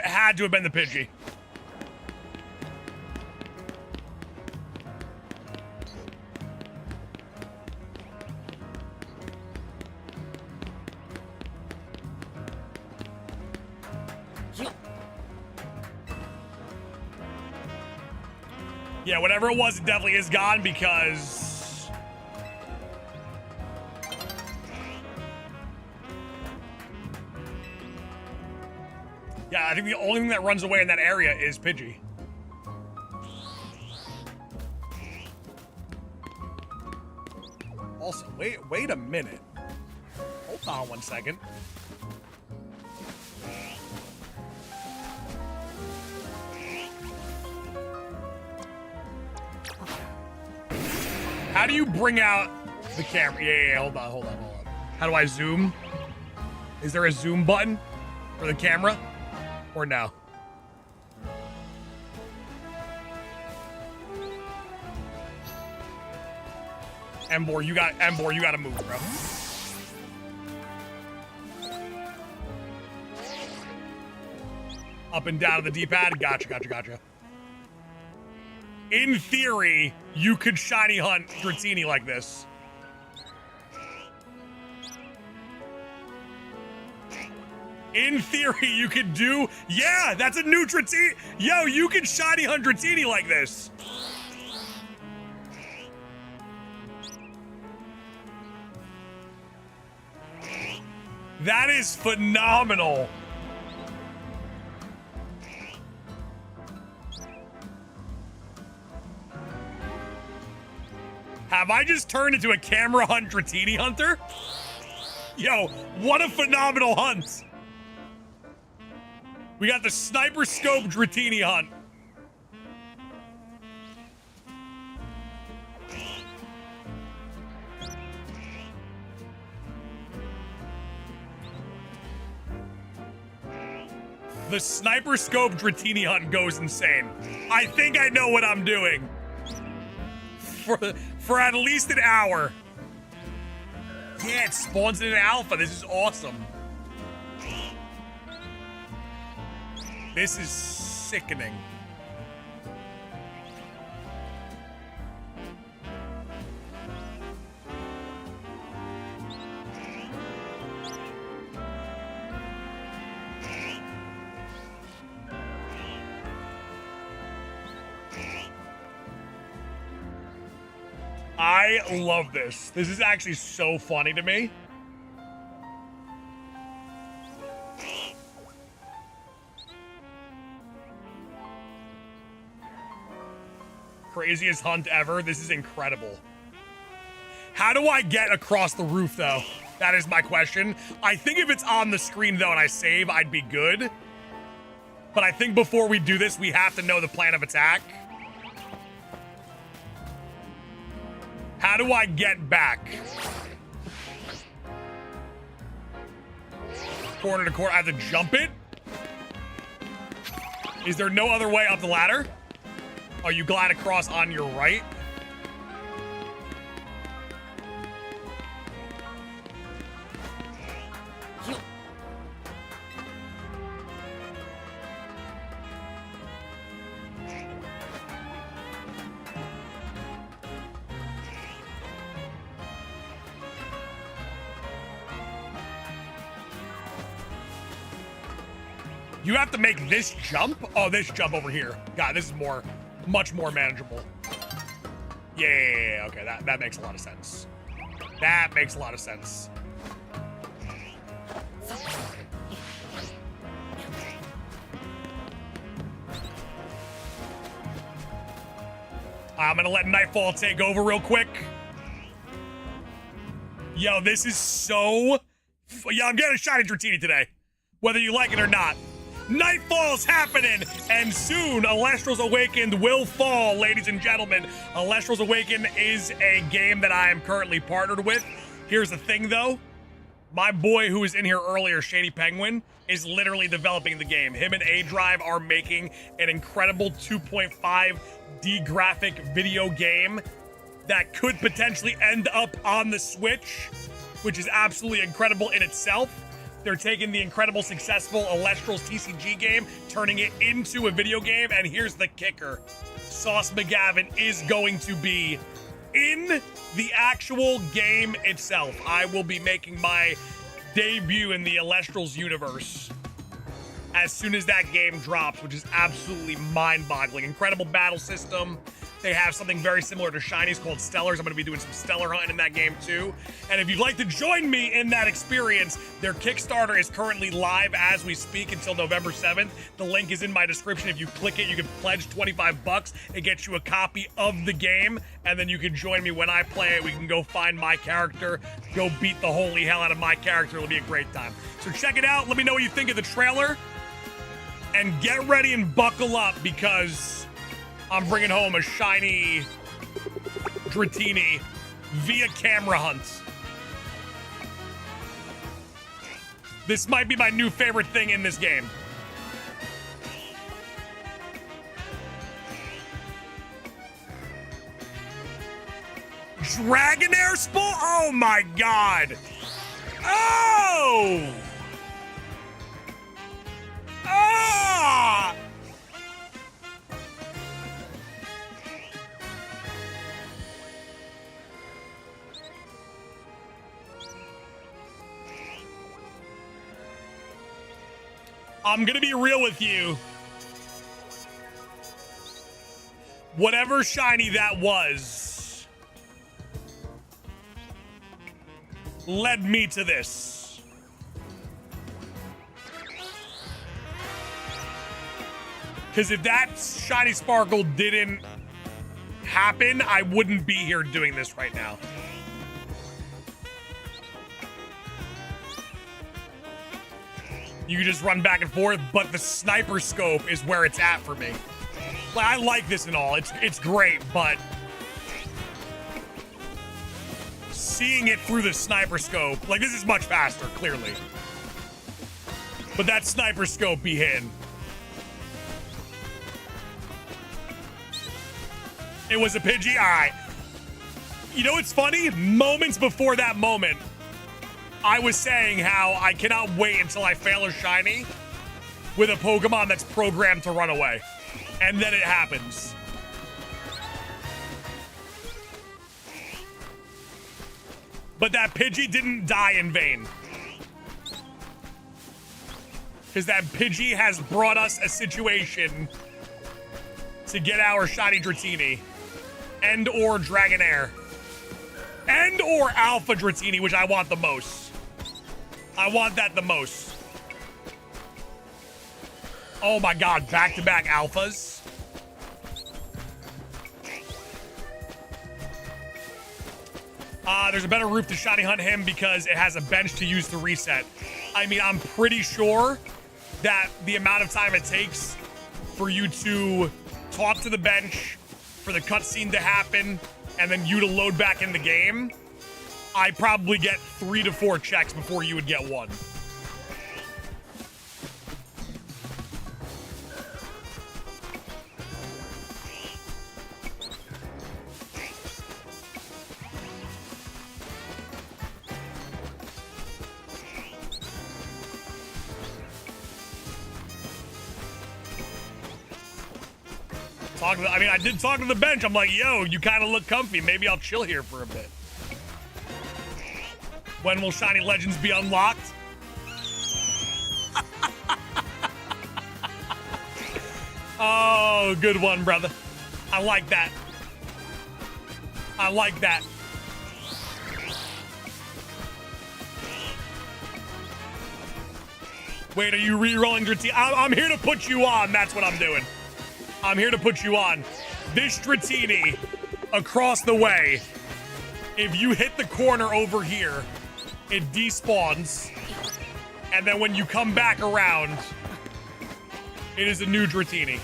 S1: Had to have been the Pidgey. Yeah, whatever it was, it definitely is gone because yeah, I think the only thing that runs away in that area is Pidgey. Also, wait a minute. Hold on one second. How do you bring out the camera? Yeah, hold on. How do I zoom? Is there a zoom button for the camera? Or no? Embor, you gotta move, bro. Up and down to the D-pad. Gotcha. In theory, you could shiny hunt Dratini like this. In theory, you could do... Yeah, that's a new Dratini. Yo, you can shiny hunt Dratini like this. That is phenomenal. Have I just turned into a camera hunt Dratini hunter? Yo, what a phenomenal hunt. We got the sniper scope Dratini hunt. The sniper scope Dratini hunt goes insane. I think I know what I'm doing. For at least an hour. Yeah, it spawns in an alpha. This is awesome. This is sickening. I love this. This is actually so funny to me. Craziest hunt ever. This is incredible. How do I get across the roof, though? That is my question. I think if it's on the screen, though, and I save, I'd be good. But I think before we do this, we have to know the plan of attack. How do I get back? Corner to corner. I have to jump it? Is there no other way up the ladder? Oh, you glide across on your right? You have to make this jump? Oh, this jump over here. God, this is much more manageable. Yeah, okay, that makes a lot of sense. That makes a lot of sense. I'm gonna let Nightfall take over real quick. Yo, this is so... Yo, I'm getting a shiny Dratini today, whether you like it or not. Nightfall's happening, and soon Alestral's Awakened will fall, ladies and gentlemen. Alestral's Awakened is a game that I am currently partnered with. Here's the thing, though. My boy who was in here earlier, Shady Penguin, is literally developing the game. Him and A-Drive are making an incredible 2.5D graphic video game that could potentially end up on the Switch, which is absolutely incredible in itself. They're taking the incredible successful Alestral's TCG game, turning it into a video game, and here's the kicker. Sauce McGavin is going to be in the actual game itself. I will be making my debut in the Alestral's universe as soon as that game drops, which is absolutely mind-boggling. Incredible battle system. They have something very similar to Shinies called Stellars. I'm going to be doing some Stellar hunting in that game too. And if you'd like to join me in that experience, their Kickstarter is currently live as we speak until November 7th. The link is in my description. If you click it, you can pledge 25 bucks. It gets you a copy of the game, and then you can join me when I play it. We can go find my character, go beat the holy hell out of my character. It'll be a great time. So check it out. Let me know what you think of the trailer, and get ready and buckle up because I'm bringing home a shiny Dratini via camera hunt. This might be my new favorite thing in this game. Dragonair Spool? Oh my god! Oh! Ah! I'm gonna be real with you. Whatever shiny that was led me to this. Because if that shiny sparkle didn't happen, I wouldn't be here doing this right now. You can just run back and forth, but the sniper scope is where it's at for me. Like, I like this and all. It's great, but seeing it through the sniper scope, like, this is much faster, clearly. But that sniper scope be hitting. It was a Pidgey? All right. You know what's funny? Moments before that moment, I was saying how I cannot wait until I fail a shiny with a Pokemon that's programmed to run away. And then it happens. But that Pidgey didn't die in vain. Because that Pidgey has brought us a situation to get our shiny Dratini. And or Dragonair. And or Alpha Dratini, which I want the most. I want that the most. Oh my god, back-to-back alphas. There's a better roof to shiny hunt him because it has a bench to use to reset. I mean, I'm pretty sure that the amount of time it takes for you to talk to the bench, for the cutscene to happen, and then you to load back in the game, I probably get 3 to 4 checks before you would get one. I mean, I did talk to the bench. I'm like, yo, you kind of look comfy. Maybe I'll chill here for a bit. When will Shiny Legends be unlocked? Oh, good one, brother. I like that. I like that. Wait, are you re-rolling Dratini? I'm here to put you on. That's what I'm doing. I'm here to put you on. This Dratini across the way, if you hit the corner over here, it despawns. And then when you come back around, it is a new Dratini.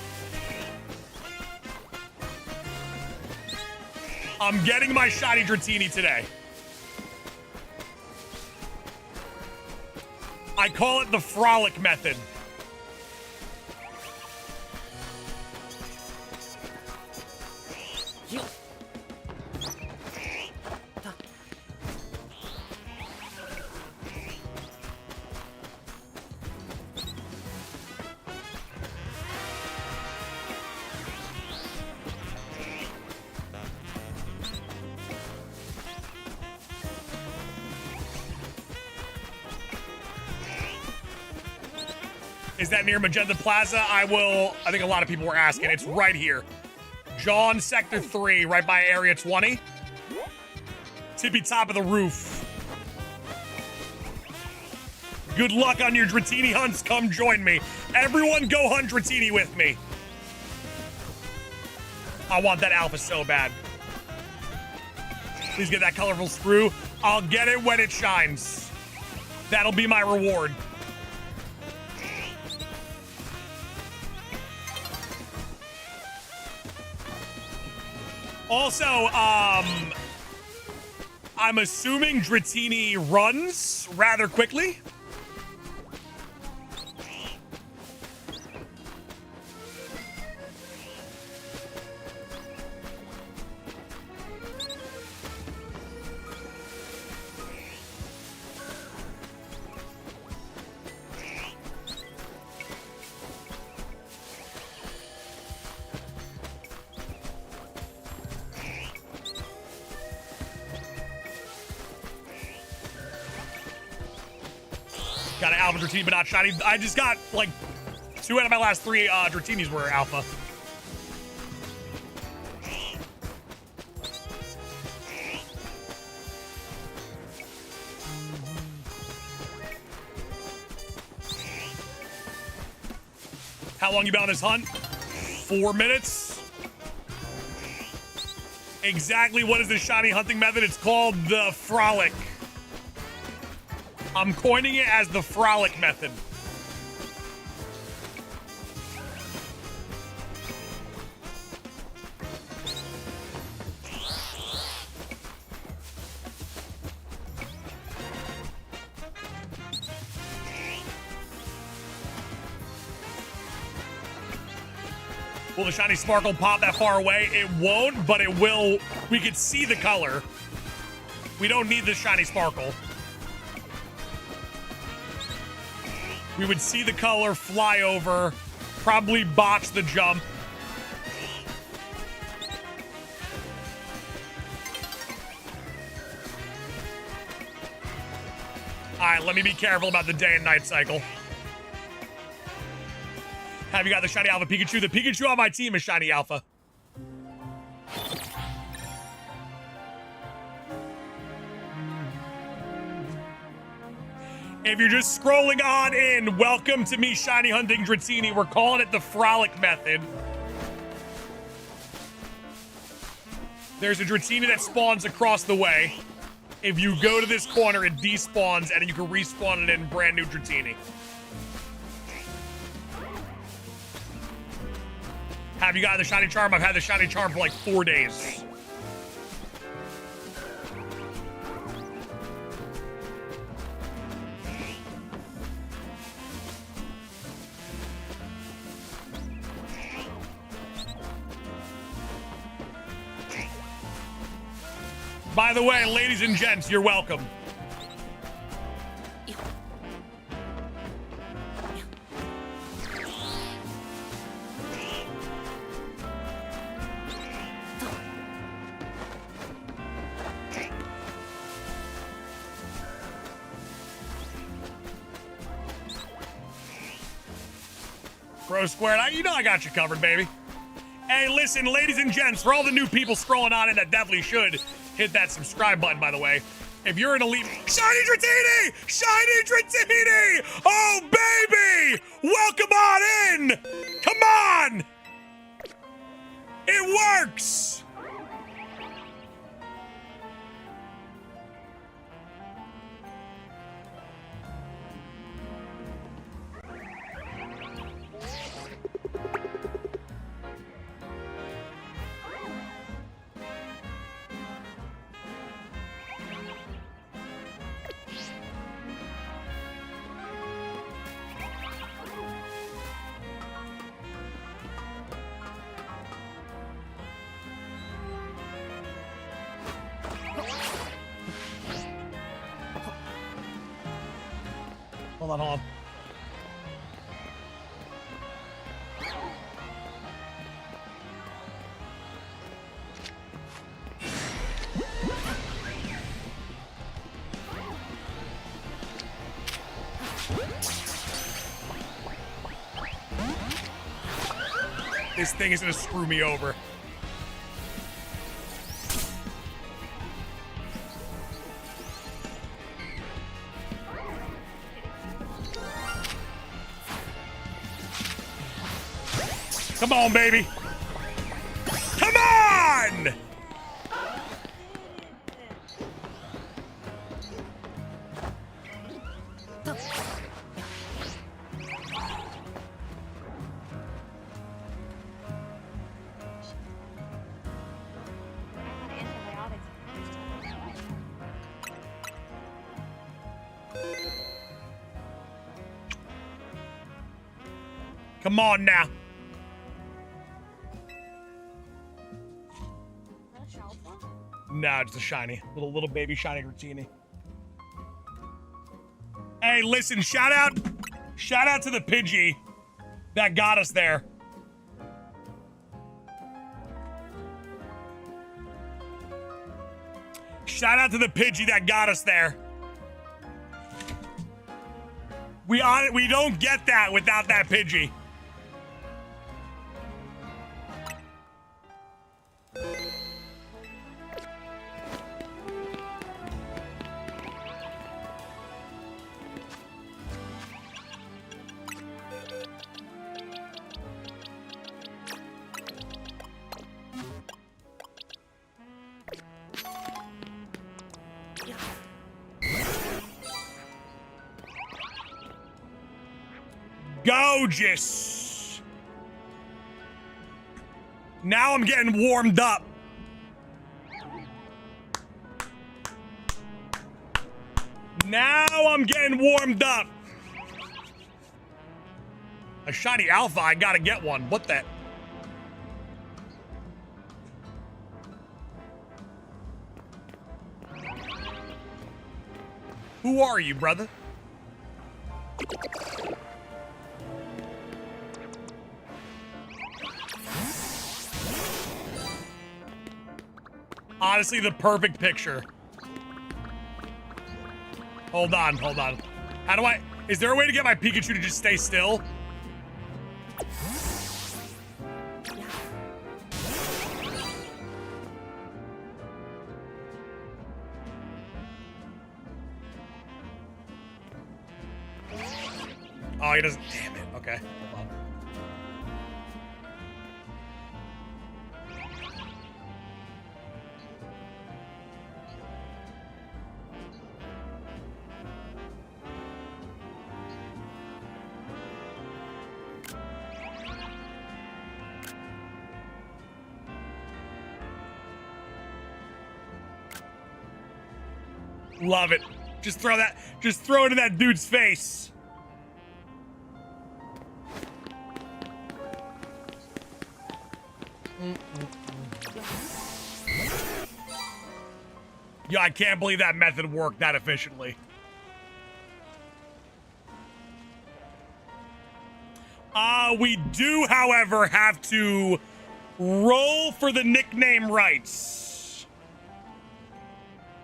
S1: I'm getting my shiny Dratini today. I call it the frolic method. Is that near Magenta Plaza? I think a lot of people were asking. It's right here. John, Sector 3, right by Area 20. Tippy top of the roof. Good luck on your Dratini hunts. Come join me. Everyone go hunt Dratini with me. I want that alpha so bad. Please get that colorful screw. I'll get it when it shines. That'll be my reward. Also, I'm assuming Dratini runs rather quickly. Got an alpha Dratini, but not shiny. I just got like 2 out of my last 3 Dratinis were alpha. How long you been on this hunt? 4 minutes. Exactly what is the shiny hunting method? It's called the Frolic. I'm coining it as the Frolic method. Will the shiny sparkle pop that far away? It won't, but it will. We could see the color. We don't need the shiny sparkle. We would see the color, fly over, probably botch the jump. All right, let me be careful about the day and night cycle. Have you got the shiny alpha Pikachu? The Pikachu on my team is shiny alpha. If you're just scrolling on in, welcome to me shiny hunting Dratini. We're calling it the Frolic method. There's a Dratini that spawns across the way. If you go to this corner, it despawns and you can respawn it in brand new Dratini. Have you got the shiny charm? I've had the shiny charm for like 4 days. By the way, ladies and gents, you're welcome. Bro Squared, you know I got you covered, baby. Hey, listen, ladies and gents, for all the new people scrolling on in that definitely should hit that subscribe button, by the way. If you're an elite... Shiny Dratini! Shiny Dratini! Oh, baby! Welcome on in! Come on! It works! Hold on. This thing is gonna screw me over. Come on, baby. Come on! Come on now.
S2: That a Shalpa?
S1: No, it's a shiny. Little baby shiny Dratini. Hey, listen, shout out to the Pidgey that got us there. Shout out to the Pidgey that got us there. We don't get that without that Pidgey. Gorgeous. Now I'm getting warmed up. Now I'm getting warmed up. A shiny alpha, I gotta get one. What the? Who are you, brother? Honestly, the perfect picture. Hold on. How do is there a way to get my Pikachu to just stay still? Oh, he doesn't, damn it, okay. Hold on. Love it. Just throw it in that dude's face. Yeah, I can't believe that method worked that efficiently. We do, however, have to roll for the nickname rights.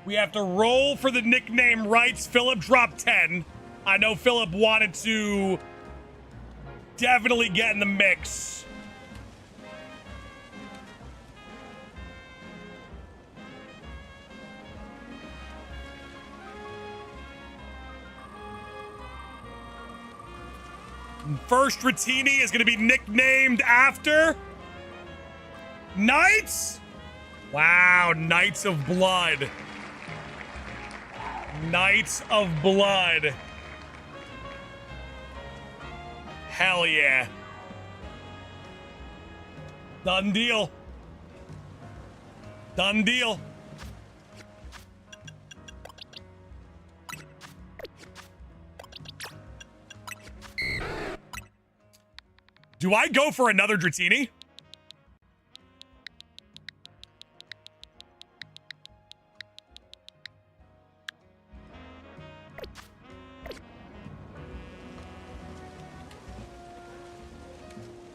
S1: We have to roll for the nickname rights. Philip dropped 10. I know Philip wanted to definitely get in the mix. First Dratini is going to be nicknamed after Knights? Wow, Knights of Blood. Knights of Blood. Hell yeah. Done deal. Done deal. Do I go for another Dratini?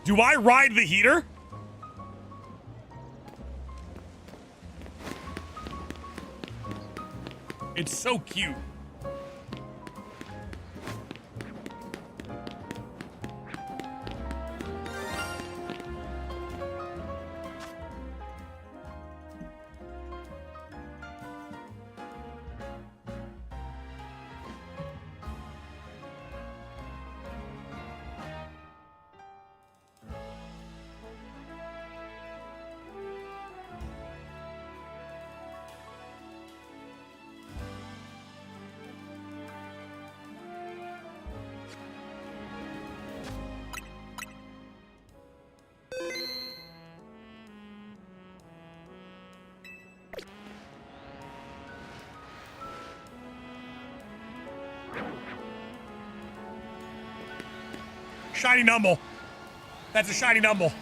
S1: Do I ride the heater? It's so cute. Shiny Numble. That's a shiny Numble.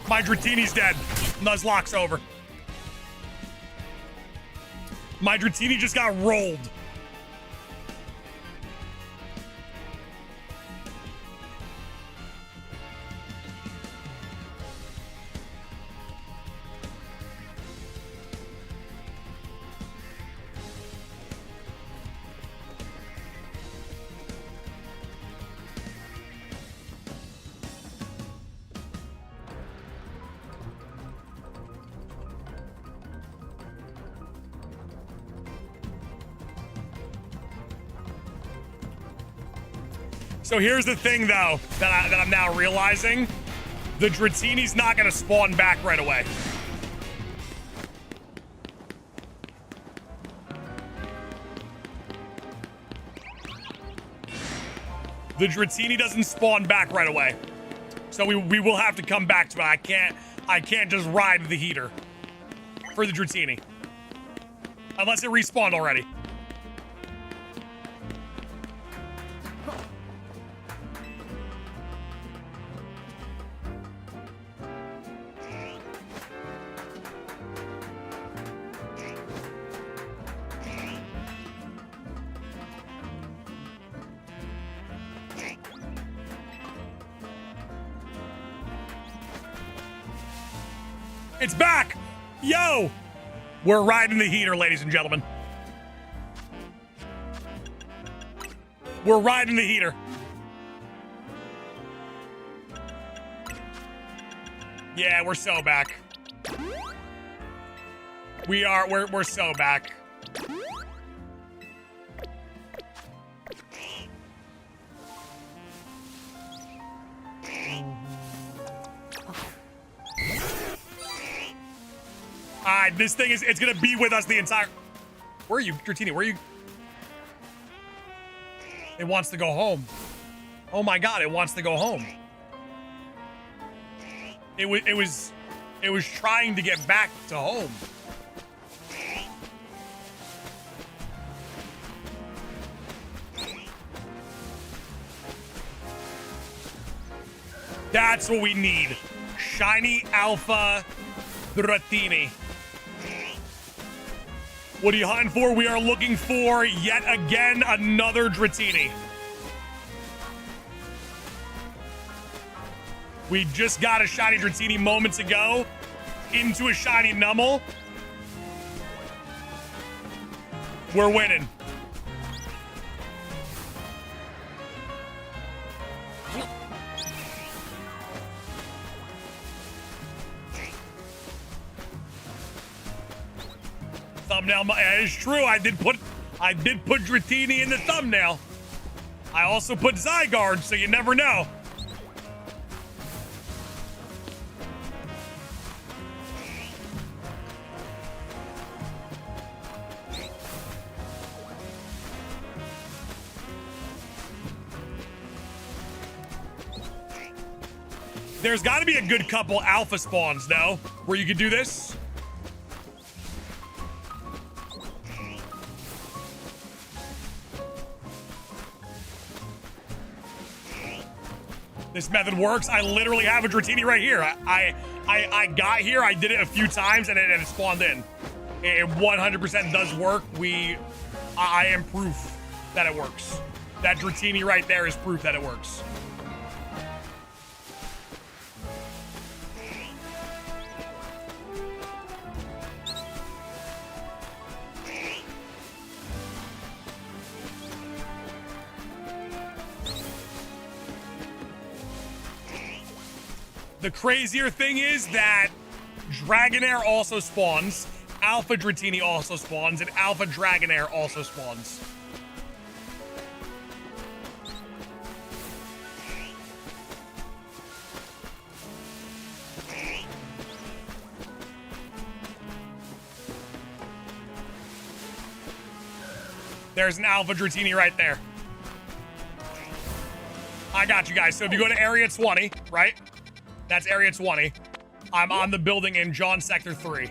S1: My Dratini's dead. Nuzlocke's over. My Dratini just got rolled. So here's the thing, though, that I'm now realizing. The Dratini's not going to spawn back right away. The Dratini doesn't spawn back right away. So we will have to come back to it. I can't just ride the heater for the Dratini. Unless it respawned already. It's back! Yo! We're riding the heater, ladies and gentlemen. We're riding the heater. Yeah, we're so back. We're so back. Alright, this thing it's gonna be with us the entire. Where are you, Dratini? Where are you? It wants to go home. Oh my god, it wants to go home. It was trying to get back to home. That's what we need. Shiny Alpha Dratini. What are you hunting for? We are looking for, yet again, another Dratini. We just got a shiny Dratini moments ago into a shiny Numble. We're winning. Thumbnail, it is true. I did put Dratini in the thumbnail. I also put Zygarde, so you never know. There's got to be a good couple alpha spawns, though, where you could do this. This method works. I literally have a Dratini right here. I got here. I did it a few times, and it spawned in. It 100% does work. I am proof that it works. That Dratini right there is proof that it works. The crazier thing is that Dragonair also spawns, Alpha Dratini also spawns, and Alpha Dragonair also spawns. There's an Alpha Dratini right there. I got you guys. So if you go to area 20, right? That's area 20. I'm on the building in John Sector 3.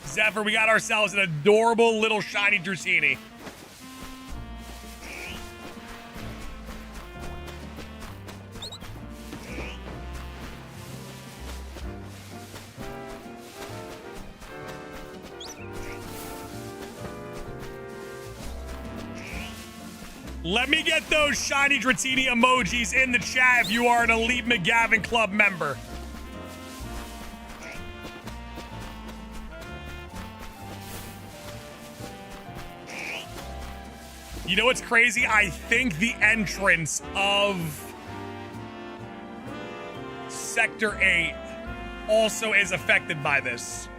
S1: Zephyr, we got ourselves an adorable little shiny Dratini. Let me get those shiny Dratini emojis in the chat if you are an Elite McGavin Club member. You know what's crazy? I think the entrance of Sector 8 also is affected by this.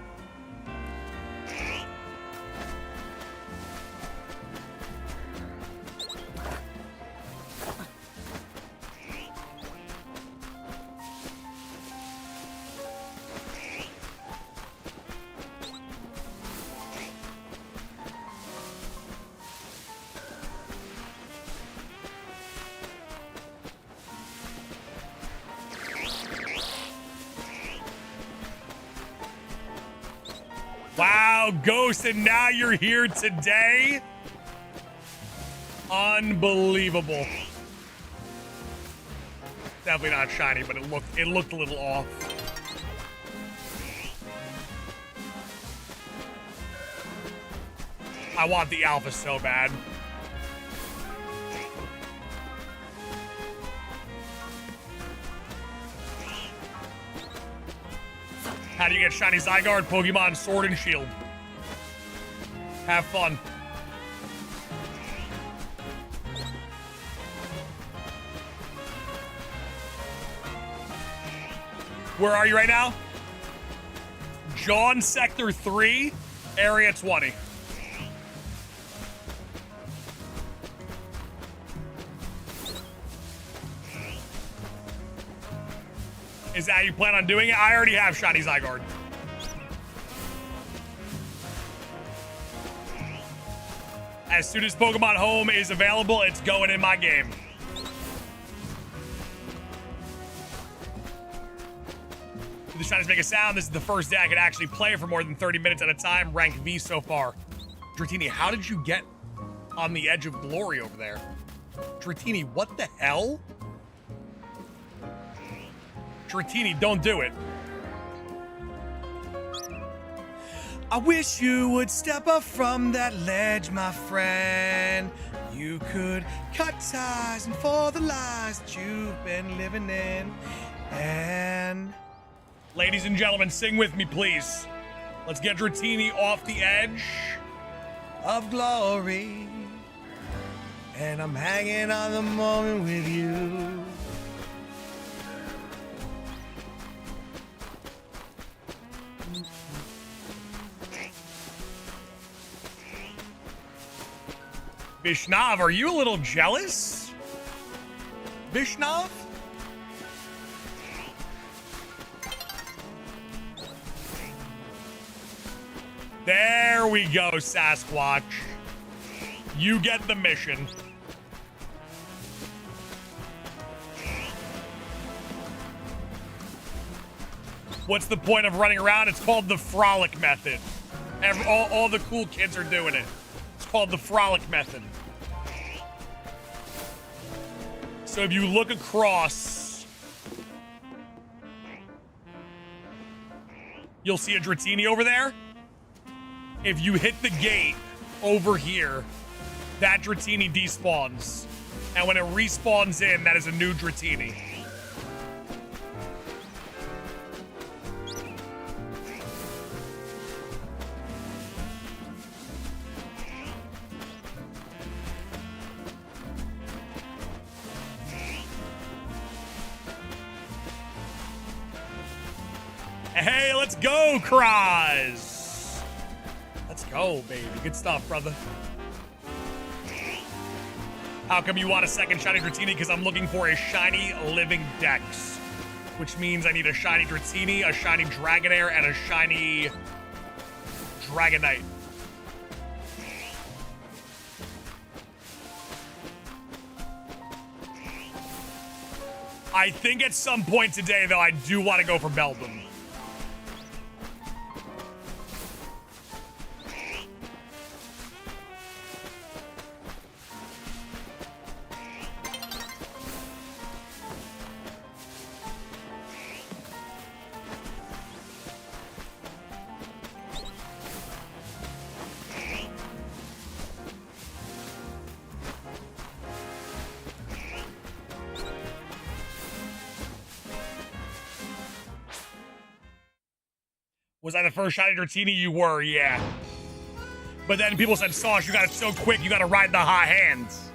S1: Wow, Ghost, and now you're here today? Unbelievable. Definitely not shiny, but it looked a little off. I want the Alpha so bad. How do you get shiny Zygarde? Pokemon Sword and Shield. Have fun. Where are you right now? John Sector 3, Area 20. Is that how you plan on doing it? I already have shiny Zygarde. As soon as Pokemon Home is available, it's going in my game. Do the shinies make a sound? This is the first day I could actually play for more than 30 minutes at a time. Rank V so far. Dratini, how did you get on the edge of glory over there? Dratini, what the hell? Dratini, don't do it. I wish you would step up from that ledge, my friend. You could cut ties and for the lies that you've been living in. And ladies and gentlemen, sing with me, please. Let's get Dratini off the edge of glory. And I'm hanging on the moment with you. Vishnav, are you a little jealous? Vishnav? There we go, Sasquatch. You get the mission. What's the point of running around? It's called the frolic method. All the cool kids are doing it. It's called the frolic method. So if you look across, you'll see a Dratini over there. If you hit the gate over here, that Dratini despawns. And when it respawns in, that is a new Dratini. Hey, let's go, Kraz. Let's go, baby. Good stuff, brother. How come you want a second shiny Dratini? Because I'm looking for a shiny living Dex, which means I need a shiny Dratini, a shiny Dragonair, and a shiny Dragonite. I think at some point today, though, I do want to go for Beldum. Was I the first shiny Dratini? You were, yeah. But then people said, Sauce, you got it so quick, you got to ride the hot hands.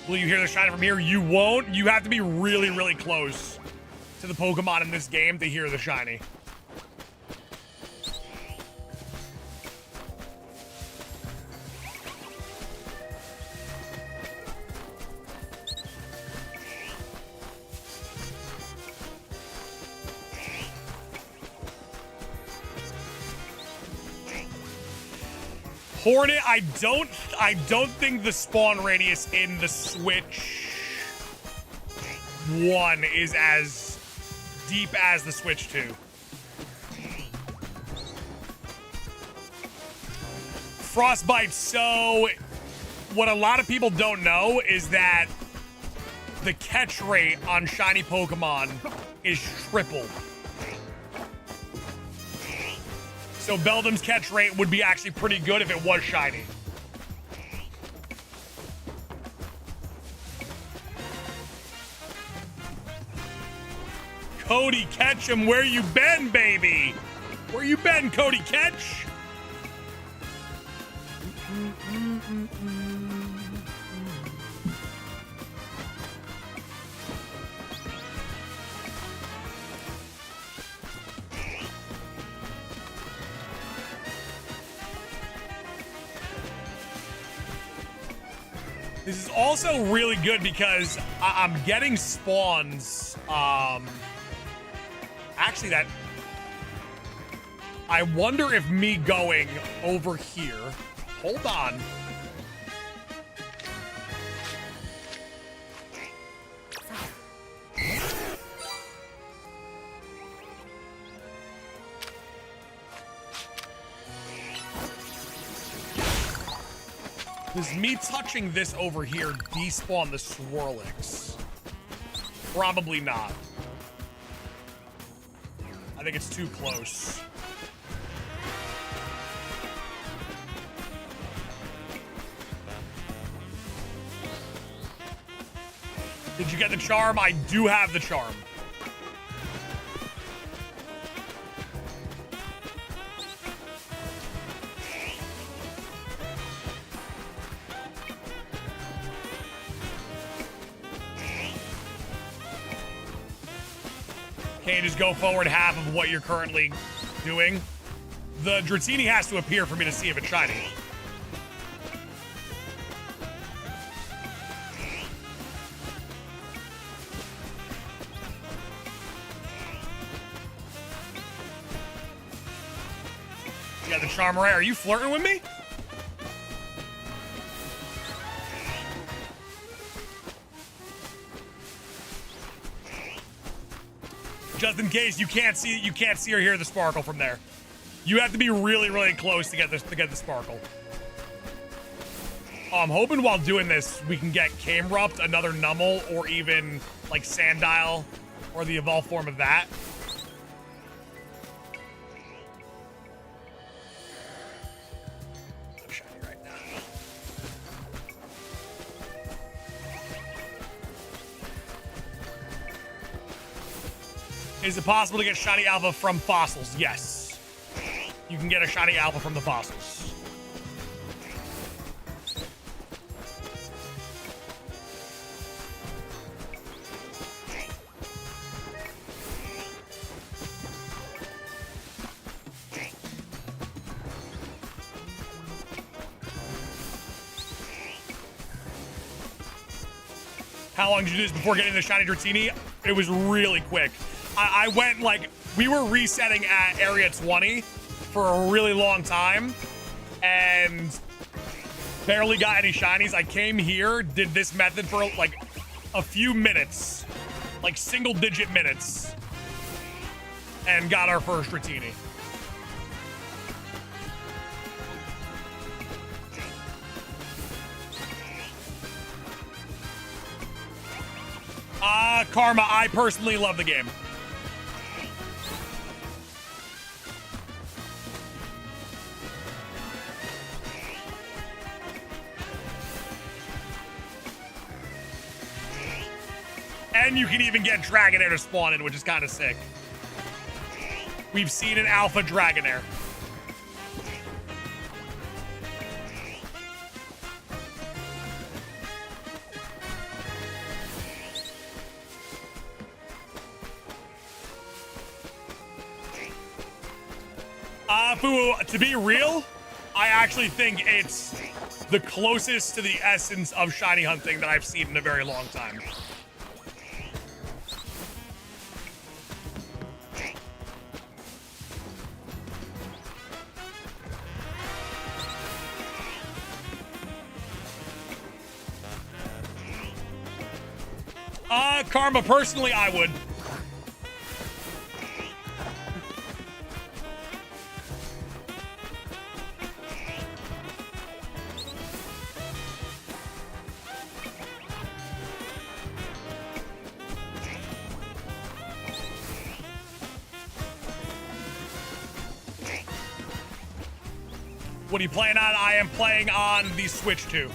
S1: Will you hear the shiny from here? You won't. You have to be really, really close to the Pokemon in this game to hear the shiny. Hornet, I don't think the spawn radius in the Switch 1 is as deep as the Switch 2. Frostbite, so what a lot of people don't know is that the catch rate on shiny Pokemon is triple. So Beldum's catch rate would be actually pretty good if it was shiny. Cody Ketchum, where you been, baby? Where you been, Cody Ketch? This is also really good because I'm getting spawns. Actually, that... I wonder if me going over here... Hold on. Does me touching this over here despawn the Swirlix? Probably not. I think it's too close. Did you get the charm? I do have the charm. Can you just go forward half of what you're currently doing? The Dratini has to appear for me to see if it's shiny. You got the Charmaray. Are you flirting with me? Just in case you can't see or hear the sparkle from there. You have to be really, really close to get the sparkle. I'm hoping while doing this we can get Camerupt, another Numel, or even like Sandile, or the evolved form of that. I'm shiny right now. Is it possible to get shiny alpha from fossils? Yes. You can get a shiny alpha from the fossils. How long did you do this before getting the shiny Dratini? It was really quick. I went like, we were resetting at area 20 for a really long time and barely got any shinies. I came here, did this method for like a few minutes, like single-digit minutes, and got our first Dratini. Karma, I personally love the game. And you can even get Dragonair to spawn in, which is kind of sick. We've seen an alpha Dragonair. Fu, to be real, I actually think it's the closest to the essence of shiny hunting that I've seen in a very long time. Karma, personally, I would. What are you playing on? I am playing on the Switch 2.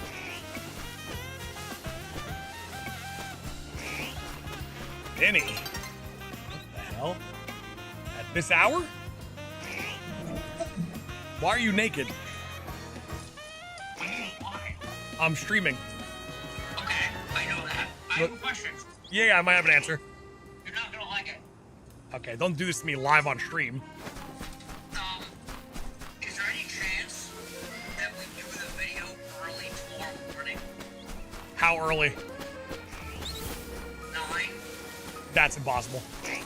S1: Benny? What the hell? At this hour? Why are you naked?
S4: Why?
S1: I'm streaming.
S4: Okay, I know that. I have a question.
S1: Yeah, I might have an answer.
S4: You're not gonna like it.
S1: Okay, don't do this to me live on stream.
S4: Is there any chance that we do the video early tomorrow morning?
S1: How early?
S4: 9?
S1: That's impossible.
S4: I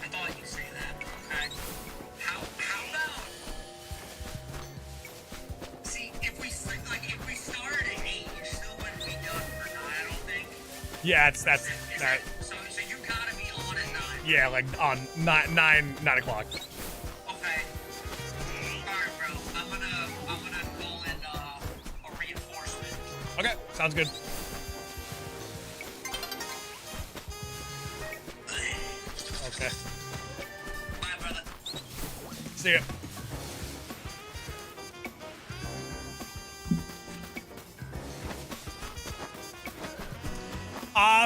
S4: thought you'd say that. Okay. How about? See, if we started at 8, you still wouldn't be done for 9, I don't think.
S1: Yeah, that's that.
S4: So you gotta be on at 9.
S1: Yeah, like on 9 o'clock.
S4: Okay. Alright, bro. I'm gonna call in a reinforcement.
S1: Okay, sounds good. Okay.
S4: Bye, brother.
S1: See ya.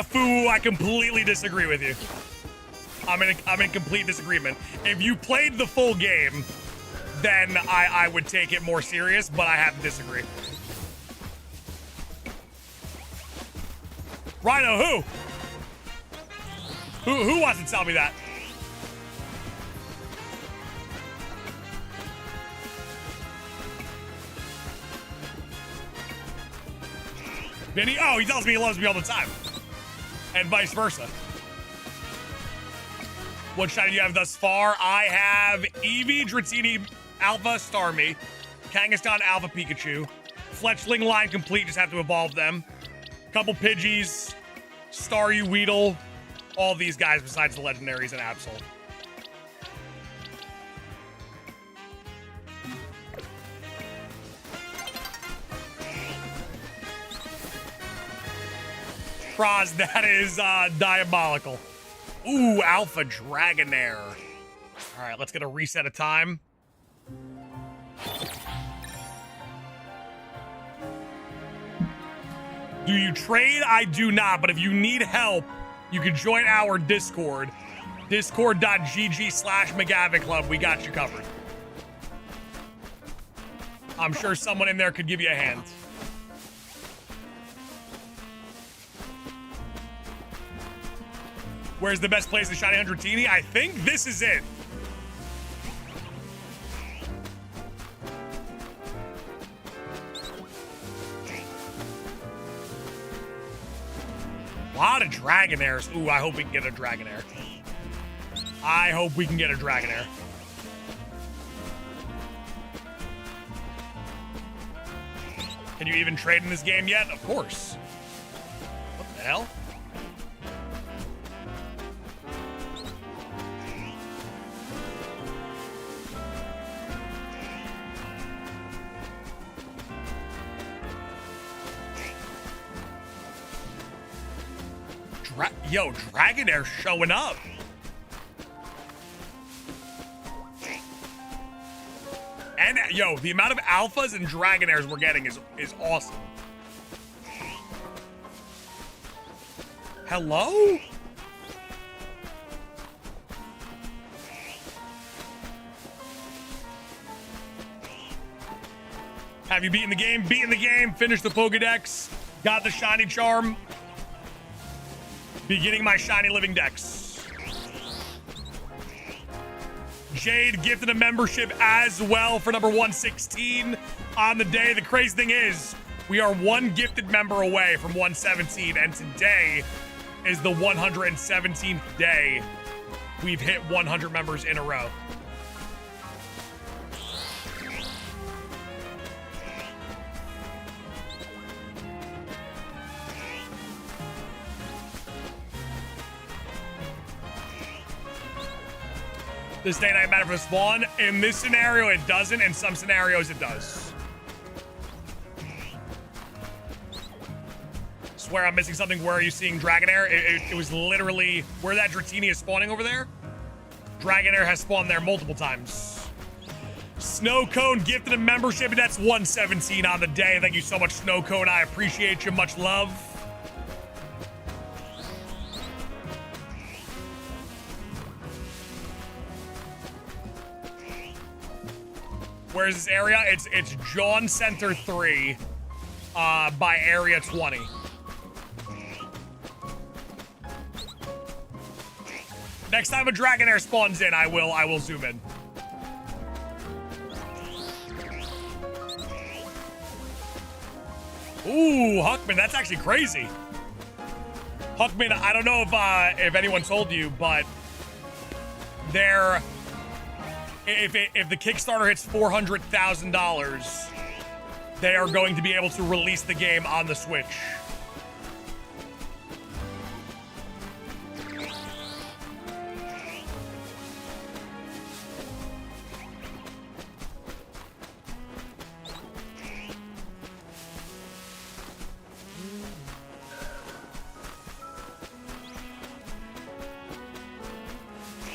S1: Fu, I completely disagree with you. I'm in complete disagreement. If you played the full game, then I would take it more serious, but I have to disagree. Rhino, who wants to tell me that? Vinny? Oh, he tells me he loves me all the time. And vice versa. What shiny do you have thus far? I have Eevee, Dratini, Alpha, Starmie, Kangaskhan, Alpha, Pikachu, Fletchling line complete, just have to evolve them. Couple Pidgeys, Staryu, Weedle, all these guys besides the legendaries and Absol. Proz, that is diabolical. Ooh, Alpha Dragonair. All right, let's get a reset of time. Do you trade? I do not, but if you need help, you can join our Discord. Discord.gg/McGavin Club. We got you covered. I'm sure someone in there could give you a hand. Where's the best place to shiny 100 Dratini? I think this is it. lot of Dragonairs. Ooh, I hope we can get a Dragonair. I hope we can get a Dragonair. Can you even trade in this game yet? Of course. What the hell? Yo, Dragonair showing up. And yo, the amount of alphas and Dragonairs we're getting is awesome. Hello? Have you beaten the game? Beaten the game, finished the Pokedex, got the shiny charm. Beginning my shiny living dex. Jade gifted a membership as well for number 116 on the day. The crazy thing is, we are one gifted member away from 117, and today is the 117th day we've hit 100 members in a row. This day night matter for spawn. In this scenario, it doesn't. In some scenarios, it does. Swear I'm missing something. Where are you seeing Dragonair? It was literally where that Dratini is spawning over there. Dragonair has spawned there multiple times. Snow Cone gifted a membership, and that's 117 on the day. Thank you so much, Snow Cone. I appreciate you. Much love. Where's this area? It's John Center 3 by Area 20. Next time a Dragonair spawns in, I will zoom in. Ooh, Huckman, that's actually crazy. Huckman, I don't know if anyone told you, but if the Kickstarter hits $400,000, they are going to be able to release the game on the Switch.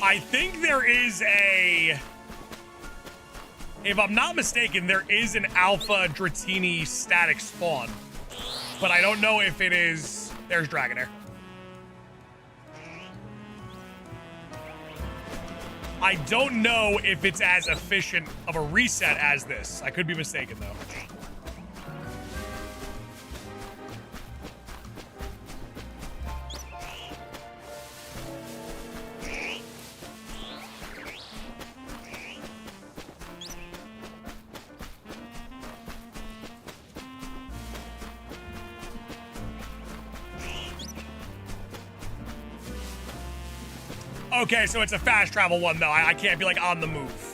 S1: I think there is if I'm not mistaken, there is an Alpha Dratini static spawn, but I don't know if it is. There's Dragonair. I don't know if it's as efficient of a reset as this. I could be mistaken, though. Okay, so it's a fast travel one, though. I can't be, like, on the move.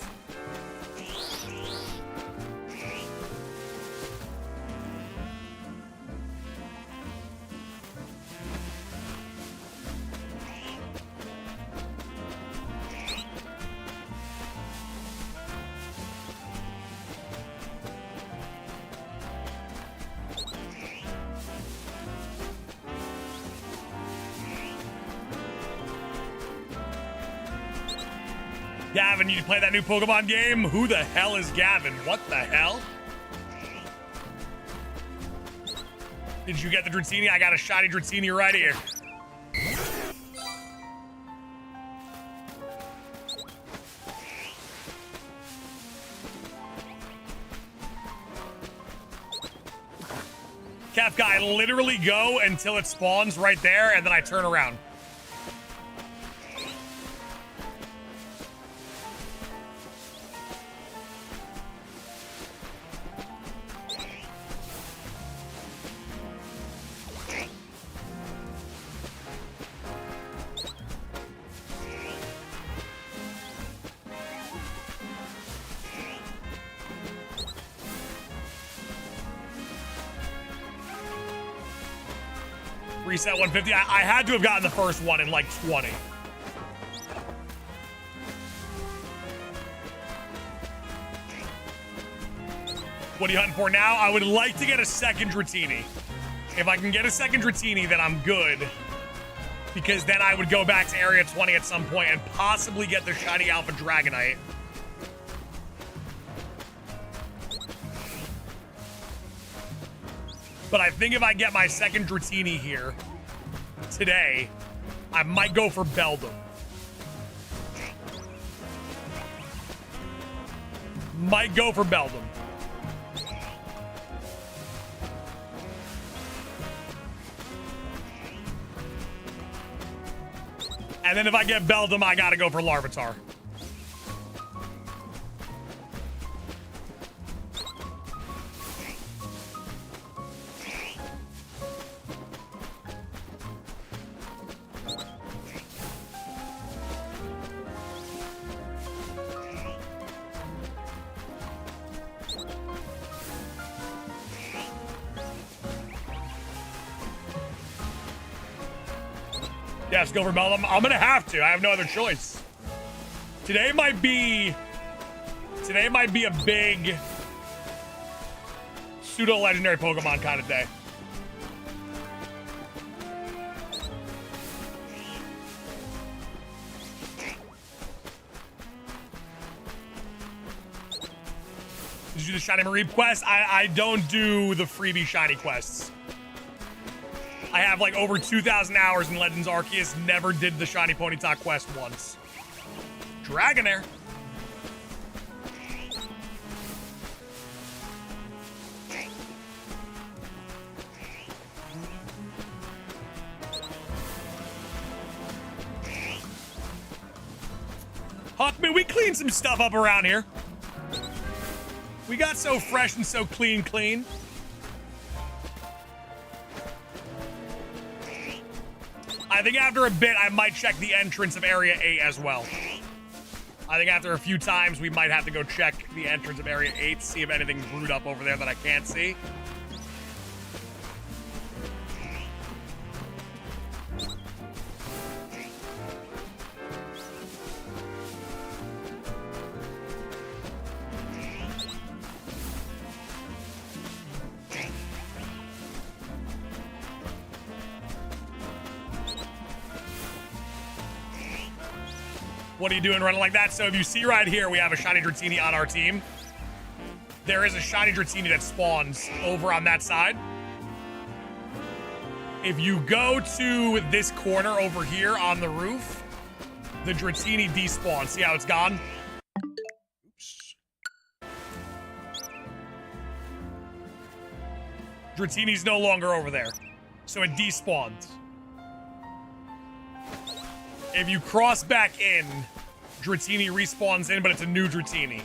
S1: Gavin, you play that new Pokemon game? Who the hell is Gavin? What the hell? Did you get the Dratini? I got a shiny Dratini right here. Kefka, I literally go until it spawns right there, and then I turn around. Reset 150. I had to have gotten the first one in like 20. What are you hunting for now? I would like to get a second Dratini. If I can get a second Dratini, then I'm good. Because then I would go back to Area 20 at some point and possibly get the shiny Alpha Dragonite. But I think if I get my second Dratini here today, I might go for Beldum. Might go for Beldum. And then if I get Beldum, I gotta go for Larvitar. Yes, go for Beldum. I'm gonna have to. I have no other choice. Today might be a big pseudo-legendary Pokemon kind of day. Did you do the Shiny Mareep quest? I don't do the freebie shiny quests. I have like over 2,000 hours in Legends Arceus, never did the Shiny Ponyta quest once. Dragonair. Hawkman, we cleaned some stuff up around here. We got so fresh and so clean. I think after a bit, I might check the entrance of Area 8 as well. I think after a few times, we might have to go check the entrance of Area 8, see if anything's brewed up over there that I can't see. What are you doing running like that? So if you see right here, we have a Shiny Dratini on our team. There is a Shiny Dratini that spawns over on that side. If you go to this corner over here on the roof, the Dratini despawns. See how it's gone? Oops. Dratini's no longer over there. So it despawns. If you cross back in, Dratini respawns in, but it's a new Dratini.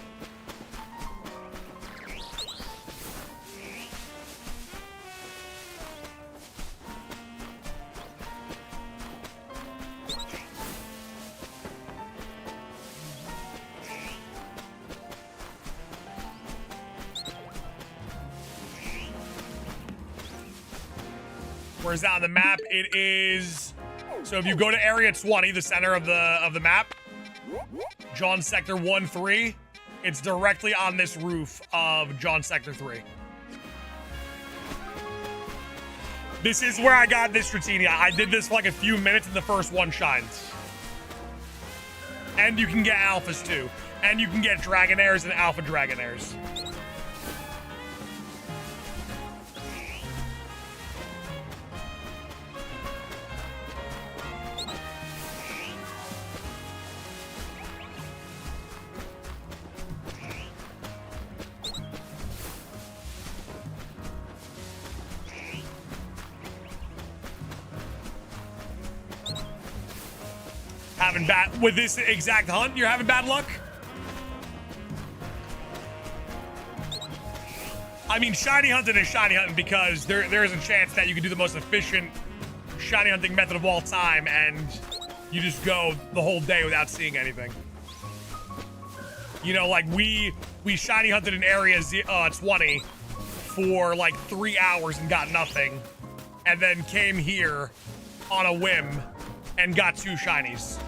S1: Where's that on the map? It is... So if you go to Area 20, the center of the map, John Sector 1-3, it's directly on this roof of John Sector 3. This is where I got this Dratini. I did this for like a few minutes and the first one shines. And you can get Alphas too. And you can get Dragonairs and Alpha Dragonairs. Having bad with this exact hunt, you're having bad luck? I mean, shiny hunting is shiny hunting because there is a chance that you can do the most efficient shiny hunting method of all time and you just go the whole day without seeing anything. You know, like we shiny hunted in Area 20 for like 3 hours and got nothing. and then came here on a whim and got 2 shinies.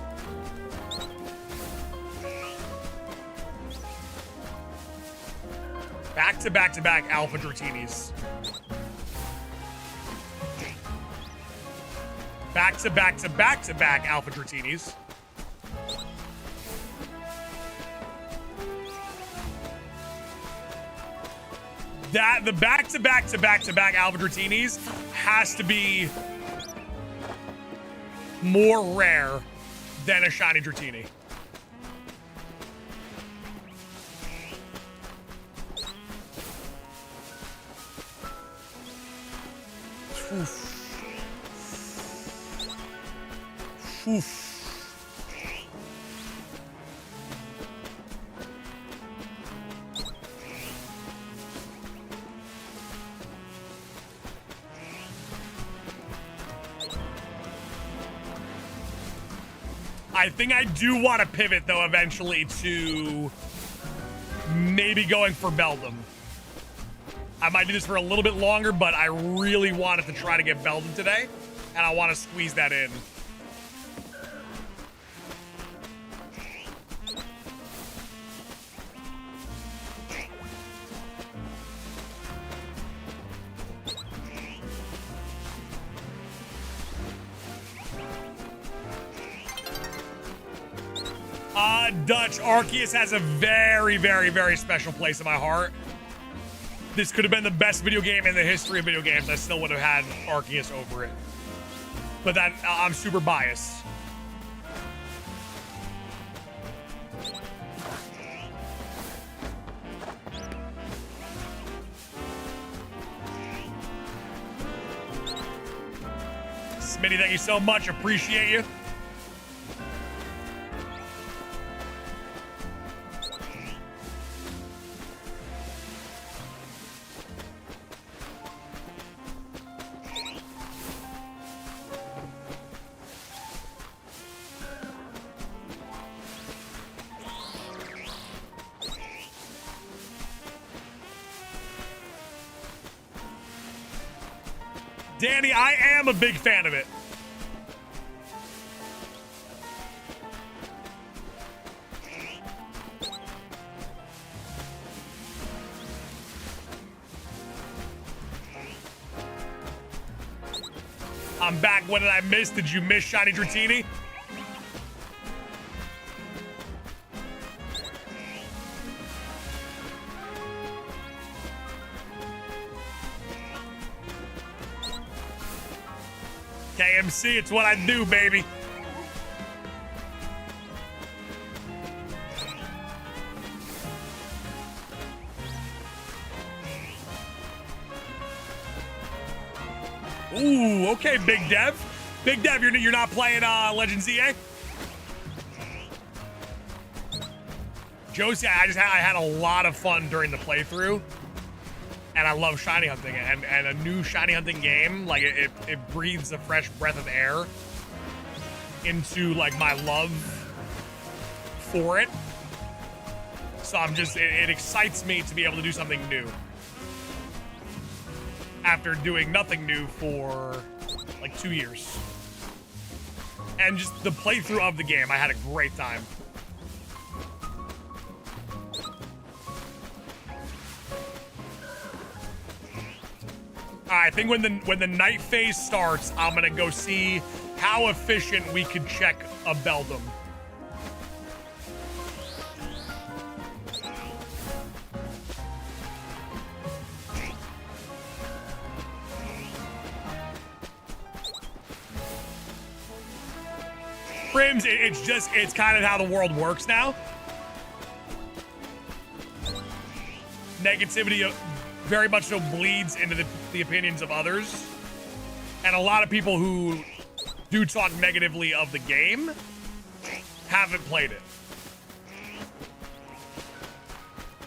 S1: Back to back to back Alpha Dratinis. Back to back to back to back Alpha Dratinis. That the back to back to back to back Alpha Dratinis has to be more rare than a shiny Dratini. Oof. Oof. I think I do want to pivot, though, eventually to maybe going for Beldum. I might do this for a little bit longer, but I really wanted to try to get Beldum today, and I want to squeeze that in. Dutch, Arceus has a very, very, very special place in my heart. This could have been the best video game in the history of video games. I still would have had Arceus over it. But that I'm super biased. Smitty, thank you so much. Appreciate you. Danny, I am a big fan of it. I'm back. What did I miss? Did you miss Shiny Dratini? KMC, it's what I do, baby. Ooh, okay, Big Dev. Big Dev, you're not playing Legends EA? Josie, I had a lot of fun during the playthrough. And I love shiny hunting, and a new shiny hunting game, like it breathes a fresh breath of air into like my love for it. So I'm just, it excites me to be able to do something new after doing nothing new for like 2 years. And just the playthrough of the game, I had a great time. I think when the night phase starts, I'm gonna go see how efficient we could check a Beldum. Prims, it's kind of how the world works now. Negativity very much so bleeds into the opinions of others. And a lot of people who do talk negatively of the game haven't played it.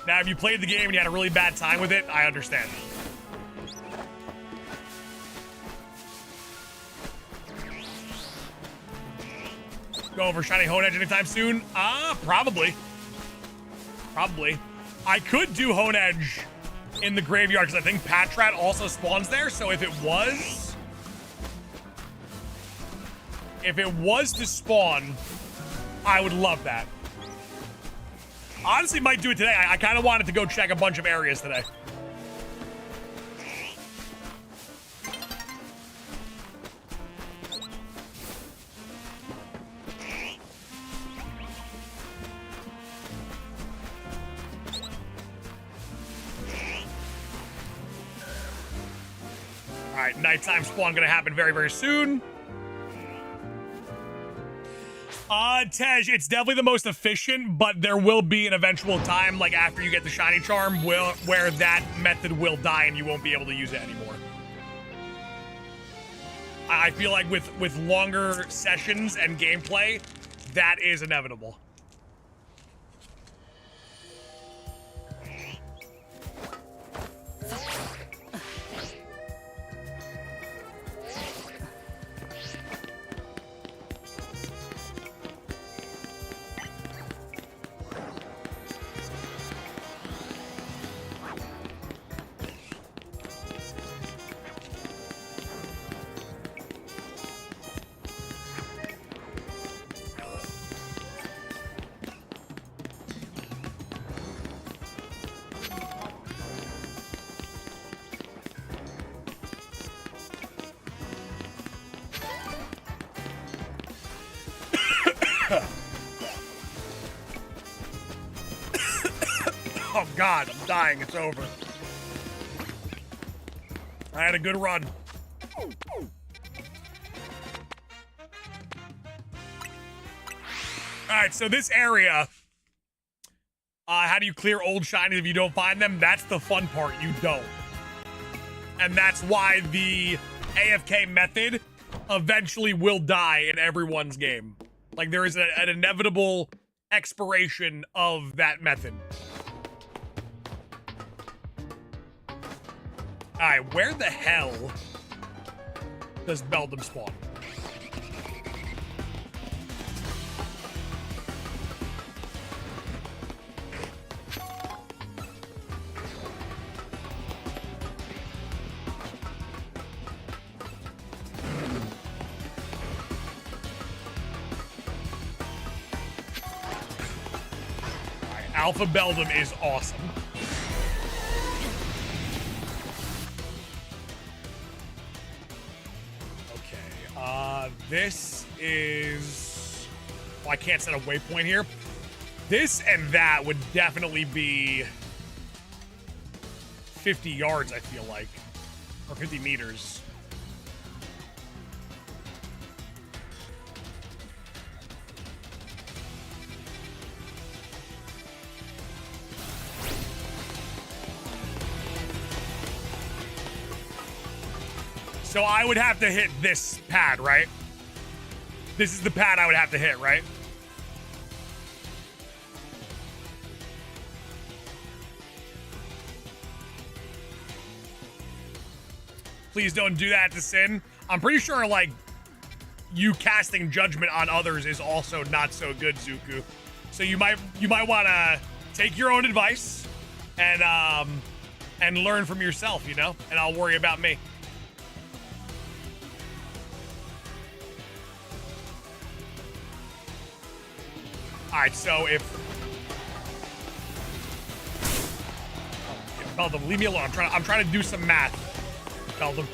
S1: Now, if you played the game and you had a really bad time with it, I understand. Go over Shiny Honedge anytime soon? Probably. Probably. I could do Honedge in the graveyard because I think Patrat also spawns there. So if it was If it was to spawn, I would love that. Honestly, might do it today. I kind of wanted to go check a bunch of areas today. All right, nighttime spawn gonna happen very, very soon. Tej, it's definitely the most efficient, but there will be an eventual time, like after you get the shiny charm, where that method will die and you won't be able to use it anymore. I feel like with longer sessions and gameplay, that is inevitable. Oh God, I'm dying. It's over. I had a good run. All right, so this area, how do you clear old shinies if you don't find them? That's the fun part. You don't. And that's why the AFK method eventually will die in everyone's game. Like, there is an inevitable expiration of that method. All right, where the hell does Beldum spawn? Alpha Beldum is awesome. Okay, this is... Well, I can't set a waypoint here. This and that would definitely be 50 yards, I feel like. Or 50 meters. So I would have to hit this pad, right? This is the pad I would have to hit, right? Please don't do that to Sin. I'm pretty sure, like, you casting judgment on others is also not so good, Zuku. So you might want to take your own advice and learn from yourself, you know? And I'll worry about me. All right, so if... Beldum, leave me alone. I'm trying to do some math. Beldum.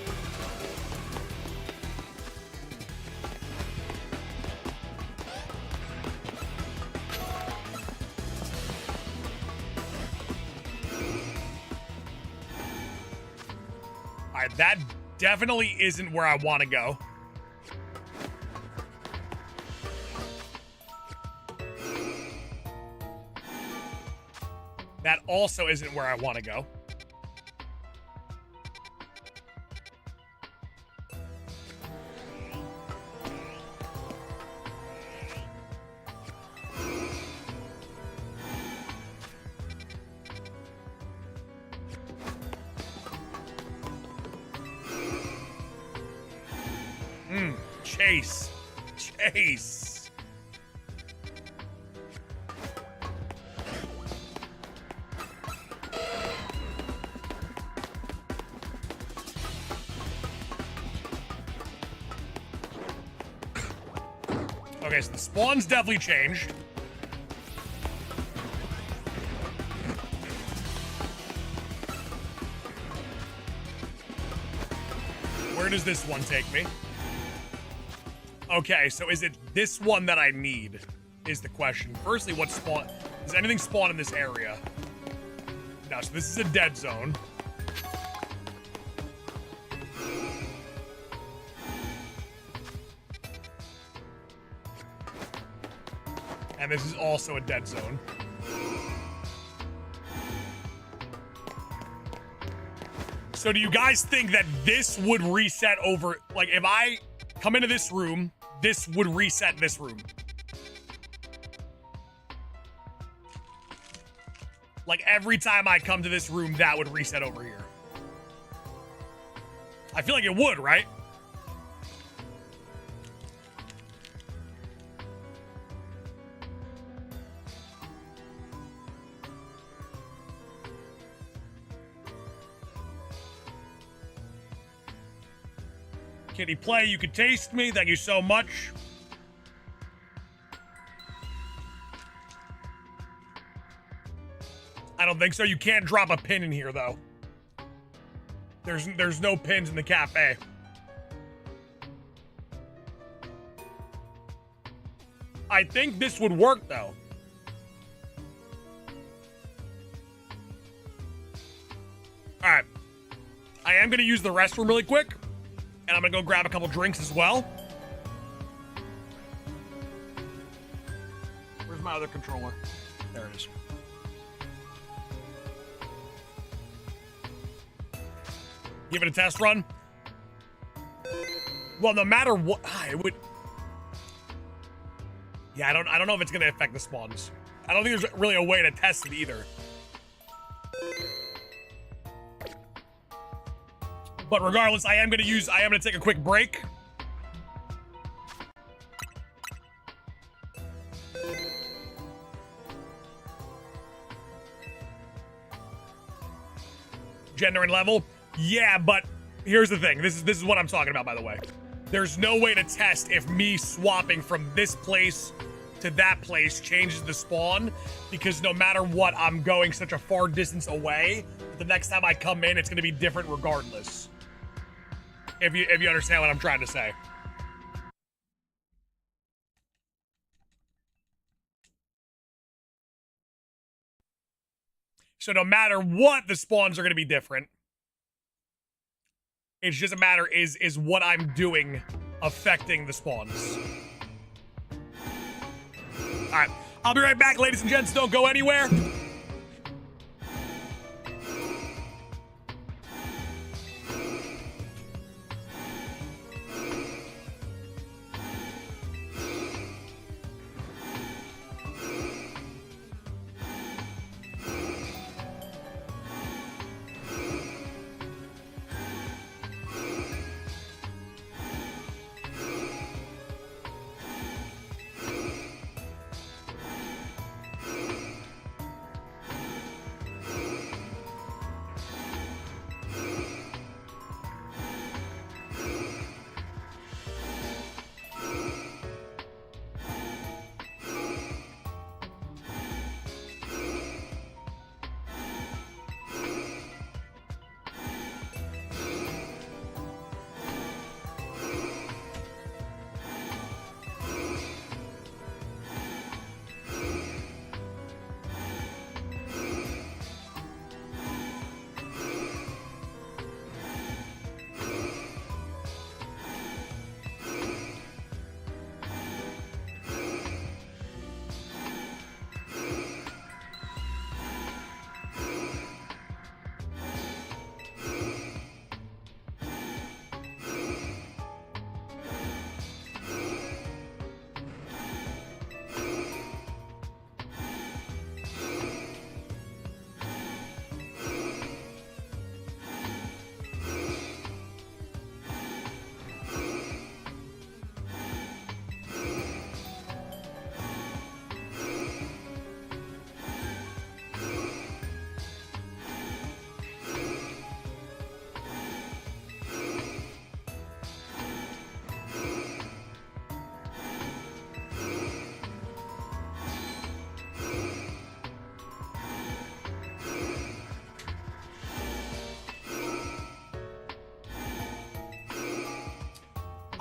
S1: All right, that definitely isn't where I want to go. That also isn't where I want to go. Chase. Chase. Okay, so the spawn's definitely changed. Where does this one take me? Okay, so is it this one that I need, is the question. Firstly, what spawn? Does anything spawn in this area? No, so this is a dead zone. And this is also a dead zone. So do you guys think that this would reset over, like if I come into this room, this would reset this room? Like every time I come to this room, that would reset over here. I feel like it would, right? Kitty play, you could taste me. Thank you so much. I don't think so. You can't drop a pin in here, though. There's no pins in the cafe. I think this would work, though. All right. I am going to use the restroom really quick. And I'm gonna go grab a couple drinks as well. Where's my other controller? There it is. Give it a test run. Well, no matter what, it would. Yeah, I don't know if it's gonna affect the spawns. I don't think there's really a way to test it either. But regardless, I am gonna take a quick break. Gender and level? Yeah, but here's the thing. This is what I'm talking about, by the way. There's no way to test if me swapping from this place to that place changes the spawn, because no matter what, I'm going such a far distance away. The next time I come in, it's gonna be different regardless. If you understand what I'm trying to say. So no matter what, the spawns are going to be different. It's just a matter is what I'm doing affecting the spawns. All right, I'll be right back, ladies and gents. Don't go anywhere.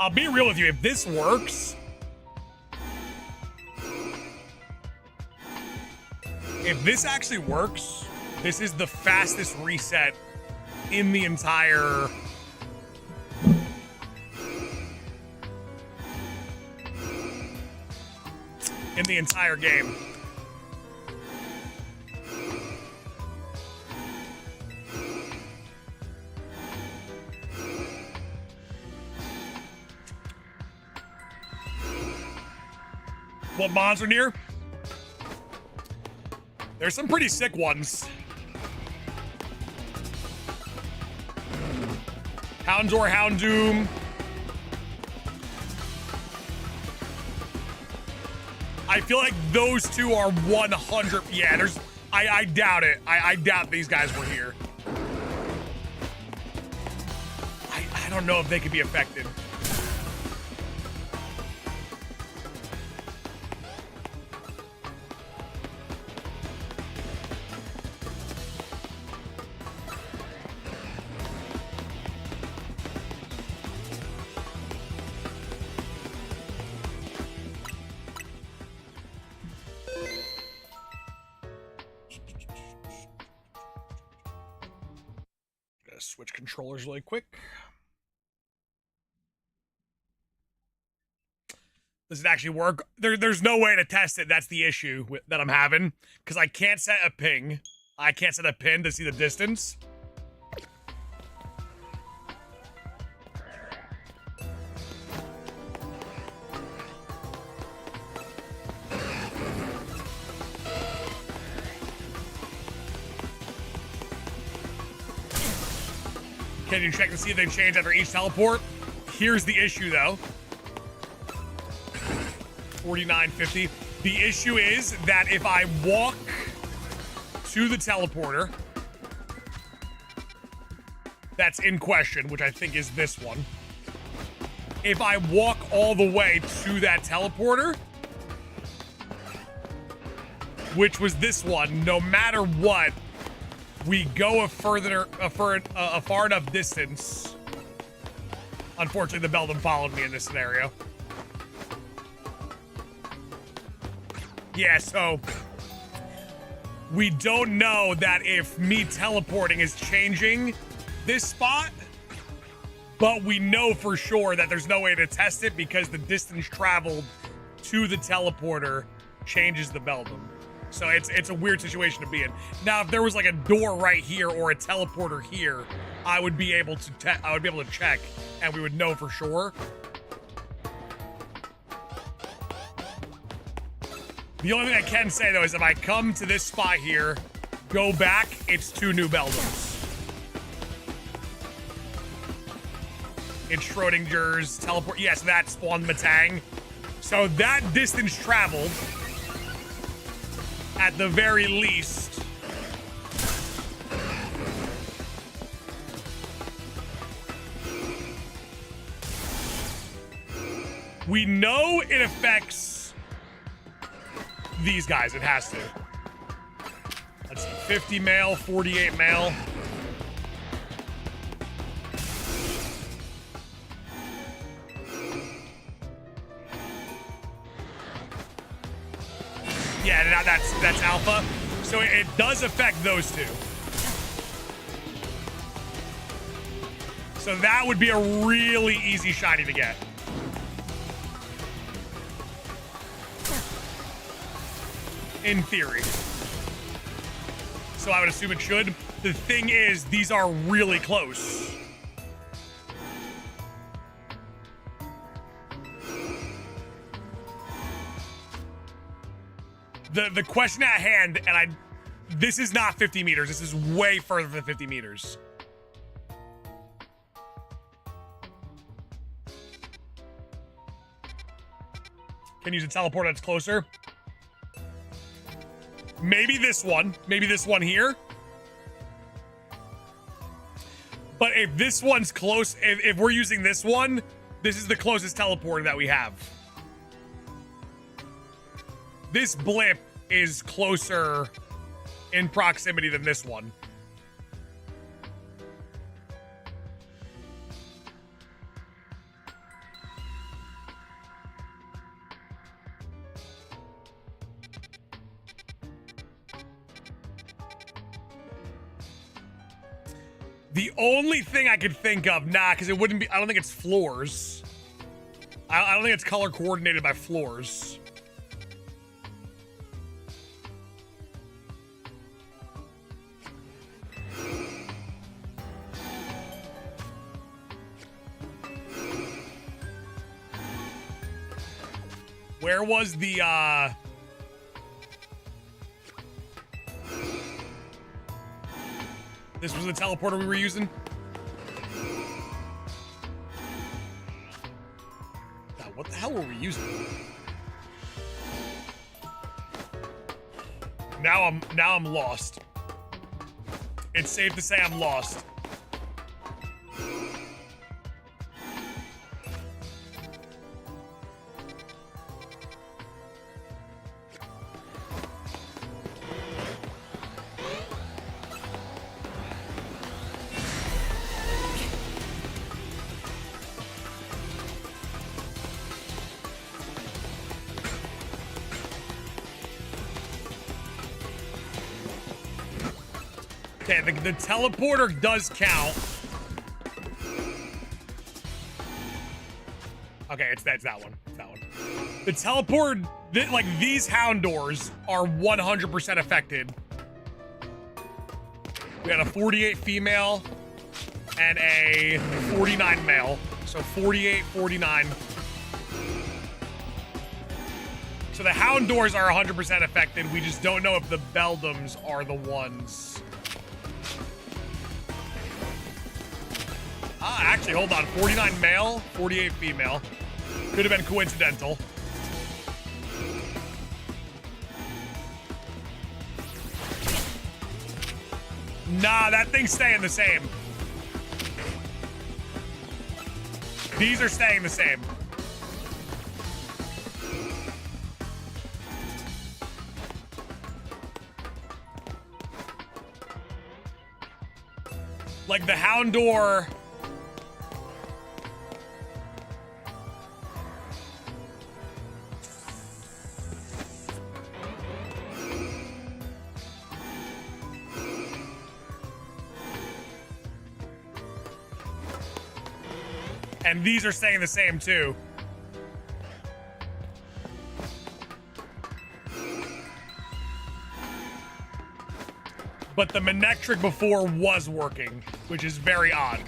S1: I'll be real with you. If this works, if this actually works, this is the fastest reset in the entire game. What mods are near? There's some pretty sick ones. Houndour, Houndoom. I feel like those two are 100. Yeah, there's. I doubt it. I doubt these guys were here. I don't know if they could be affected. Switch controllers really quick. Does it actually work? There's no way to test it. That's the issue that I'm having, because I can't set a ping. I can't set a pin to see the distance. Can you check to see if they change after each teleport? Here's the issue, though. 49.50. The issue is that if I walk to the teleporter that's in question, which I think is this one, if I walk all the way to that teleporter, which was this one, no matter what, we go a far enough distance. Unfortunately, the Beldam followed me in this scenario. Yeah, so we don't know that if me teleporting is changing this spot, but we know for sure that there's no way to test it because the distance traveled to the teleporter changes the Beldam. So it's a weird situation to be in. Now, if there was like a door right here or a teleporter here, I would be able to check, and we would know for sure. The only thing I can say though is if I come to this spot here, go back, it's 2 new Beldams. It's Schrodinger's teleport. Yes, that spawned Matang. So that distance traveled, at the very least, we know it affects these guys. It has to. Let's see, 50 male, 48 male. Yeah, now that's alpha. So it does affect those two. So that would be a really easy shiny to get. In theory. So I would assume it should. The thing is, these are really close. The question at hand, and this is not 50 meters. This is way further than 50 meters. Can use a teleport that's closer. Maybe this one here. But if this one's close, if we're using this one, this is the closest teleporter that we have. This blip is closer in proximity than this one. The only thing I could think of, nah, because it wouldn't be, I don't think it's floors. I don't think it's color coordinated by floors. Where was the, this was the teleporter we were using? God, what the hell were we using? Now I'm lost. It's safe to say I'm lost. Okay, the teleporter does count. Okay, it's that one. It's that one. The teleport, like these hound doors are 100% affected. We got a 48 female and a 49 male. So 48, 49. So the hound doors are 100% affected. We just don't know if the beldams are the ones. Ah, actually, hold on. 49 male, 48 female. Could have been coincidental. Nah, that thing's staying the same. These are staying the same. Like the hound door. And these are staying the same too. But the Manectric before was working, which is very odd.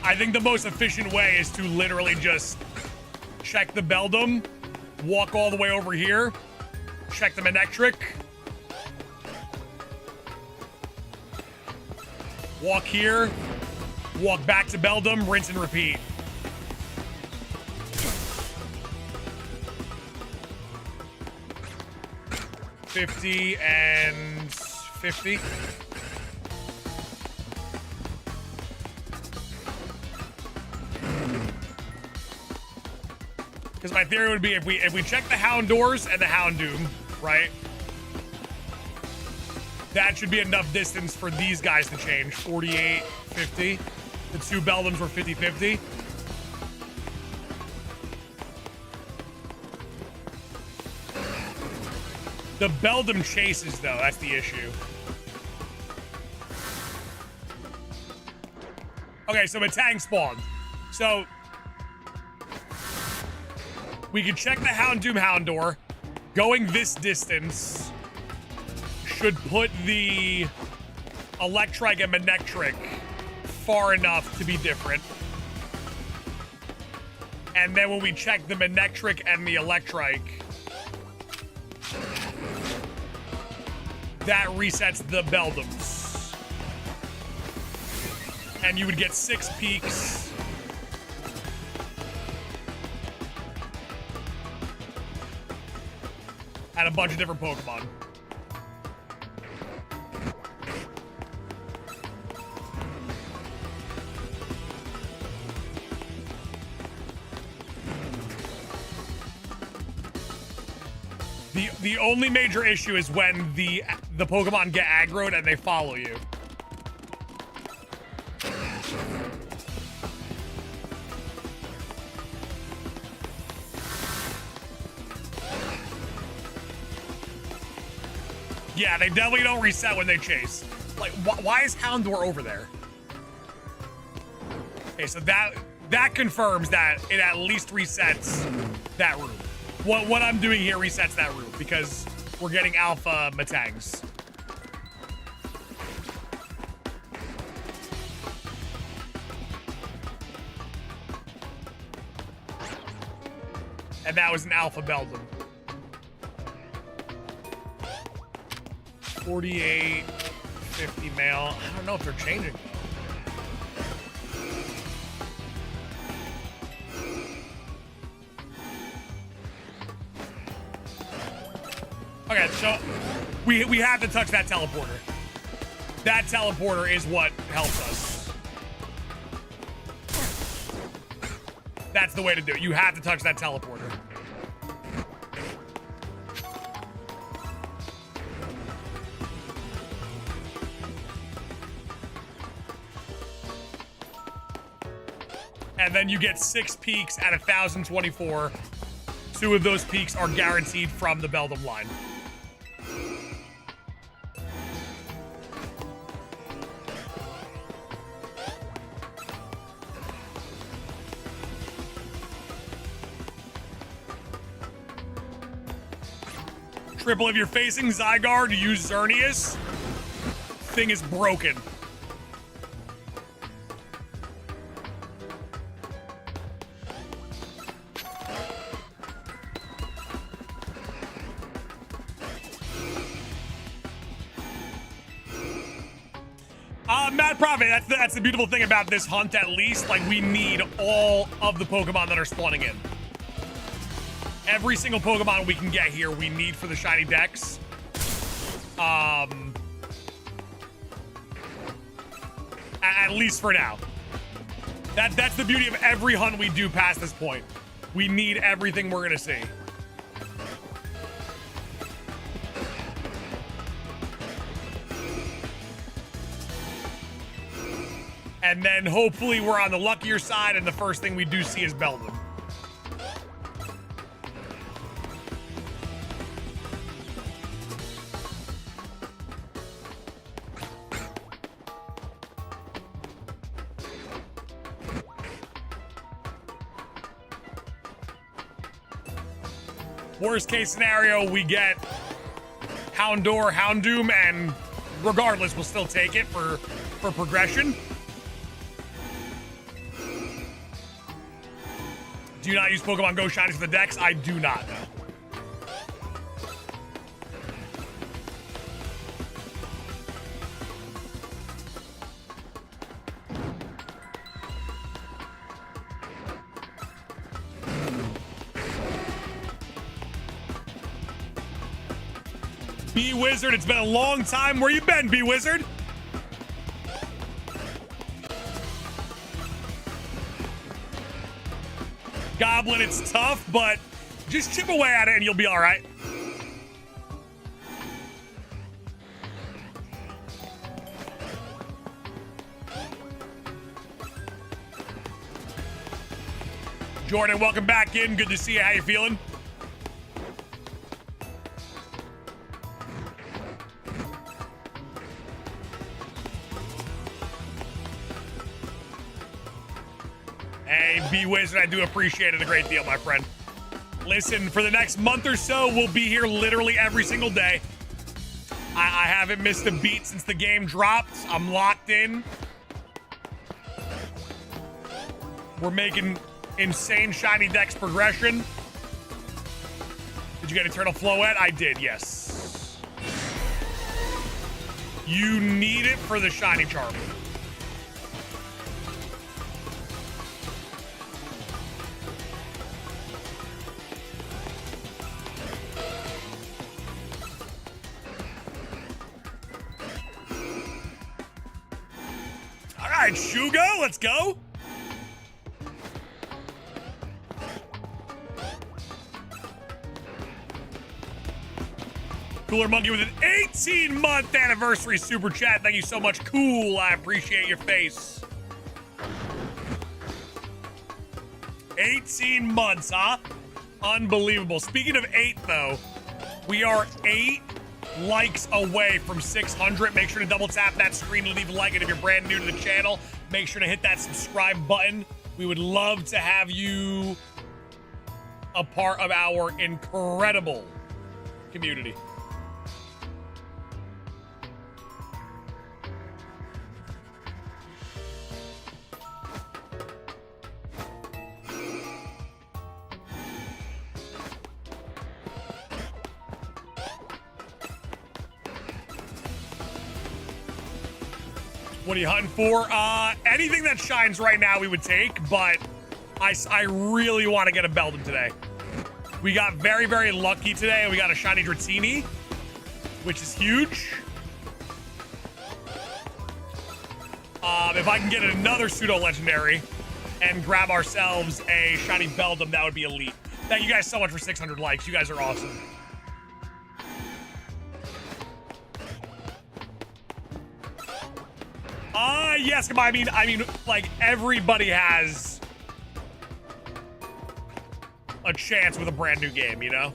S1: I think the most efficient way is to literally just check the beldam, walk all the way over here, check the Manectric, walk here, walk back to beldam, rinse and repeat. $50 and $50. Because my theory would be if we check the Hound doors and the Houndoom, right? That should be enough distance for these guys to change. 48, 50. The two beldams were 50, 50. The beldam chases though, that's the issue. Okay, so Matang spawned. So we can check the Houndoom Hound door. Going this distance should put the Electrike and Manectric far enough to be different. And then when we check the Manectric and the Electrike, that resets the beldams. And you would get 6 peaks. And a bunch of different Pokemon. The only major issue is when the the Pokemon get aggroed and they follow you. Yeah, they definitely don't reset when they chase. Like, why is Houndour over there? Okay, so that confirms that it at least resets that room. What I'm doing here resets that room because we're getting Alpha Matangs. And that was an Alpha Beldum. 48, 50 male. I don't know if they're changing. Okay, so we have to touch that teleporter. That teleporter is what helps us. That's the way to do it. You have to touch that teleporter. And then you get 6 peaks at 1,024. 2 of those peaks are guaranteed from the Beldum line. Triple, if you're facing Zygarde, use Xerneas. Thing is broken. Mad Prophet, that's the beautiful thing about this hunt, at least. Like, we need all of the Pokemon that are spawning in. Every single Pokemon we can get here, we need for the shiny Dex. At least for now. That's the beauty of every hunt we do past this point. We need everything we're gonna see. And then hopefully we're on the luckier side and the first thing we do see is Beldum. Worst case scenario, we get Houndour, Houndoom, and regardless, we'll still take it for progression. Do you not use Pokemon Go Shinies for the Dex? I do not. B-Wizard, it's been a long time. Where you been, B-Wizard? Goblin, it's tough, but just chip away at it and you'll be all right. Jordan, welcome back in. Good to see you. How you feeling? Hey, B-Wizard, I do appreciate it a great deal, my friend. Listen, for the next month or so, we'll be here literally every single day. I haven't missed a beat since the game dropped. I'm locked in. We're making insane shiny Dex progression. Did you get Eternal Floette? I did, yes. You need it for the shiny Charm. All right, Shugo, let's go. Cooler Monkey with an 18-month anniversary super chat. Thank you so much, Cool. I appreciate your face. 18 months, huh? Unbelievable. Speaking of 8, though, we are 8 likes away from 600. Make sure to double tap that screen and leave a like. And if you're brand new to the channel, make sure to hit that subscribe button. We would love to have you a part of our incredible community. What are you hunting for? Anything that shines right now we would take, but I really want to get a Beldum today. We got very, very lucky today. We got a shiny Dratini, which is huge. If I can get another pseudo-legendary and grab ourselves a shiny Beldum, that would be elite. Thank you guys so much for 600 likes. You guys are awesome. Yes, I mean, like, everybody has a chance with a brand new game, you know?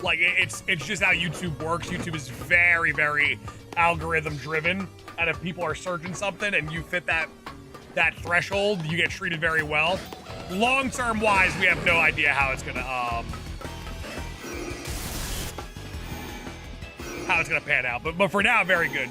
S1: Like, it's just how YouTube works. YouTube is very, very algorithm driven, and if people are searching something and you fit that threshold, you get treated very well. Long-term wise, we have no idea how it's gonna pan out, but for now, very good.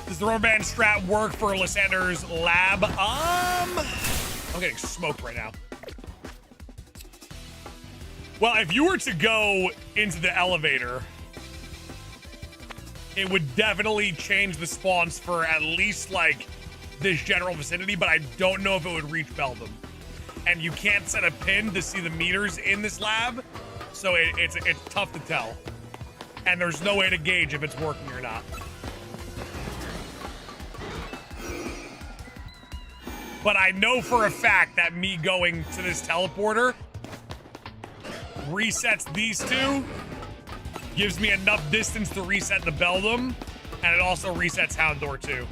S1: Does the rubber band strat work for Lysander's lab? I'm getting smoked right now. Well, if you were to go into the elevator, it would definitely change the spawns for at least like this general vicinity, but I don't know if it would reach Beldum. And you can't set a pin to see the meters in this lab, so it's tough to tell. And there's no way to gauge if it's working or not. But I know for a fact that me going to this teleporter resets these two, gives me enough distance to reset the Beldum, and it also resets Houndour too.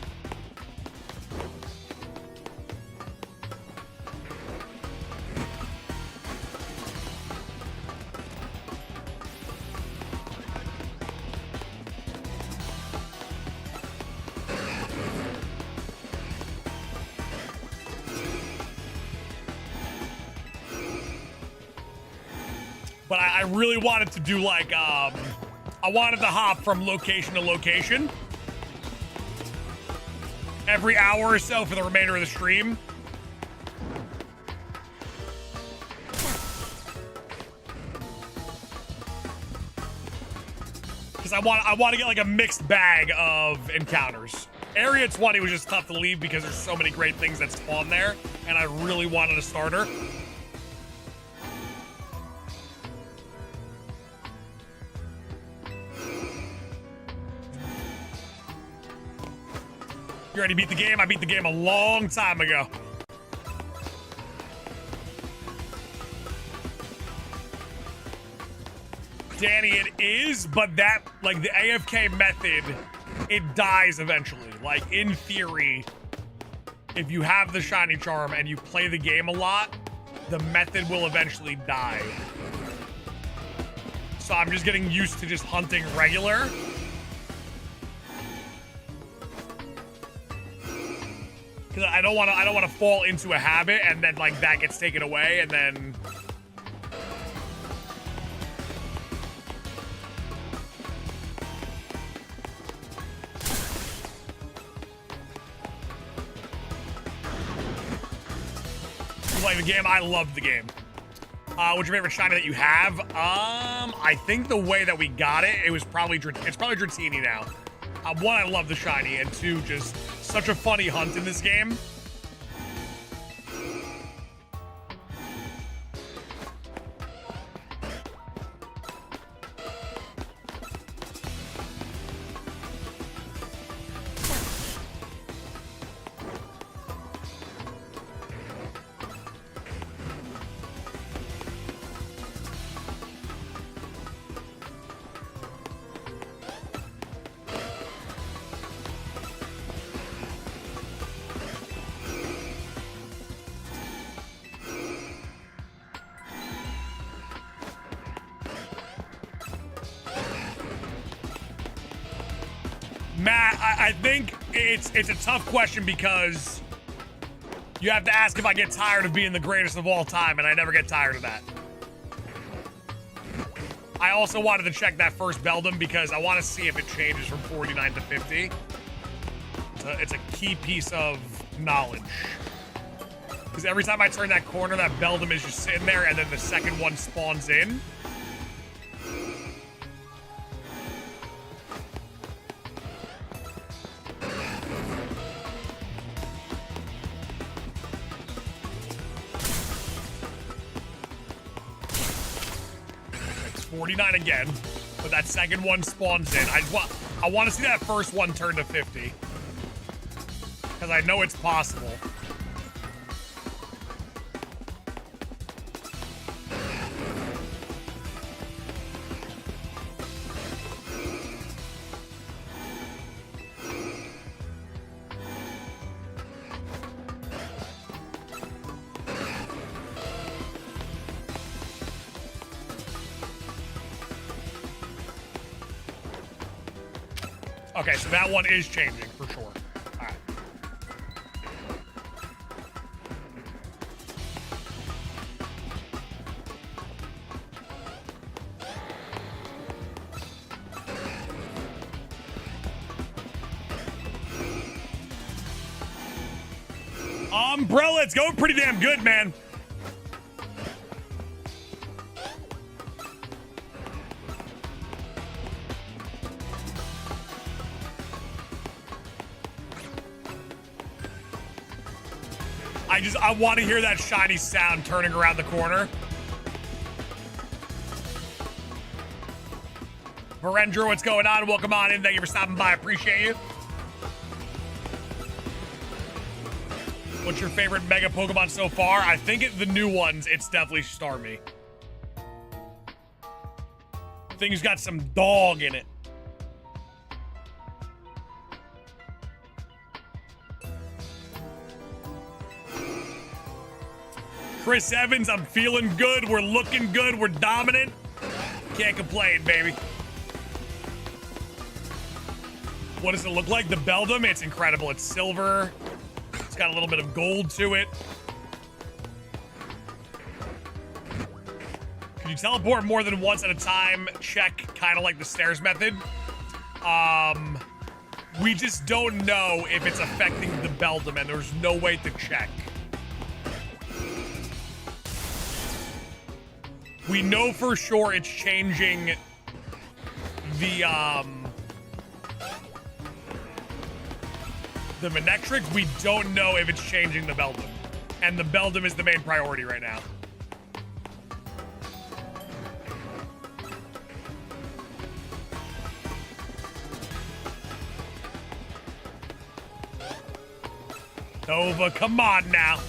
S1: But I really wanted to do like, I wanted to hop from location to location every hour or so for the remainder of the stream. Because I want to get like a mixed bag of encounters. Area 20 was just tough to leave because there's so many great things that spawn there, and I really wanted a starter. You already beat the game? I beat the game a long time ago. Danny, it is, but that, like, the AFK method, it dies eventually. Like, in theory, if you have the shiny charm and you play the game a lot, the method will eventually die. So I'm just getting used to just hunting regular. Because I don't want to fall into a habit and then like that gets taken away and then you like the game? I love the game. What's your favorite shiny that you have? I think the way that we got it, it's probably Dratini now. One, I love the shiny, and two, just such a funny hunt in this game. Matt, I think it's a tough question because you have to ask if I get tired of being the greatest of all time, and I never get tired of that. I also wanted to check that first Beldam because I want to see if it changes from 49 to 50. It's a key piece of knowledge. Because every time I turn that corner, that Beldam is just sitting there, and then the second one spawns in. It's 49 again, but that second one spawns in. I want to see that first one turn to 50. Because I know it's possible. Okay, so that one is changing for sure. All right. Umbrella, it's going pretty damn good, man. I want to hear that shiny sound turning around the corner. Virendra, what's going on? Welcome on in. Thank you for stopping by. Appreciate you. What's your favorite Mega Pokemon so far? I think the new ones, it's definitely Starmie. Thing's got some dog in it. Chris Evans, I'm feeling good. We're looking good. We're dominant. Can't complain, baby. What does it look like? The Beldam, it's incredible. It's silver. It's got a little bit of gold to it. Can you teleport more than once at a time? Check, kind of like the stairs method. We just don't know if it's affecting the Beldam, and there's no way to check. We know for sure it's changing the Manectric. We don't know if it's changing the Beldam. And the Beldam is the main priority right now. Nova, come on now.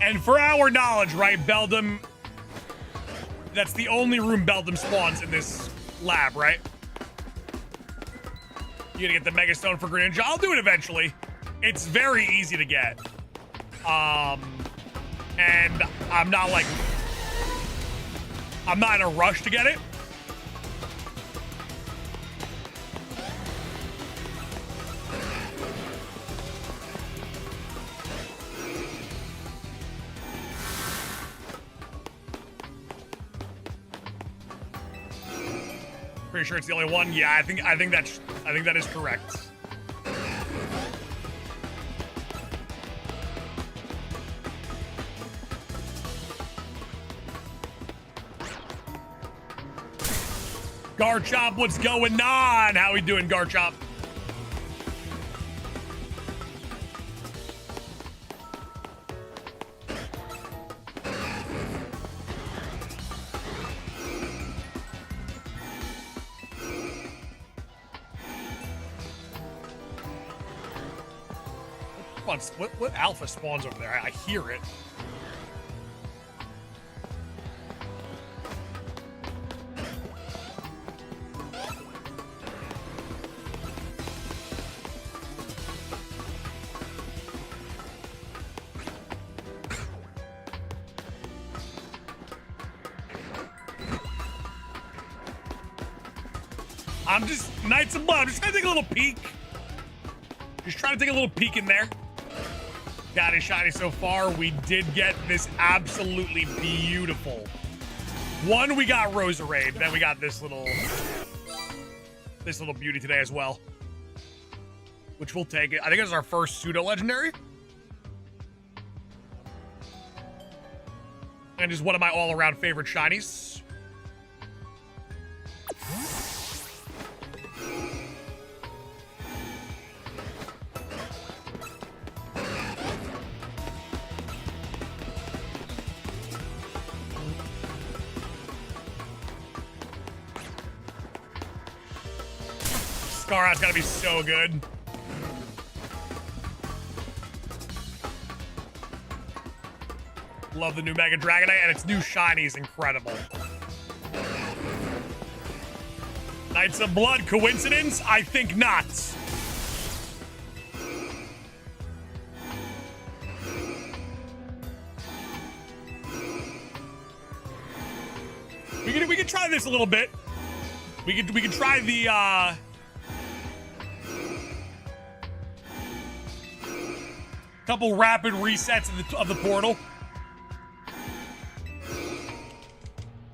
S1: And for our knowledge, right, Beldam, that's the only room Beldam spawns in this lab, right? You gonna get the Mega Stone for Greninja? I'll do it eventually. It's very easy to get. And I'm not in a rush to get it. Pretty sure it's the only one. Yeah, I think that is correct. Garchomp, what's going on? How we doing, Garchomp? Pokemon, what alpha spawns over there? I hear it. I'm just, Knights of Blood, I'm just trying to take a little peek. Just trying to take a little peek in there. Got it shiny so far. We did get this absolutely beautiful. One, we got Roserade, then we got this little beauty today as well. Which we'll take it. I think it's our first pseudo legendary. And is one of my all-around favorite shinies. Scarrat's gotta be so good. Love the new Mega Dragonite, and its new shiny is incredible. Knights of Blood, coincidence? I think not. We can try this a little bit. We can try the couple rapid resets of the portal.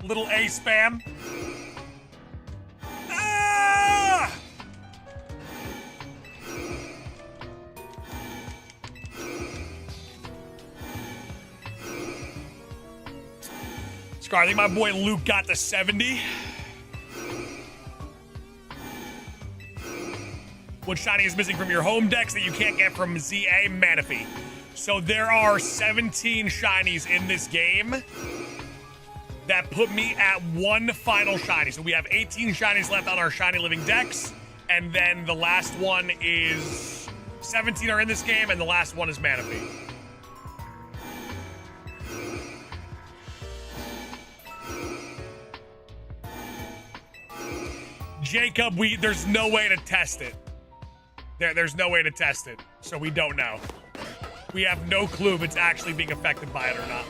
S1: Little A spam. Ah! Scar, I think my boy Luke got the 70. What shiny is missing from your home decks that you can't get from ZA? Manaphy. So there are 17 shinies in this game that put me at one final shiny. So we have 18 shinies left on our shiny living decks, and then the last one is 17 are in this game, and the last one is Manaphy. Jacob, there's no way to test it. There's no way to test it, so we don't know. We have no clue if it's actually being affected by it or not.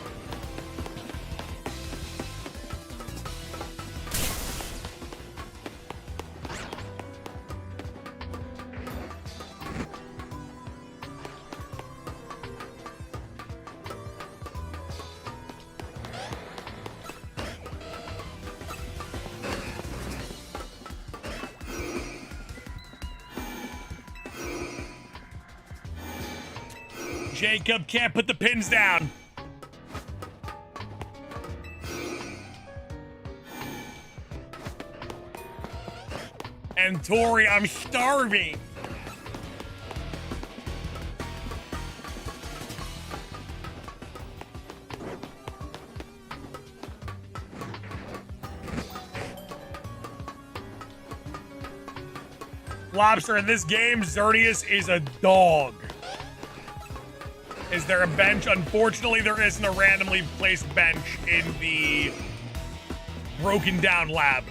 S1: Jacob can't put the pins down. And Tori, I'm starving. Lobster, in this game, Xerneas is a dog. Is there a bench? Unfortunately, there isn't a randomly placed bench in the broken down lab.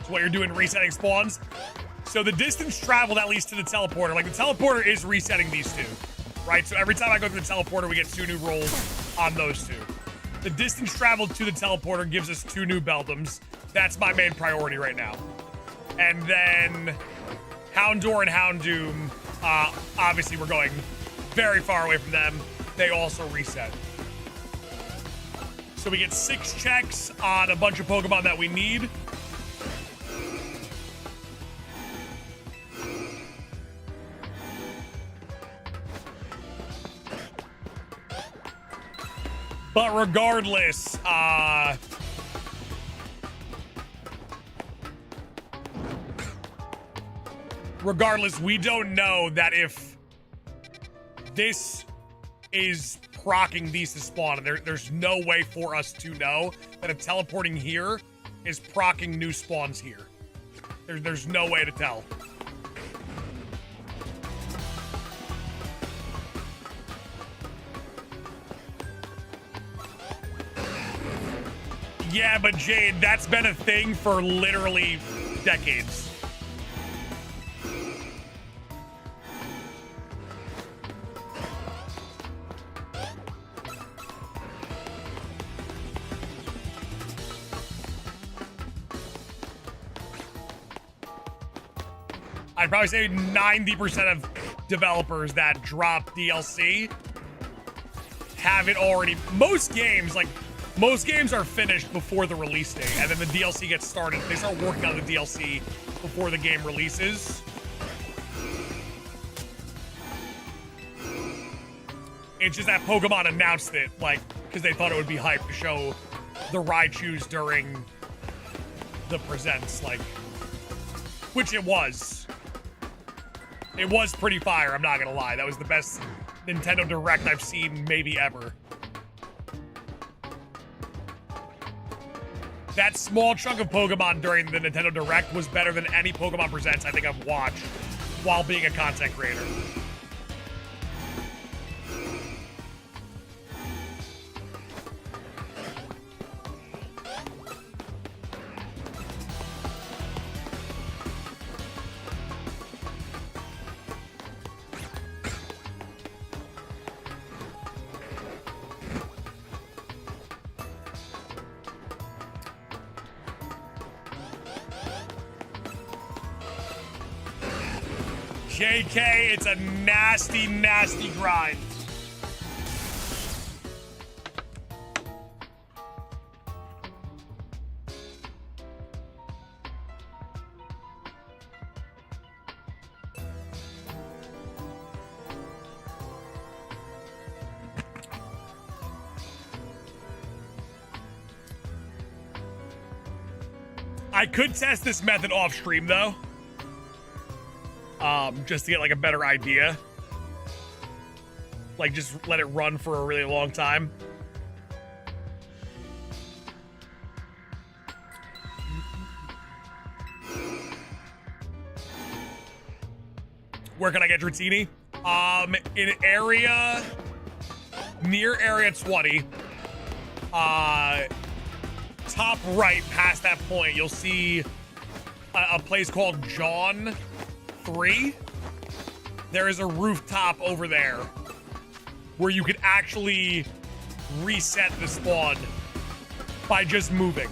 S1: So what you're doing, resetting spawns? So the distance traveled at least to the teleporter. Like, the teleporter is resetting these two, right? So every time I go to the teleporter, we get 2 new rolls on those 2. The distance traveled to the teleporter gives us 2 new Beldums. That's my main priority right now. And then Houndour and Houndoom, obviously we're going very far away from them. They also reset. So we get 6 checks on a bunch of Pokemon that we need. But regardless, we don't know that if this is proccing these to spawn. There's no way for us to know that a teleporting here is proccing new spawns here. There's no way to tell. Yeah, but Jade, that's been a thing for literally decades. I'd probably say 90% of developers that drop DLC have it already. Most games are finished before the release date, and then the DLC gets started. They start working on the DLC before the game releases. It's just that Pokemon announced it, like, because they thought it would be hype to show the Raichus during the presents, like, which it was. It was pretty fire, I'm not gonna lie. That was the best Nintendo Direct I've seen maybe ever. That small chunk of Pokemon during the Nintendo Direct was better than any Pokemon Presents I think I've watched while being a content creator. JK, it's a nasty, nasty grind. I could test this method off stream though. Just to get like a better idea. Like just let it run for a really long time. Where can I get Dratini? In area near area 20. Top right past that point, you'll see a place called John 3. There is a rooftop over there where you could actually reset the spawn by just moving.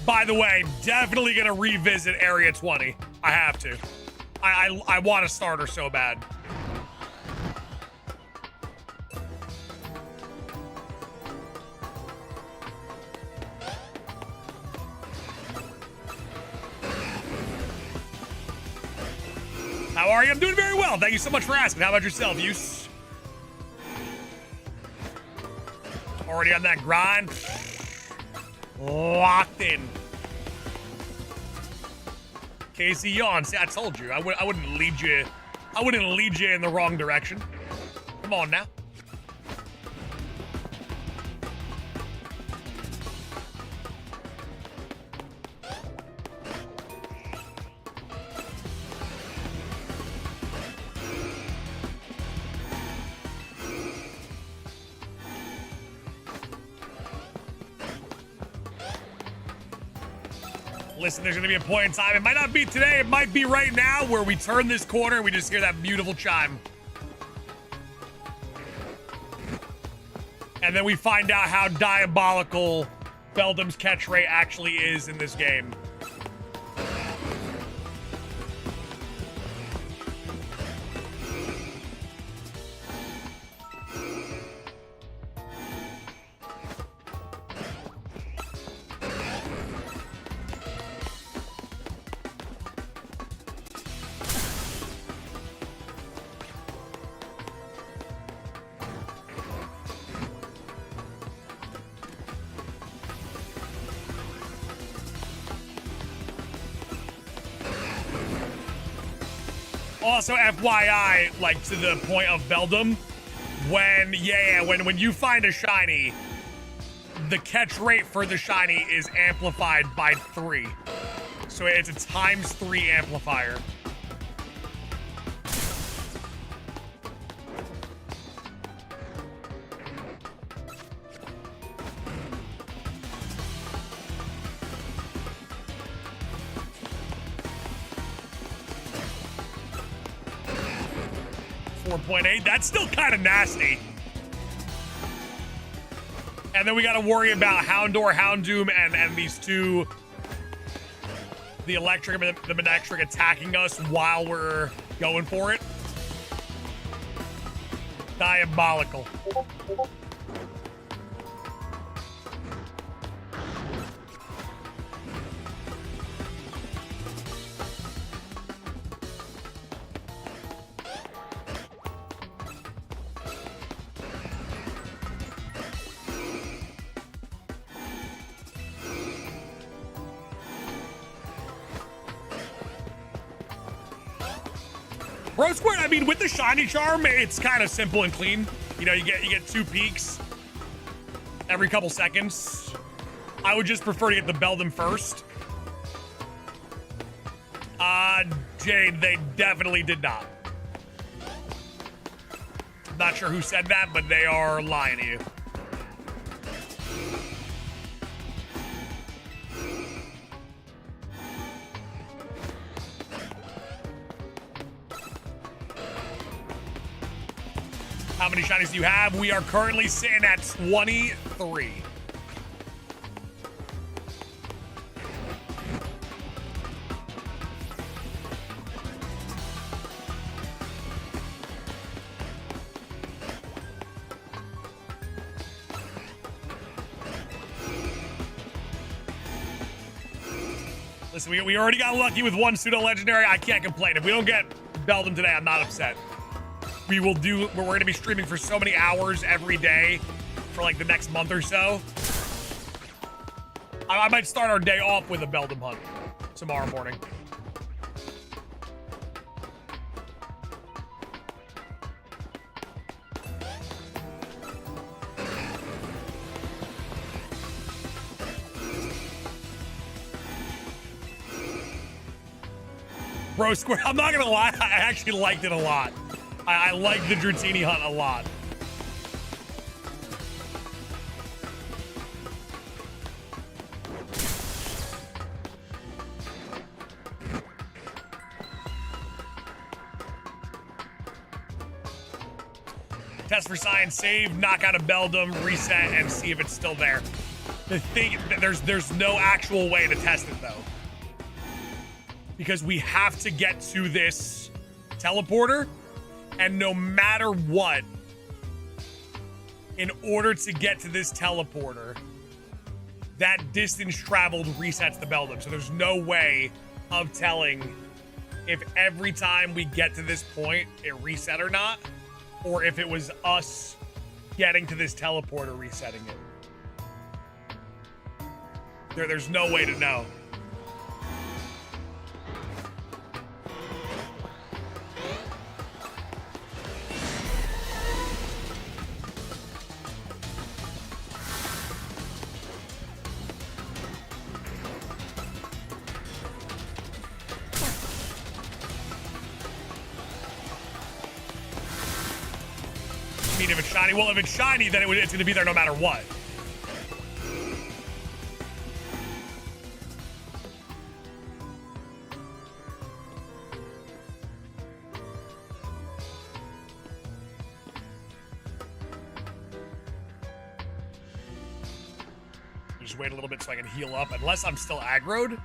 S1: By the way, definitely gonna revisit Area 20. I have to. I want a starter so bad. How are you? I'm doing very well. Thank you so much for asking. How about yourself, Use? Already on that grind? Locked in. Casey yawn. See, I told you. I wouldn't lead you. I wouldn't lead you in the wrong direction. Come on now. Listen, there's gonna be a point in time. It might not be today. It might be right now where we turn this corner and we just hear that beautiful chime. And then we find out how diabolical Beldum's catch rate actually is in this game. Also, FYI, like to the point of Beldum, When you find a shiny, the catch rate for the shiny is amplified by 3. So it's a ×3 amplifier. .8. That's still kind of nasty. And then we got to worry about Houndour, Houndoom, and these two, the Electric and the Manectric, attacking us while we're going for it. Diabolical. Bro Squirt, I mean, with the shiny charm, it's kind of simple and clean. You know, you get 2 peaks every couple seconds. I would just prefer to get the Beldum first. Jade, they definitely did not. Not sure who said that, but they are lying to you. How many shinies do you have? We are currently sitting at 23. Listen, we already got lucky with 1 pseudo legendary. I can't complain. If we don't get Beldum today, I'm not upset. We're going to be streaming for so many hours every day for like the next month or so. I might start our day off with a Beldum hunt tomorrow morning. Bro Square, I'm not gonna lie, I actually liked it a lot. I like the Dratini hunt a lot. Test for science, save, knock out a Beldum, reset, and see if it's still there. The thing, there's no actual way to test it though. Because we have to get to this teleporter. And no matter what, in order to get to this teleporter, that distance traveled resets the Beldum. So there's no way of telling if every time we get to this point, it reset or not, or if it was us getting to this teleporter resetting it. There's no way to know. If it's shiny, well, if it's shiny, then it's going to be there no matter what. Just wait a little bit so I can heal up, unless I'm still aggroed.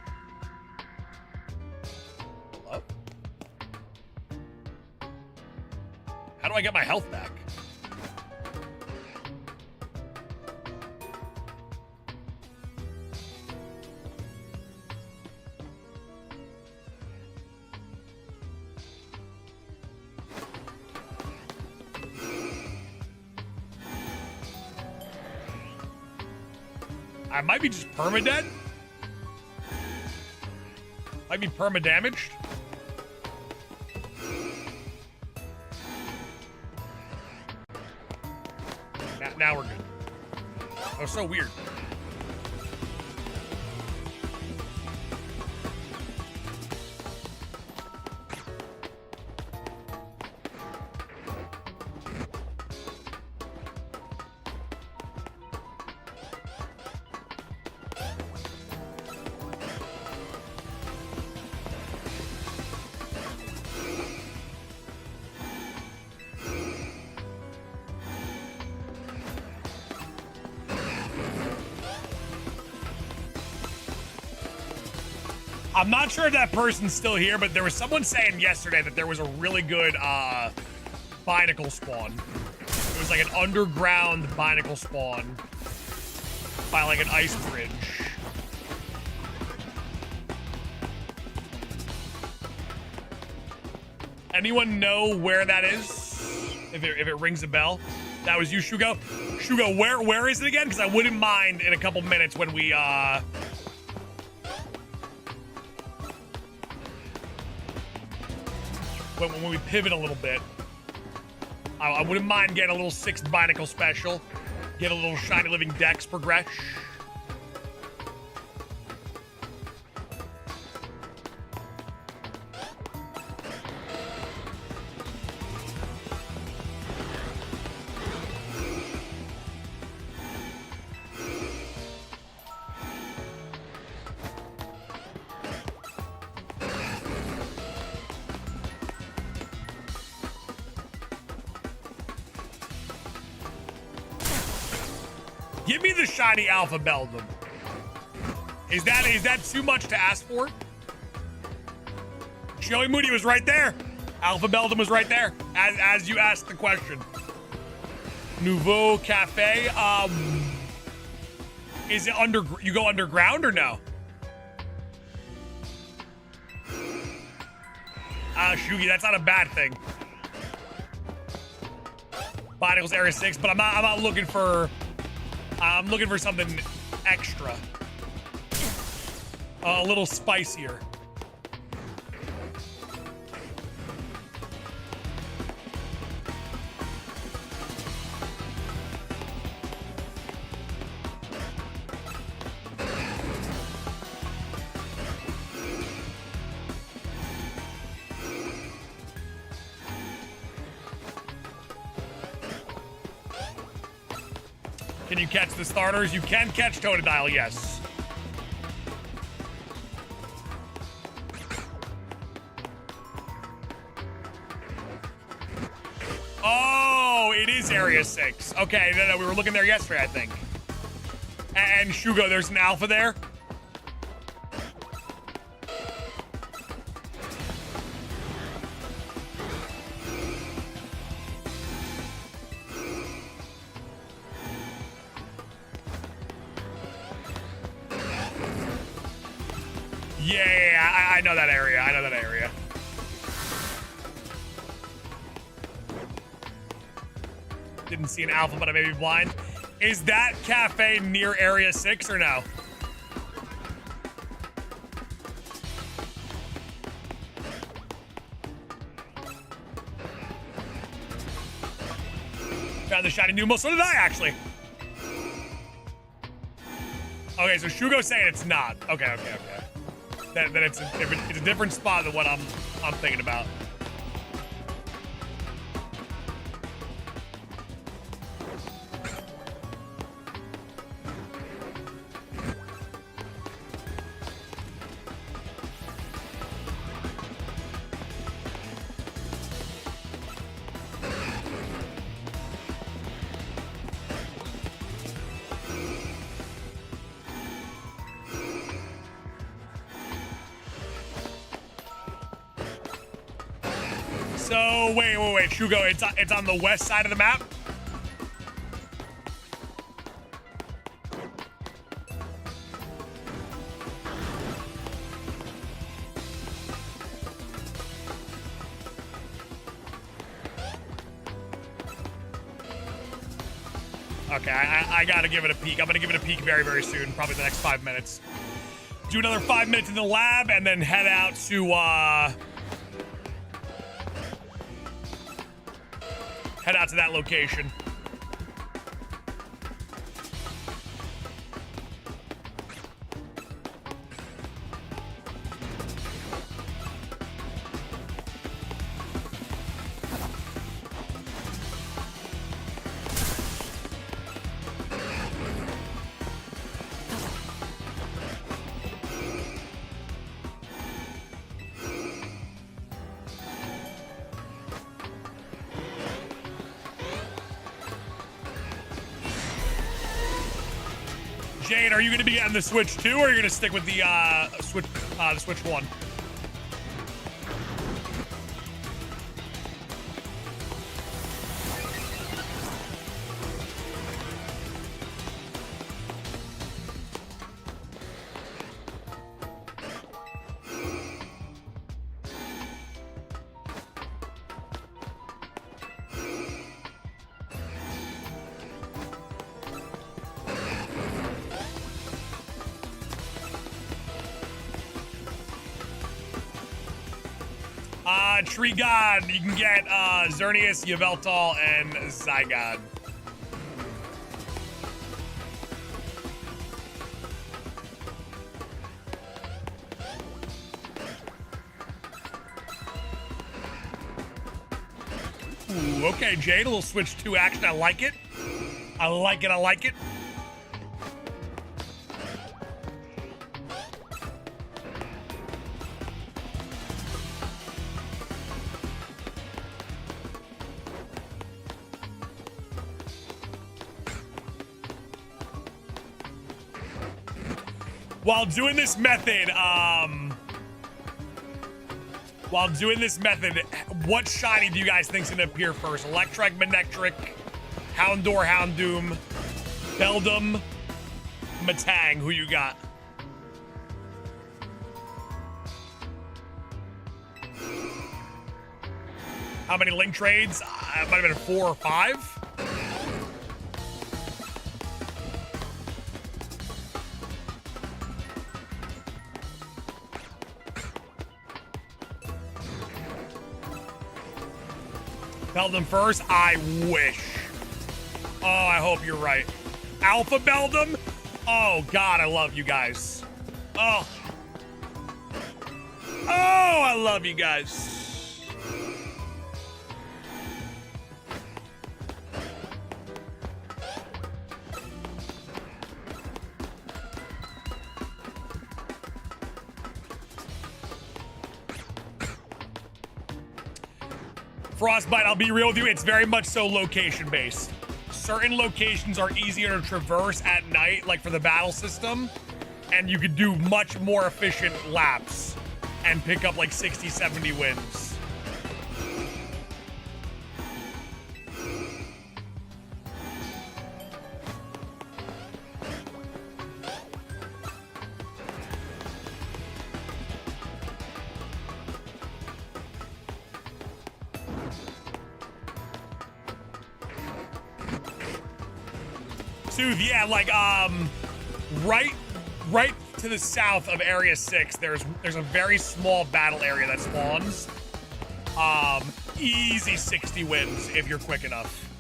S1: Hello? How do I get my health back? I might be just perma-dead. Might be perma-damaged. Now we're good. That was so weird. I'm not sure if that person's still here, but there was someone saying yesterday that there was a really good binacle spawn. It was like an underground binacle spawn by like an ice bridge. Anyone know where that is? If it rings a bell? That was you, Shugo? Shugo, where is it again? Because I wouldn't mind in a couple minutes when we when we pivot a little bit. I wouldn't mind getting a little 6th binacle special. Get a little shiny living dex progress. Give me the shiny Alpha Beldum. Is that too much to ask for? Joey Moody was right there. Alpha Beldum was right there as you asked the question. Nouveau Cafe. Is it you go underground or no? Shugi, that's not a bad thing. Binacles Area 6, but I'm not looking for. I'm looking for something extra. A little spicier. Can you catch the starters? You can catch Totodile, yes. Oh, it is Area 6. Okay, no, we were looking there yesterday, I think. And Shugo, there's an alpha there? Yeah, I know that area. I know that area. Didn't see an alpha, but I may be blind. Is that cafe near Area 6 or no? Found the shiny Numel. So did I, actually. Okay, so Shugo's saying it's not. Okay. Then it's a different spot than what I'm thinking about. So wait, Shugo, it's on the west side of the map? Okay, I gotta give it a peek. I'm gonna give it a peek very, very soon, probably the next 5 minutes. Do another 5 minutes in the lab and then head out to that location. Jade, are you going to be getting the Switch 2, or are you going to stick with the Switch 1? Tree God, you can get Xerneas, Yveltal, and Zygon. Ooh, okay, Jade, a little Switch 2 action. I like it. I like it. I like it. While doing this method, what shiny do you guys think's gonna appear first? Electric, Manectric, Houndour, Houndoom, Beldum, Matang. Who you got? How many link trades? It might have been 4 or 5. Beldum first? I wish. Oh, I hope you're right. Alpha Beldum? Oh, God, I love you guys. Oh. Oh, I love you guys. Frostbite, I'll be real with you, it's very much so location based. Certain locations are easier to traverse at night, like for the battle system, and you could do much more efficient laps and pick up like 60, 70 wins. Sooth, yeah, like right to the south of Area 6, there's a very small battle area that spawns. Easy 60 wins if you're quick enough.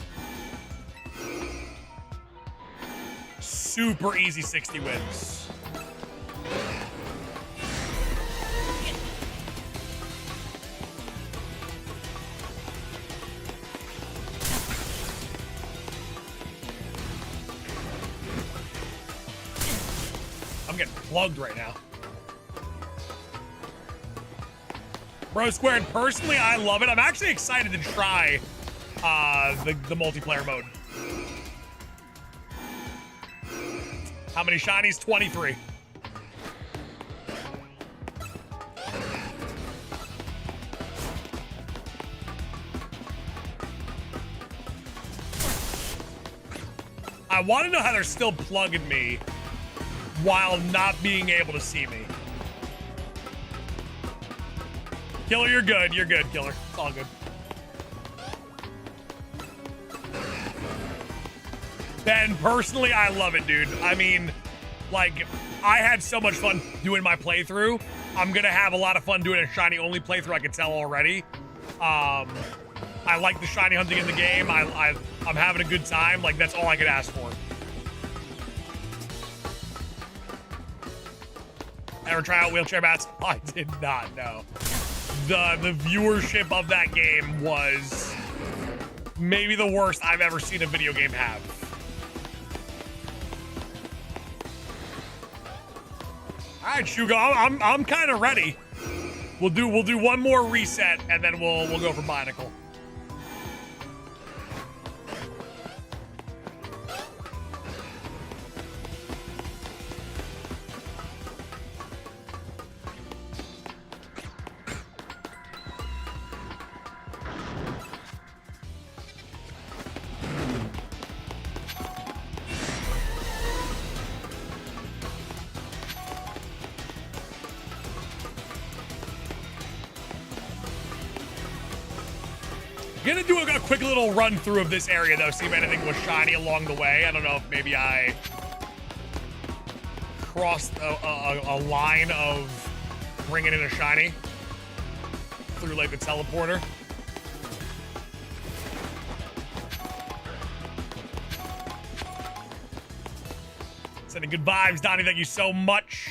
S1: Super easy 60 wins. I'm getting plugged right now. Bro Squared, personally, I love it. I'm actually excited to try the multiplayer mode. How many shinies? 23. I want to know how they're still plugging me while not being able to see me. Killer, you're good. You're good, Killer. It's all good. Ben, personally, I love it, dude. I mean, like, I had so much fun doing my playthrough. I'm gonna have a lot of fun doing a shiny only playthrough, I can tell already. I like the shiny hunting in the game. I'm having a good time. Like, that's all I could ask for. Ever try out wheelchair bats? I did not know. The viewership of that game was maybe the worst I've ever seen a video game have. All right, Shugo, I'm kind of ready. We'll do one more reset and then we'll go for Binacle. Gonna do a quick little run through of this area though, see if anything was shiny along the way. I don't know if maybe I crossed a line of bringing in a shiny through like the teleporter. Sending good vibes, Donnie. Thank you so much.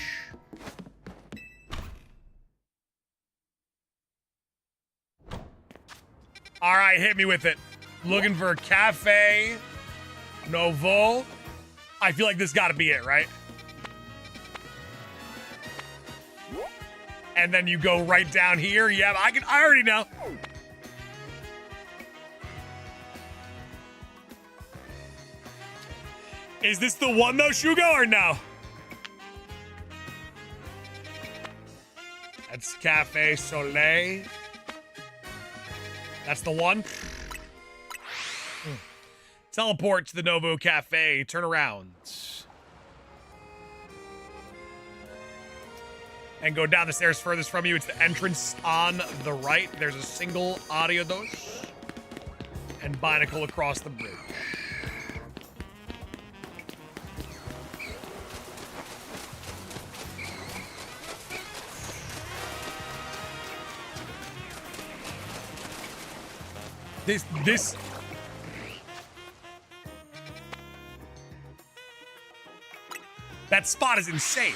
S1: All right, hit me with it. Looking for Cafe Novo. I feel like this got to be it, right? And then you go right down here. Yeah, I already know. Is this the one though, Shugo, or no? That's Cafe Soleil. That's the one. Teleport to the Novo Cafe. Turn around. And go down the stairs furthest from you. It's the entrance on the right. There's a single audio dose. And binacle across the bridge. This that spot is insane.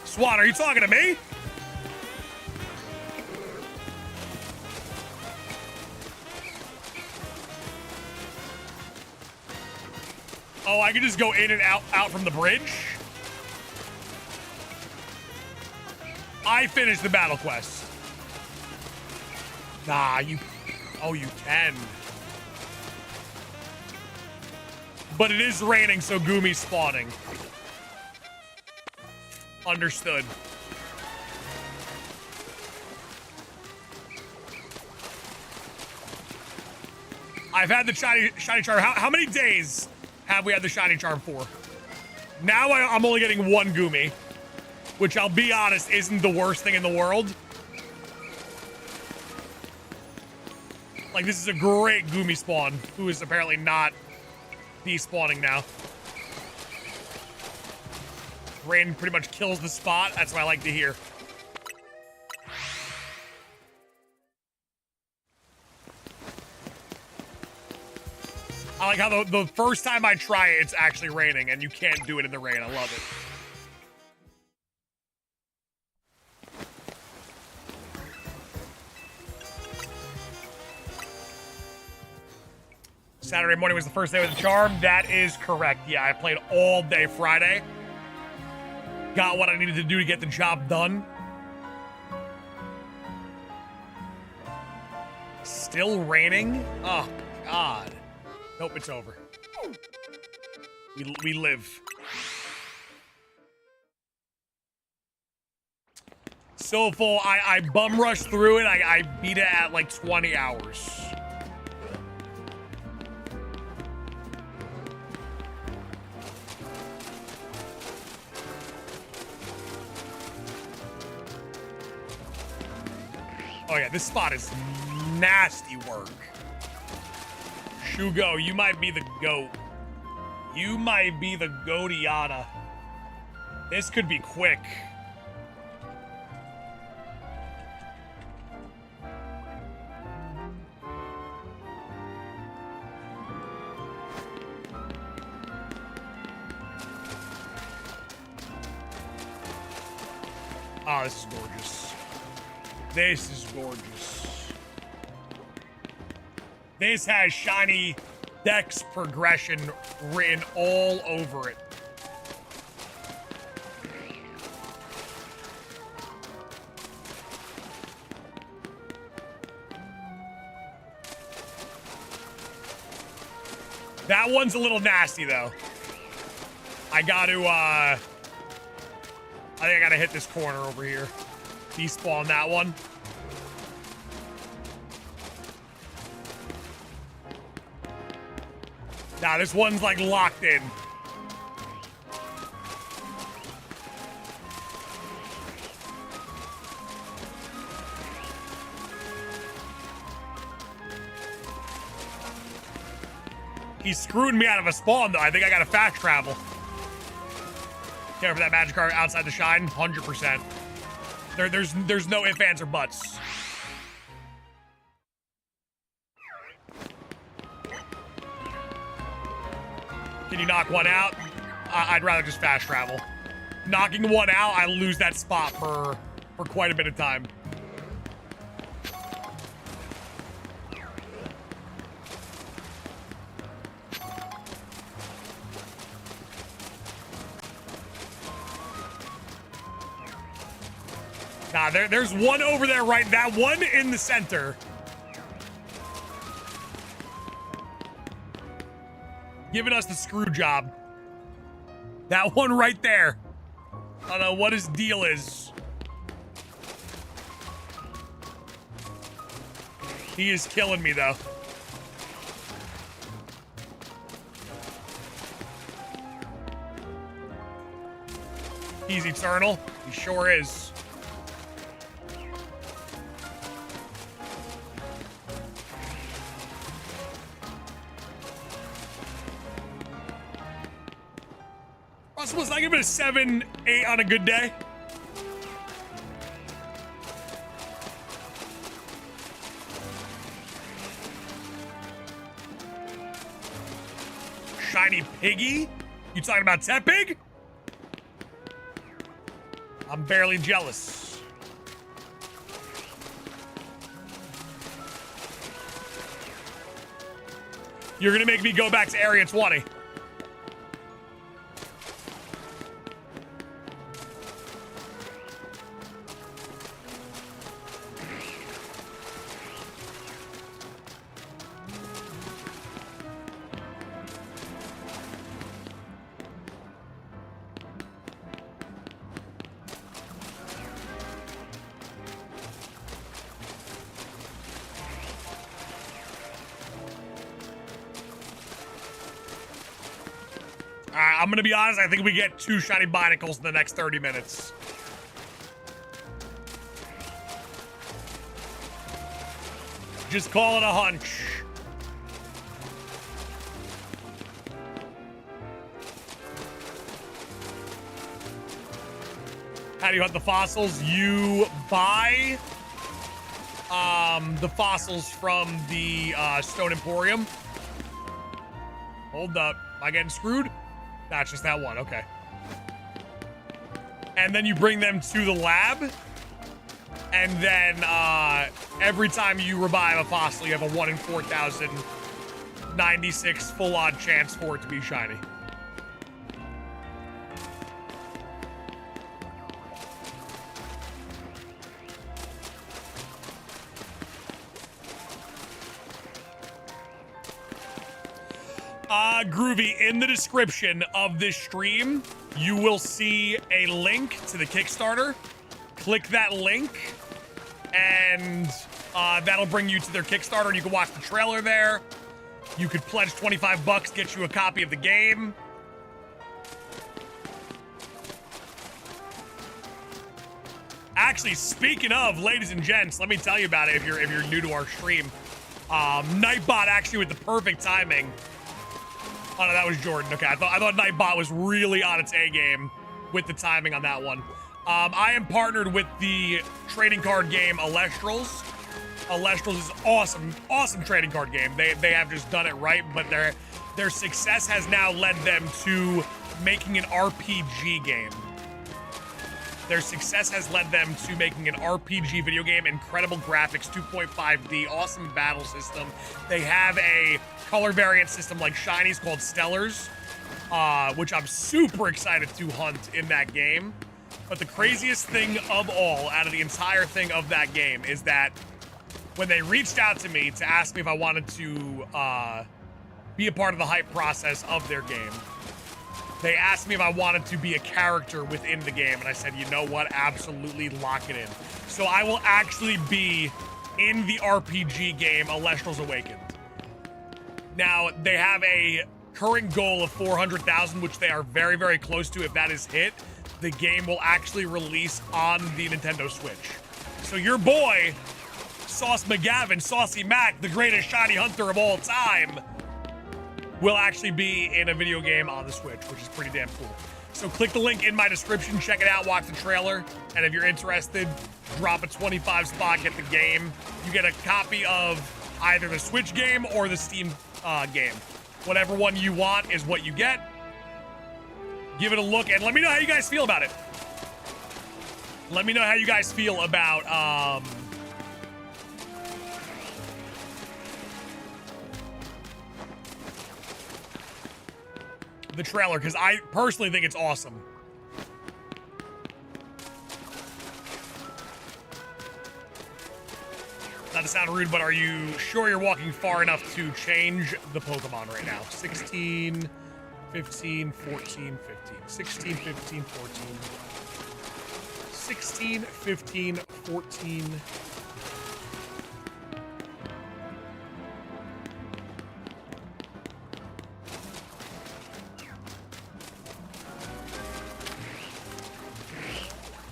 S1: Swan, are you talking to me? Oh, I can just go in and out from the bridge? I finished the battle quest. Nah, you... Oh, you can. But it is raining, so Gumi's spawning. Understood. I've had the shiny charm. How many days have we had the shiny charm for? Now I'm only getting one Gumi, which I'll be honest isn't the worst thing in the world. Like, this is a great Gumi spawn, who is apparently not despawning now. Rain pretty much kills the spot. That's what I like to hear. I like how the first time I try it, it's actually raining, and you can't do it in the rain. I love it. Saturday morning was the first day with the charm. That is correct. Yeah, I played all day Friday. Got what I needed to do to get the job done. Still raining? Oh, God. Nope, it's over. We live. So full. I bum rushed through it. I beat it at like 20 hours. Oh yeah, this spot is nasty work. Shugo, you might be the GOAT. You might be the GOATiana. This could be quick. Oh, this is gorgeous. This is gorgeous. This has shiny dex progression written all over it. That one's a little nasty, though. I think I gotta hit this corner over here. Despawn that one. Nah, this one's like locked in. He screwed me out of a spawn, though. I think I got to fast travel. Care for that magic card outside the shine? 100%. There's no ifs, ands, or buts. Can you knock one out? I'd rather just fast travel. Knocking one out, I lose that spot for quite a bit of time. Nah, there's one over there, right? That one in the center. Giving us the screw job. That one right there. I don't know what his deal is. He is killing me, though. He's eternal. He sure is. Russell, I give it a 7, 8 on a good day. Shiny Piggy? You talking about Tepig? I'm barely jealous. You're gonna make me go back to Area 20. I'm gonna be honest, I think we get 2 shiny Bidacles in the next 30 minutes. Just call it a hunch. How do you hunt the fossils? You buy the fossils from the Stone Emporium. Hold up. Am I getting screwed? That's just that one. Okay. And then you bring them to the lab. And then every time you revive a fossil, you have a 1 in 4,096 full odd chance for it to be shiny. Groovy, in the description of this stream, you will see a link to the Kickstarter. Click that link, and that'll bring you to their Kickstarter, and you can watch the trailer there. You could pledge 25 bucks, get you a copy of the game. Actually, speaking of, ladies and gents, let me tell you about it if you're new to our stream. Nightbot actually with the perfect timing. Oh no, that was Jordan. Okay, I thought Nightbot was really on its A game with the timing on that one. I am partnered with the trading card game Alestrals. Alestrals is awesome trading card game. They have just done it right, but their success has now led them to making an RPG game. Their success has led them to making an RPG video game, incredible graphics, 2.5D, awesome battle system. They have a color variant system like Shinies called Stellars, which I'm super excited to hunt in that game. But the craziest thing of all, out of the entire thing of that game, is that when they reached out to me to ask me if I wanted to be a part of the hype process of their game, they asked me if I wanted to be a character within the game, and I said, you know what, absolutely lock it in. So I will actually be in the RPG game Alestrals Awakened. Now, they have a current goal of 400,000, which they are very, very close to. If that is hit, the game will actually release on the Nintendo Switch. So your boy, Sauce McGavin, Saucy Mac, the greatest shiny hunter of all time, will actually be in a video game on the Switch, which is pretty damn cool. So click the link in my description, check it out, watch the trailer, and if you're interested, drop a 25 spot, get the game. You get a copy of either the Switch game or the Steam game. Whatever one you want is what you get. Give it a look and let me know how you guys feel about it. Let me know how you guys feel about the trailer, because I personally think it's awesome. Not to sound rude, but are you sure you're walking far enough to change the Pokemon right now? 16, 15, 14, 15. 16, 15, 14. 16, 15, 14.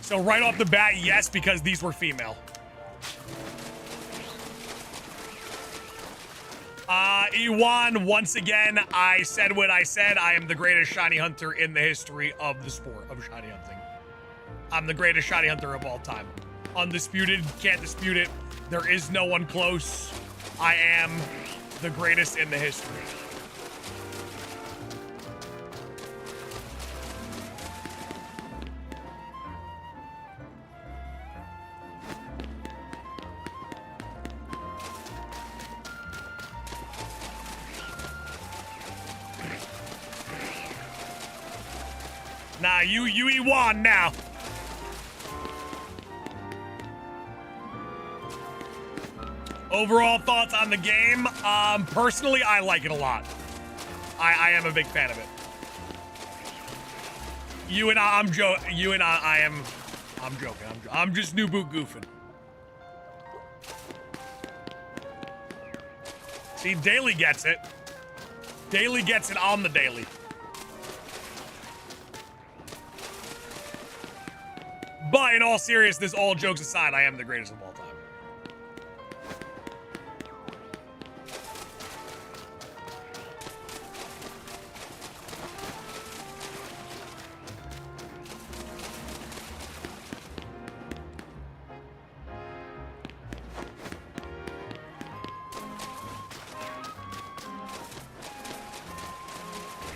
S1: So right off the bat, yes, because these were female. Ewan, once again, I said what I said. I am the greatest shiny hunter in the history of the sport of shiny hunting. I'm the greatest shiny hunter of all time. Undisputed, can't dispute it. There is no one close. I am the greatest in the history. Nah, you Ewan now. Overall thoughts on the game? Personally, I like it a lot. I am a big fan of it. I'm joking. I'm just new boot goofing. See, Daily gets it. Daily gets it on the daily. But in all seriousness, all jokes aside, I am the greatest of all time.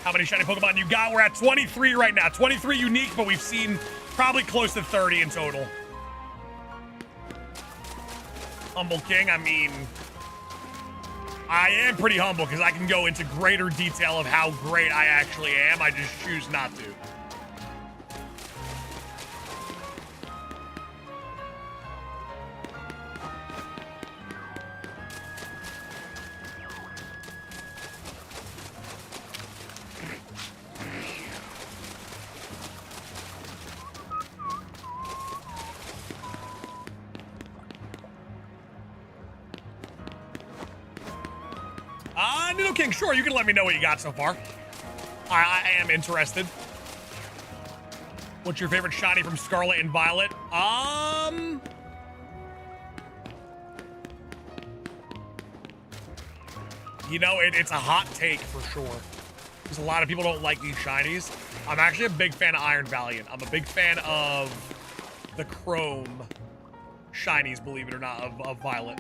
S1: How many shiny Pokemon you got? We're at 23 right now. 23 unique, but we've seen probably close to 30 in total. Humble King, I mean, I am pretty humble because I can go into greater detail of how great I actually am. I just choose not to. Noodle King, sure, you can let me know what you got so far. I am interested. What's your favorite shiny from Scarlet and Violet? You know, it's a hot take for sure. Because a lot of people don't like these shinies. I'm actually a big fan of Iron Valiant. I'm a big fan of the Chrome shinies, believe it or not, of Violet.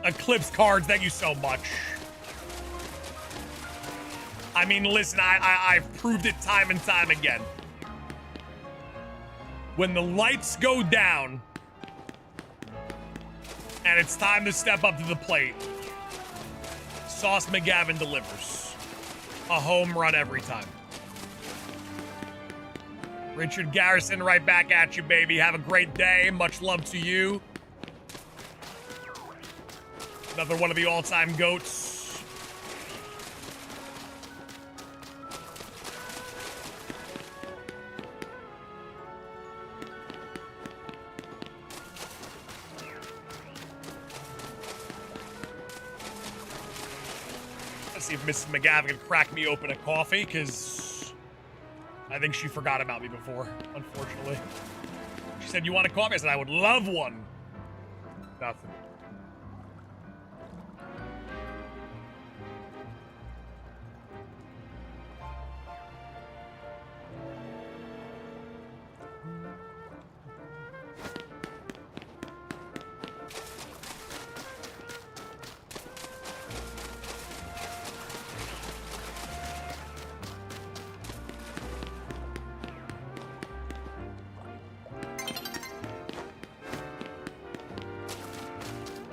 S1: Eclipse cards, thank you so much. I mean, listen, I've proved it time and time again. When the lights go down and it's time to step up to the plate, Sauce McGavin delivers. A home run every time. Richard Garrison, right back at you, baby. Have a great day. Much love to you. Another one of the all-time GOATs. Let's see if Mrs. McGavin can crack me open a coffee, because I think she forgot about me before, unfortunately. She said, "You want a coffee?" I said, "I would love one." Nothing.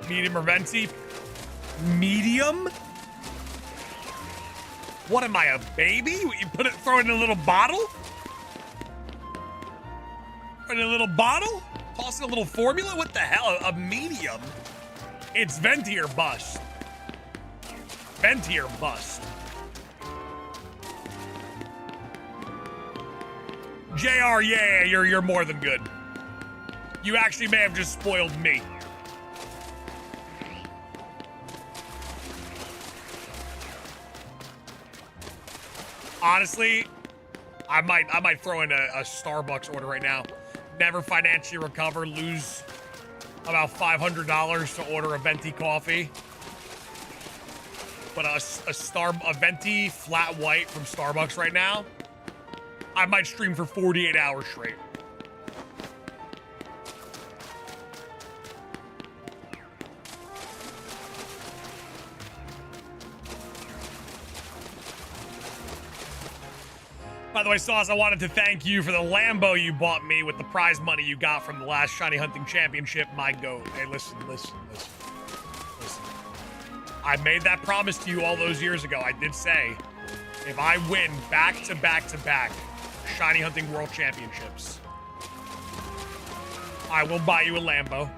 S1: Medium or venti? Medium? What am I, a baby? You throw it in a little bottle? Throw it in a little bottle? Toss in a little formula? What the hell? A medium? It's venti or bust. Venti or bust. JR, yeah, you're more than good. You actually may have just spoiled me. Honestly, I might throw in a Starbucks order right now. Never financially recover, lose about $500 to order a venti coffee. But a venti flat white from Starbucks right now, I might stream for 48 hours straight. By the way, Sauce, I wanted to thank you for the Lambo you bought me with the prize money you got from the last Shiny Hunting Championship. My goat. Hey, listen. I made that promise to you all those years ago. I did say, if I win back to back Shiny Hunting World Championships, I will buy you a Lambo.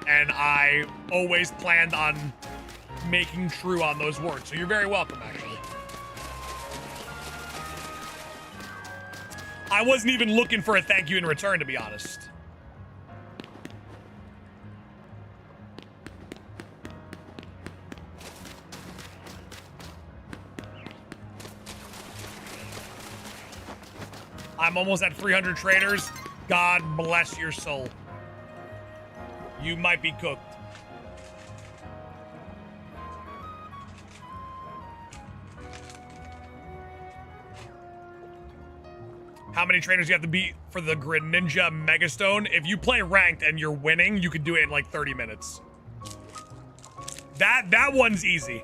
S1: And I always planned on making true on those words. So you're very welcome, actually. I wasn't even looking for a thank you in return, to be honest. I'm almost at 300 traders. God bless your soul. You might be cooked. How many trainers you have to beat for the Greninja Megastone? If you play ranked and you're winning, you can do it in like 30 minutes. That one's easy.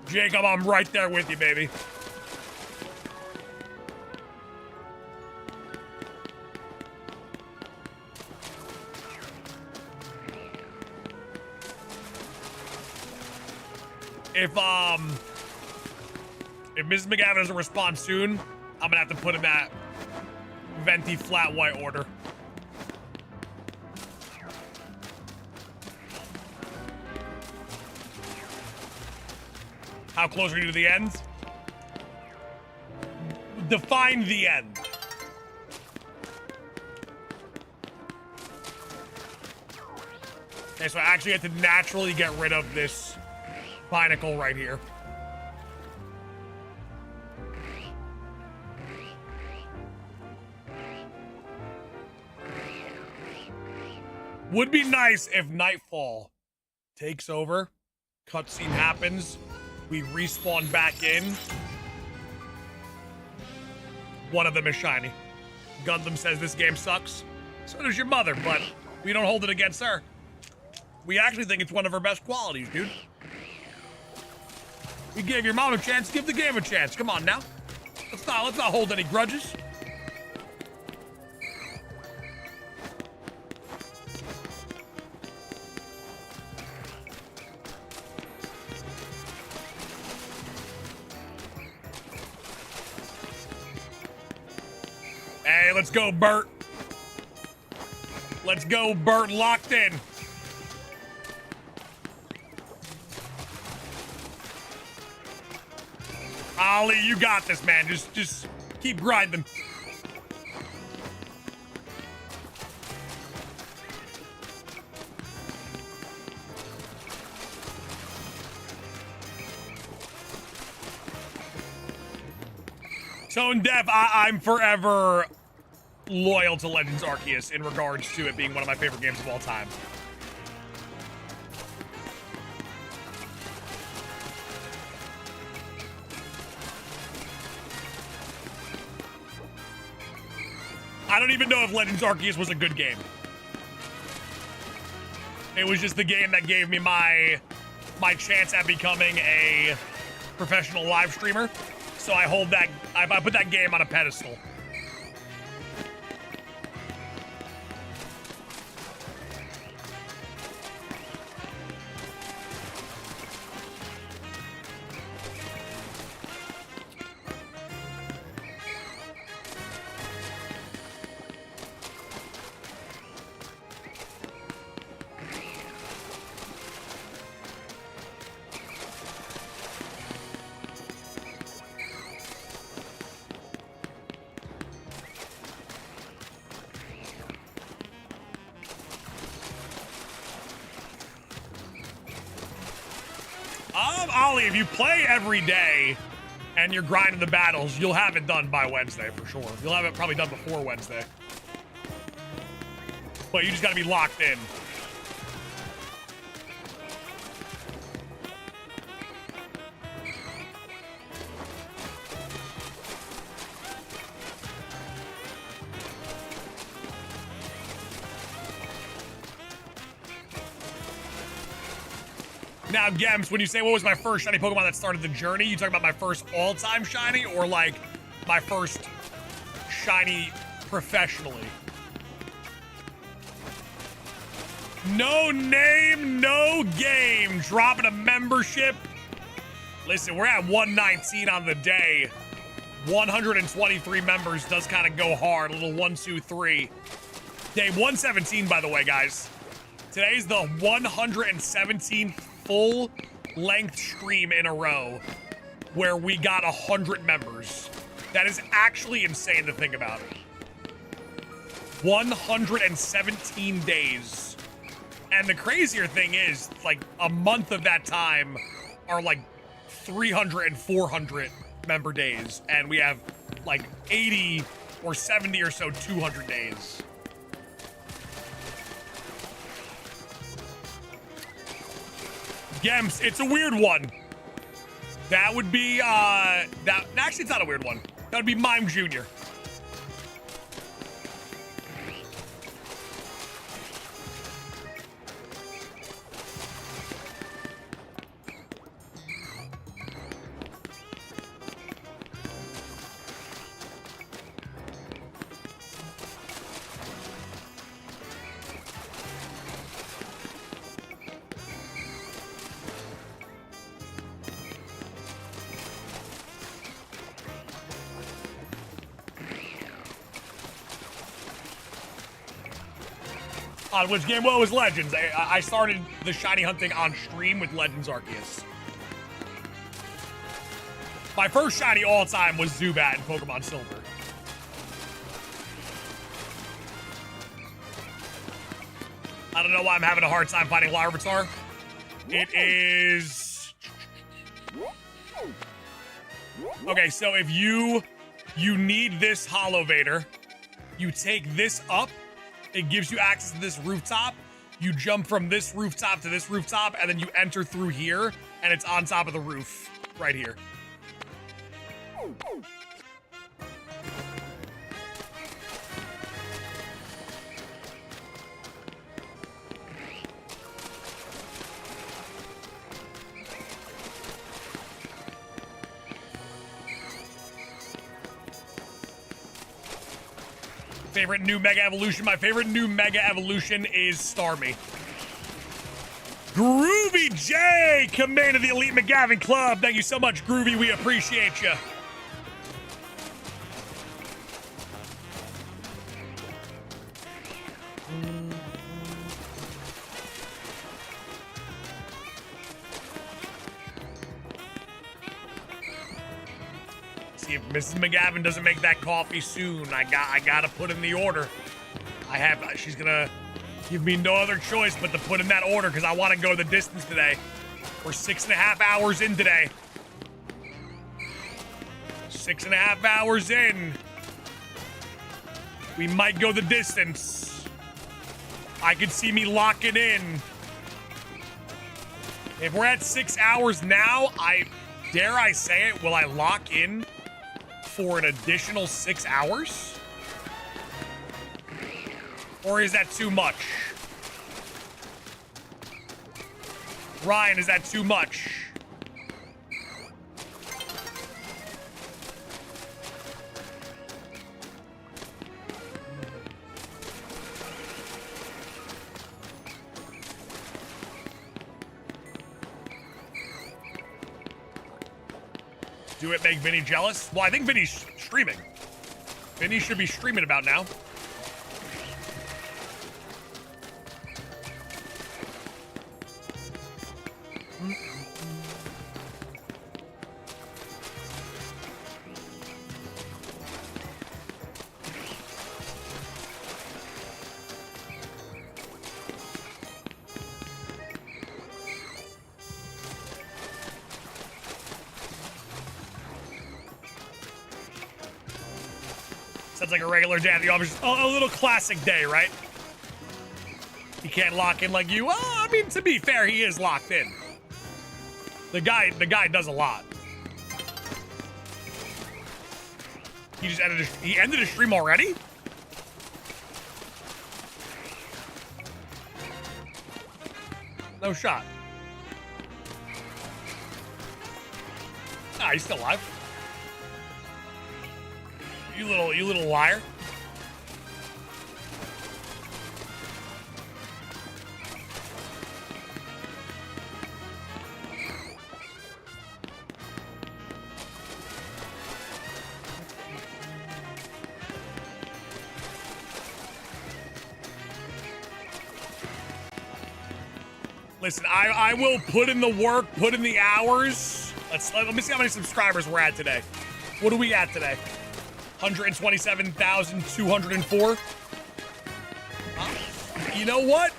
S1: Jacob, I'm right there with you, baby. If Mrs. McGavin doesn't respond soon, I'm gonna have to put in that venti flat white order. How close are you to the end? Define the end. Okay, so I actually have to naturally get rid of this Binacle right here. Would be nice if Nightfall takes over, cutscene happens, we respawn back in. One of them is shiny. Gundam says this game sucks. So does your mother, but we don't hold it against her. We actually think it's one of her best qualities, dude. We gave your mom a chance, give the game a chance. Come on now. Let's not hold any grudges. Hey, let's go, Bert. Let's go, Bert. Locked in. Ollie, you got this, man. Just keep grinding. Tone Deaf, I'm forever loyal to Legends Arceus in regards to it being one of my favorite games of all time. I don't even know if Legends Arceus was a good game. It was just the game that gave me my chance at becoming a professional live streamer. So I put that game on a pedestal. Ollie, if you play every day and you're grinding the battles, you'll have it done by Wednesday for sure. You'll have it probably done before Wednesday. But you just gotta be locked in. Now, Gems, when you say what was my first shiny Pokemon that started the journey, you talking about my first all-time shiny or like my first shiny professionally? No name, no game. Dropping a membership. Listen, we're at 119 on the day. 123 members does kind of go hard. A little 1, 2, 3. Day 117, by the way, guys. Today's the 117th full-length stream in a row where we got 100 members. That is actually insane to think about. 117 days. And the crazier thing is, like, a month of that time are like 300 and 400 member days. And we have like 80 or 70 or so 200 days. Gems, it's a weird one. That would be, actually, it's not a weird one. That would be Mime Jr. On which game? Well, it was Legends. I started the shiny hunting on stream with Legends Arceus. My first shiny all time was Zubat in Pokemon Silver. I don't know why I'm having a hard time finding Larvitar. It is... Okay, so if you need this Holovator, you take this up. It gives you access to this rooftop. You jump from this rooftop to this rooftop, and then you enter through here, and it's on top of the roof, right here. Favorite new Mega Evolution? My favorite new Mega Evolution is Starmie. Groovy J, command of the Elite McGavin Club. Thank you so much, Groovy. We appreciate you. See if Mrs. McGavin doesn't make that coffee soon. I gotta put in the order. She's gonna give me no other choice but to put in that order because I want to go the distance today. We're 6.5 hours in today. 6.5 hours in. We might go the distance. I could see me locking in. If we're at 6 hours now, dare I say it, will I lock in for an additional 6 hours? Or is that too much? Ryan, is that too much? Do it make Vinny jealous? Well, I think Vinny's streaming. Vinny should be streaming about now. Sounds like a regular day at the office. A little classic day, right? He can't lock in like you. Well, I mean, to be fair, he is locked in. The guy does a lot. He ended his stream already? No shot. Ah, he's still alive. You little liar. Listen, I will put in the work, put in the hours. Let me see how many subscribers we're at today. What are we at today? 127,204. You know what?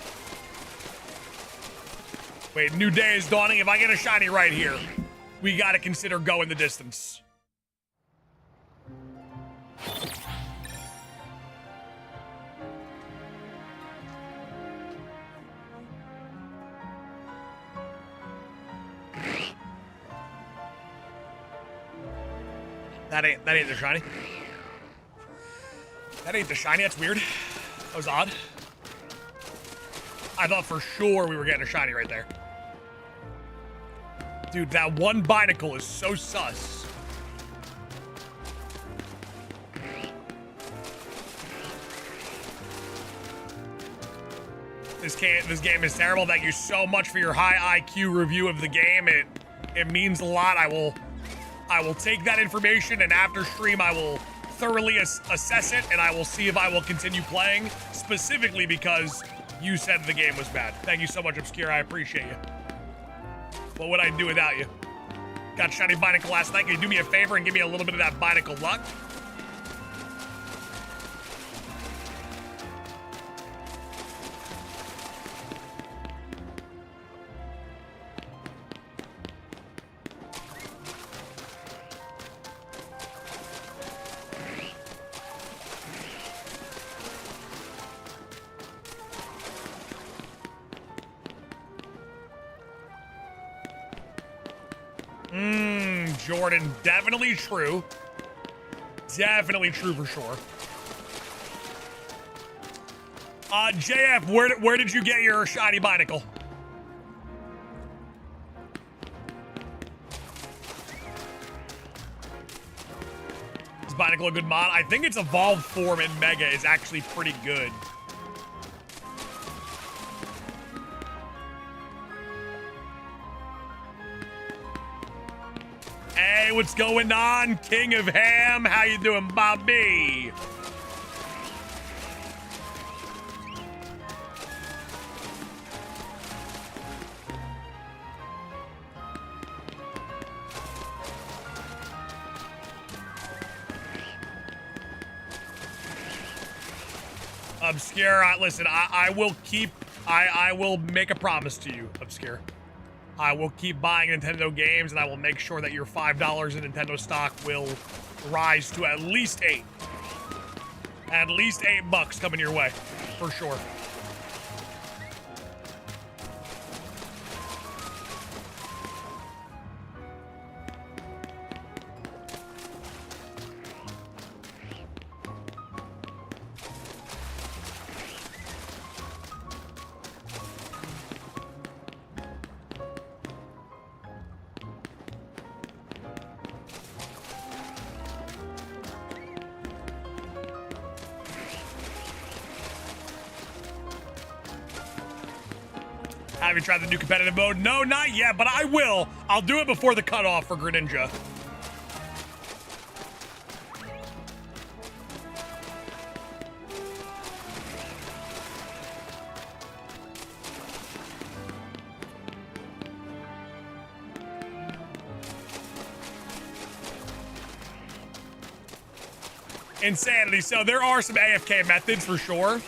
S1: Wait, new day is dawning. If I get a shiny right here, we got to consider going the distance. That ain't the shiny. That ain't the shiny. That's weird. That was odd. I thought for sure we were getting a shiny right there. Dude, that one Binacle is so sus. This game is terrible. Thank you so much for your high IQ review of the game. It means a lot. I will take that information, and after stream I will thoroughly assess it, and I will see if I will continue playing, specifically because you said the game was bad. Thank you so much, Obscure. I appreciate you. What would I do without you? Got shiny Binacle last night. Can you do me a favor and give me a little bit of that Binacle luck? Jordan, definitely true. Definitely true for sure. JF, where did you get your shiny Binacle? Is Binacle a good mod? I think its evolved form in Mega is actually pretty good. Hey, what's going on? King of Ham, how you doing, Bobby? Obscure, listen, I will make a promise to you, Obscure. I will keep buying Nintendo games, and I will make sure that your $5 in Nintendo stock will rise to at least 8. At least $8 coming your way, for sure. Have you tried the new competitive mode? No, not yet, but I will. I'll do it before the cutoff for Greninja. Insanity. So there are some AFK methods for sure.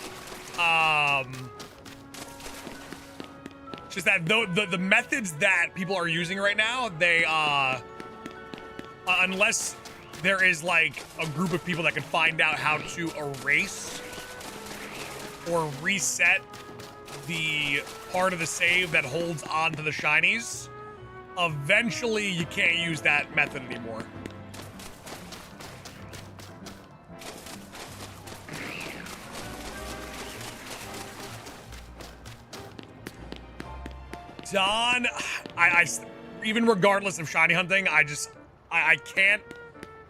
S1: Just that the methods that people are using right now, they unless there is like a group of people that can find out how to erase or reset the part of the save that holds on to the shinies, eventually you can't use that method anymore. Don, I even regardless of shiny hunting, I can't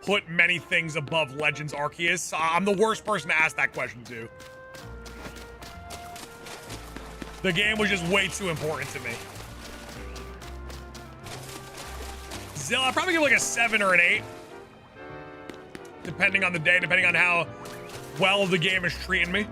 S1: put many things above Legends Arceus. I'm the worst person to ask that question to. The game was just way too important to me. Zilla, I'd probably give like a 7 or an 8. Depending on the day, depending on how well the game is treating me.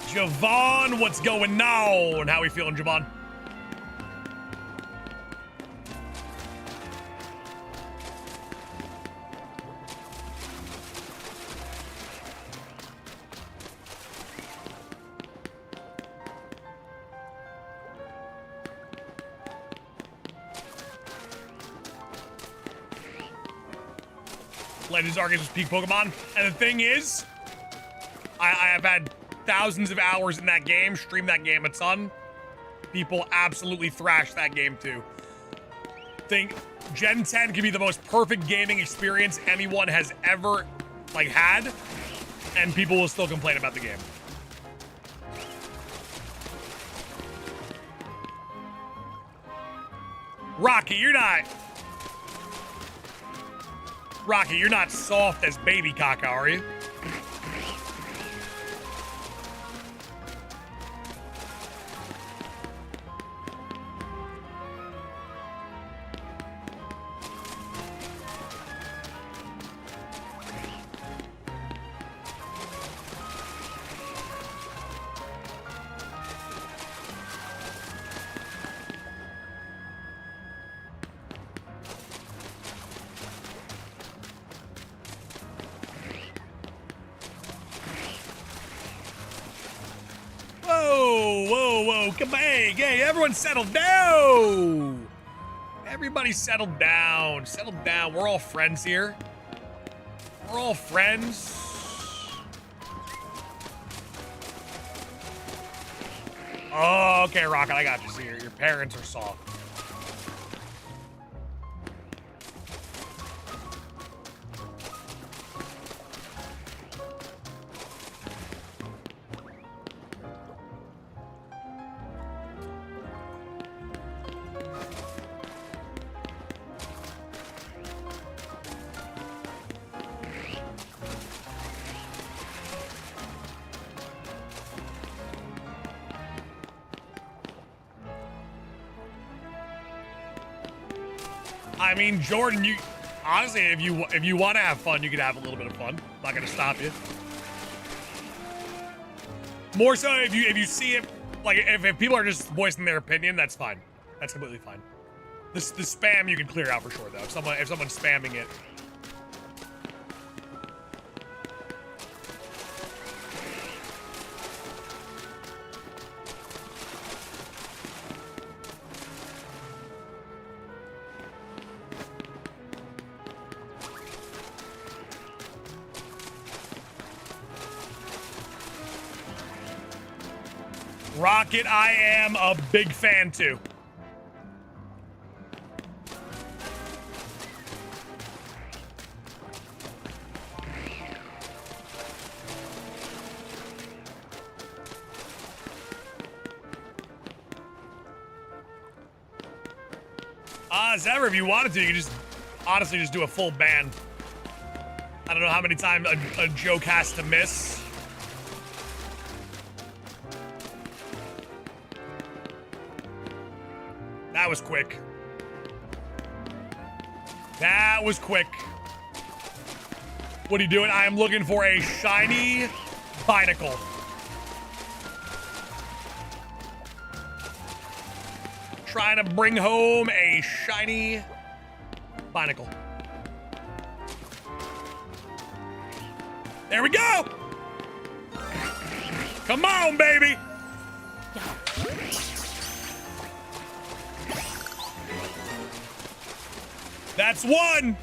S1: Javon, what's going on? How we feeling, Javon? Legends Arceus was peak Pokemon, and the thing is, I have had thousands of hours in that game, streamed that game a ton. People absolutely thrash that game too. Think Gen 10 can be the most perfect gaming experience anyone has ever like had, and people will still complain about the game. Rocky, you're not soft as baby caca, are you? Come on, hey, everyone settle down. Everybody settle down. Settle down. We're all friends here. We're all friends. Oh, okay, Rocket, I got you. So your parents are soft. I mean, Jordan, you honestly, if you want to have fun, you can have a little bit of fun. I'm not gonna stop you. More so if you see it, like if people are just voicing their opinion, that's fine. That's completely fine. The spam you can clear out for sure though. If someone's spamming it. Rocket, I am a big fan too. Zephyr, if you wanted to, you could just honestly just do a full ban. I don't know how many times a joke has to miss. That was quick. That was quick. What are you doing? I am looking for a shiny Binacle. Trying to bring home a shiny Binacle. There we go. Come on, baby. That's one.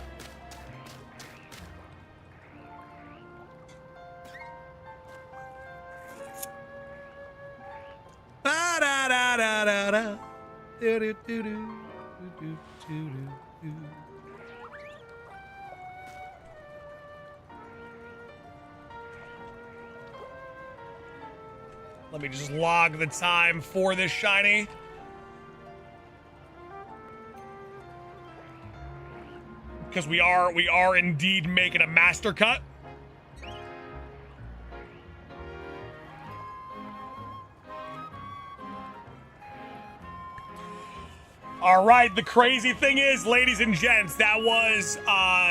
S1: Da da da da da da. Do do do do do do do. Let me just log the time for this shiny. Because we are indeed making a master cut. All right, the crazy thing is, ladies and gents, that was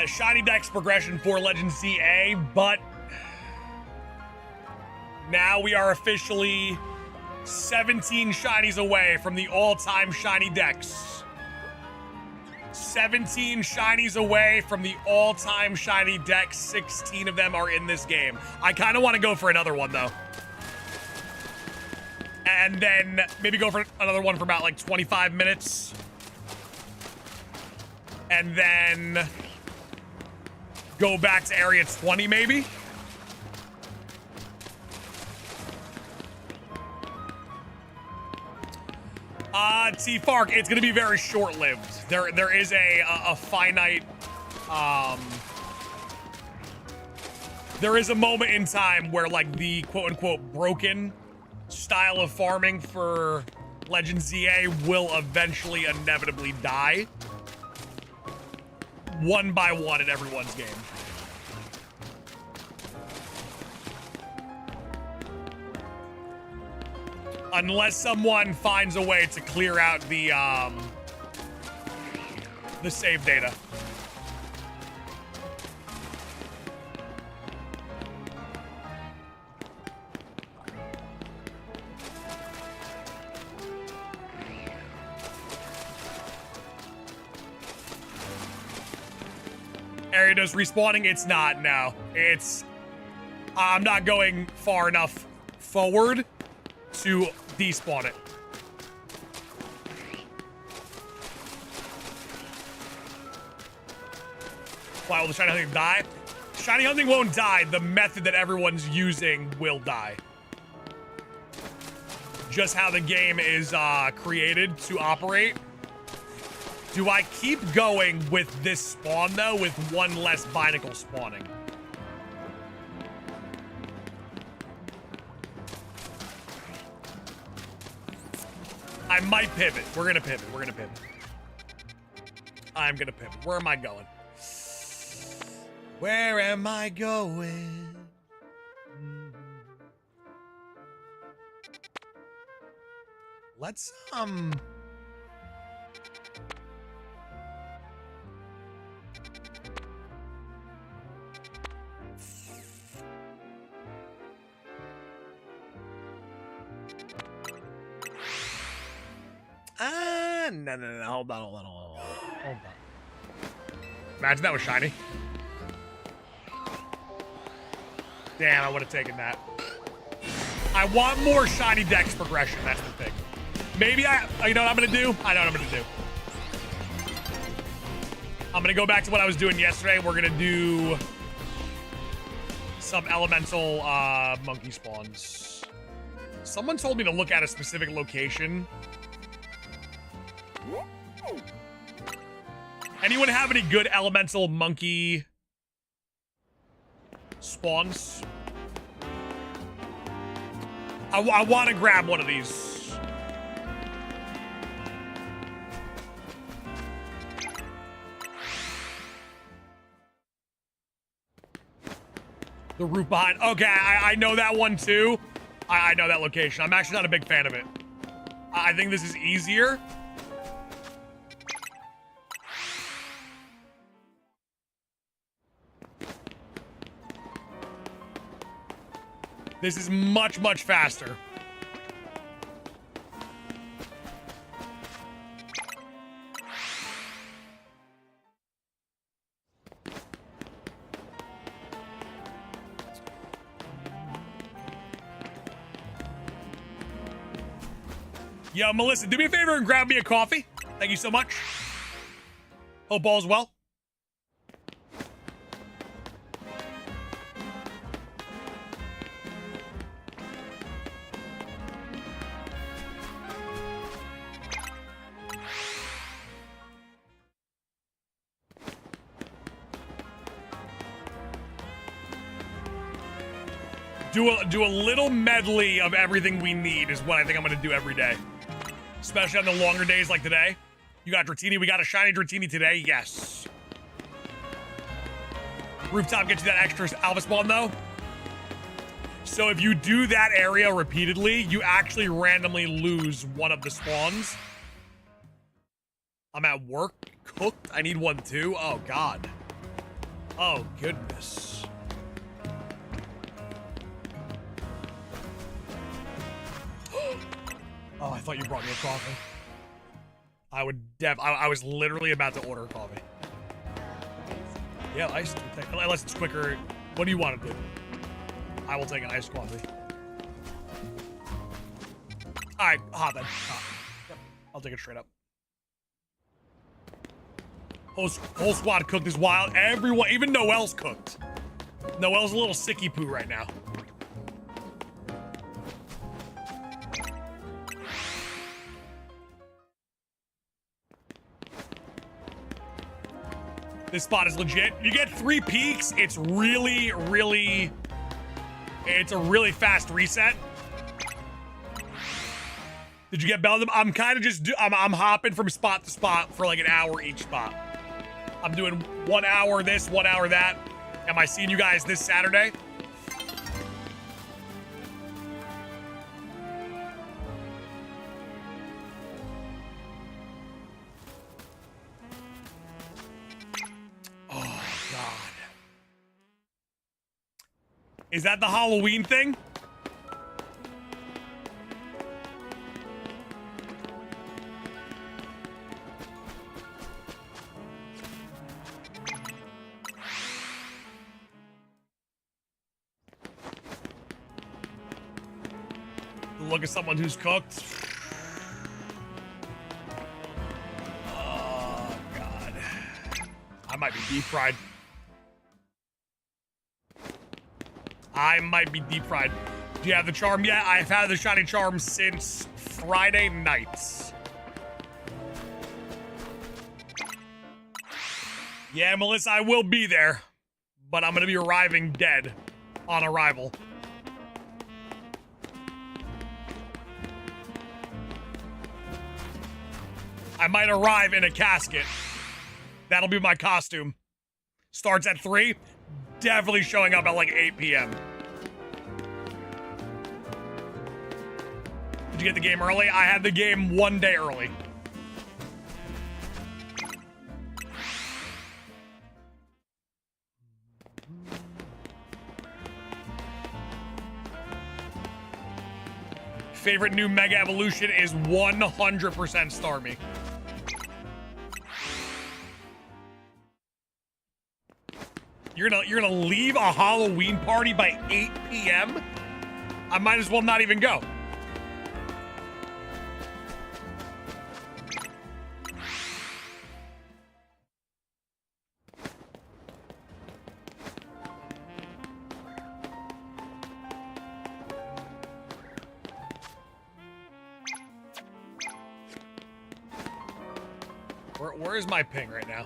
S1: Shiny Dex progression for Legend CA, but now we are officially 17 shinies away from the all-time Shiny Dex. 17 shinies away from the all-time Shiny Dex. 16 of them are in this game. I kind of want to go for another one, though. And then maybe go for another one for about like 25 minutes. And then go back to Area 20, maybe? T-Fark, it's gonna be very short-lived. There is a finite, there is a moment in time where like the quote-unquote broken style of farming for Legend ZA will eventually inevitably die. One by one in everyone's game. Unless someone finds a way to clear out the save data. Ariados respawning? It's not, no. It's... I'm not going far enough forward to despawn it. Why will the shiny hunting die? Shiny hunting won't die. The method that everyone's using will die. Just how the game is created to operate. Do I keep going with this spawn, though, with one less Binacle spawning? I might pivot. We're gonna pivot. We're gonna pivot. I'm gonna pivot. Where am I going? Where am I going? Let's, No. Hold on. Imagine that was shiny. Damn, I would have taken that. I want more shiny dex progression. That's the thing. Maybe you know what I'm gonna do? I know what I'm gonna do. I'm gonna go back to what I was doing yesterday. We're gonna do some elemental monkey spawns. Someone told me to look at a specific location. Anyone have any good elemental monkey spawns? I want to grab one of these. The roof behind. Okay, I know that one too. I know that location. I'm actually not a big fan of it. I think this is easier. This is much, much faster. Yo, Melissa, do me a favor and grab me a coffee. Thank you so much. Hope all's well. Do a little medley of everything we need is what I think I'm gonna do every day. Especially on the longer days like today. You got Dratini, we got a shiny Dratini today, yes. Rooftop gets you that extra alpha spawn though. So if you do that area repeatedly, you actually randomly lose one of the spawns. I'm at work, cooked, I need one too, oh God. Oh goodness. Oh, I thought you brought me a coffee. I was literally about to order a coffee. Yeah, iced. Unless it's quicker. What do you want to do? I will take an iced coffee. All right, hot then. Hot. Yep, I'll take it straight up. Whole squad cooked is wild. Everyone, even Noel's cooked. Noel's a little sicky poo right now. This spot is legit. You get 3 peaks. It's really, it's a really fast reset. Did you get Beldum? I'm kind of just, I'm hopping from spot to spot for like an hour each spot. I'm doing 1 hour this, 1 hour that. Am I seeing you guys this Saturday? Is that the Halloween thing? Look at someone who's cooked. Oh, God. I might be deep fried. I might be deep fried. Do you have the charm yet? I've had the shiny charm since Friday nights. Yeah, Melissa, I will be there, but I'm gonna be arriving dead on arrival. I might arrive in a casket. That'll be my costume. Starts at 3. Definitely showing up at like 8 p.m. Did you get the game early? I had the game 1 day early. Favorite new Mega Evolution is 100% Starmie. You're gonna leave a Halloween party by 8 p.m.? I might as well not even go. Where is my ping right now?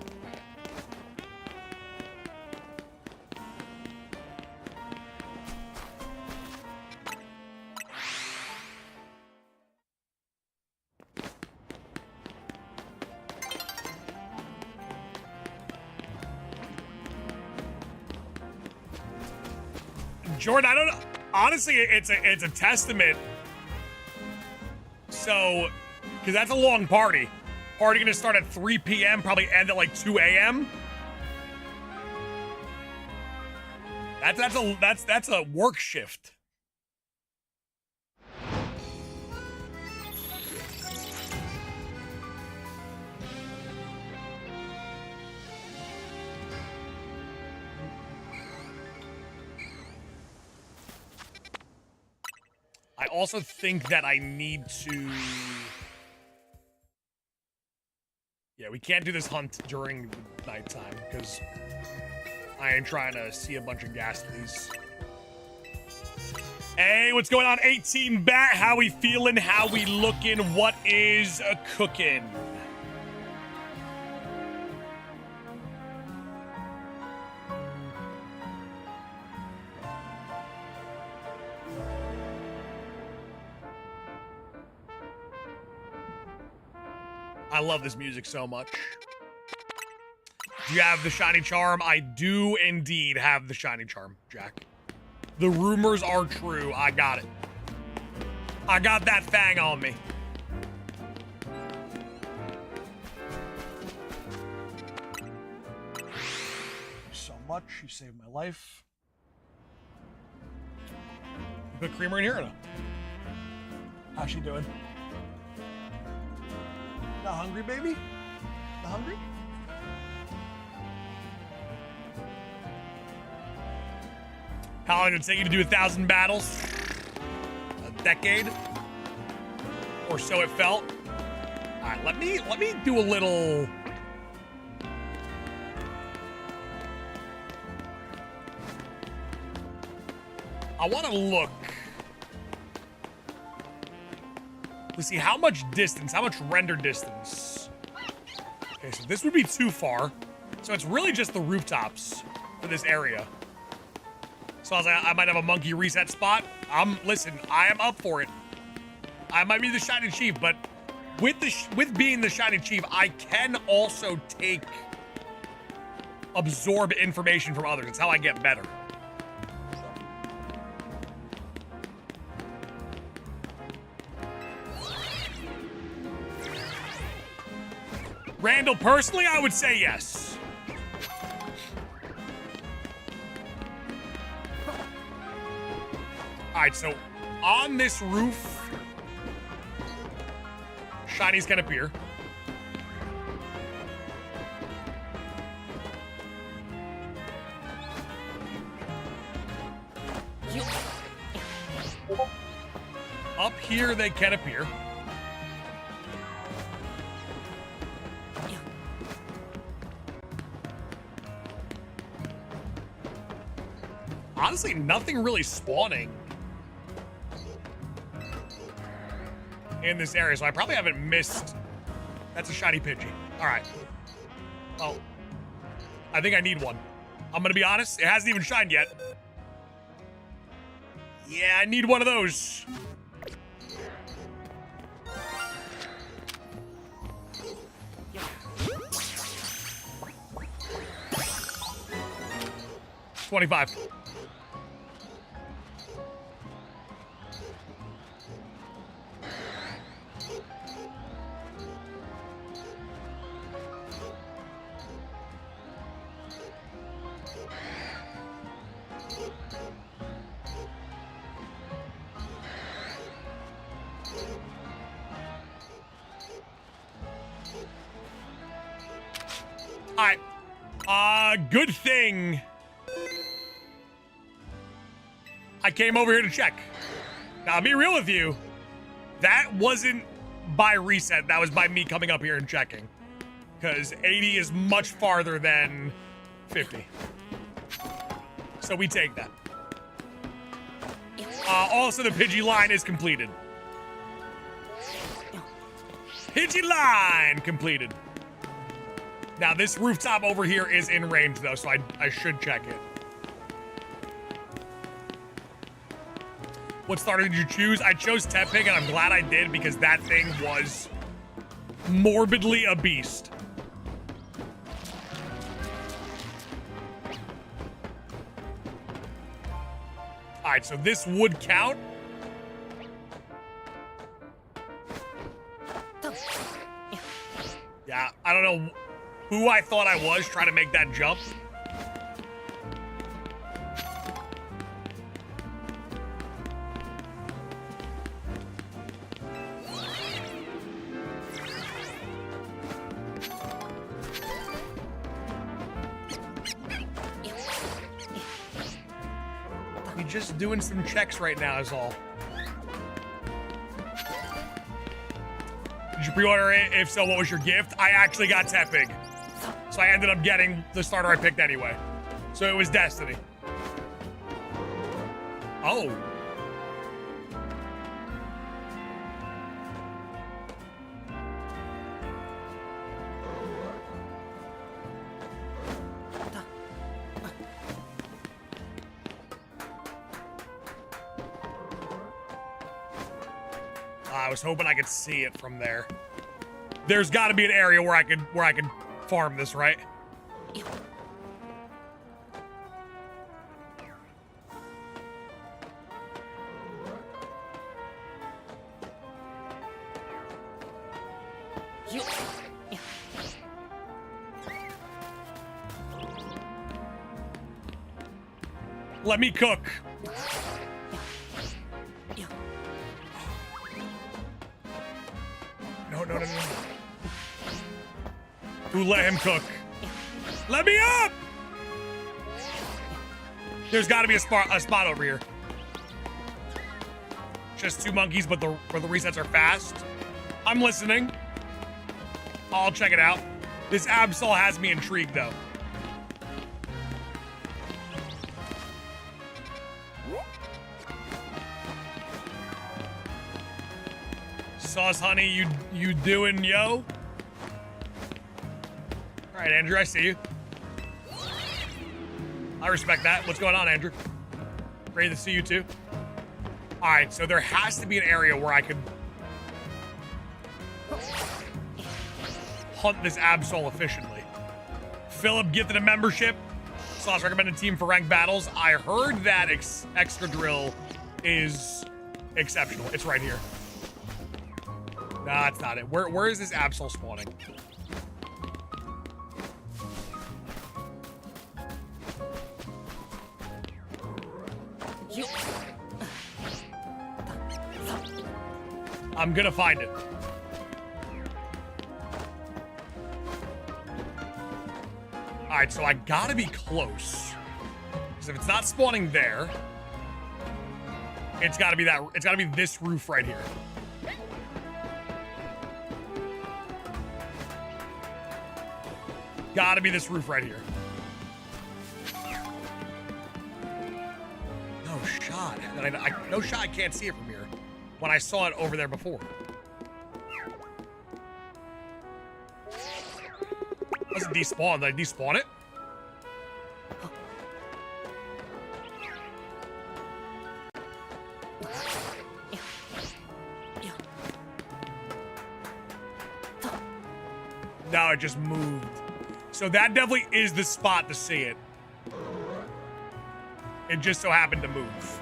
S1: Jordan, I don't know. Honestly, it's a testament. So, because that's a long party. Party gonna start at 3 p.m., probably end at like 2 a.m. That's a work shift. I also think that I need to... Yeah, we can't do this hunt during the nighttime, because I am trying to see a bunch of ghastlies. Hey, what's going on, 18 Bat? How we feeling? How we looking? What is a cooking? I love this music so much. Do you have the shiny charm? I do indeed have the shiny charm, Jack. The rumors are true. I got it. I got that fang on me.
S3: So much. You saved my life.
S1: Put creamer in here or no?
S3: How's she doing? Not hungry, baby? Not hungry?
S1: How long did it take you to do 1,000 battles? A decade? Or so it felt. All right, let me do a little... I want to look to see how much distance, how much render distance. Okay, so this would be too far. So it's really just the rooftops for this area. So I was like, I might have a monkey reset spot. Listen, I am up for it. I might be the shiny chief, but with being the shiny chief, I can also absorb information from others. It's how I get better. Randall, personally, I would say yes. All right, so on this roof, shinies can appear. Up here, they can appear. Honestly, nothing really spawning in this area, so I probably haven't missed. That's a shiny Pidgey. All right. Well, I think I need one. I'm gonna be honest, it hasn't even shined yet. Yeah, I need one of those. $25. All right. Good thing I came over here to check. Now, I'll be real with you. That wasn't by reset. That was by me coming up here and checking. Because 80 is much farther than 50. So we take that. Also, the Pidgey line is completed. Pidgey line completed. Now, this rooftop over here is in range, though, so I should check it. What starter did you choose? I chose Tepig, and I'm glad I did, because that thing was morbidly a beast. All right, so this would count. Yeah, I don't know who I thought I was trying to make that jump. We just doing some checks right now is all. Did you pre-order it? If so, what was your gift? I actually got Tepig. So I ended up getting the starter I picked anyway. So it was Destiny. Oh. I was hoping I could see it from there. There's got to be an area where I could farm this, right? Let me cook. No. Who let him cook? Let me up! There's got to be a spot over here. Just 2 monkeys, but the resets are fast. I'm listening. I'll check it out. This Absol has me intrigued, though. Sauce Honey, you doing, yo? All right, Andrew, I see you. I respect that. What's going on, Andrew? Great to see you too. All right, so there has to be an area where I could hunt this Absol efficiently. Philip gifted a membership. Sauce recommended team for ranked battles. I heard that Excadrill is exceptional. It's right here. Nah, that's not it. Where is this Absol spawning? I'm gonna find it. All right, so I gotta be close. Because if it's not spawning there, it's gotta be that. It's gotta be this roof right here. Gotta be this roof right here. No shot. No shot. I can't see it from here. When I saw it over there before. Doesn't despawn. Did I despawn it? No, it just moved. So that definitely is the spot to see it. It just so happened to move.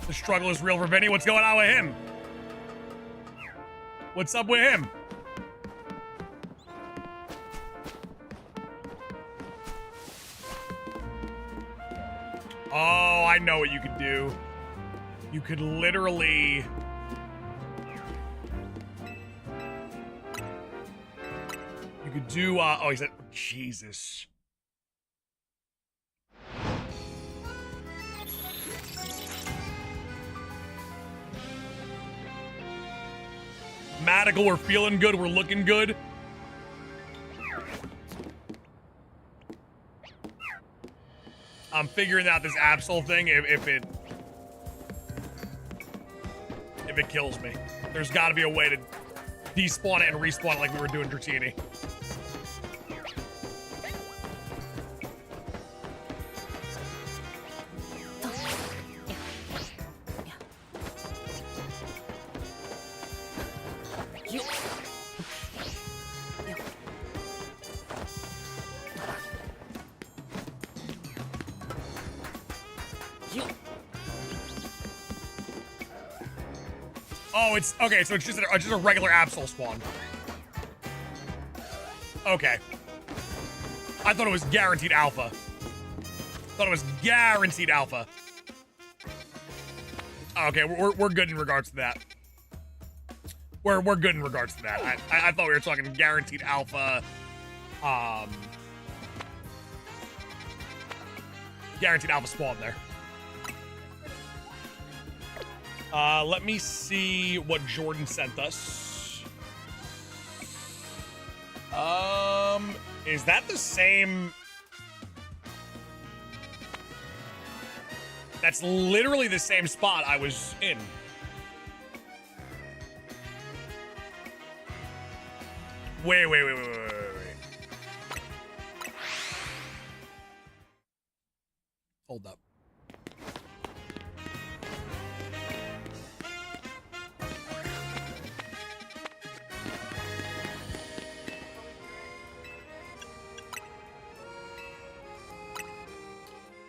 S1: The struggle is real for Vinny. What's going on with him? What's up with him? Oh, I know what you could do. You could literally... You could do, oh, he said, Jesus. Madical, we're feeling good, we're looking good. I'm figuring out this Absol thing if it kills me. There's got to be a way to despawn it and respawn it like we were doing Dratini. Oh, it's okay. So it's just a regular Absol spawn. Okay. I thought it was guaranteed alpha. Thought it was guaranteed alpha. Okay, we're good in regards to that. We're good in regards to that. I thought we were talking guaranteed alpha. Guaranteed alpha spawn there. Let me see what Jordan sent us. Is that the same? That's literally the same spot I was in. Wait. Hold up.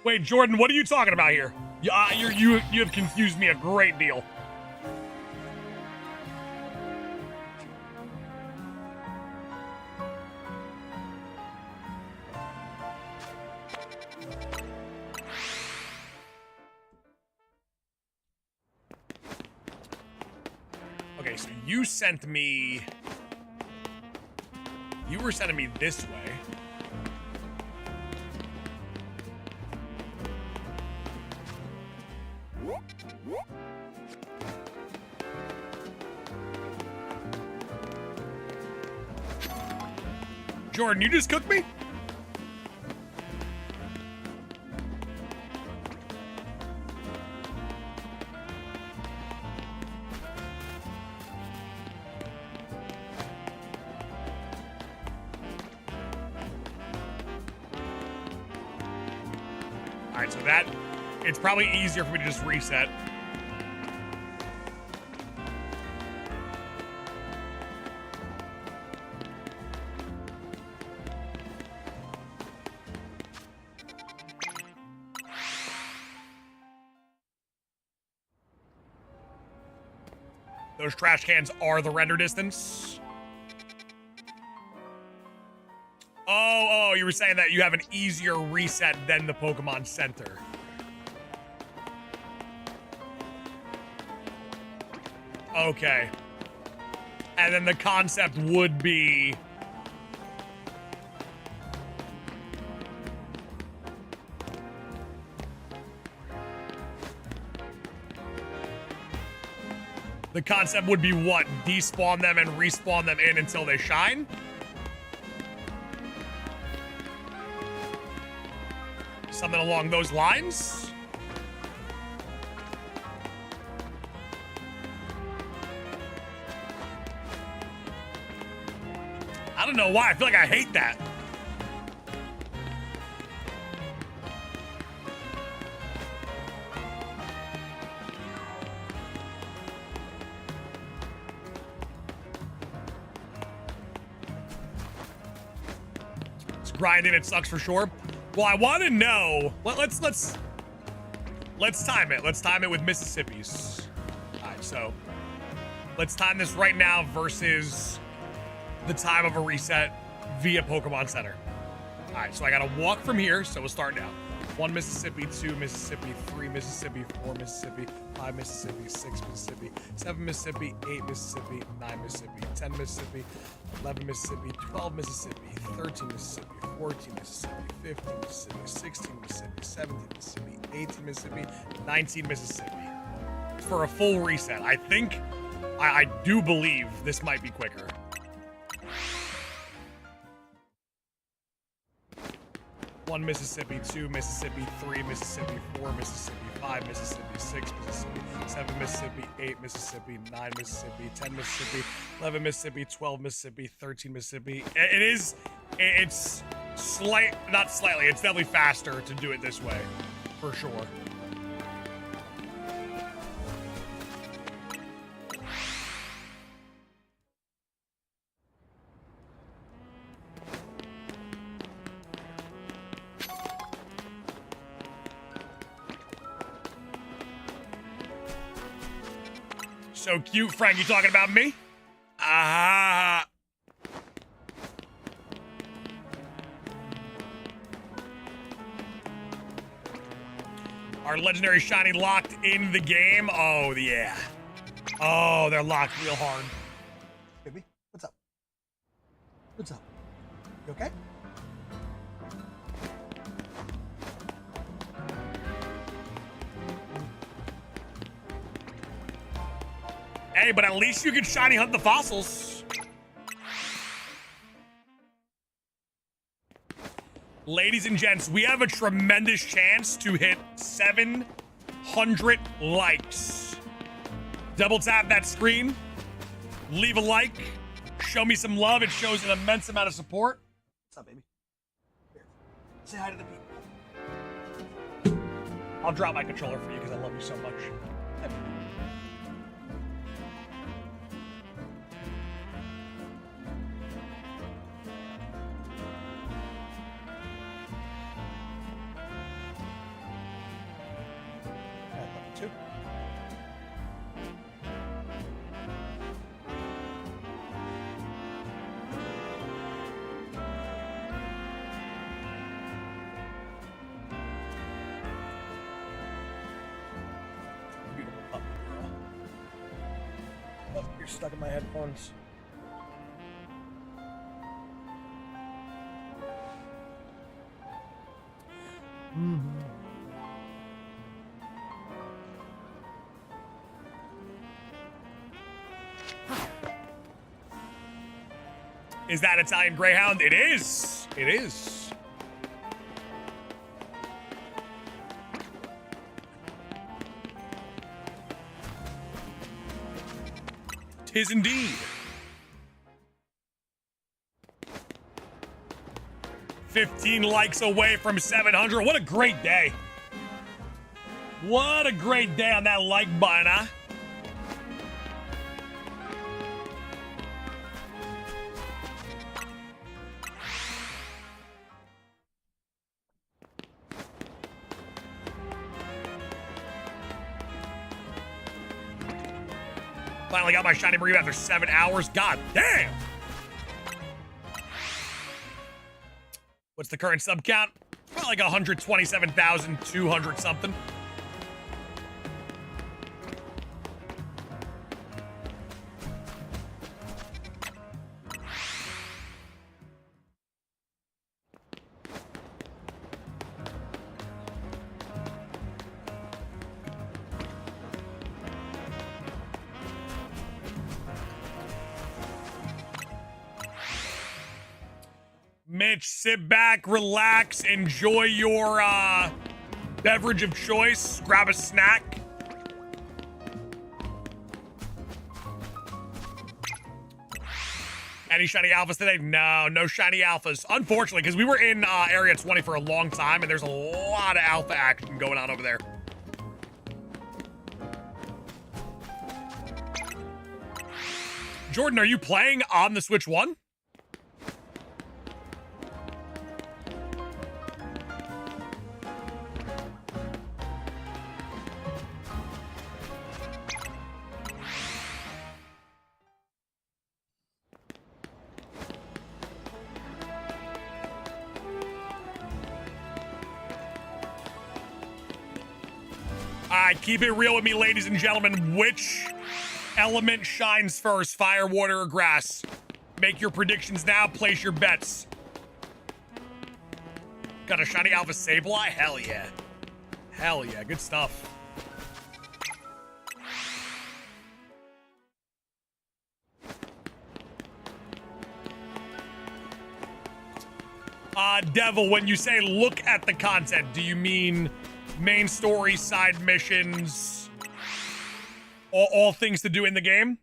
S1: Wait, Jordan, what are you talking about here? You have confused me a great deal. Okay, so you sent me... You were sending me this way. Jordan, you just cooked me? All right, so that, it's probably easier for me to just reset. Those trash cans are the render distance. Oh, you were saying that you have an easier reset than the Pokemon Center. Okay. And then the concept would be... The concept would be what? Despawn them and respawn them in until they shine? Something along those lines? I don't know why. I feel like I hate that. Grinding, it sucks for sure. Well, I want to know. Let's time it. Let's time it with Mississippi's. All right, so let's time this right now versus the time of a reset via Pokemon Center. All right, so I gotta walk from here. So we'll start now. 1 Mississippi, 2 Mississippi, 3 Mississippi, 4 Mississippi, 5 Mississippi, 6 Mississippi, 7 Mississippi, 8 Mississippi, 9 Mississippi, 10 Mississippi, 11 Mississippi, 12 Mississippi, 13 Mississippi, 14 Mississippi, 15 Mississippi, 16 Mississippi, 17 Mississippi, 18 Mississippi, 19 Mississippi. For a full reset. I think, I do believe this might be quicker. One Mississippi, 2 Mississippi, 3 Mississippi, 4 Mississippi, 5 Mississippi, 6 Mississippi, 7 Mississippi, 8 Mississippi, 9 Mississippi, 10 Mississippi, 11 Mississippi, 12 Mississippi, 13 Mississippi. It's not slightly, it's definitely faster to do it this way, for sure. So cute, Frank. You talking about me? Ah. Are legendary shiny locked in the game? Oh yeah. Oh, they're locked real hard.
S3: Baby, what's up? What's up? You okay?
S1: Hey, but at least you can shiny hunt the fossils. Ladies and gents, we have a tremendous chance to hit 700 likes. Double tap that screen, leave a like, show me some love. It shows an immense amount of support.
S3: What's up, baby? Here. Say hi to the people.
S1: I'll drop my controller for you because I love you so much.
S3: Too. Beautiful puppy girl. Oh, you're stuck in my headphones.
S1: Is that Italian Greyhound? It is. It is. Tis indeed. 15 likes away from 700. What a great day. What a great day on that like button, huh? Finally got my shiny burrito after 7 hours. God damn. What's the current sub count? Probably like 127,200 something. Mitch, sit back, relax, enjoy your beverage of choice, grab a snack. Any shiny alphas today? No, no shiny alphas. Unfortunately, because we were in Area 20 for a long time, and there's a lot of alpha action going on over there. Jordan, are you playing on the Switch 1? right, keep it real with me, ladies and gentlemen. Which element shines first, fire, water, or grass? Make your predictions now. Place your bets. Got a shiny Alpha Sableye? Hell yeah. Hell yeah. Good stuff. Devil, when you say look at the content, do you mean main story, side missions, all things to do in the game?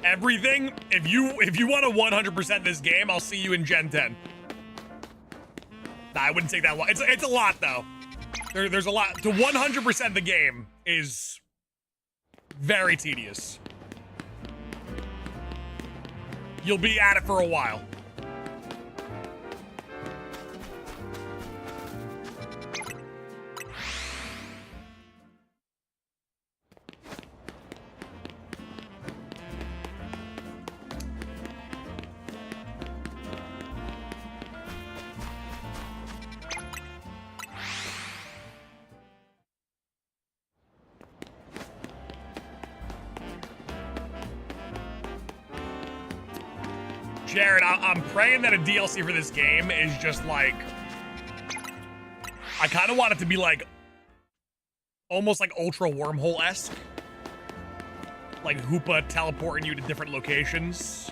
S1: Everything. If you want to 100% this game, I'll see you in Gen 10. Nah, I wouldn't take that long. It's a lot though. There's a lot to 100% the game is very tedious. You'll be at it for a while. Jared, I'm praying that a DLC for this game is just like, I kind of want it to be like, almost like Ultra Wormhole-esque. Like Hoopa teleporting you to different locations.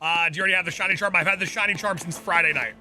S1: Do you already have the shiny charm? I've had the shiny charm since Friday night.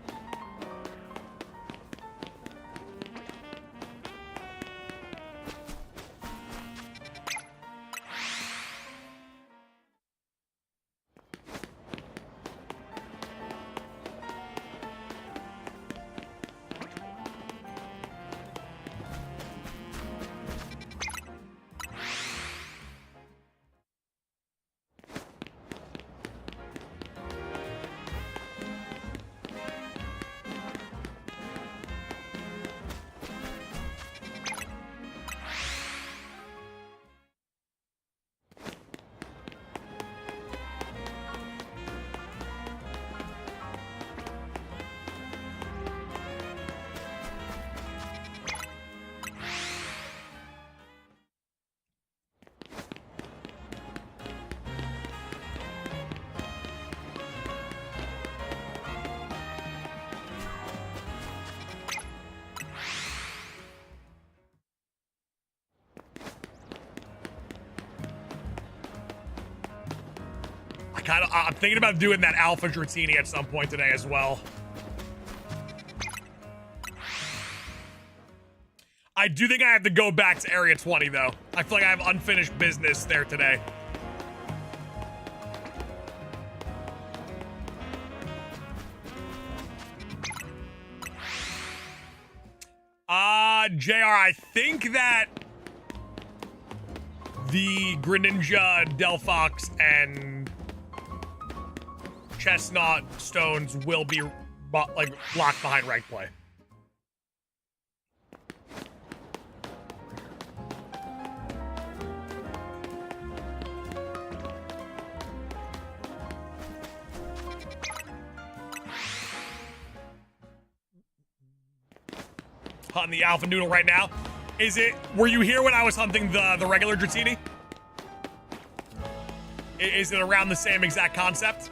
S1: I'm thinking about doing that Alpha Dratini at some point today as well. I do think I have to go back to Area 20 though. I feel like I have unfinished business there today. JR, I think that the Greninja, Delphox, and Chestnut stones will be like locked behind rank play. Hunting the Alpha Noodle right now. Were you here when I was hunting the regular Dratini? Is it around the same exact concept?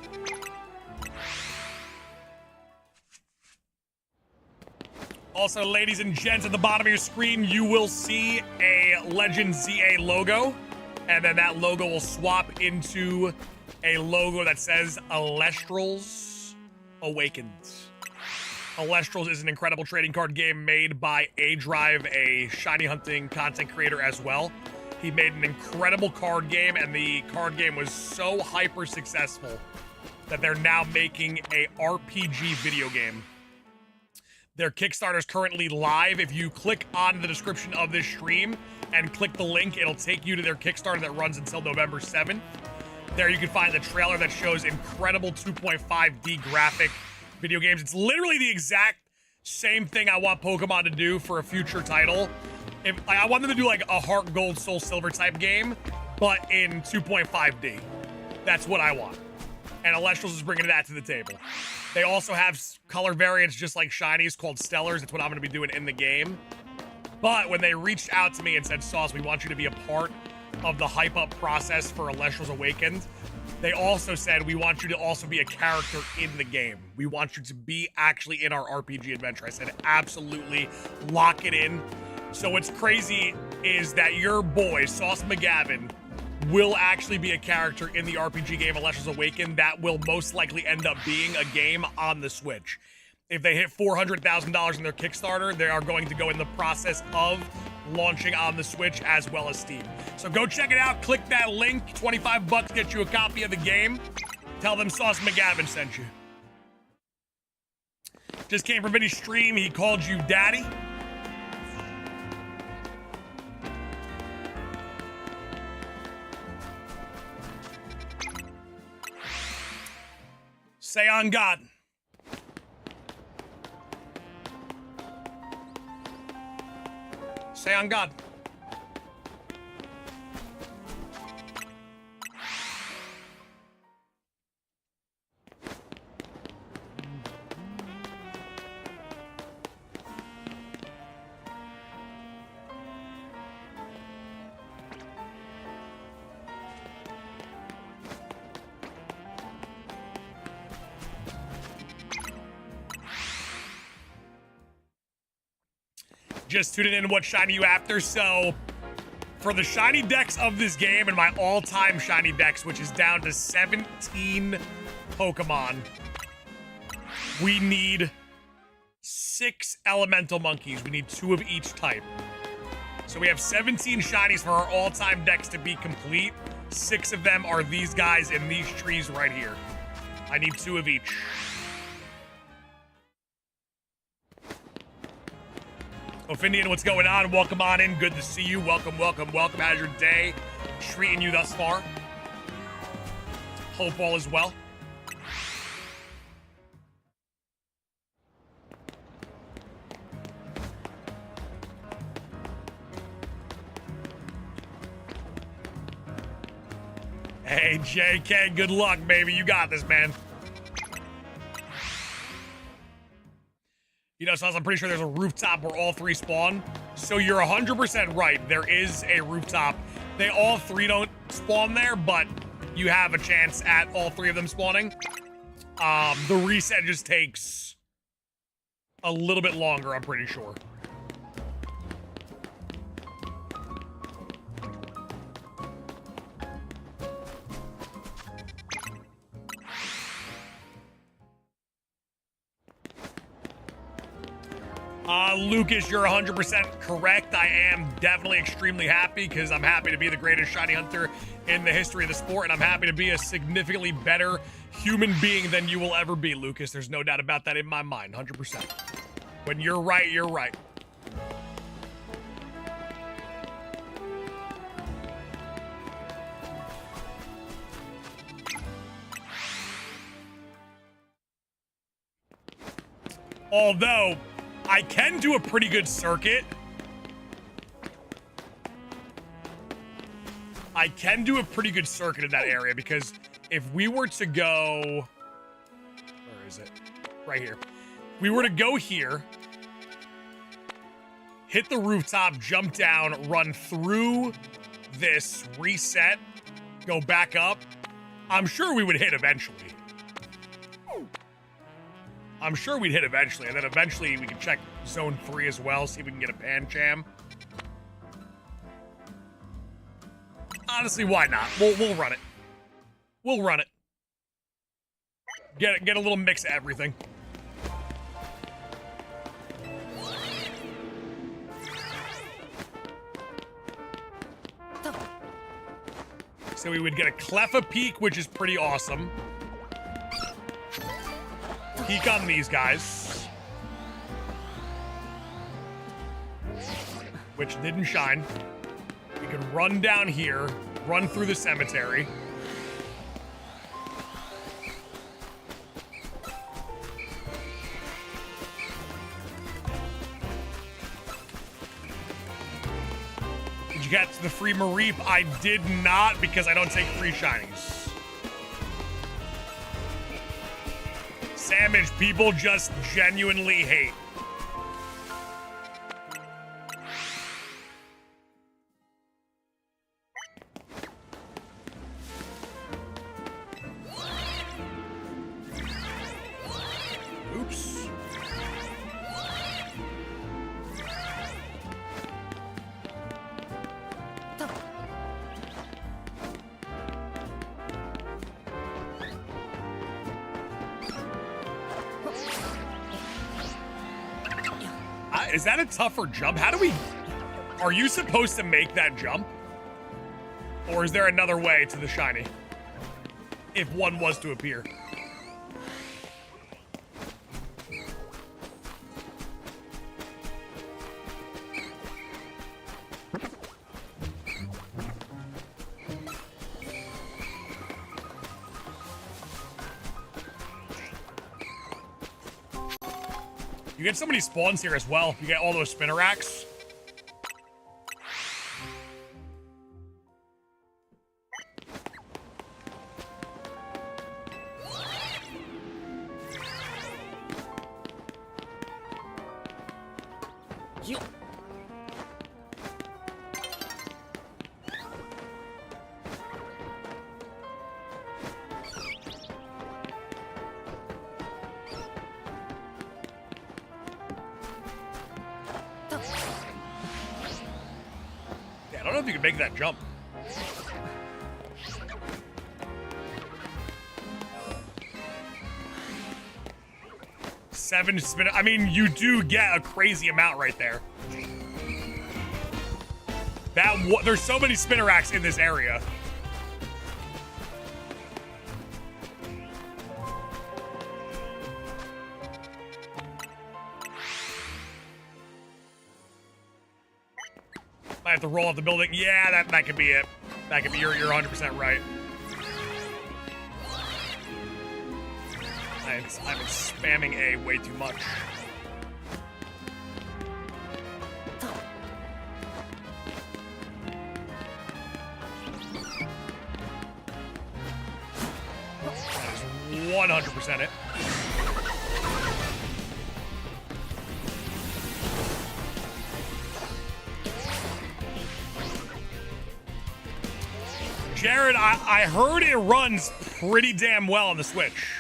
S1: Also, ladies and gents, at the bottom of your screen, you will see a Legend ZA logo, and then that logo will swap into a logo that says Alestrals Awakened. Alestrals is an incredible trading card game made by A-Drive, a shiny hunting content creator as well. He made an incredible card game, and the card game was so hyper successful that they're now making a RPG video game Their Kickstarter is currently live. If you click on the description of this stream and click the link, it'll take you to their Kickstarter that runs until November 7th. There you can find the trailer that shows incredible 2.5D graphic video games. It's literally the exact same thing I want Pokemon to do for a future title. If I want them to do like a Heart Gold, Soul Silver type game, but in 2.5D. That's what I want. And Elestrals is bringing that to the table. They also have color variants just like Shinies called Stellars. That's what I'm going to be doing in the game. But when they reached out to me and said, Sauce, we want you to be a part of the hype up process for Elestrals Awakened, they also said, we want you to also be a character in the game. We want you to be actually in our RPG adventure. I said, absolutely, lock it in. So what's crazy is that your boy, Sauce McGavin, will actually be a character in the RPG game Elestrals Awakened that will most likely end up being a game on the Switch. If they hit $400,000 in their Kickstarter, they are going to go in the process of launching on the Switch as well as Steam. So go check it out. Click that link. $25 gets you a copy of the game. Tell them Sauce McGavin sent you. Just came from Vinny's stream. He called you daddy. Say on God. Say on God. Just tuning in, what shiny you after? So for the shiny decks of this game and my all-time shiny decks, which is down to 17 Pokemon, we need 6 elemental monkeys. We need 2 of each type. So we have 17 shinies for our all-time decks to be complete. 6 of them are these guys in these trees right here. I need 2 of each. Ophindian, what's going on? Welcome on in. Good to see you. Welcome, welcome, welcome. How's your day treating you thus far? Hope all is well. Hey, JK, good luck, baby. You got this, man. You know, Sauce, I'm pretty sure there's a rooftop where all 3 spawn. So you're 100% right. There is a rooftop. They all 3 don't spawn there, but you have a chance at all 3 of them spawning. The reset just takes a little bit longer, I'm pretty sure. Lucas, you're 100% correct. I am definitely extremely happy because I'm happy to be the greatest shiny hunter in the history of the sport, and I'm happy to be a significantly better human being than you will ever be, Lucas. There's no doubt about that in my mind, 100%. When you're right, you're right. Although I can do a pretty good circuit. I can do a pretty good circuit in that area because if we were to go, where is it? Right here. If we were to go here, hit the rooftop, jump down, run through this, reset, go back up, I'm sure we would hit eventually. I'm sure we'd hit eventually, and then eventually we can check Zone 3 as well, see if we can get a Pancham. Honestly, why not? We'll run it. We'll run it. Get a little mix of everything. So we would get a Cleffa Peak, which is pretty awesome. Peek on these guys. which didn't shine. We can run down here, run through the cemetery. Did you get to the free Mareep? I did not because I don't take free shinies. Sandwich people just genuinely hate. Oops. Is that a tougher jump? How do we... Are you supposed to make that jump? Or is there another way to the shiny? If one was to appear. You get so many spawns here as well. You get all those Spinneracks. I don't know if you can make that jump. Seven spin. I mean, you do get a crazy amount right there. There's so many Spinneracks in this area. Might have to roll off the building. Yeah, that could be it. That could be, you're 100% right. I've been spamming A way too much. That is 100% it. Jared, I heard it runs pretty damn well on the Switch.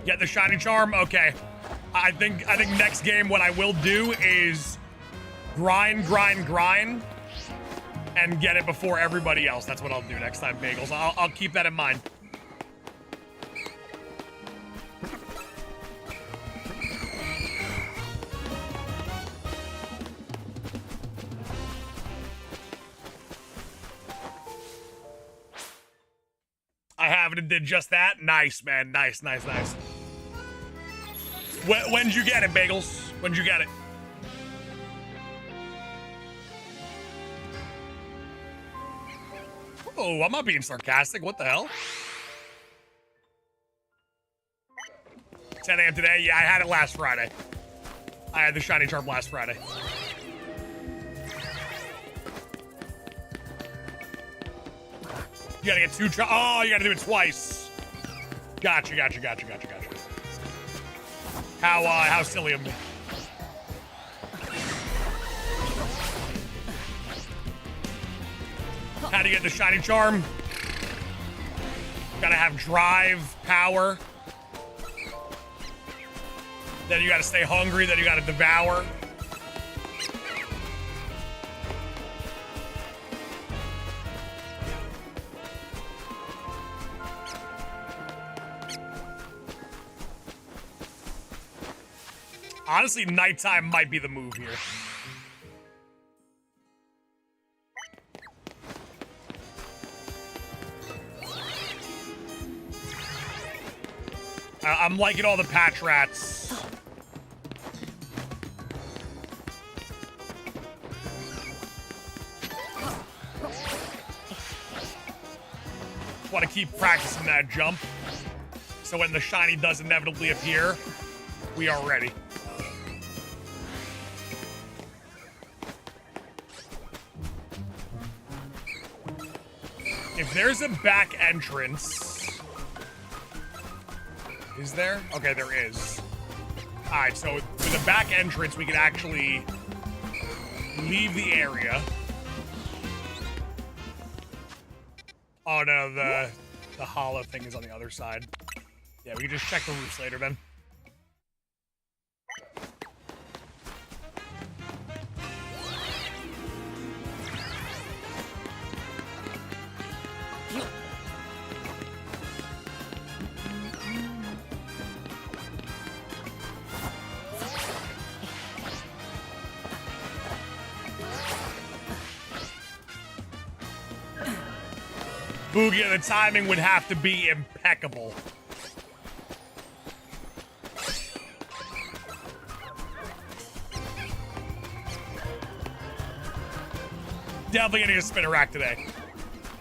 S1: Get the shiny charm. Okay. I think next game what I will do is grind and get it before everybody else. That's what I'll do next time, Bagels. I'll keep that in mind. I have it and did just that. Nice, man. Nice. When'd you get it, Bagels? When'd you get it? Oh, I'm not being sarcastic. What the hell? 10 a.m. today? Yeah, I had it last Friday. I had the shiny charm last Friday. You gotta get two oh, you gotta do it twice. Gotcha. How silly of me. How do you get the shiny charm? Gotta have drive, power. Then you gotta stay hungry, then you gotta devour. Honestly, nighttime might be the move here. I'm liking all the patch rats. Want to keep practicing that jump, so when the shiny does inevitably appear, we are ready. If there's a back entrance, is there? Okay, there is. All right, so with a back entrance, we can actually leave the area. Oh no, the hollow thing is on the other side. Yeah, we can just check the roofs later then. Boogie, the timing would have to be impeccable. Definitely getting a spinner rack today.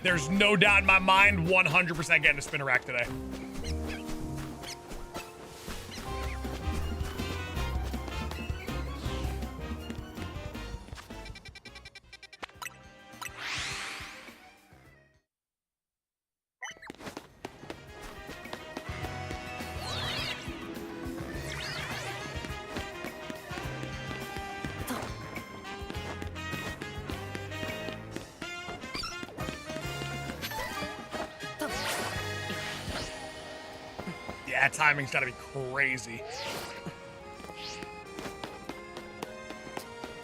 S1: There's no doubt in my mind, 100% getting a spinner rack today. Yeah, timing's gotta be crazy.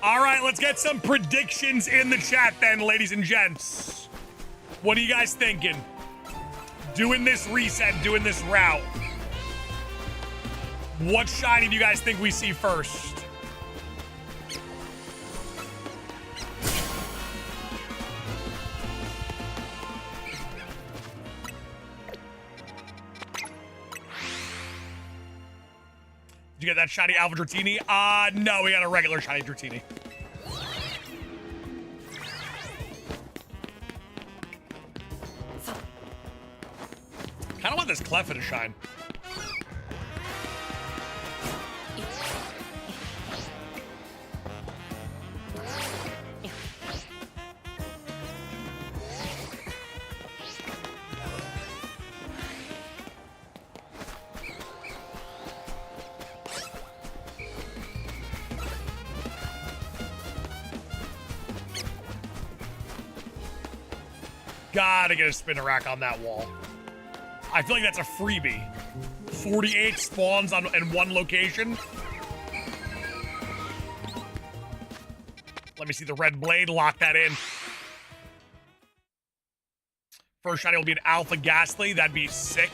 S1: All right, let's get some predictions in the chat then, ladies and gents. What are you guys thinking? Doing this reset, doing this route. What shiny do you guys think we see first? Did you get that shiny Alpha Dratini? No, we got a regular shiny Dratini. Kinda want this Cleffa to shine. Gotta get a spinner rack on that wall. I feel like that's a freebie. 48 spawns in one location. Let me see the red blade. Lock that in. First shiny will be an Alpha Ghastly. That'd be sick.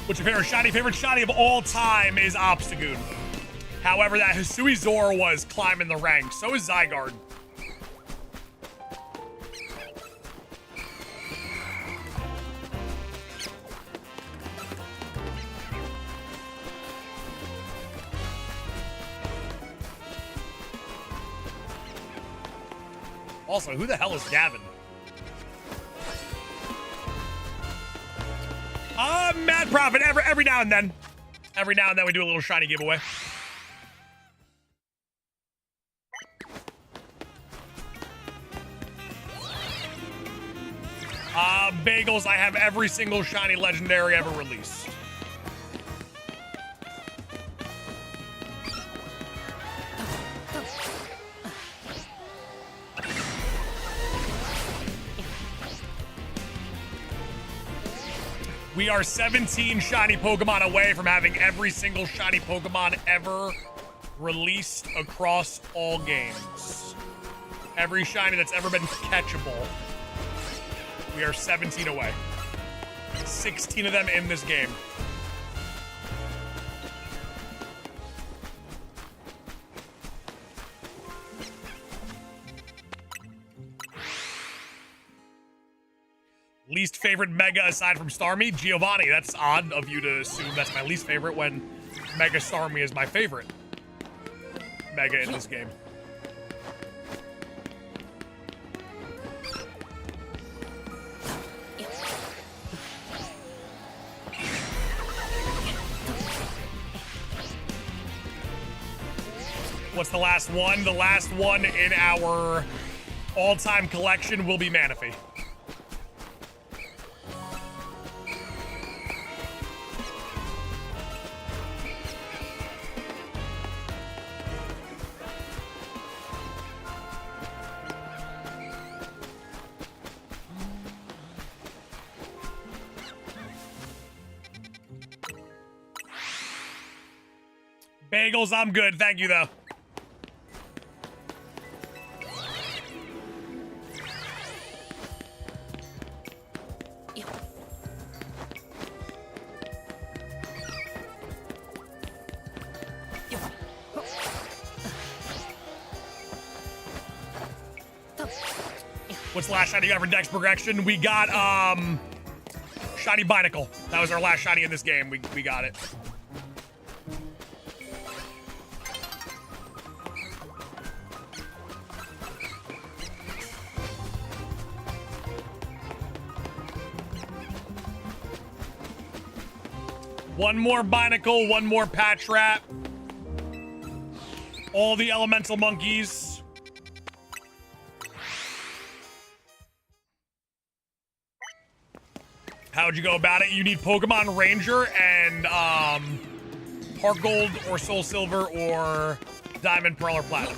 S1: What's your favorite shiny? Favorite shiny of all time is Obstagoon. However, that Hisui Zora was climbing the ranks. So is Zygarde. Also, who the hell is Gavin? Mad Prophet, every now and then. Every now and then we do a little shiny giveaway. Bagels, I have every single shiny legendary ever released. We are 17 shiny Pokemon away from having every single shiny Pokemon ever released across all games. Every shiny that's ever been catchable. We are 17 away. 16 of them in this game. Least favorite Mega aside from Starmie? Giovanni. That's odd of you to assume that's my least favorite when Mega Starmie is my favorite Mega in this game. What's the last one? The last one in our all-time collection will be Manaphy. Bagels, I'm good. Thank you, though. What's the last shiny you got for Dex Progression? We got, Shiny Binacle. That was our last shiny in this game. We got it. One more Binacle, one more Patrat. All the Elemental Monkeys. How'd you go about it? You need Pokemon Ranger and Heart Gold or Soul Silver or Diamond, Pearl, or Platinum.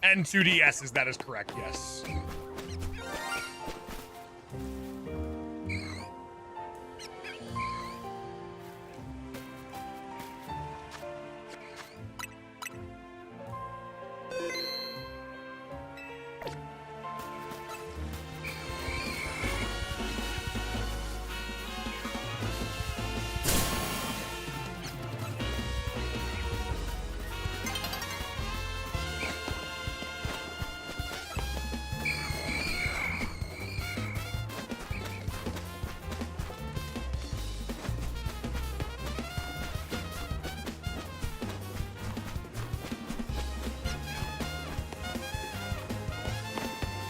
S1: And 2DSs, that is correct, yes.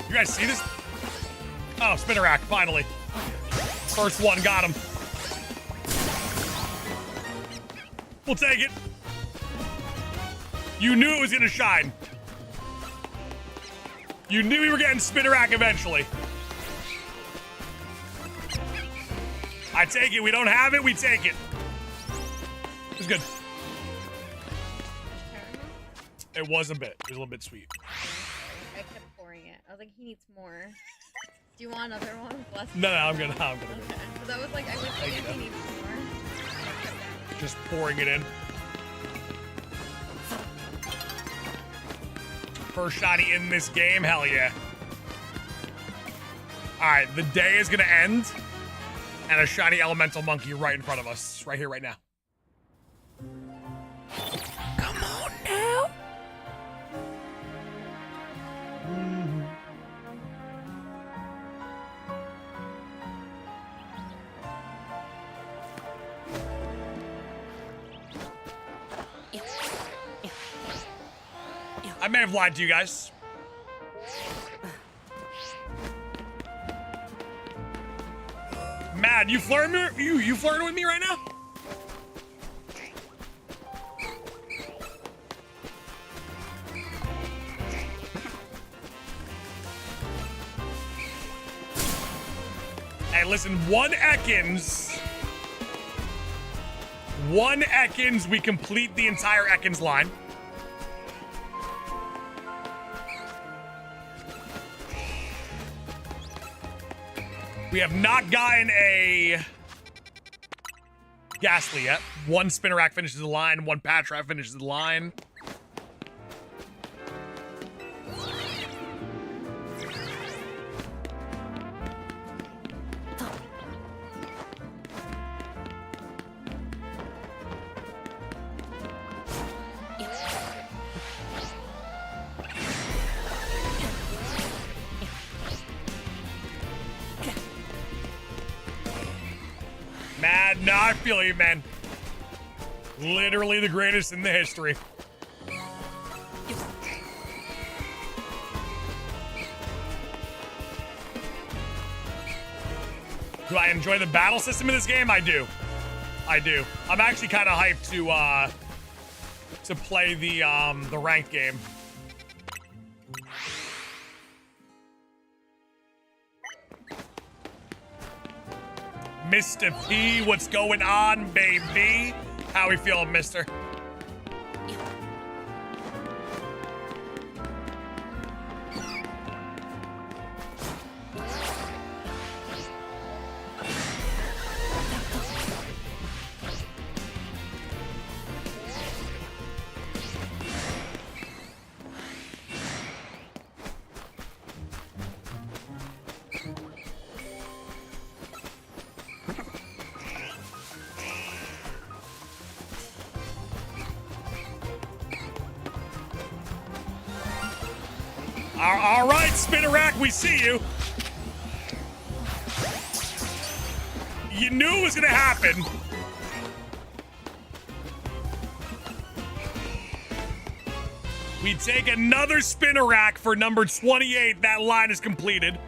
S1: You guys see this? Oh, Spinarak, finally. First one, got him. We'll take it. You knew it was gonna shine. You knew we were getting Spinarak eventually. I take it. We don't have it, we take it. It's good. It was a bit. It was a little bit sweet.
S2: I kept pouring it. I was like, he needs more. Do you want another one? Bless
S1: No, I'm gonna go.
S2: Okay. So that was like, I was thinking he needs more.
S1: Just pouring it in. First shiny in this game, hell yeah. Alright, the day is gonna end. And a shiny elemental monkey right in front of us. Right here, right now. Come on now. I may have lied to you guys. on, you flirting? You flirting with me right now? Hey, listen, one Ekans, we complete the entire Ekans line. We have not gotten a Ghastly yet. One Spinarak finishes the line, one Patrat finishes the line. Mad, no, I feel you, man. Literally the greatest in the history. Do I enjoy the battle system in this game? I do. I do. I'm actually kind of hyped to play the ranked game. Mr. P, what's going on, baby? How we feeling, mister? All right, Spinarak, we see you. You knew it was gonna happen. We take another Spinarak for number 28. That line is completed.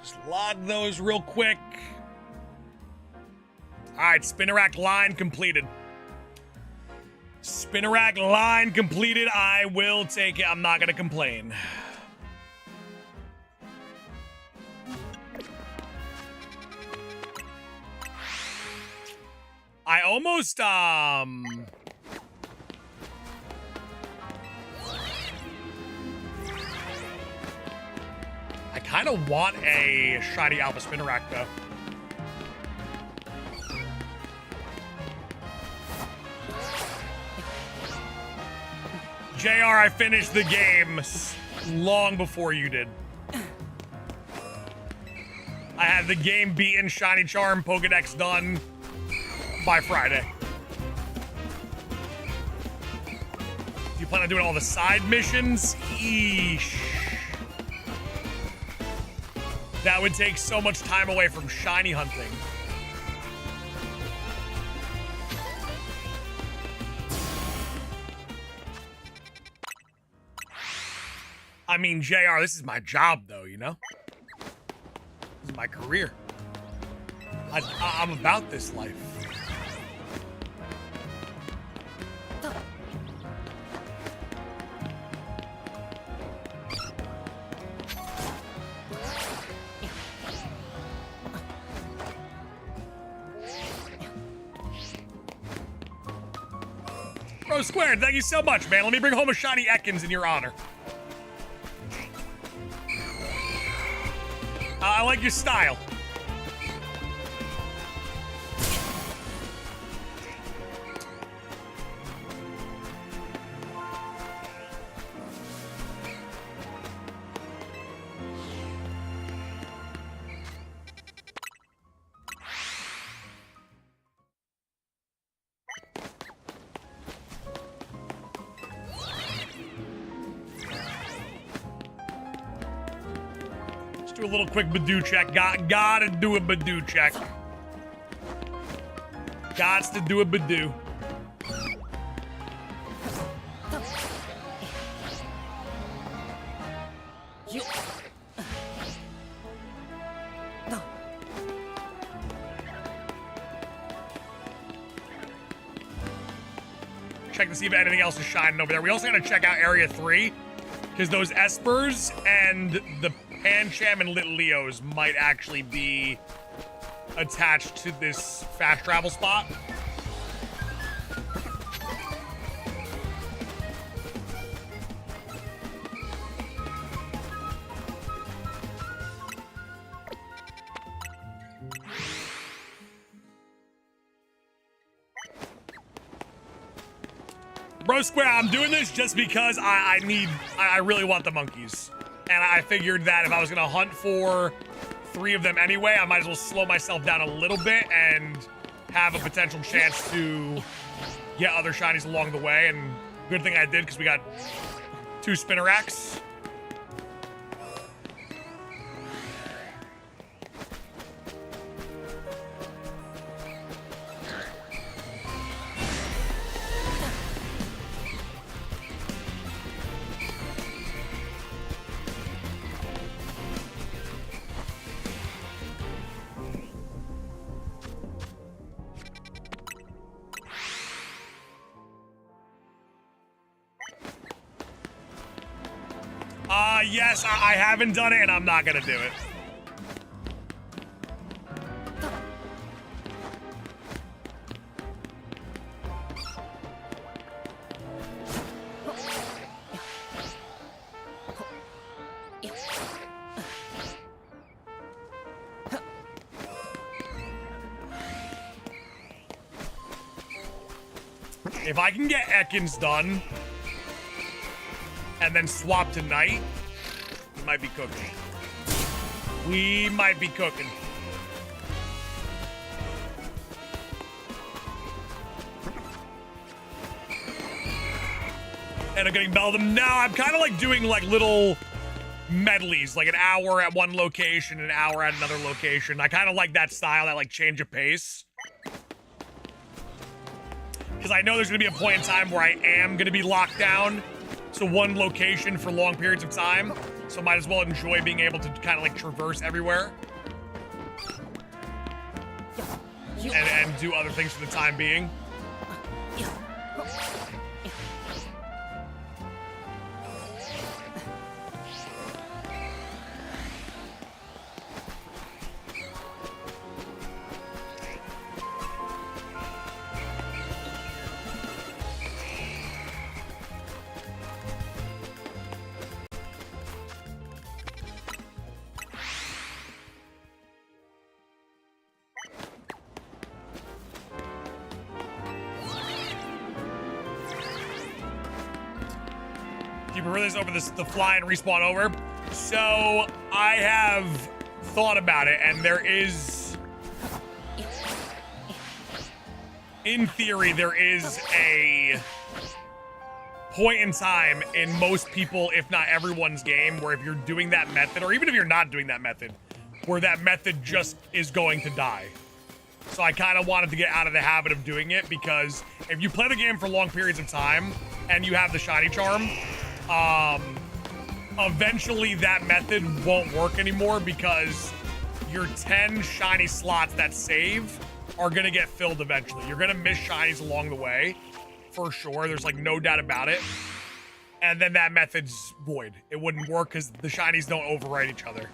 S1: Just log those real quick. All right, Spinarak line completed. Spinarak line completed. I will take it. I'm not gonna complain. I almost I kind of want a shiny Alpha Spinarak, though. JR, I finished the game long before you did. I had the game beaten, Shiny Charm, Pokedex done by Friday. Do you plan on doing all the side missions? Eesh. That would take so much time away from shiny hunting. I mean, JR, this is my job, though, you know? This is my career. I'm about this life. Bro Squared, thank you so much, man. Let me bring home a shiny Ekans in your honor. I like your style. Do a little quick Badoo check. Gotta do a Badoo check. Gots to do a Badoo. Check to see if anything else is shining over there. We also gotta check out Area 3, because those Espers and the Pancham and Little Leos might actually be attached to this fast travel spot. Bro Square, I'm doing this just because I really want the monkeys. And I figured that if I was gonna hunt for 3 of them anyway, I might as well slow myself down a little bit and have a potential chance to get other shinies along the way. And good thing I did, because we got 2 Spinneracks. Yes, I haven't done it, and I'm not gonna do it. If I can get Ekans done and then swap to Night, we might be cooking. We might be cooking. And I'm getting Beldum. Now I'm kind of like doing like little medleys, like an hour at one location, an hour at another location. I kind of like that style, that like change of pace. Because I know there's going to be a point in time where I am going to be locked down to one location for long periods of time. So might as well enjoy being able to kind of like traverse everywhere. And do other things for the time being. Over the fly and respawn over. So I have thought about it, and there is, in theory, there is a point in time in most people, if not everyone's game, where if you're doing that method, or even if you're not doing that method, where that method just is going to die. So I kind of wanted to get out of the habit of doing it, because if you play the game for long periods of time and you have the shiny charm, eventually that method won't work anymore, because your 10 shiny slots that save are going to get filled eventually. You're going to miss shinies along the way, for sure. There's like no doubt about it. And then that method's void. It wouldn't work because the shinies don't overwrite each other.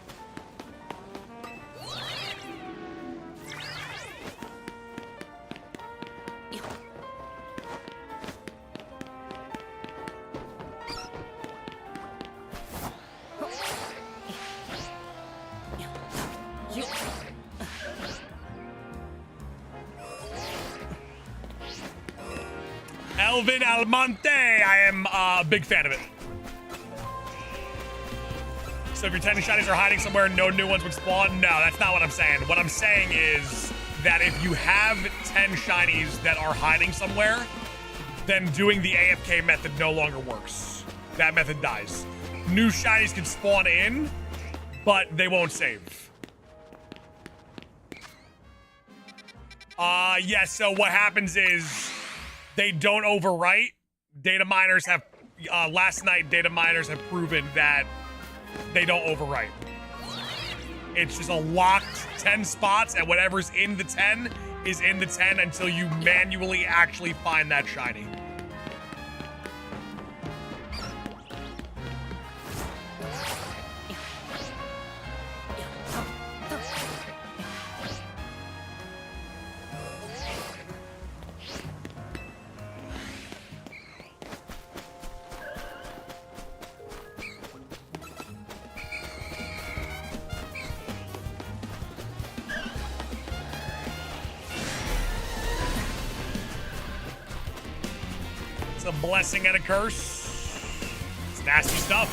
S1: Elvin Almonte, I am a big fan of it. So if your 10 shinies are hiding somewhere, no new ones would spawn? No, that's not what I'm saying. What I'm saying is that if you have 10 shinies that are hiding somewhere, then doing the AFK method no longer works. That method dies. New shinies can spawn in, but they won't save. Yeah, so what happens is they don't overwrite. Data miners have, last night, data miners have proven that they don't overwrite. It's just a locked 10 spots, and whatever's in the 10 is in the 10 until you manually actually find that shiny. A blessing and a curse. It's nasty stuff.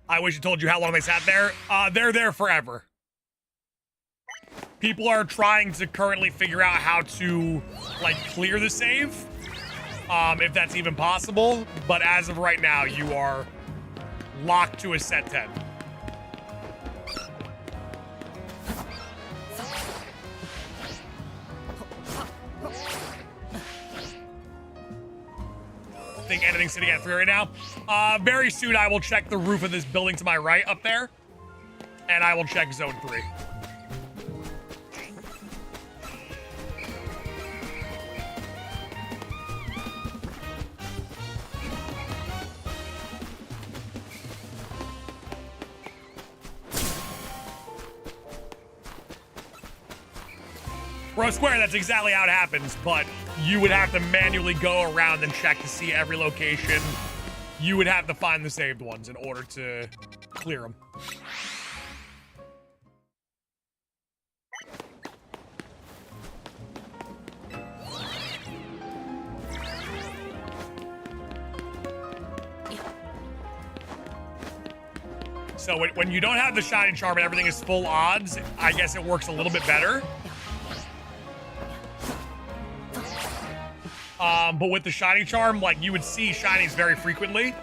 S1: I wish I told you how long they sat there. They're there forever. People are trying to currently figure out how to, like, clear the save. If that's even possible. But as of right now, you are locked to a set 10. Think anything sitting at 3 right now. Very soon I will check the roof of this building to my right up there, and I will check zone 3. Bro Square, that's exactly how it happens, but you would have to manually go around and check to see every location. You would have to find the saved ones in order to clear them. So when you don't have the shiny charm and everything is full odds, I guess it works a little bit better. But with the shiny charm, like, you would see shinies very frequently.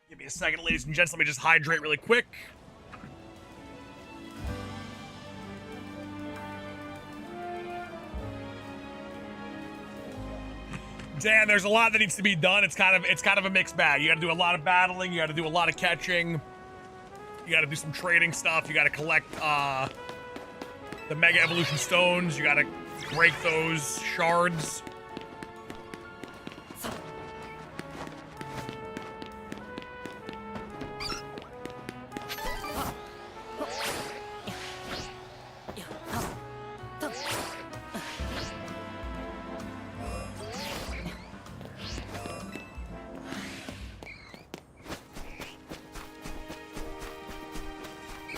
S1: Give me a second, ladies and gents. Let me just hydrate really quick. Dan, there's a lot that needs to be done. It's kind of a mixed bag. You got to do a lot of battling. You got to do a lot of catching. You got to do some trading stuff. You got to collect the Mega Evolution Stones. You got to break those shards.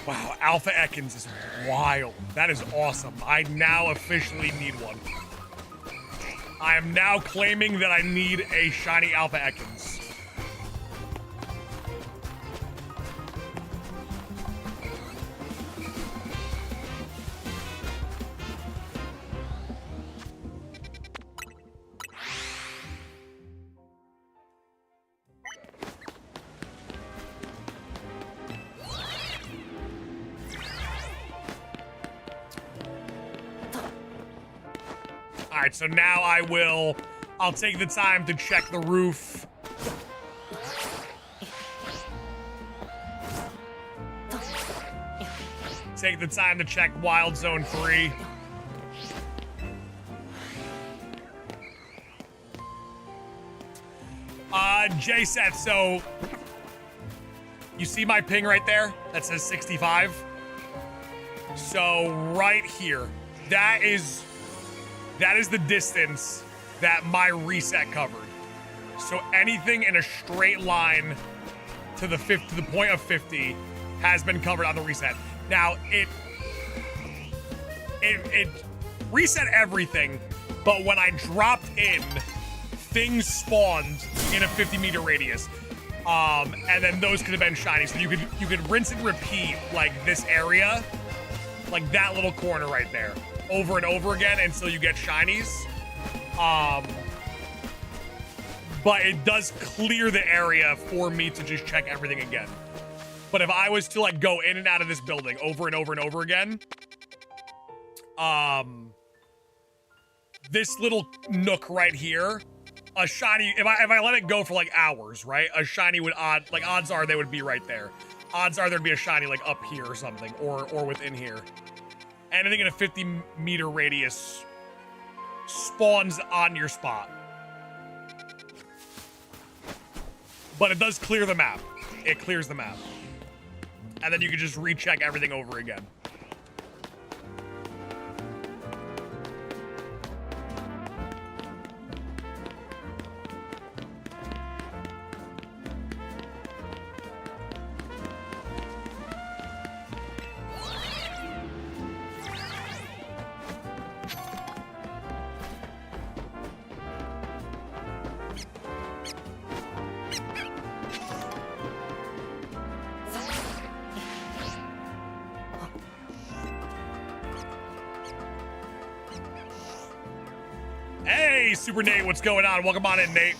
S1: Wow, Alpha Ekans is wild. That is awesome. I now officially need one. I am now claiming that I need a shiny Alpha Ekans. Alright, so now I'll take the time to check the roof. Take the time to check Wild Zone 3. Jay Seth, so you see my ping right there that says 65? So right here, that is the distance that my reset covered. So anything in a straight line to the point of 50 has been covered on the reset. Now it reset everything, but when I dropped in, things spawned in a 50-meter radius. And then those could have been shiny. So you could rinse and repeat like this area, like that little corner right there, over and over again until you get shinies. But it does clear the area for me to just check everything again. But if I was to like go in and out of this building over and over and over again, this little nook right here, a shiny, if I let it go for like hours, right? A shiny would odds are they would be right there. Odds are there'd be a shiny like up here or something, or within here. Anything in a 50-meter radius spawns on your spot. But it does clear the map. It clears the map. And then you can just recheck everything over again. Hey, Super Nate, what's going on? Welcome on in, Nate.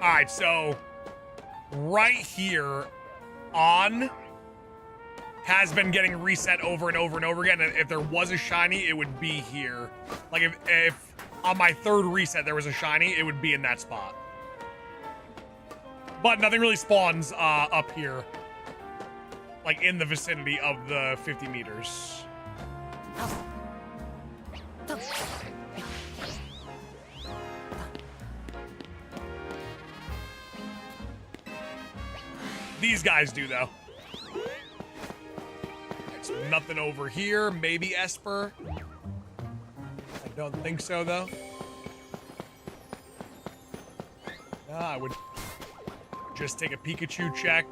S1: All right, so right here on has been getting reset over and over and over again. And if there was a shiny, it would be here. Like if on my third reset there was a shiny, it would be in that spot. But nothing really spawns up here, like in the vicinity of the 50 meters. These guys do, though. There's nothing over here. Maybe Esper. I don't think so, though. I would just take a Pikachu check.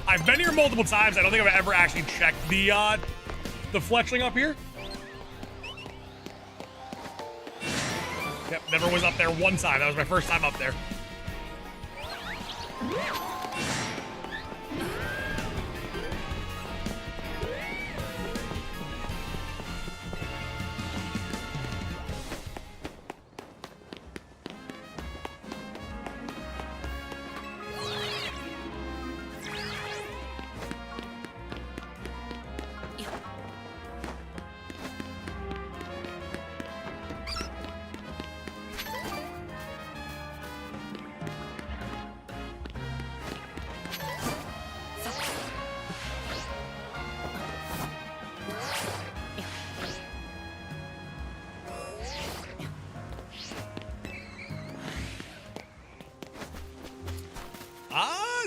S1: I've been here multiple times. I don't think I've ever actually checked the fletchling up here. Yep, never was up there one time. That was my first time up there.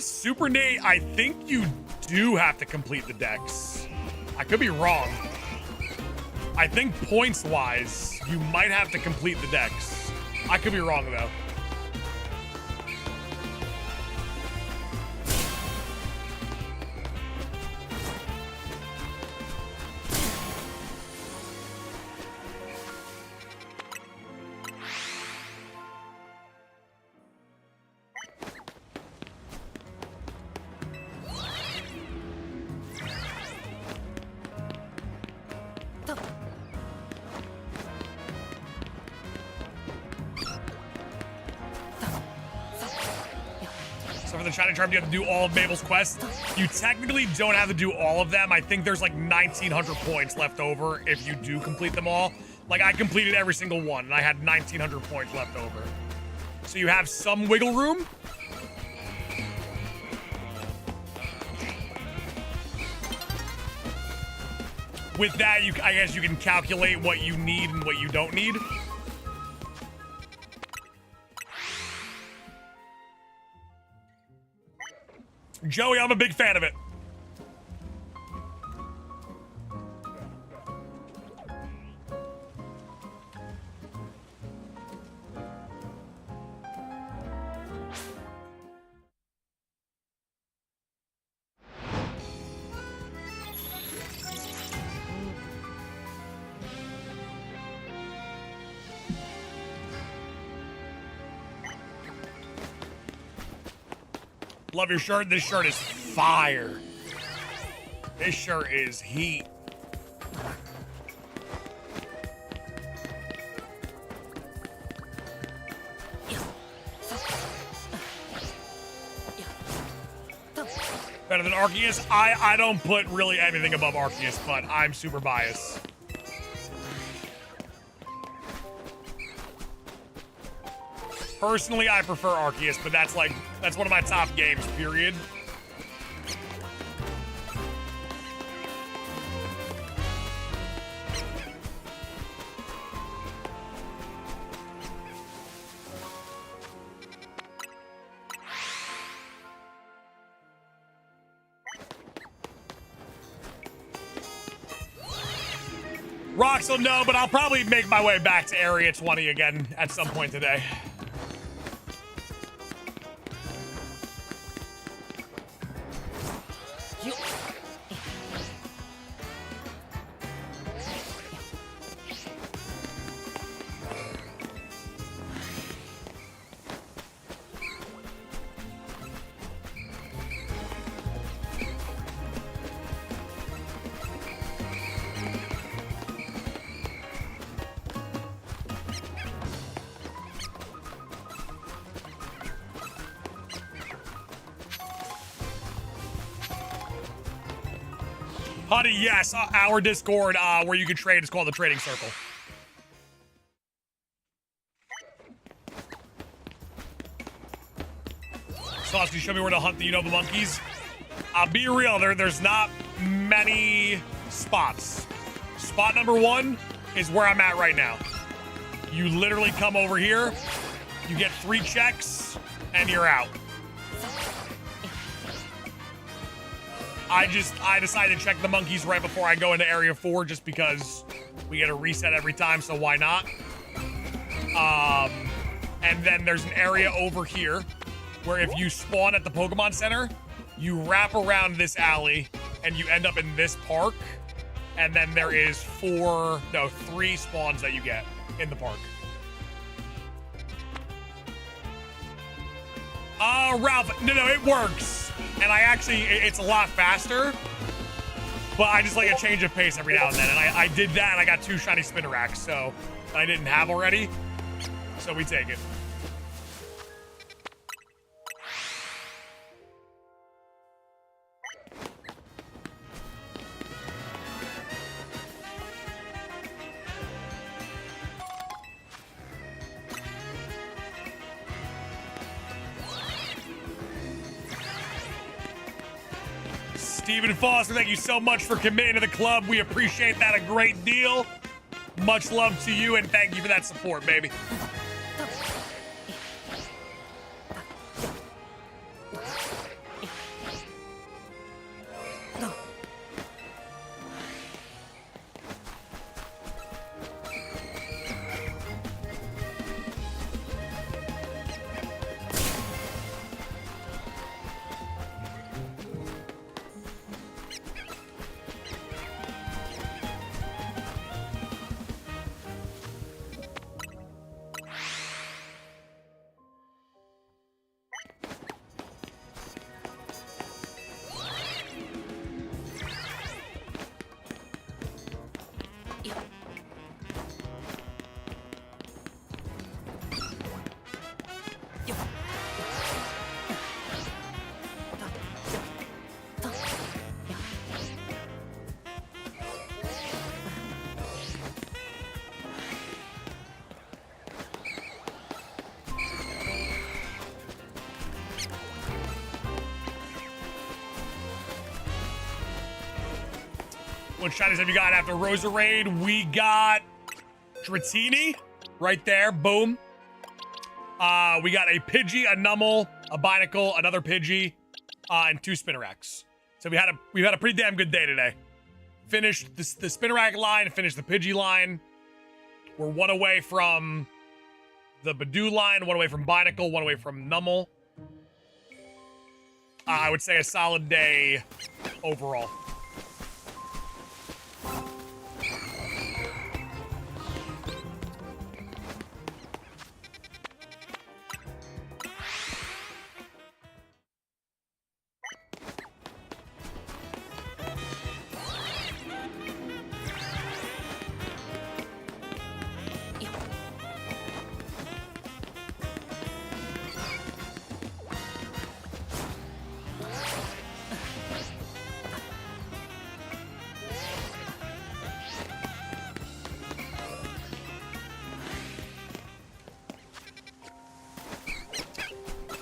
S1: Super Nate, I think you do have to complete the dex. I could be wrong. I think points-wise, you might have to complete the dex. I could be wrong, though. Shiny Charm, you have to do all of Mabel's quests. You technically don't have to do all of them. I think there's like 1,900 points left over if you do complete them all. Like, I completed every single one, and I had 1,900 points left over. So you have some wiggle room. With that, I guess you can calculate what you need and what you don't need. Joey, I'm a big fan of it. Love your shirt. This shirt is fire. This shirt is heat. Better than Arceus? I don't put really anything above Arceus, but I'm super biased. Personally, I prefer Arceus, but that's one of my top games, period. Roxel, no, but I'll probably make my way back to Area 20 again at some point today. Honey, yes, our Discord where you can trade is called the Trading Circle. Sauce, can you show me where to hunt the Unova monkeys? I'll be real, there's not many spots. Spot number 1 is where I'm at right now. You literally come over here, you get 3 checks, and you're out. I decided to check the monkeys right before I go into Area 4 just because we get a reset every time, so why not? And then there's an area over here where if you spawn at the Pokemon Center, you wrap around this alley and you end up in this park. And then there is 3 spawns that you get in the park. Ralph, no, it works. And it's a lot faster, but I just like a change of pace every now and then. And I did that, and I got 2 shiny Spinaracks, so I didn't have already. So we take it. Stephen Foster, thank you so much for committing to the club. We appreciate that a great deal. Much love to you, and thank you for that support, baby. What shinies have you got after Roserade? We got Dratini right there. Boom. We got a Pidgey, a Numel, a Binacle, another Pidgey, and 2 Spinaracks. So we've had a pretty damn good day today. Finished the Spinarack line, finished the Pidgey line. We're 1 away from the Badoo line, 1 away from Binacle, 1 away from Numel. I would say a solid day overall.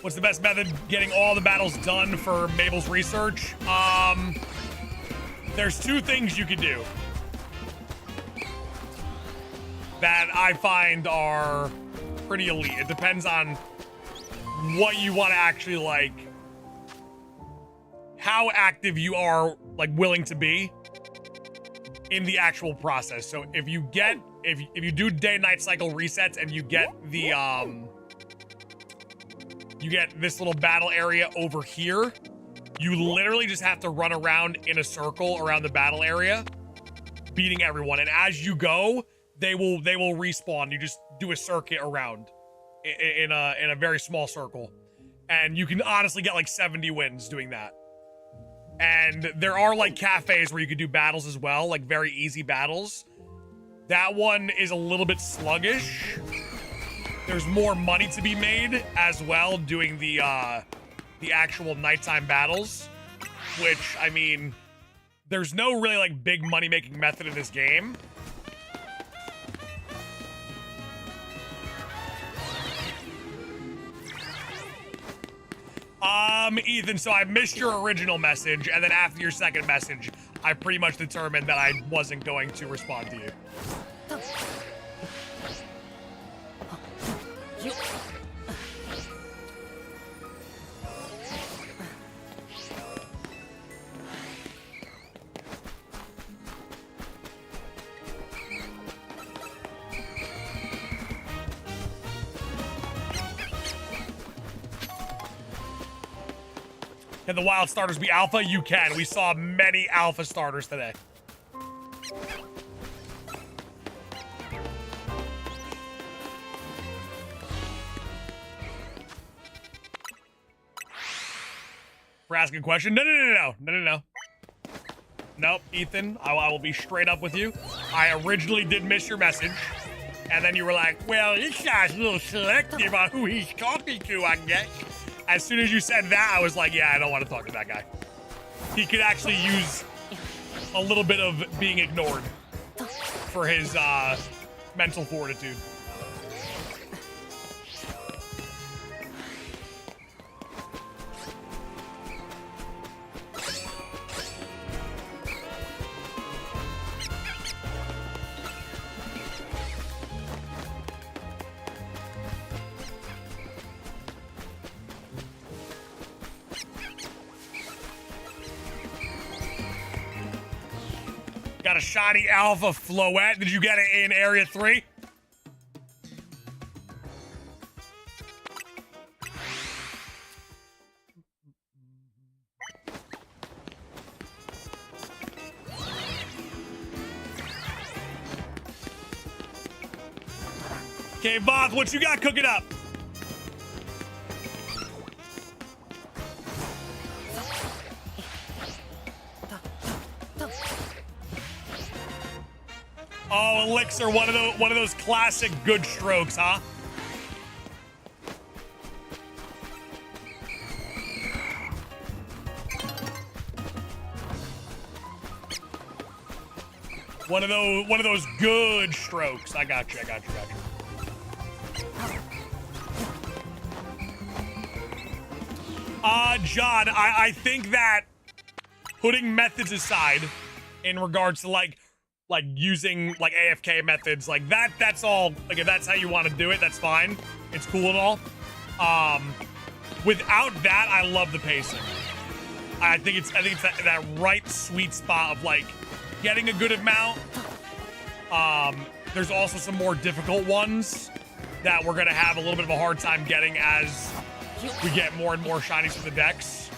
S1: What's the best method getting all the battles done for Mabel's research? There's two things you can do that I find are pretty elite. It depends on what you want to actually like, how active you are like willing to be in the actual process. So if you get, if you do day night cycle resets and you get the, you get this little battle area over here, you literally just have to run around in a circle around the battle area, beating everyone. And as you go, they will respawn. You just do a circuit around in a very small circle. And you can honestly get like 70 wins doing that. And there are like cafes where you could do battles as well, like very easy battles. That one is a little bit sluggish. There's more money to be made as well doing the actual nighttime battles, which, I mean, there's no really like big money making method in this game. Ethan, so I missed your original message, and then after your second message, I pretty much determined that I wasn't going to respond to you. Can the wild starters be alpha? You can. We saw many alpha starters today. For asking a question? No. Nope, Ethan, I will be straight up with you. I originally did miss your message. And then you were like, well, this guy's a little selective on who he's talking to, I guess. As soon as you said that, I was like, yeah, I don't want to talk to that guy. He could actually use a little bit of being ignored for his mental fortitude. Got a shiny alpha Floette. Did you get it in Area 3? Okay, Voth, what you got cooking up? Oh, Elixir, one of those classic good strokes, huh? One of those good strokes. I got you. John, I think that putting methods aside in regards to like using like AFK methods, like that's all, like if that's how you want to do it, that's fine. It's cool and all. Without that, I love the pacing. I think it's that right sweet spot of like getting a good amount. There's also some more difficult ones that we're gonna have a little bit of a hard time getting as we get more and more shinies for the decks.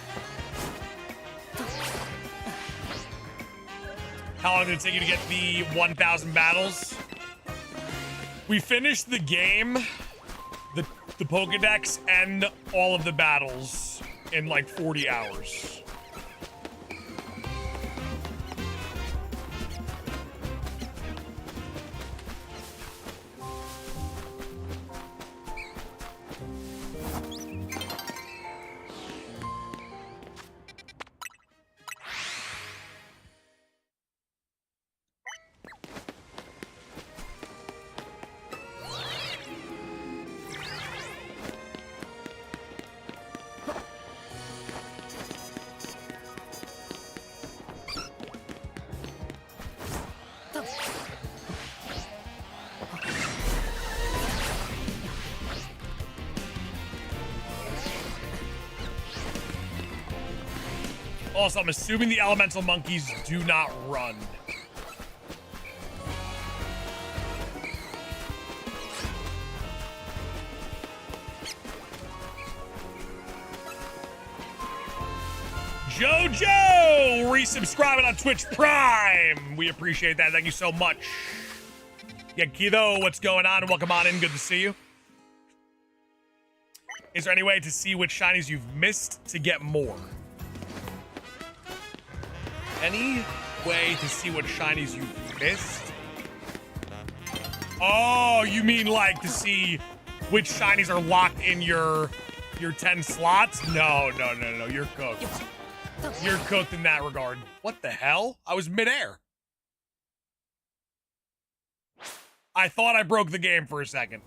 S1: How long did it take you to get the 1,000 battles? We finished the game, the Pokedex, and all of the battles in like 40 hours. Also, I'm assuming the elemental monkeys do not run. Jojo resubscribing on Twitch Prime. We appreciate that. Thank you so much. Yeah, Kido, what's going on? Welcome on in. Good to see you. Is there any way to see which shinies you've missed to get more? Any way to see what shinies you've missed? Oh, you mean like to see which shinies are locked in your 10 slots? No. You're cooked. You're cooked in that regard. What the hell? I was midair. I thought I broke the game for a second.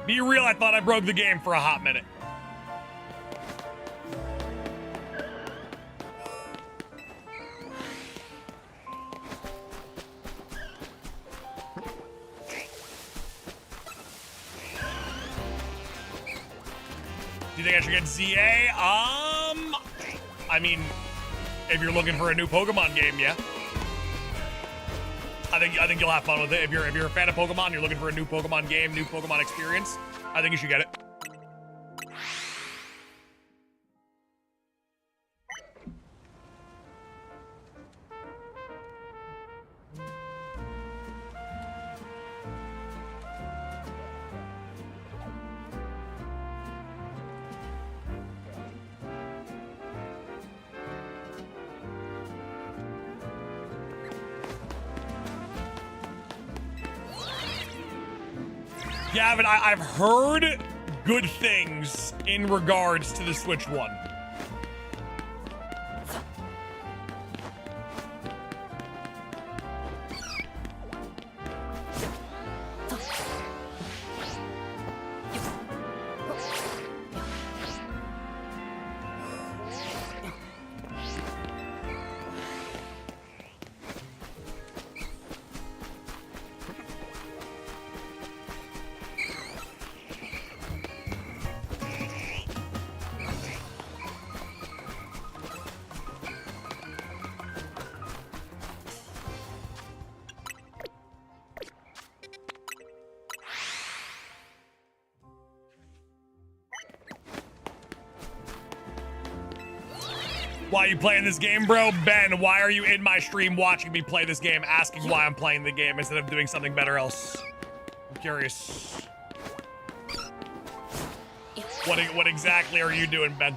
S1: Be real, I thought I broke the game for a hot minute. Do you think I should get ZA? I mean, if you're looking for a new Pokemon game, yeah. I think you'll have fun with it. If you're a fan of Pokemon, you're looking for a new Pokemon game, new Pokemon experience, I think you should get it. Gavin, I've heard good things in regards to the Switch One. Why are you playing this game, bro? Ben, why are you in my stream watching me play this game, asking why I'm playing the game instead of doing something better else? I'm curious. What exactly are you doing, Ben?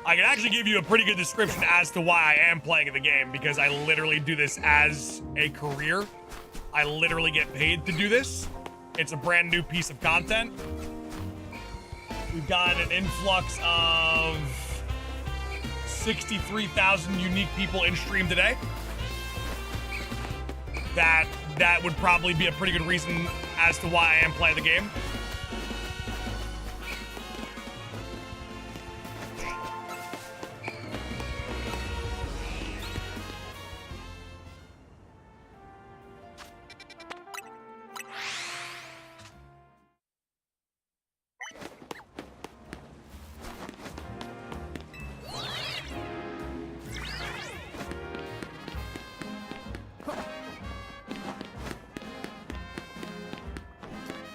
S1: I can actually give you a pretty good description as to why I am playing the game, because I literally do this as a career. I literally get paid to do this. It's a brand new piece of content. We've got an influx of 63,000 unique people in stream today. That would probably be a pretty good reason as to why I am playing the game.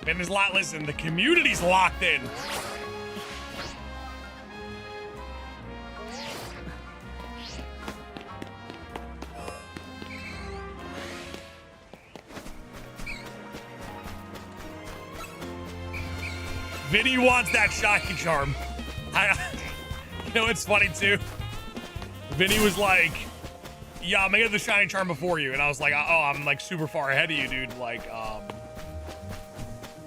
S1: And there's a lot, listen, the community's locked in. Vinny wants that shiny charm. You know, it's funny too. Vinny was like, yeah, I'm gonna get the shiny charm before you. And I was like, oh, I'm like super far ahead of you, dude. Like,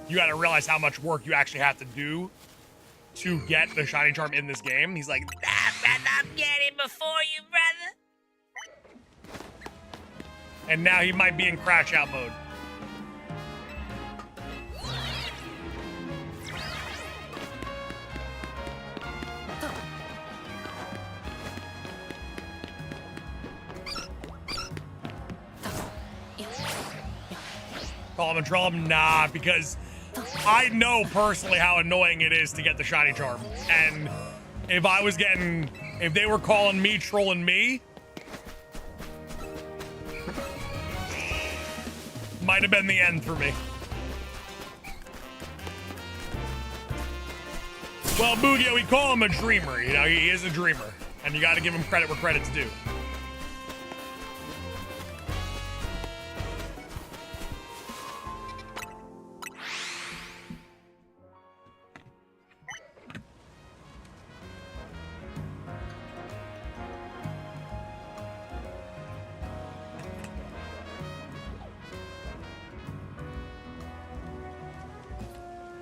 S1: you gotta realize how much work you actually have to do to get the shiny charm in this game. He's like, I'm getting before you, brother. And now he might be in crash out mode. Call him and troll him? Nah, because I know personally how annoying it is to get the shiny charm. And if they were calling me, trolling me, might have been the end for me. Well, Bugio, we call him a dreamer. You know, he is a dreamer. And you got to give him credit where credit's due.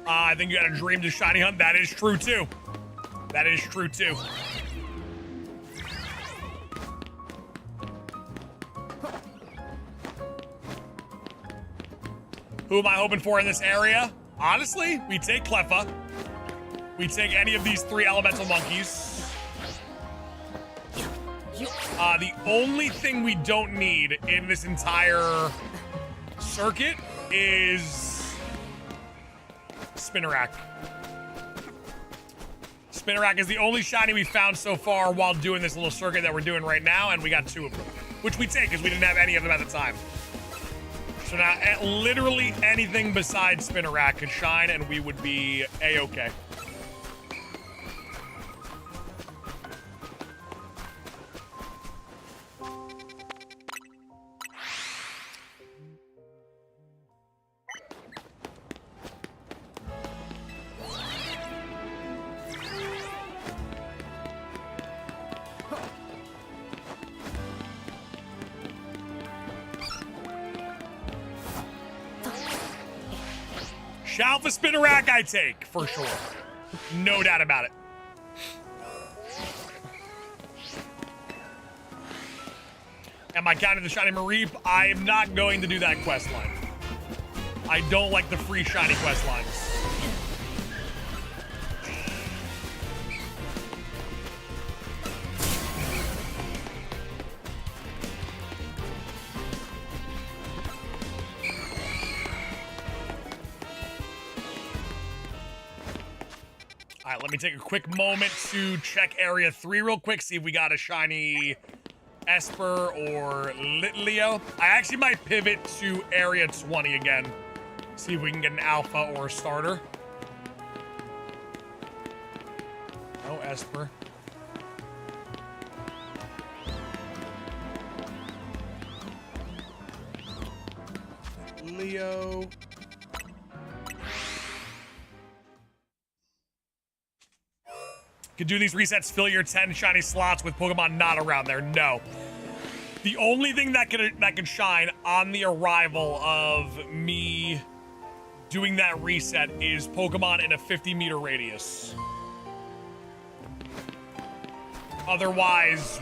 S1: I think you got a dream to shiny hunt. That is true too. That is true too. Who am I hoping for in this area? Honestly, we take Cleffa. We take any of these 3 elemental monkeys. The only thing we don't need in this entire circuit is Spinarak. Spinarak is the only shiny we found so far while doing this little circuit that we're doing right now, and we got 2 of them, which we take because we didn't have any of them at the time. So now literally anything besides Spinarak could shine and we would be A-okay. Shalfa Spinarak I take, for sure. No doubt about it. Am I counting the shiny Mareep? I am not going to do that quest line. I don't like the free shiny quest lines. All right, let me take a quick moment to check Area 3 real quick, see if we got a shiny Esper or Litleo. I actually might pivot to Area 20 again, see if we can get an Alpha or a starter. No Esper. Leo. Could do these resets, fill your 10 shiny slots with Pokemon not around there. No. The only thing that could shine on the arrival of me doing that reset is Pokemon in a 50-meter radius. Otherwise,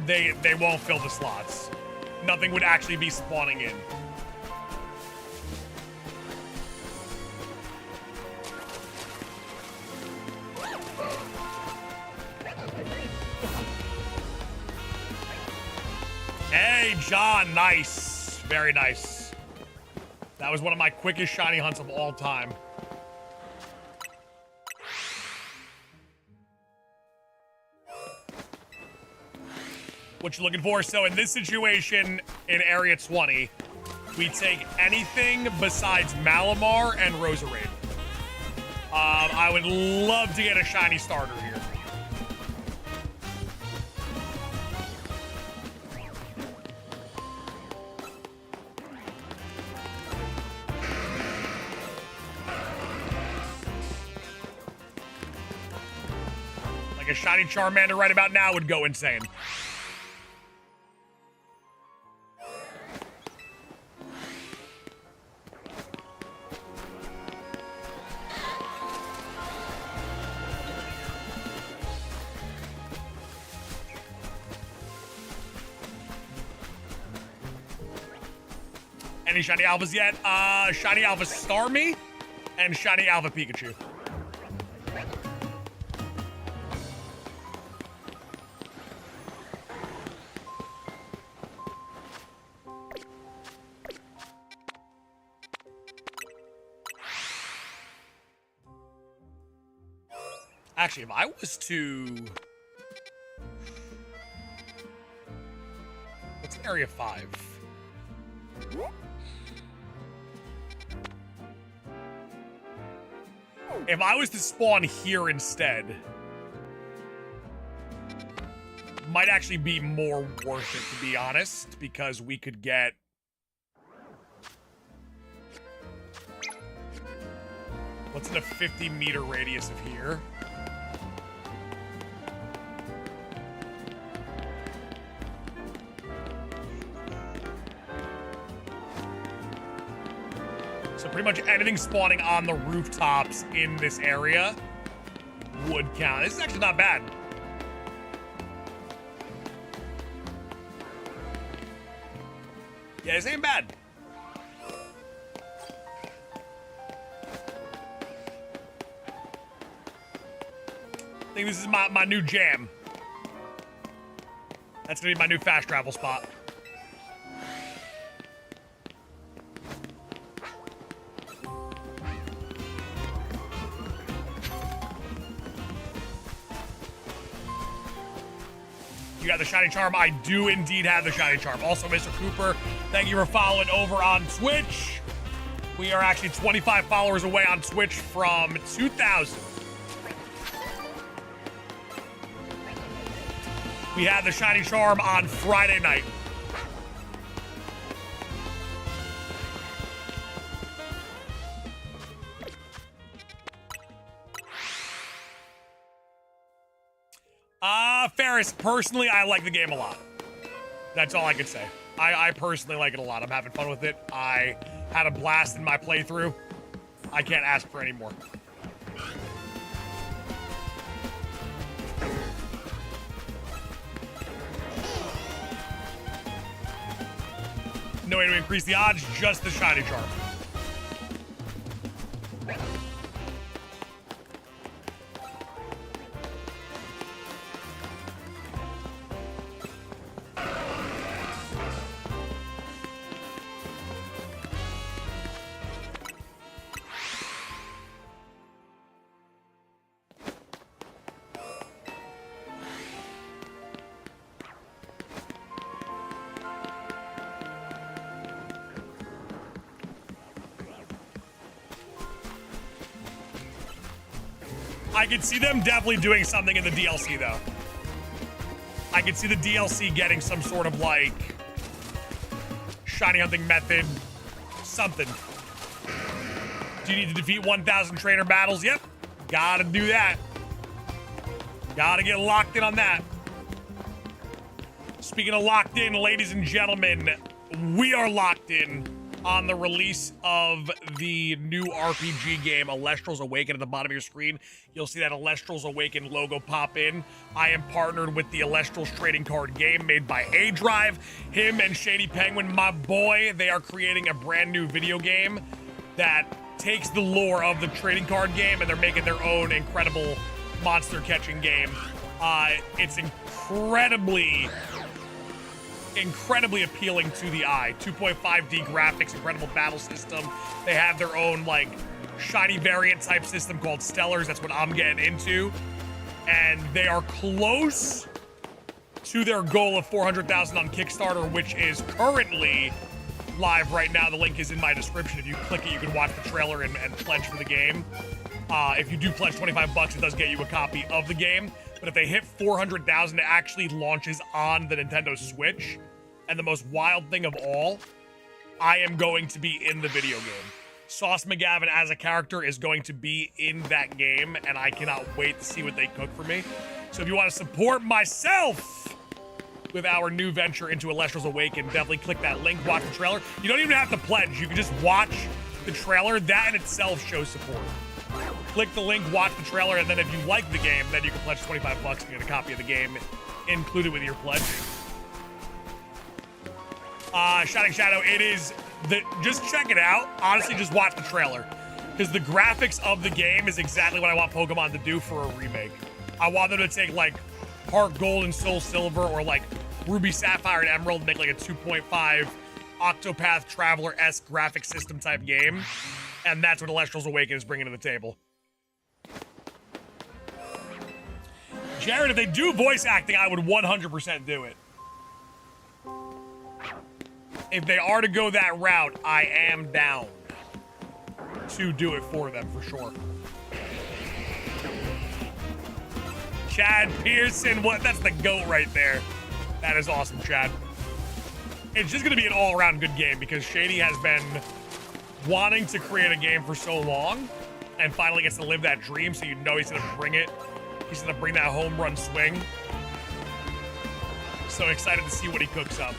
S1: they won't fill the slots. Nothing would actually be spawning in. Hey, John, nice. Very nice. That was one of my quickest shiny hunts of all time. What you looking for? So in this situation, in Area 20, we take anything besides Malamar and Roserade. I would love to get a shiny starter here. Like a shiny Charmander right about now would go insane. Any shiny alphas yet? Shiny alpha Starmie and shiny alpha Pikachu. Actually, if I was to... What's in Area 5? If I was to spawn here instead, might actually be more worth it, to be honest, because we could get... What's in a 50-meter radius of here? So pretty much anything spawning on the rooftops in this area would count. This is actually not bad. Yeah, this ain't bad. I think this is my new jam. That's gonna be my new fast travel spot. You got the Shiny Charm? I do indeed have the Shiny Charm. Also, Mr. Cooper, thank you for following over on Twitch. We are actually 25 followers away on Twitch from 2,000. We had the Shiny Charm on Friday night. Ferris, personally, I like the game a lot. That's all I can say. I personally like it a lot. I'm having fun with it. I had a blast in my playthrough. I can't ask for any more. No way to increase the odds, just the Shiny Charm. I could see them definitely doing something in the DLC, though. I could see the DLC getting some sort of, like, shiny hunting method. Something. Do you need to defeat 1,000 trainer battles? Yep. Gotta do that. Gotta get locked in on that. Speaking of locked in, ladies and gentlemen, we are locked in on the release of the new RPG game, Alestral's Awaken. At the bottom of your screen, you'll see that Alestral's Awaken logo pop in. I am partnered with the Alestral's trading card game made by A-Drive. Him and Shady Penguin, my boy, they are creating a brand new video game that takes the lore of the trading card game and they're making their own incredible monster catching game. It's incredibly appealing to the eye. 2.5D graphics, incredible battle system. They have their own, like, shiny variant type system called Stellars. That's what I'm getting into. And they are close to their goal of 400,000 on Kickstarter, which is currently live right now. The link is in my description. If you click it, you can watch the trailer and pledge for the game. If you do pledge $25, it does get you a copy of the game. But if they hit 400,000, it actually launches on the Nintendo Switch. And the most wild thing of all, I am going to be in the video game. Sauce McGavin as a character is going to be in that game, and I cannot wait to see what they cook for me. So if you want to support myself with our new venture into Alestral's Awaken, definitely click that link, watch the trailer. You don't even have to pledge. You can just watch the trailer. That in itself shows support. Click the link, watch the trailer, and then if you like the game, then you can pledge $25 and get a copy of the game included with your pledge. Shining Shadow, it is just check it out. Honestly, just watch the trailer. Because the graphics of the game is exactly what I want Pokemon to do for a remake. I want them to take, like, Heart Gold and Soul Silver, or, like, Ruby, Sapphire, and Emerald, and make, like, a 2.5 Octopath Traveler-esque graphic system type game. And that's what Alestral's Awaken is bringing to the table. Jared, if they do voice acting, I would 100% do it. If they are to go that route, I am down to do it for them, for sure. Chad Pearson, what? That's the GOAT right there. That is awesome, Chad. It's just going to be an all-around good game because Shady has been wanting to create a game for so long and finally gets to live that dream, so you know he's going to bring it. He's going to bring that home run swing. So excited to see what he cooks up.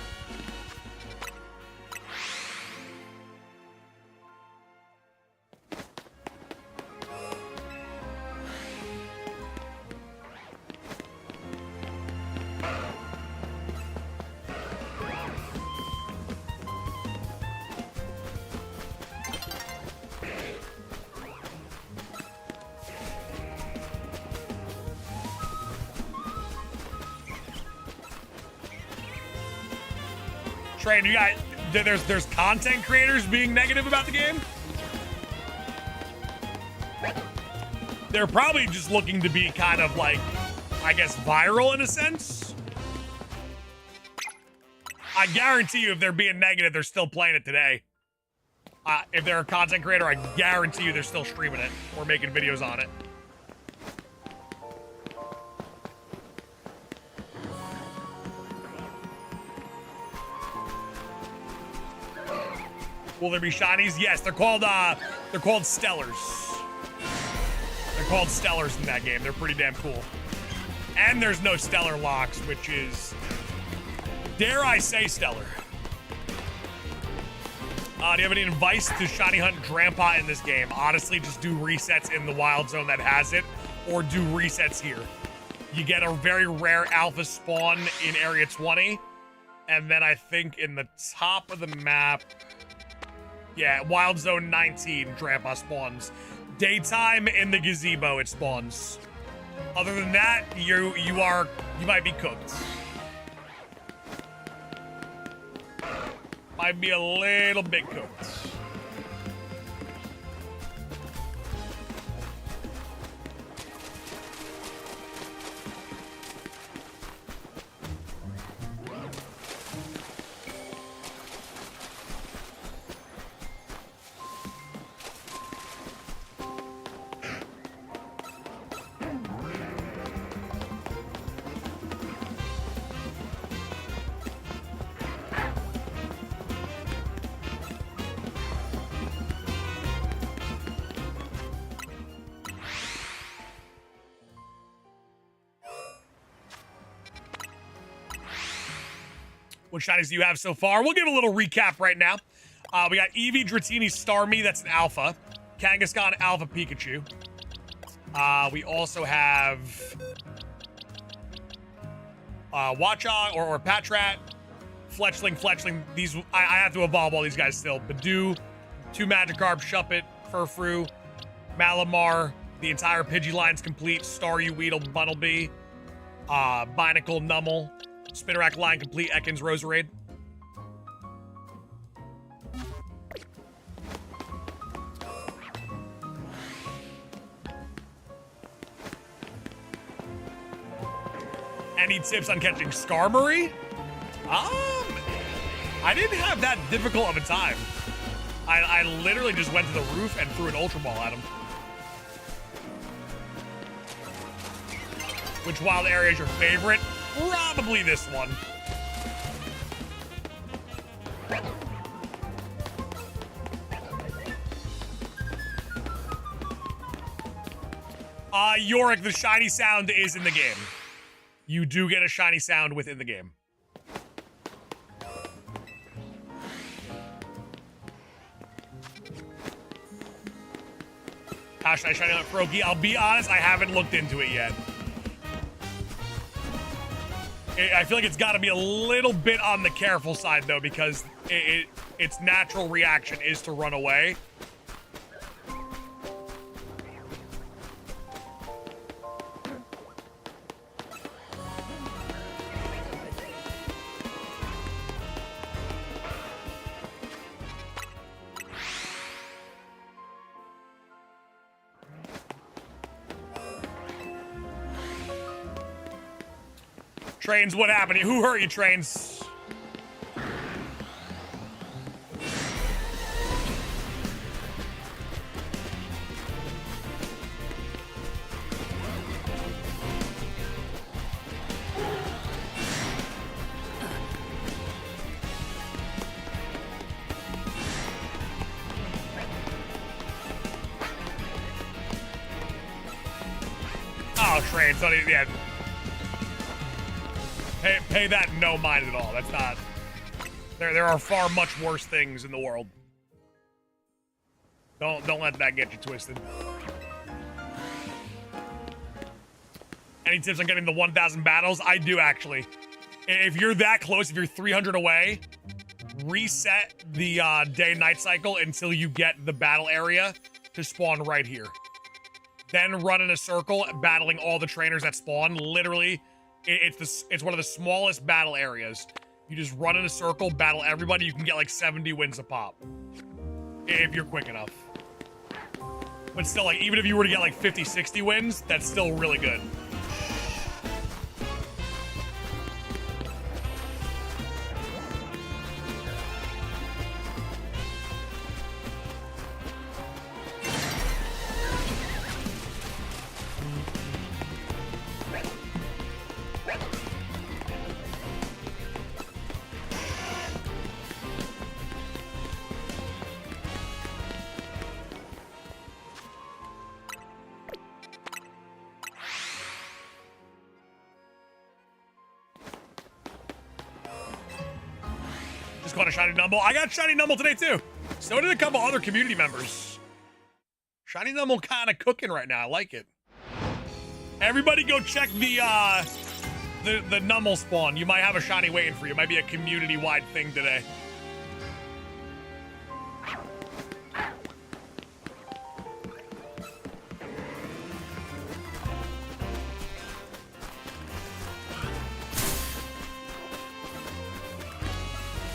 S1: Train, you got there's content creators being negative about the game. They're probably just looking to be kind of like, I guess, viral in a sense. I guarantee you, if they're being negative, they're still playing it today. If they're a content creator, I guarantee you they're still streaming it or making videos on it. Will there be shinies? Yes, they're called Stellars. They're called Stellars in that game. They're pretty damn cool. And there's no Stellar locks, which is, dare I say, stellar. Do you have any advice to shiny hunt Drampa in this game? Honestly, just do resets in the wild zone that has it, or do resets here. You get a very rare alpha spawn in area 20, and then I think in the top of the map, yeah, Wild Zone 19, Drampa spawns. Daytime in the gazebo, it spawns. Other than that, you might be cooked. Might be a little bit cooked. What shinies do you have so far? We'll give a little recap right now. We got Eevee, Dratini, Starmie. That's an alpha. Kangaskhan, Alpha Pikachu. We also have Watchog or Patrat, Fletchling. These I have to evolve all these guys still. Badoo, 2 Magikarp, Shuppet, Furfrou, Malamar. The entire Pidgey line's complete. Staryu, Weedle, Bunnelby, Binacle, Numel. Spinarak line complete. Ekans, Roserade. Any tips on catching Skarmory? I didn't have that difficult of a time. I literally just went to the roof and threw an Ultra Ball at him. Which wild area is your favorite? Probably this one. Yorick, the shiny sound is in the game. You do get a shiny sound within the game. How should I shiny hunt Froakie? I'll be honest, I haven't looked into it yet. I feel like it's got to be a little bit on the careful side, though, because its natural reaction is to run away. Trains, what happened? Who hurt you, Trains? Oh, Trains, don't even, yeah. Pay that no mind at all. That's not. There are far much worse things in the world. Don't let that get you twisted. Any tips on getting the 1,000 battles? I do actually. If you're that close, if you're 300 away, reset the day-night cycle until you get the battle area to spawn right here. Then run in a circle, battling all the trainers that spawn. Literally, it's one of the smallest battle areas. You just run in a circle, battle everybody. You can get like 70 wins a pop if you're quick enough. But still, like, even if you were to get like 50, 60 wins, that's still really good. Just got a Shiny Numble. I got Shiny Numble today too. So did a couple other community members. Shiny Numble kind of cooking right now. I like it. Everybody go check the Numble spawn. You might have a shiny waiting for you. It might be a community-wide thing today.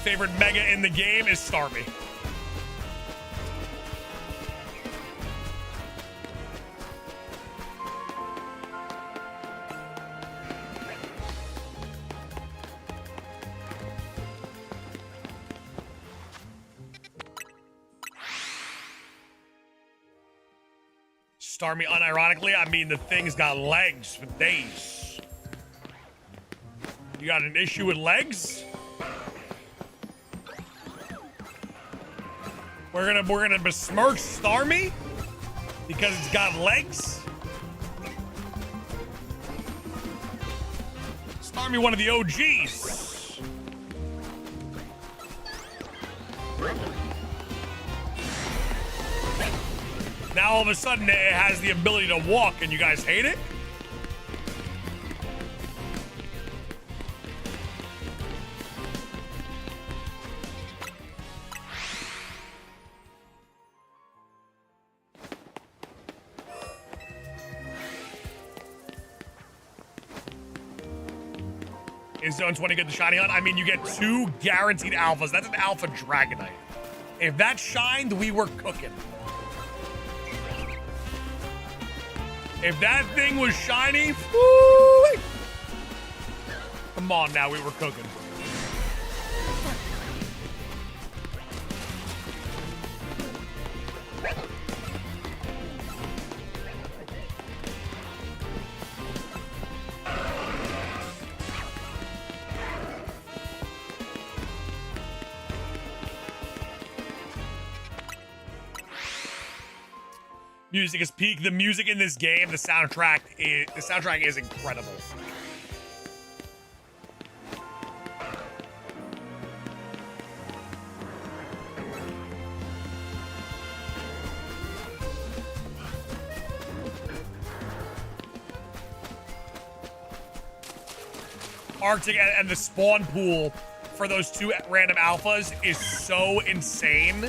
S1: Favorite mega in the game is Starmie. Starmie, unironically, I mean, the thing's got legs for days. You got an issue with legs? We're gonna besmirch Starmie because it's got legs. Starmie, one of the OGs. Now all of a sudden it has the ability to walk, and you guys hate it? Is Zone 20 get the shiny hunt? I mean, you get 2 guaranteed alphas. That's an alpha Dragonite. If that shined, we were cooking. If that thing was shiny, woo! Come on now, we were cooking. Music is peak. The music in this game, the soundtrack is incredible. Arctic and the spawn pool for those 2 random alphas is so insane.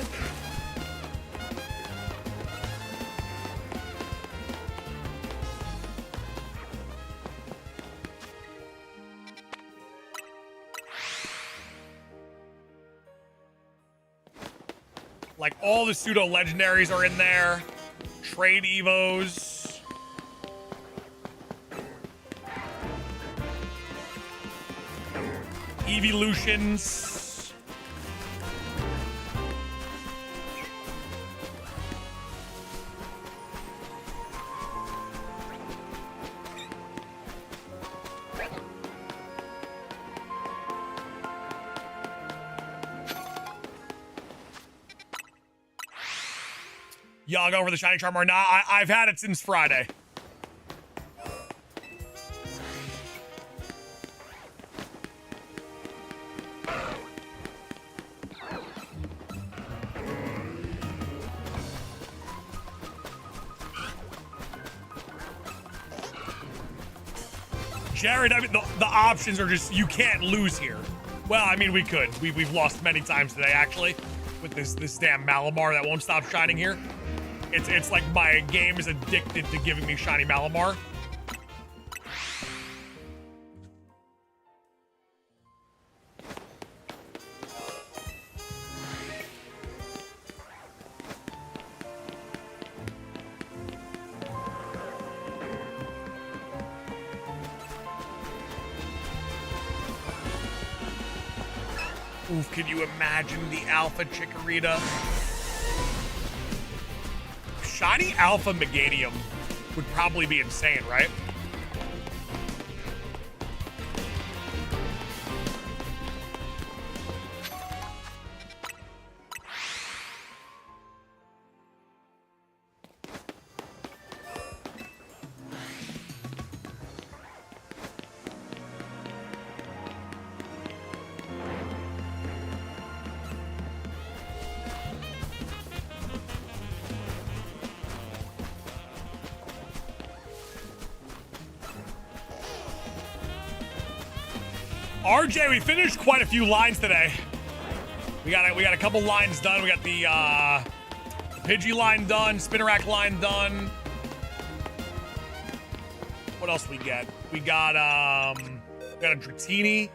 S1: Like, all the pseudo legendaries are in there. Trade Evos. Evolutions. Y'all go for the shiny charm or not? I've had it since Friday. Jared, I mean, the options are just, you can't lose here. Well, I mean, we could. We've lost many times today, actually, with this damn Malamar that won't stop shining here. It's like my game is addicted to giving me shiny Malamar. Oof, can you imagine the Alpha Chikorita? Shiny Alpha Meganium would probably be insane, right? RJ, we finished quite a few lines today. We got a couple lines done. We got the Pidgey line done, Spinarak line done. What else we get? We got a Dratini.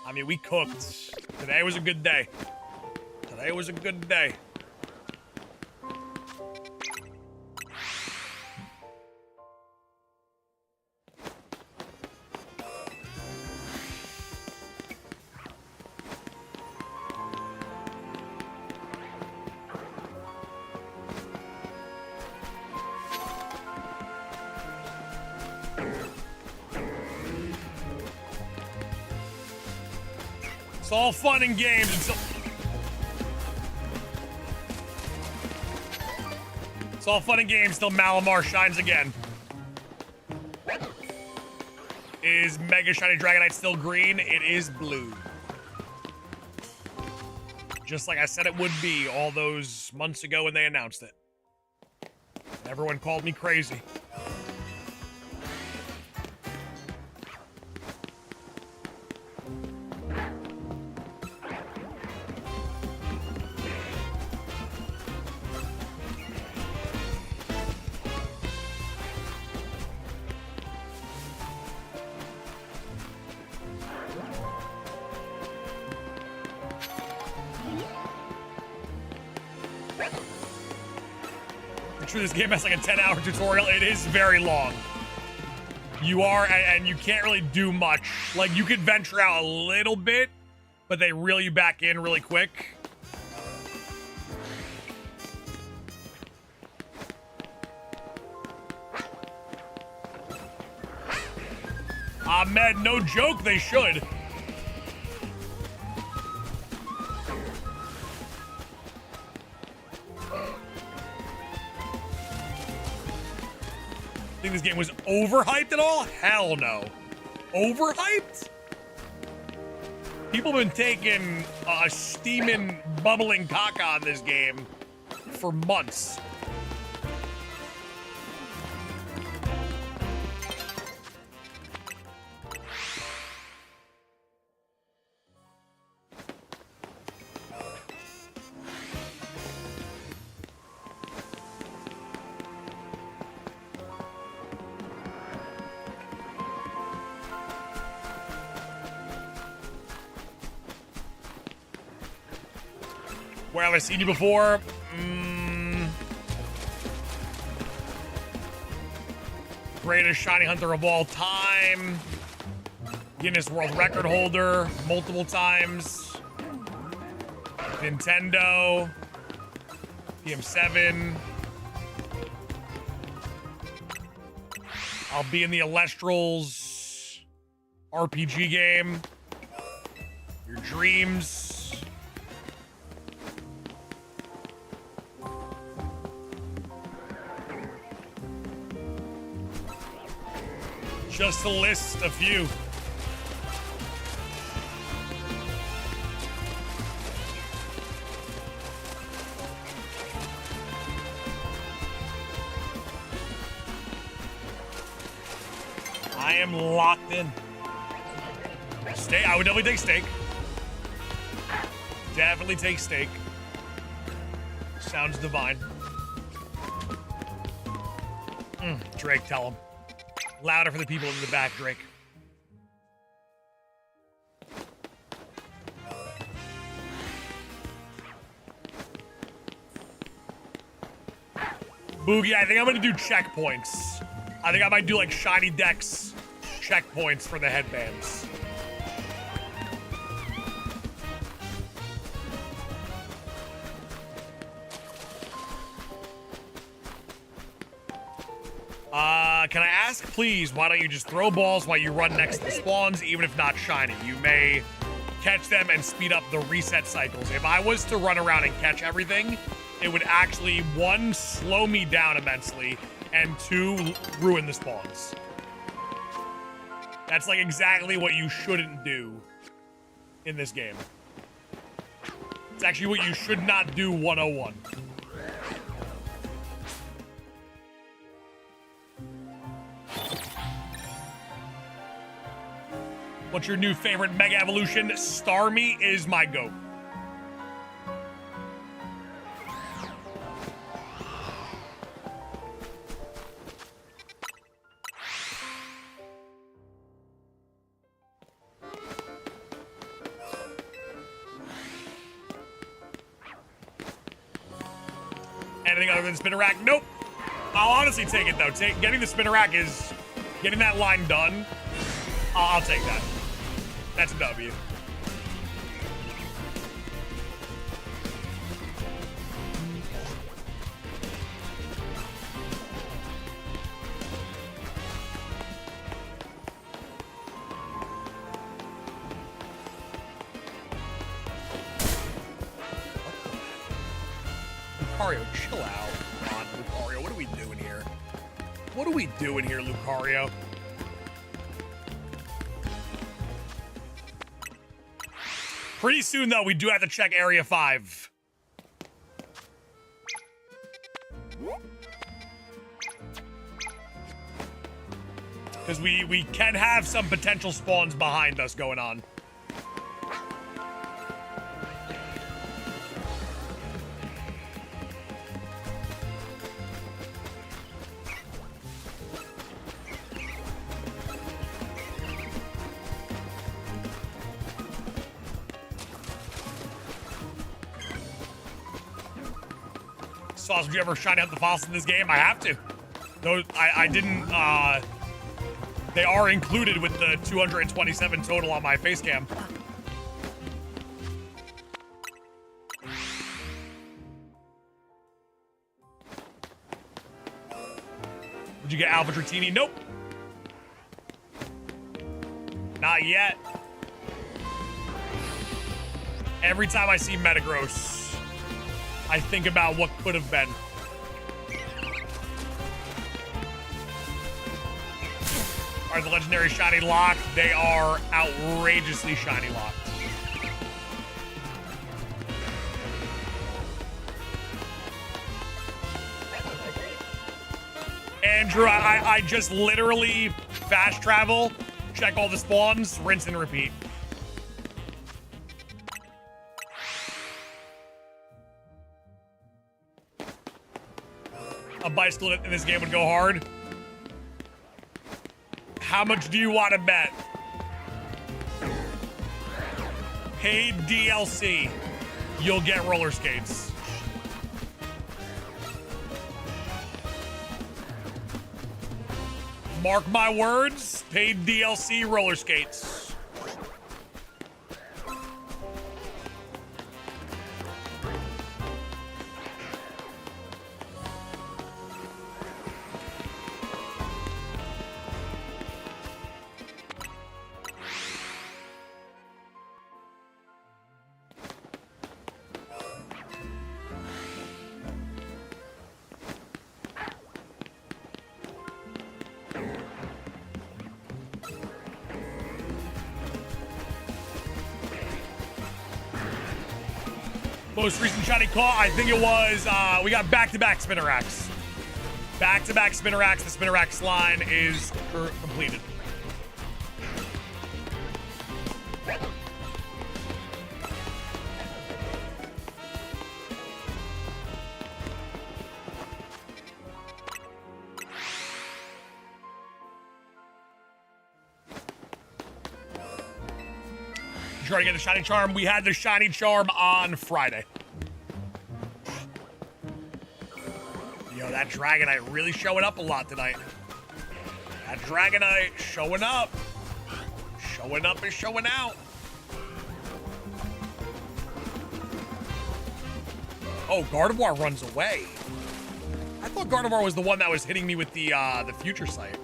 S1: I mean, we cooked. Today was a good day. Today was a good day. It's all fun and games until... It's all fun and games till Malamar shines again. Is Mega Shiny Dragonite still green? It is blue. Just like I said it would be all those months ago when they announced it. Everyone called me crazy. Sure, this game has like a 10-hour tutorial. It is very long. You are, and you can't really do much. Like, you could venture out a little bit, but they reel you back in really quick. Ahmed, no joke, they should. Think this game was overhyped at all? Hell no. Overhyped? People have been taking steaming, bubbling caca on this game for months. Where have I seen you before? Greatest shiny hunter of all time. Guinness World Record holder multiple times. Nintendo. PM7. I'll be in the Alestrals RPG game. Your dreams. Just to list a few. I am locked in. Steak, I would definitely take steak. Definitely take steak. Sounds divine. Drake, tell him. Louder for the people in the back, Drake. Boogie, I think I'm gonna do checkpoints. I think I might do like shiny decks checkpoints for the headbands. Can I ask, please, why don't you just throw balls while you run next to the spawns, even if not shiny? You may catch them and speed up the reset cycles. If I was to run around and catch everything, it would actually, 1, slow me down immensely, and 2, ruin the spawns. That's like exactly what you shouldn't do in this game. It's actually what you should not do 101. What's your new favorite Mega Evolution? Starmie is my GOAT. Anything other than Spinnerack? Nope. I'll honestly take it though. Getting the Spinnerack is getting that line done. I'll take that. That's a W. Lucario, chill out. Come on, Lucario. What are we doing here? What are we doing here, Lucario? Pretty soon, though, we do have to check Area 5. Because we can have some potential spawns behind us going on. Sauce, would you ever shine out the fossils in this game? I have to. Those, I didn't, they are included with the 227 total on my face cam. Did you get Alpha Dratini? Nope. Not yet. Every time I see Metagross, I think about what could have been. Are the legendary shiny locked? They are outrageously shiny locked. Andrew, I just literally fast travel, check all the spawns, rinse and repeat. A bicycle in this game would go hard. How much do you want to bet? Paid DLC, you'll get roller skates. Mark my words, paid DLC roller skates. Most recent shiny caught, I think it was, we got back-to-back Spinneracks. Back-to-back Spinneracks. The Spinneracks line is completed. Trying to get the shiny charm. We had the shiny charm on Friday. Yo, that Dragonite really showing up a lot tonight. That Dragonite showing up. Showing up and showing out. Oh, Gardevoir runs away. I thought Gardevoir was the one that was hitting me with the future sight.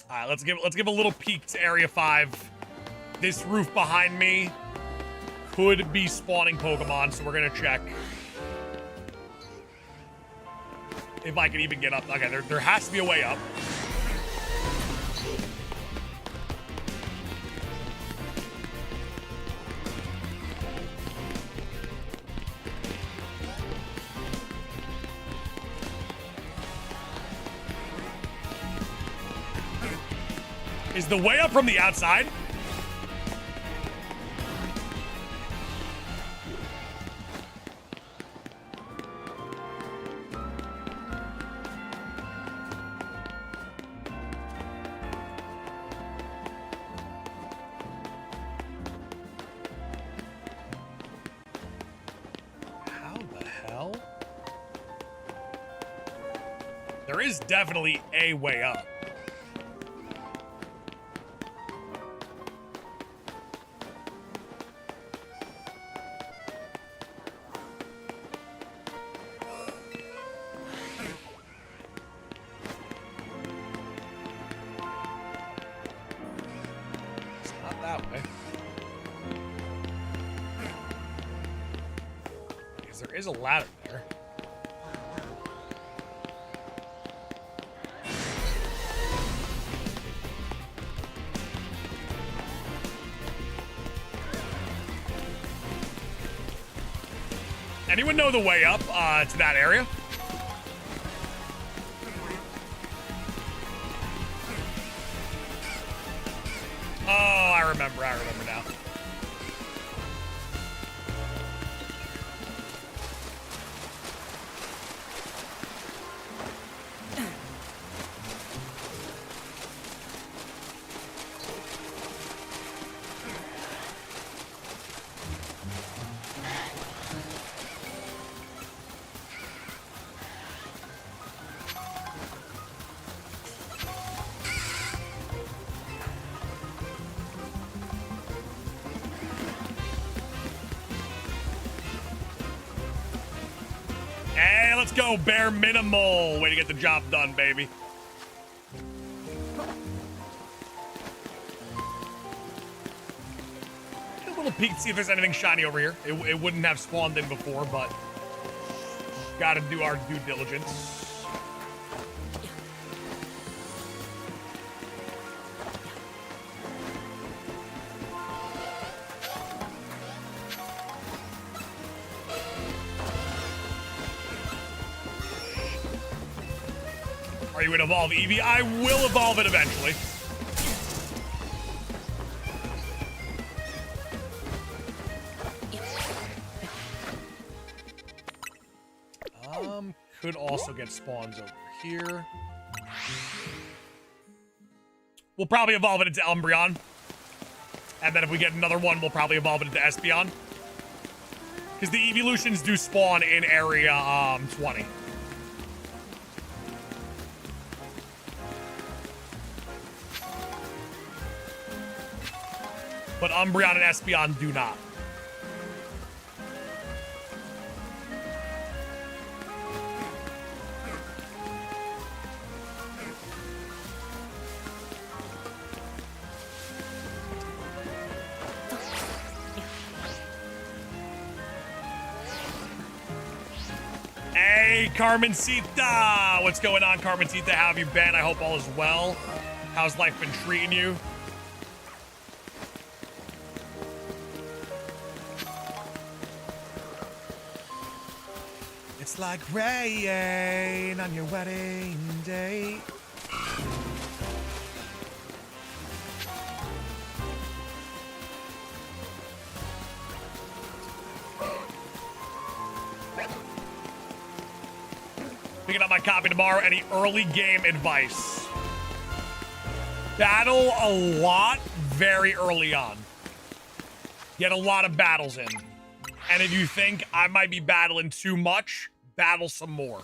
S1: All right, let's give a little peek to Area 5. This roof behind me could be spawning Pokemon, so we're gonna check if I can even get up. Okay, there has to be a way up. Is the way up from the outside? How the hell? There is definitely a way up. There is a ladder there. Anyone know the way up to that area? Oh, I remember now. Hey, let's go, bare minimal. Way to get the job done, baby. Get a little peek to see if there's anything shiny over here. It wouldn't have spawned in before, but gotta do our due diligence. Are you gonna evolve Eevee? I will evolve it eventually. Could also get spawns over here. We'll probably evolve it into Umbreon. And then if we get another one, we'll probably evolve it into Espeon. Because the evolutions do spawn in area 20. But Umbreon and Espeon do not. Hey, Carmencita. What's going on, Carmencita? How have you been? I hope all is well. How's life been treating you? It's like rain on your wedding day. Picking up my copy tomorrow. Any early game advice? Battle a lot very early on. Get a lot of battles in. And if you think I might be battling too much, battle some more.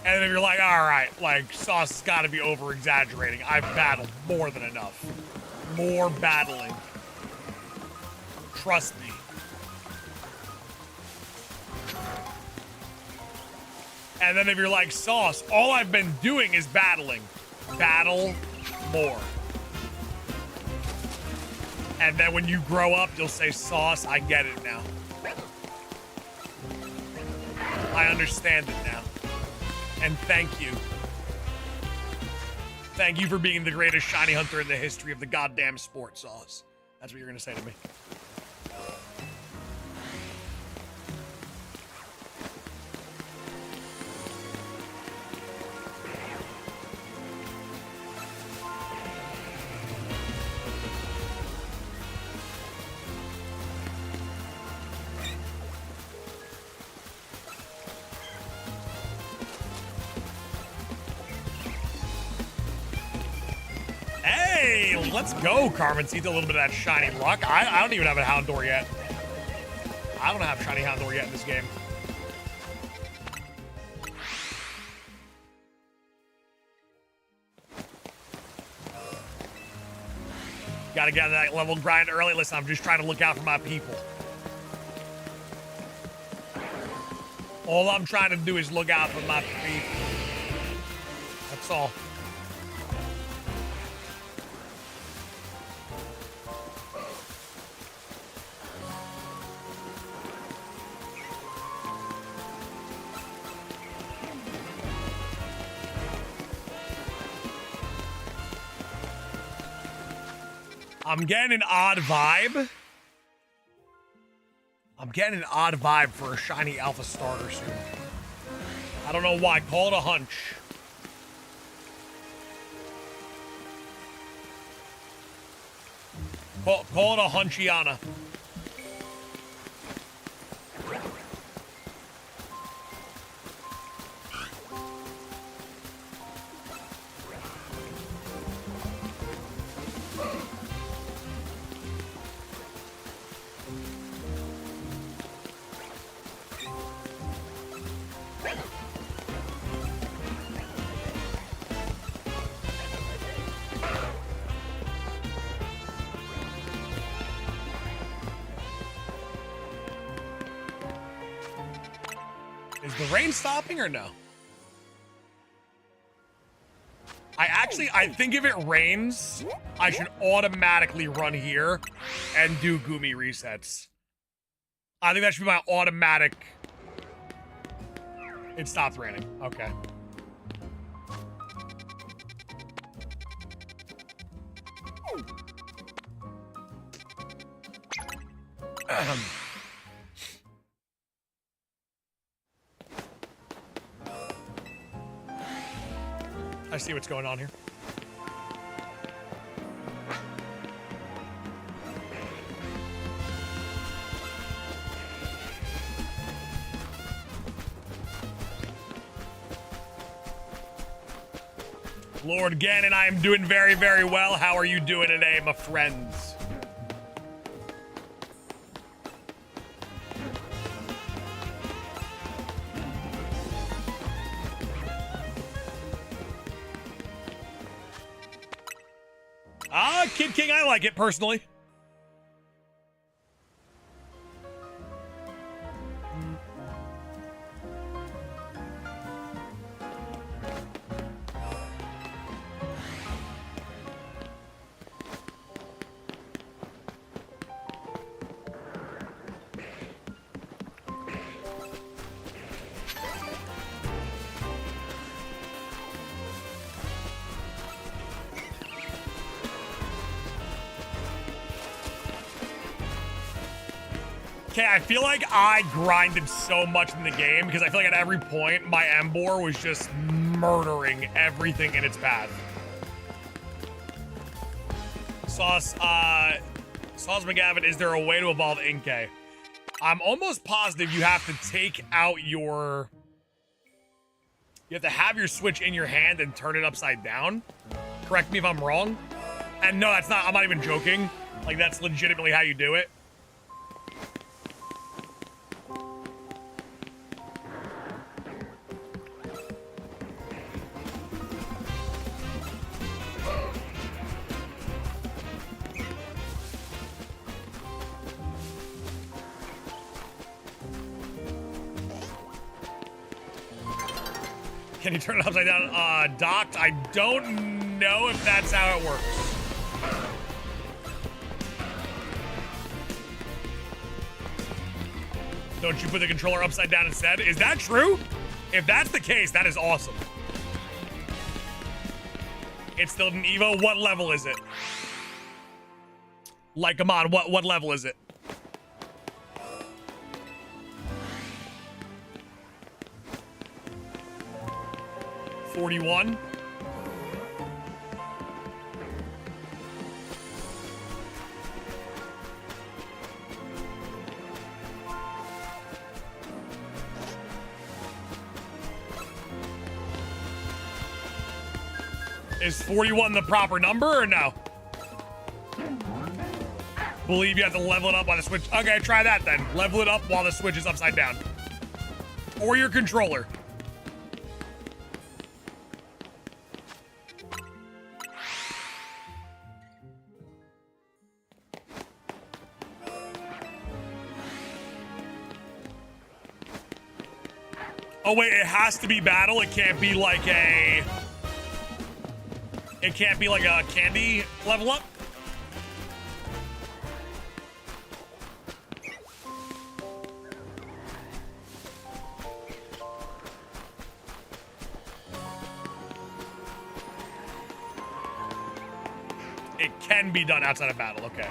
S1: And if you're like, all right, like, Sauce has got to be over-exaggerating. I've battled more than enough. More battling. Trust me. And then if you're like, Sauce, all I've been doing is battling. Battle more. And then when you grow up, you'll say, Sauce, I get it now. I understand it now. And thank you. Thank you for being the greatest shiny hunter in the history of the goddamn sport, Sauce. That's what you're going to say to me. Hey, let's go, Carmencita. A little bit of that shiny luck. I don't even have a Houndour yet. I don't have shiny Houndour yet in this game. Gotta get that level grind early. Listen, I'm just trying to look out for my people. All I'm trying to do is look out for my people. That's all. I'm getting an odd vibe. I'm getting an odd vibe for a shiny alpha starter soon. I don't know why. Call it a hunch. Call it a hunchiana. Is the rain stopping or no? I think if it rains, I should automatically run here and do Gumi resets. I think that should be my automatic. It stopped raining. Okay. I see what's going on here. Lord Ganon, I am doing very, very well. How are you doing today, my friends? Kid King, I like it personally. Okay, I feel like I grinded so much in the game because I feel like at every point my Embor was just murdering everything in its path. Sauce McGavin, is there a way to evolve Inkay? I'm almost positive you have to take out your... You have to have your switch in your hand and turn it upside down. Correct me if I'm wrong. And no, that's not, I'm not even joking. Like, that's legitimately how you do it. Can you turn it upside down? Docked? I don't know if that's how it works. Don't you put the controller upside down instead? Is that true? If that's the case, that is awesome. It's still an Evo. What level is it? Like, come on, what level is it? $41. Is 41 the proper number or no? Believe you have to level it up while the switch. Okay, try that then. Level it up while the switch is upside down. Or your controller. Oh wait, it has to be battle. It can't be like a... It can't be like a candy level up? It can be done outside of battle, okay.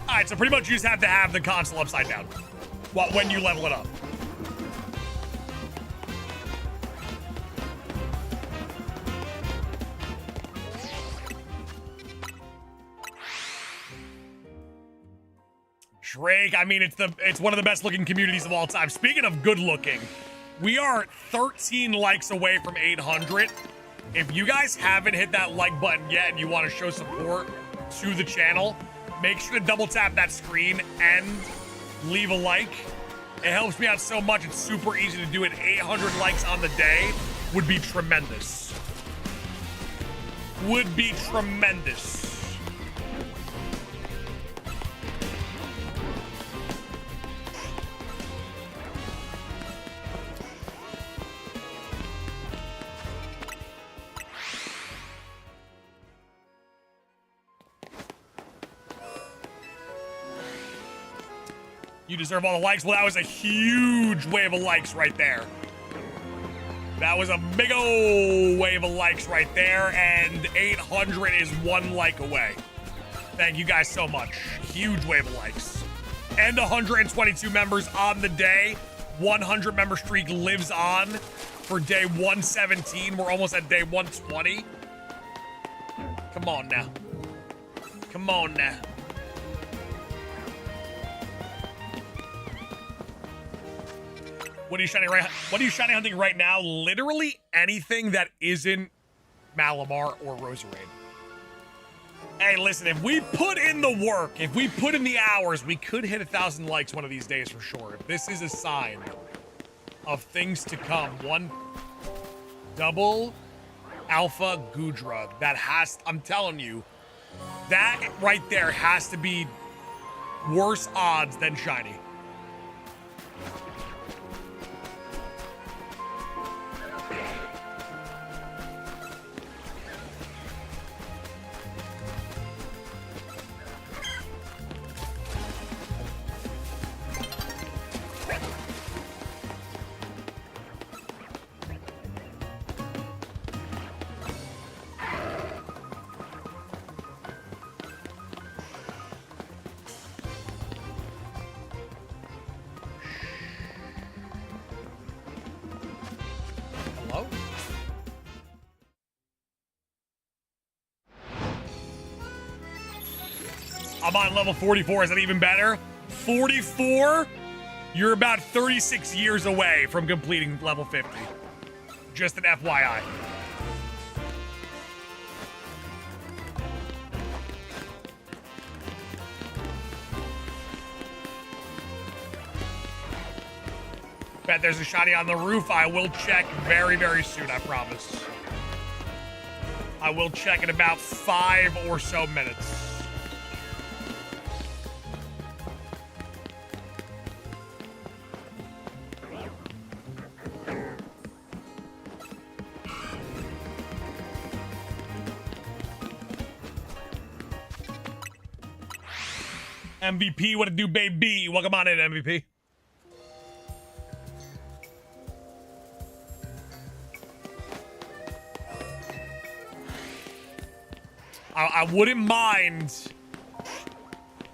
S1: Alright, so pretty much you just have to have the console upside down when you level it up. Drake, I mean, it's one of the best looking communities of all time. Speaking of good looking, we are 13 likes away from 800. If you guys haven't hit that like button yet and you want to show support to the channel, make sure to double tap that screen and leave a like. It helps me out so much. It's super easy to do it. 800 likes on the day would be tremendous. Would be tremendous. You deserve all the likes. Well, that was a huge wave of likes right there. That was a big ol' wave of likes right there, and 800 is 1 like away. Thank you guys so much. Huge wave of likes. And 122 members on the day. 100 member streak lives on for day 117. We're almost at day 120. Come on now. Come on now. What are you shiny hunting right now? Literally anything that isn't Malamar or Roserade. Hey, listen, if we put in the work, if we put in the hours, we could hit 1,000 likes one of these days for sure. If this is a sign of things to come. One double alpha Gudra. That has, I'm telling you, that right there has to be worse odds than shiny. I'm on level 44. Is that even better? 44? You're about 36 years away from completing level 50. Just an FYI. Bet there's a shiny on the roof. I will check very, very soon, I promise. I will check in about 5 or so minutes. MVP, what it do, baby? Welcome on in, MVP. I wouldn't mind.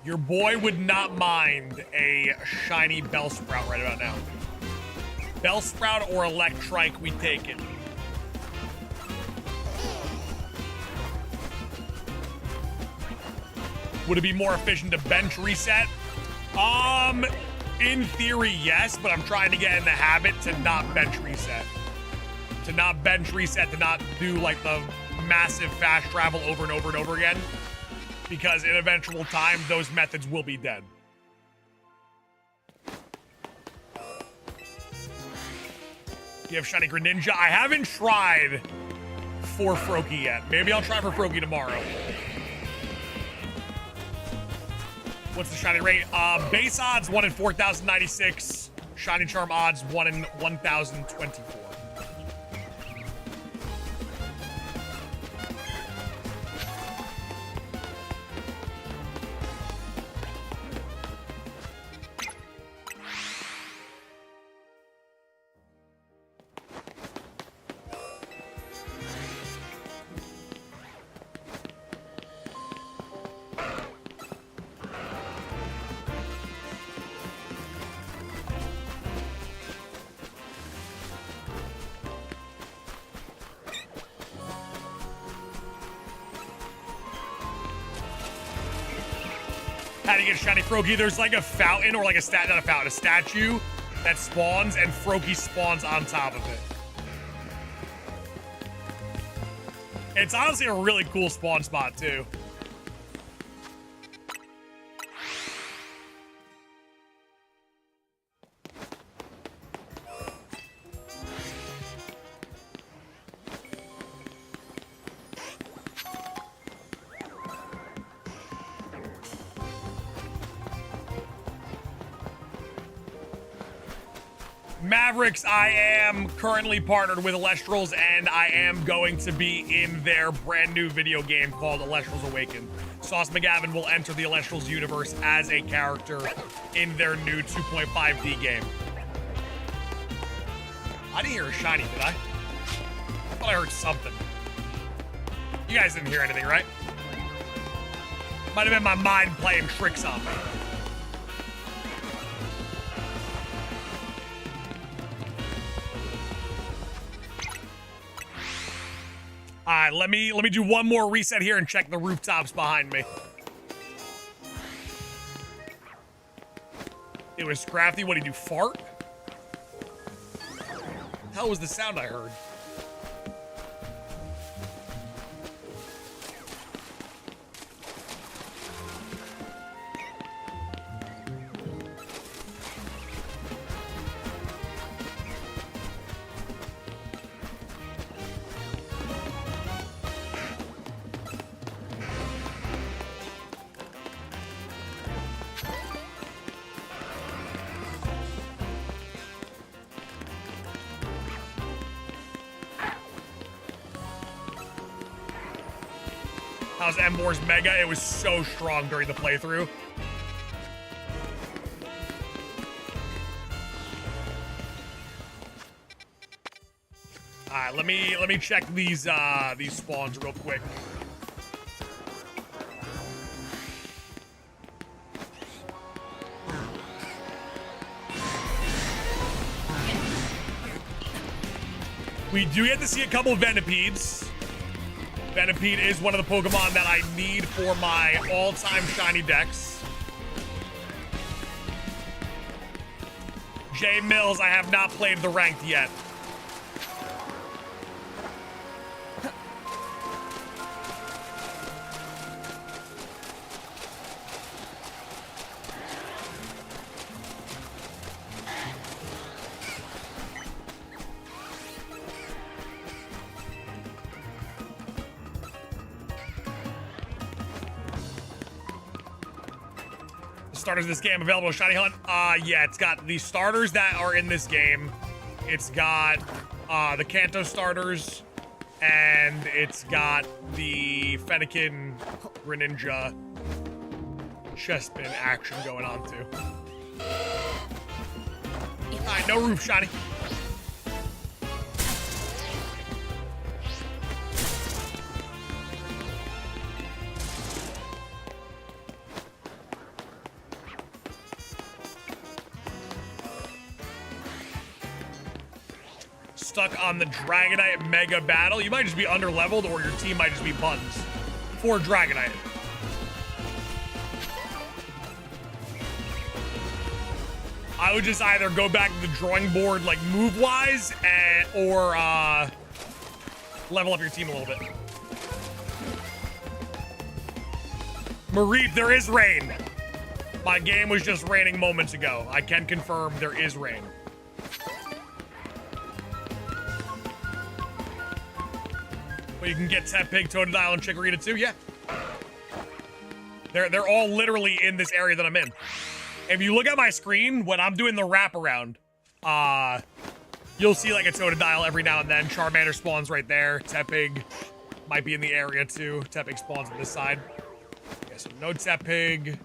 S1: Your boy would not mind a shiny Bellsprout right about now. Bellsprout or Electrike, we take it. Would it be more efficient to bench reset? In theory, yes, but I'm trying to get in the habit to not bench reset. To not bench reset, to not do like the massive fast travel over and over and over again. Because in eventual time, those methods will be dead. You have Shiny Greninja? I haven't tried for Froakie yet. Maybe I'll try for Froakie tomorrow. What's the shiny rate? Base odds 1 in 4,096. Shiny Charm odds 1 in 1,024. How to get shiny Froakie? There's like a fountain or like a not a fountain, a statue that spawns and Froakie spawns on top of it. It's honestly a really cool spawn spot too. Mavericks, I am currently partnered with Elestrals, and I am going to be in their brand new video game called Elestrals Awaken. Sauce McGavin will enter the Elestrals universe as a character in their new 2.5D game. I didn't hear a shiny, did I? I thought I heard something. You guys didn't hear anything, right? Might have been my mind playing tricks on me. All right, let me do one more reset here and check the rooftops behind me. It was Crafty. What did you fart? Hell was the sound I heard? How's Embor's Mega? It was so strong during the playthrough. All right, let me check these spawns real quick. We do get to see a couple of Venipedes. Venipede is one of the Pokemon that I need for my all-time shiny decks. J Mills, I have not played the ranked yet. Starters of this game available Shiny Hunt. Yeah, it's got the starters that are in this game. It's got the Kanto starters, and it's got the Fennekin Greninja Chespin action going on too. Alright, no roof shiny. Stuck on the Dragonite Mega Battle. You might just be under-leveled, or your team might just be buns for Dragonite. I would just either go back to the drawing board, like move-wise, or level up your team a little bit. Mareep, there is rain. My game was just raining moments ago. I can confirm there is rain. But you can get Tepig, Totodile, and Chikorita too, yeah. They're all literally in this area that I'm in. If you look at my screen, when I'm doing the wraparound, you'll see like a Totodile every now and then. Charmander spawns right there. Tepig might be in the area too. Tepig spawns on this side. Okay, so no Tepig.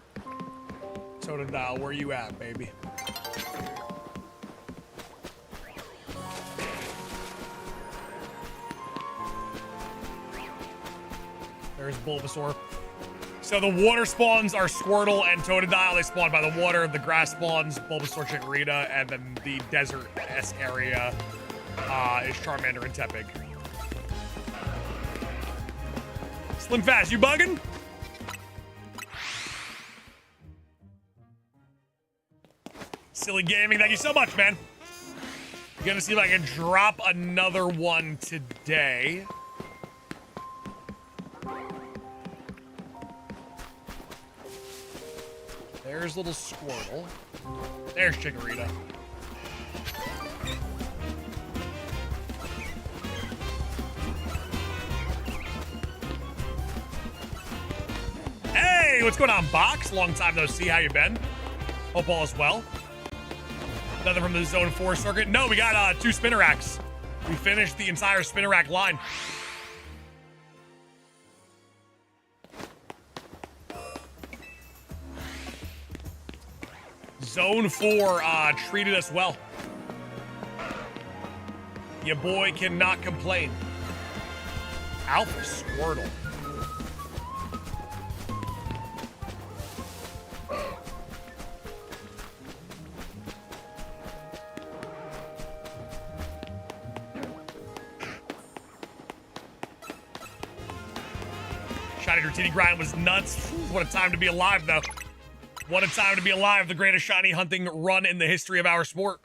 S1: Totodile, where you at, baby? There's Bulbasaur. So the water spawns are Squirtle and Totodile. They spawn by the water. The grass spawns Bulbasaur, Chikorita, and then the desert-esque area is Charmander and Tepig. Slim Fast, you bugging? Silly Gaming, thank you so much, man. Gonna see if I can drop another one today. There's little Squirtle. There's Chikorita. Hey, what's going on, Box? Long time no see. How you been? Hope all is well. Nothing from the Zone 4 circuit. No, we got 2 Spinneracks. We finished the entire Spinnerack line. Zone 4 treated us well. Your boy cannot complain. Alpha Squirtle. Shiny Dratini grind was nuts. What a time to be alive, though. What a time to be alive. The greatest shiny hunting run in the history of our sport.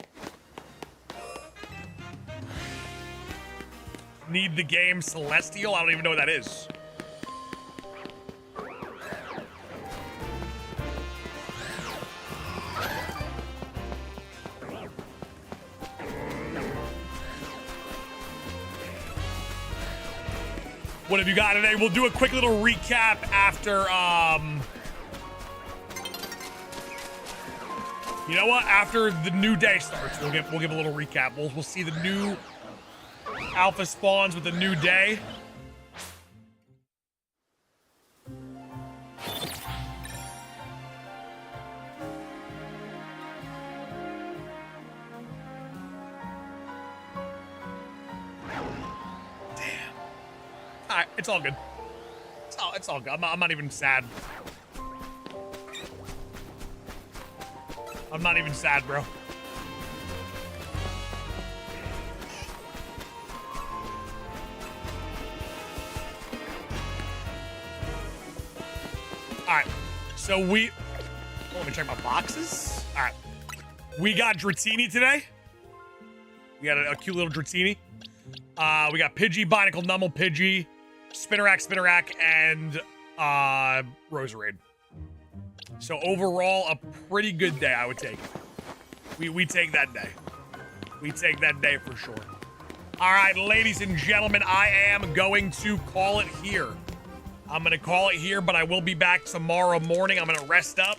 S1: Need the game Celestial? I don't even know what that is. What have you got today? We'll do a quick little recap after, you know what? After the new day starts, we'll give a little recap. We'll see the new alpha spawns with the new day. Damn. All right, it's all good. It's all good. I'm not even sad. I'm not even sad, bro. All right. So let me check my boxes. All right. We got Dratini today. We got a cute little Dratini. We got Pidgey, Binacle, Numble, Pidgey, Spinarak, and Roserade. So overall, a pretty good day, I would take it. We take that day. We take that day for sure. All right, ladies and gentlemen, I am going to call it here. I'm going to call it here, but I will be back tomorrow morning. I'm going to rest up,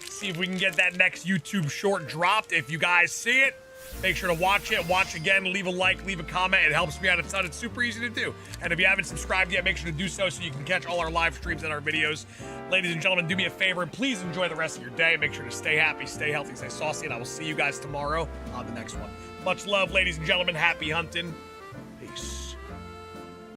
S1: see if we can get that next YouTube short dropped. If you guys see it, make sure to watch it. Watch again, leave a like, leave a comment. It helps me out a ton. It's super easy to do. And if you haven't subscribed yet, make sure to do so you can catch all our live streams and our videos. Ladies and gentlemen, do me a favor and please enjoy the rest of your day. Make sure to stay happy, stay healthy, stay saucy, and I will see you guys tomorrow on the next one. Much love, ladies and gentlemen. Happy hunting.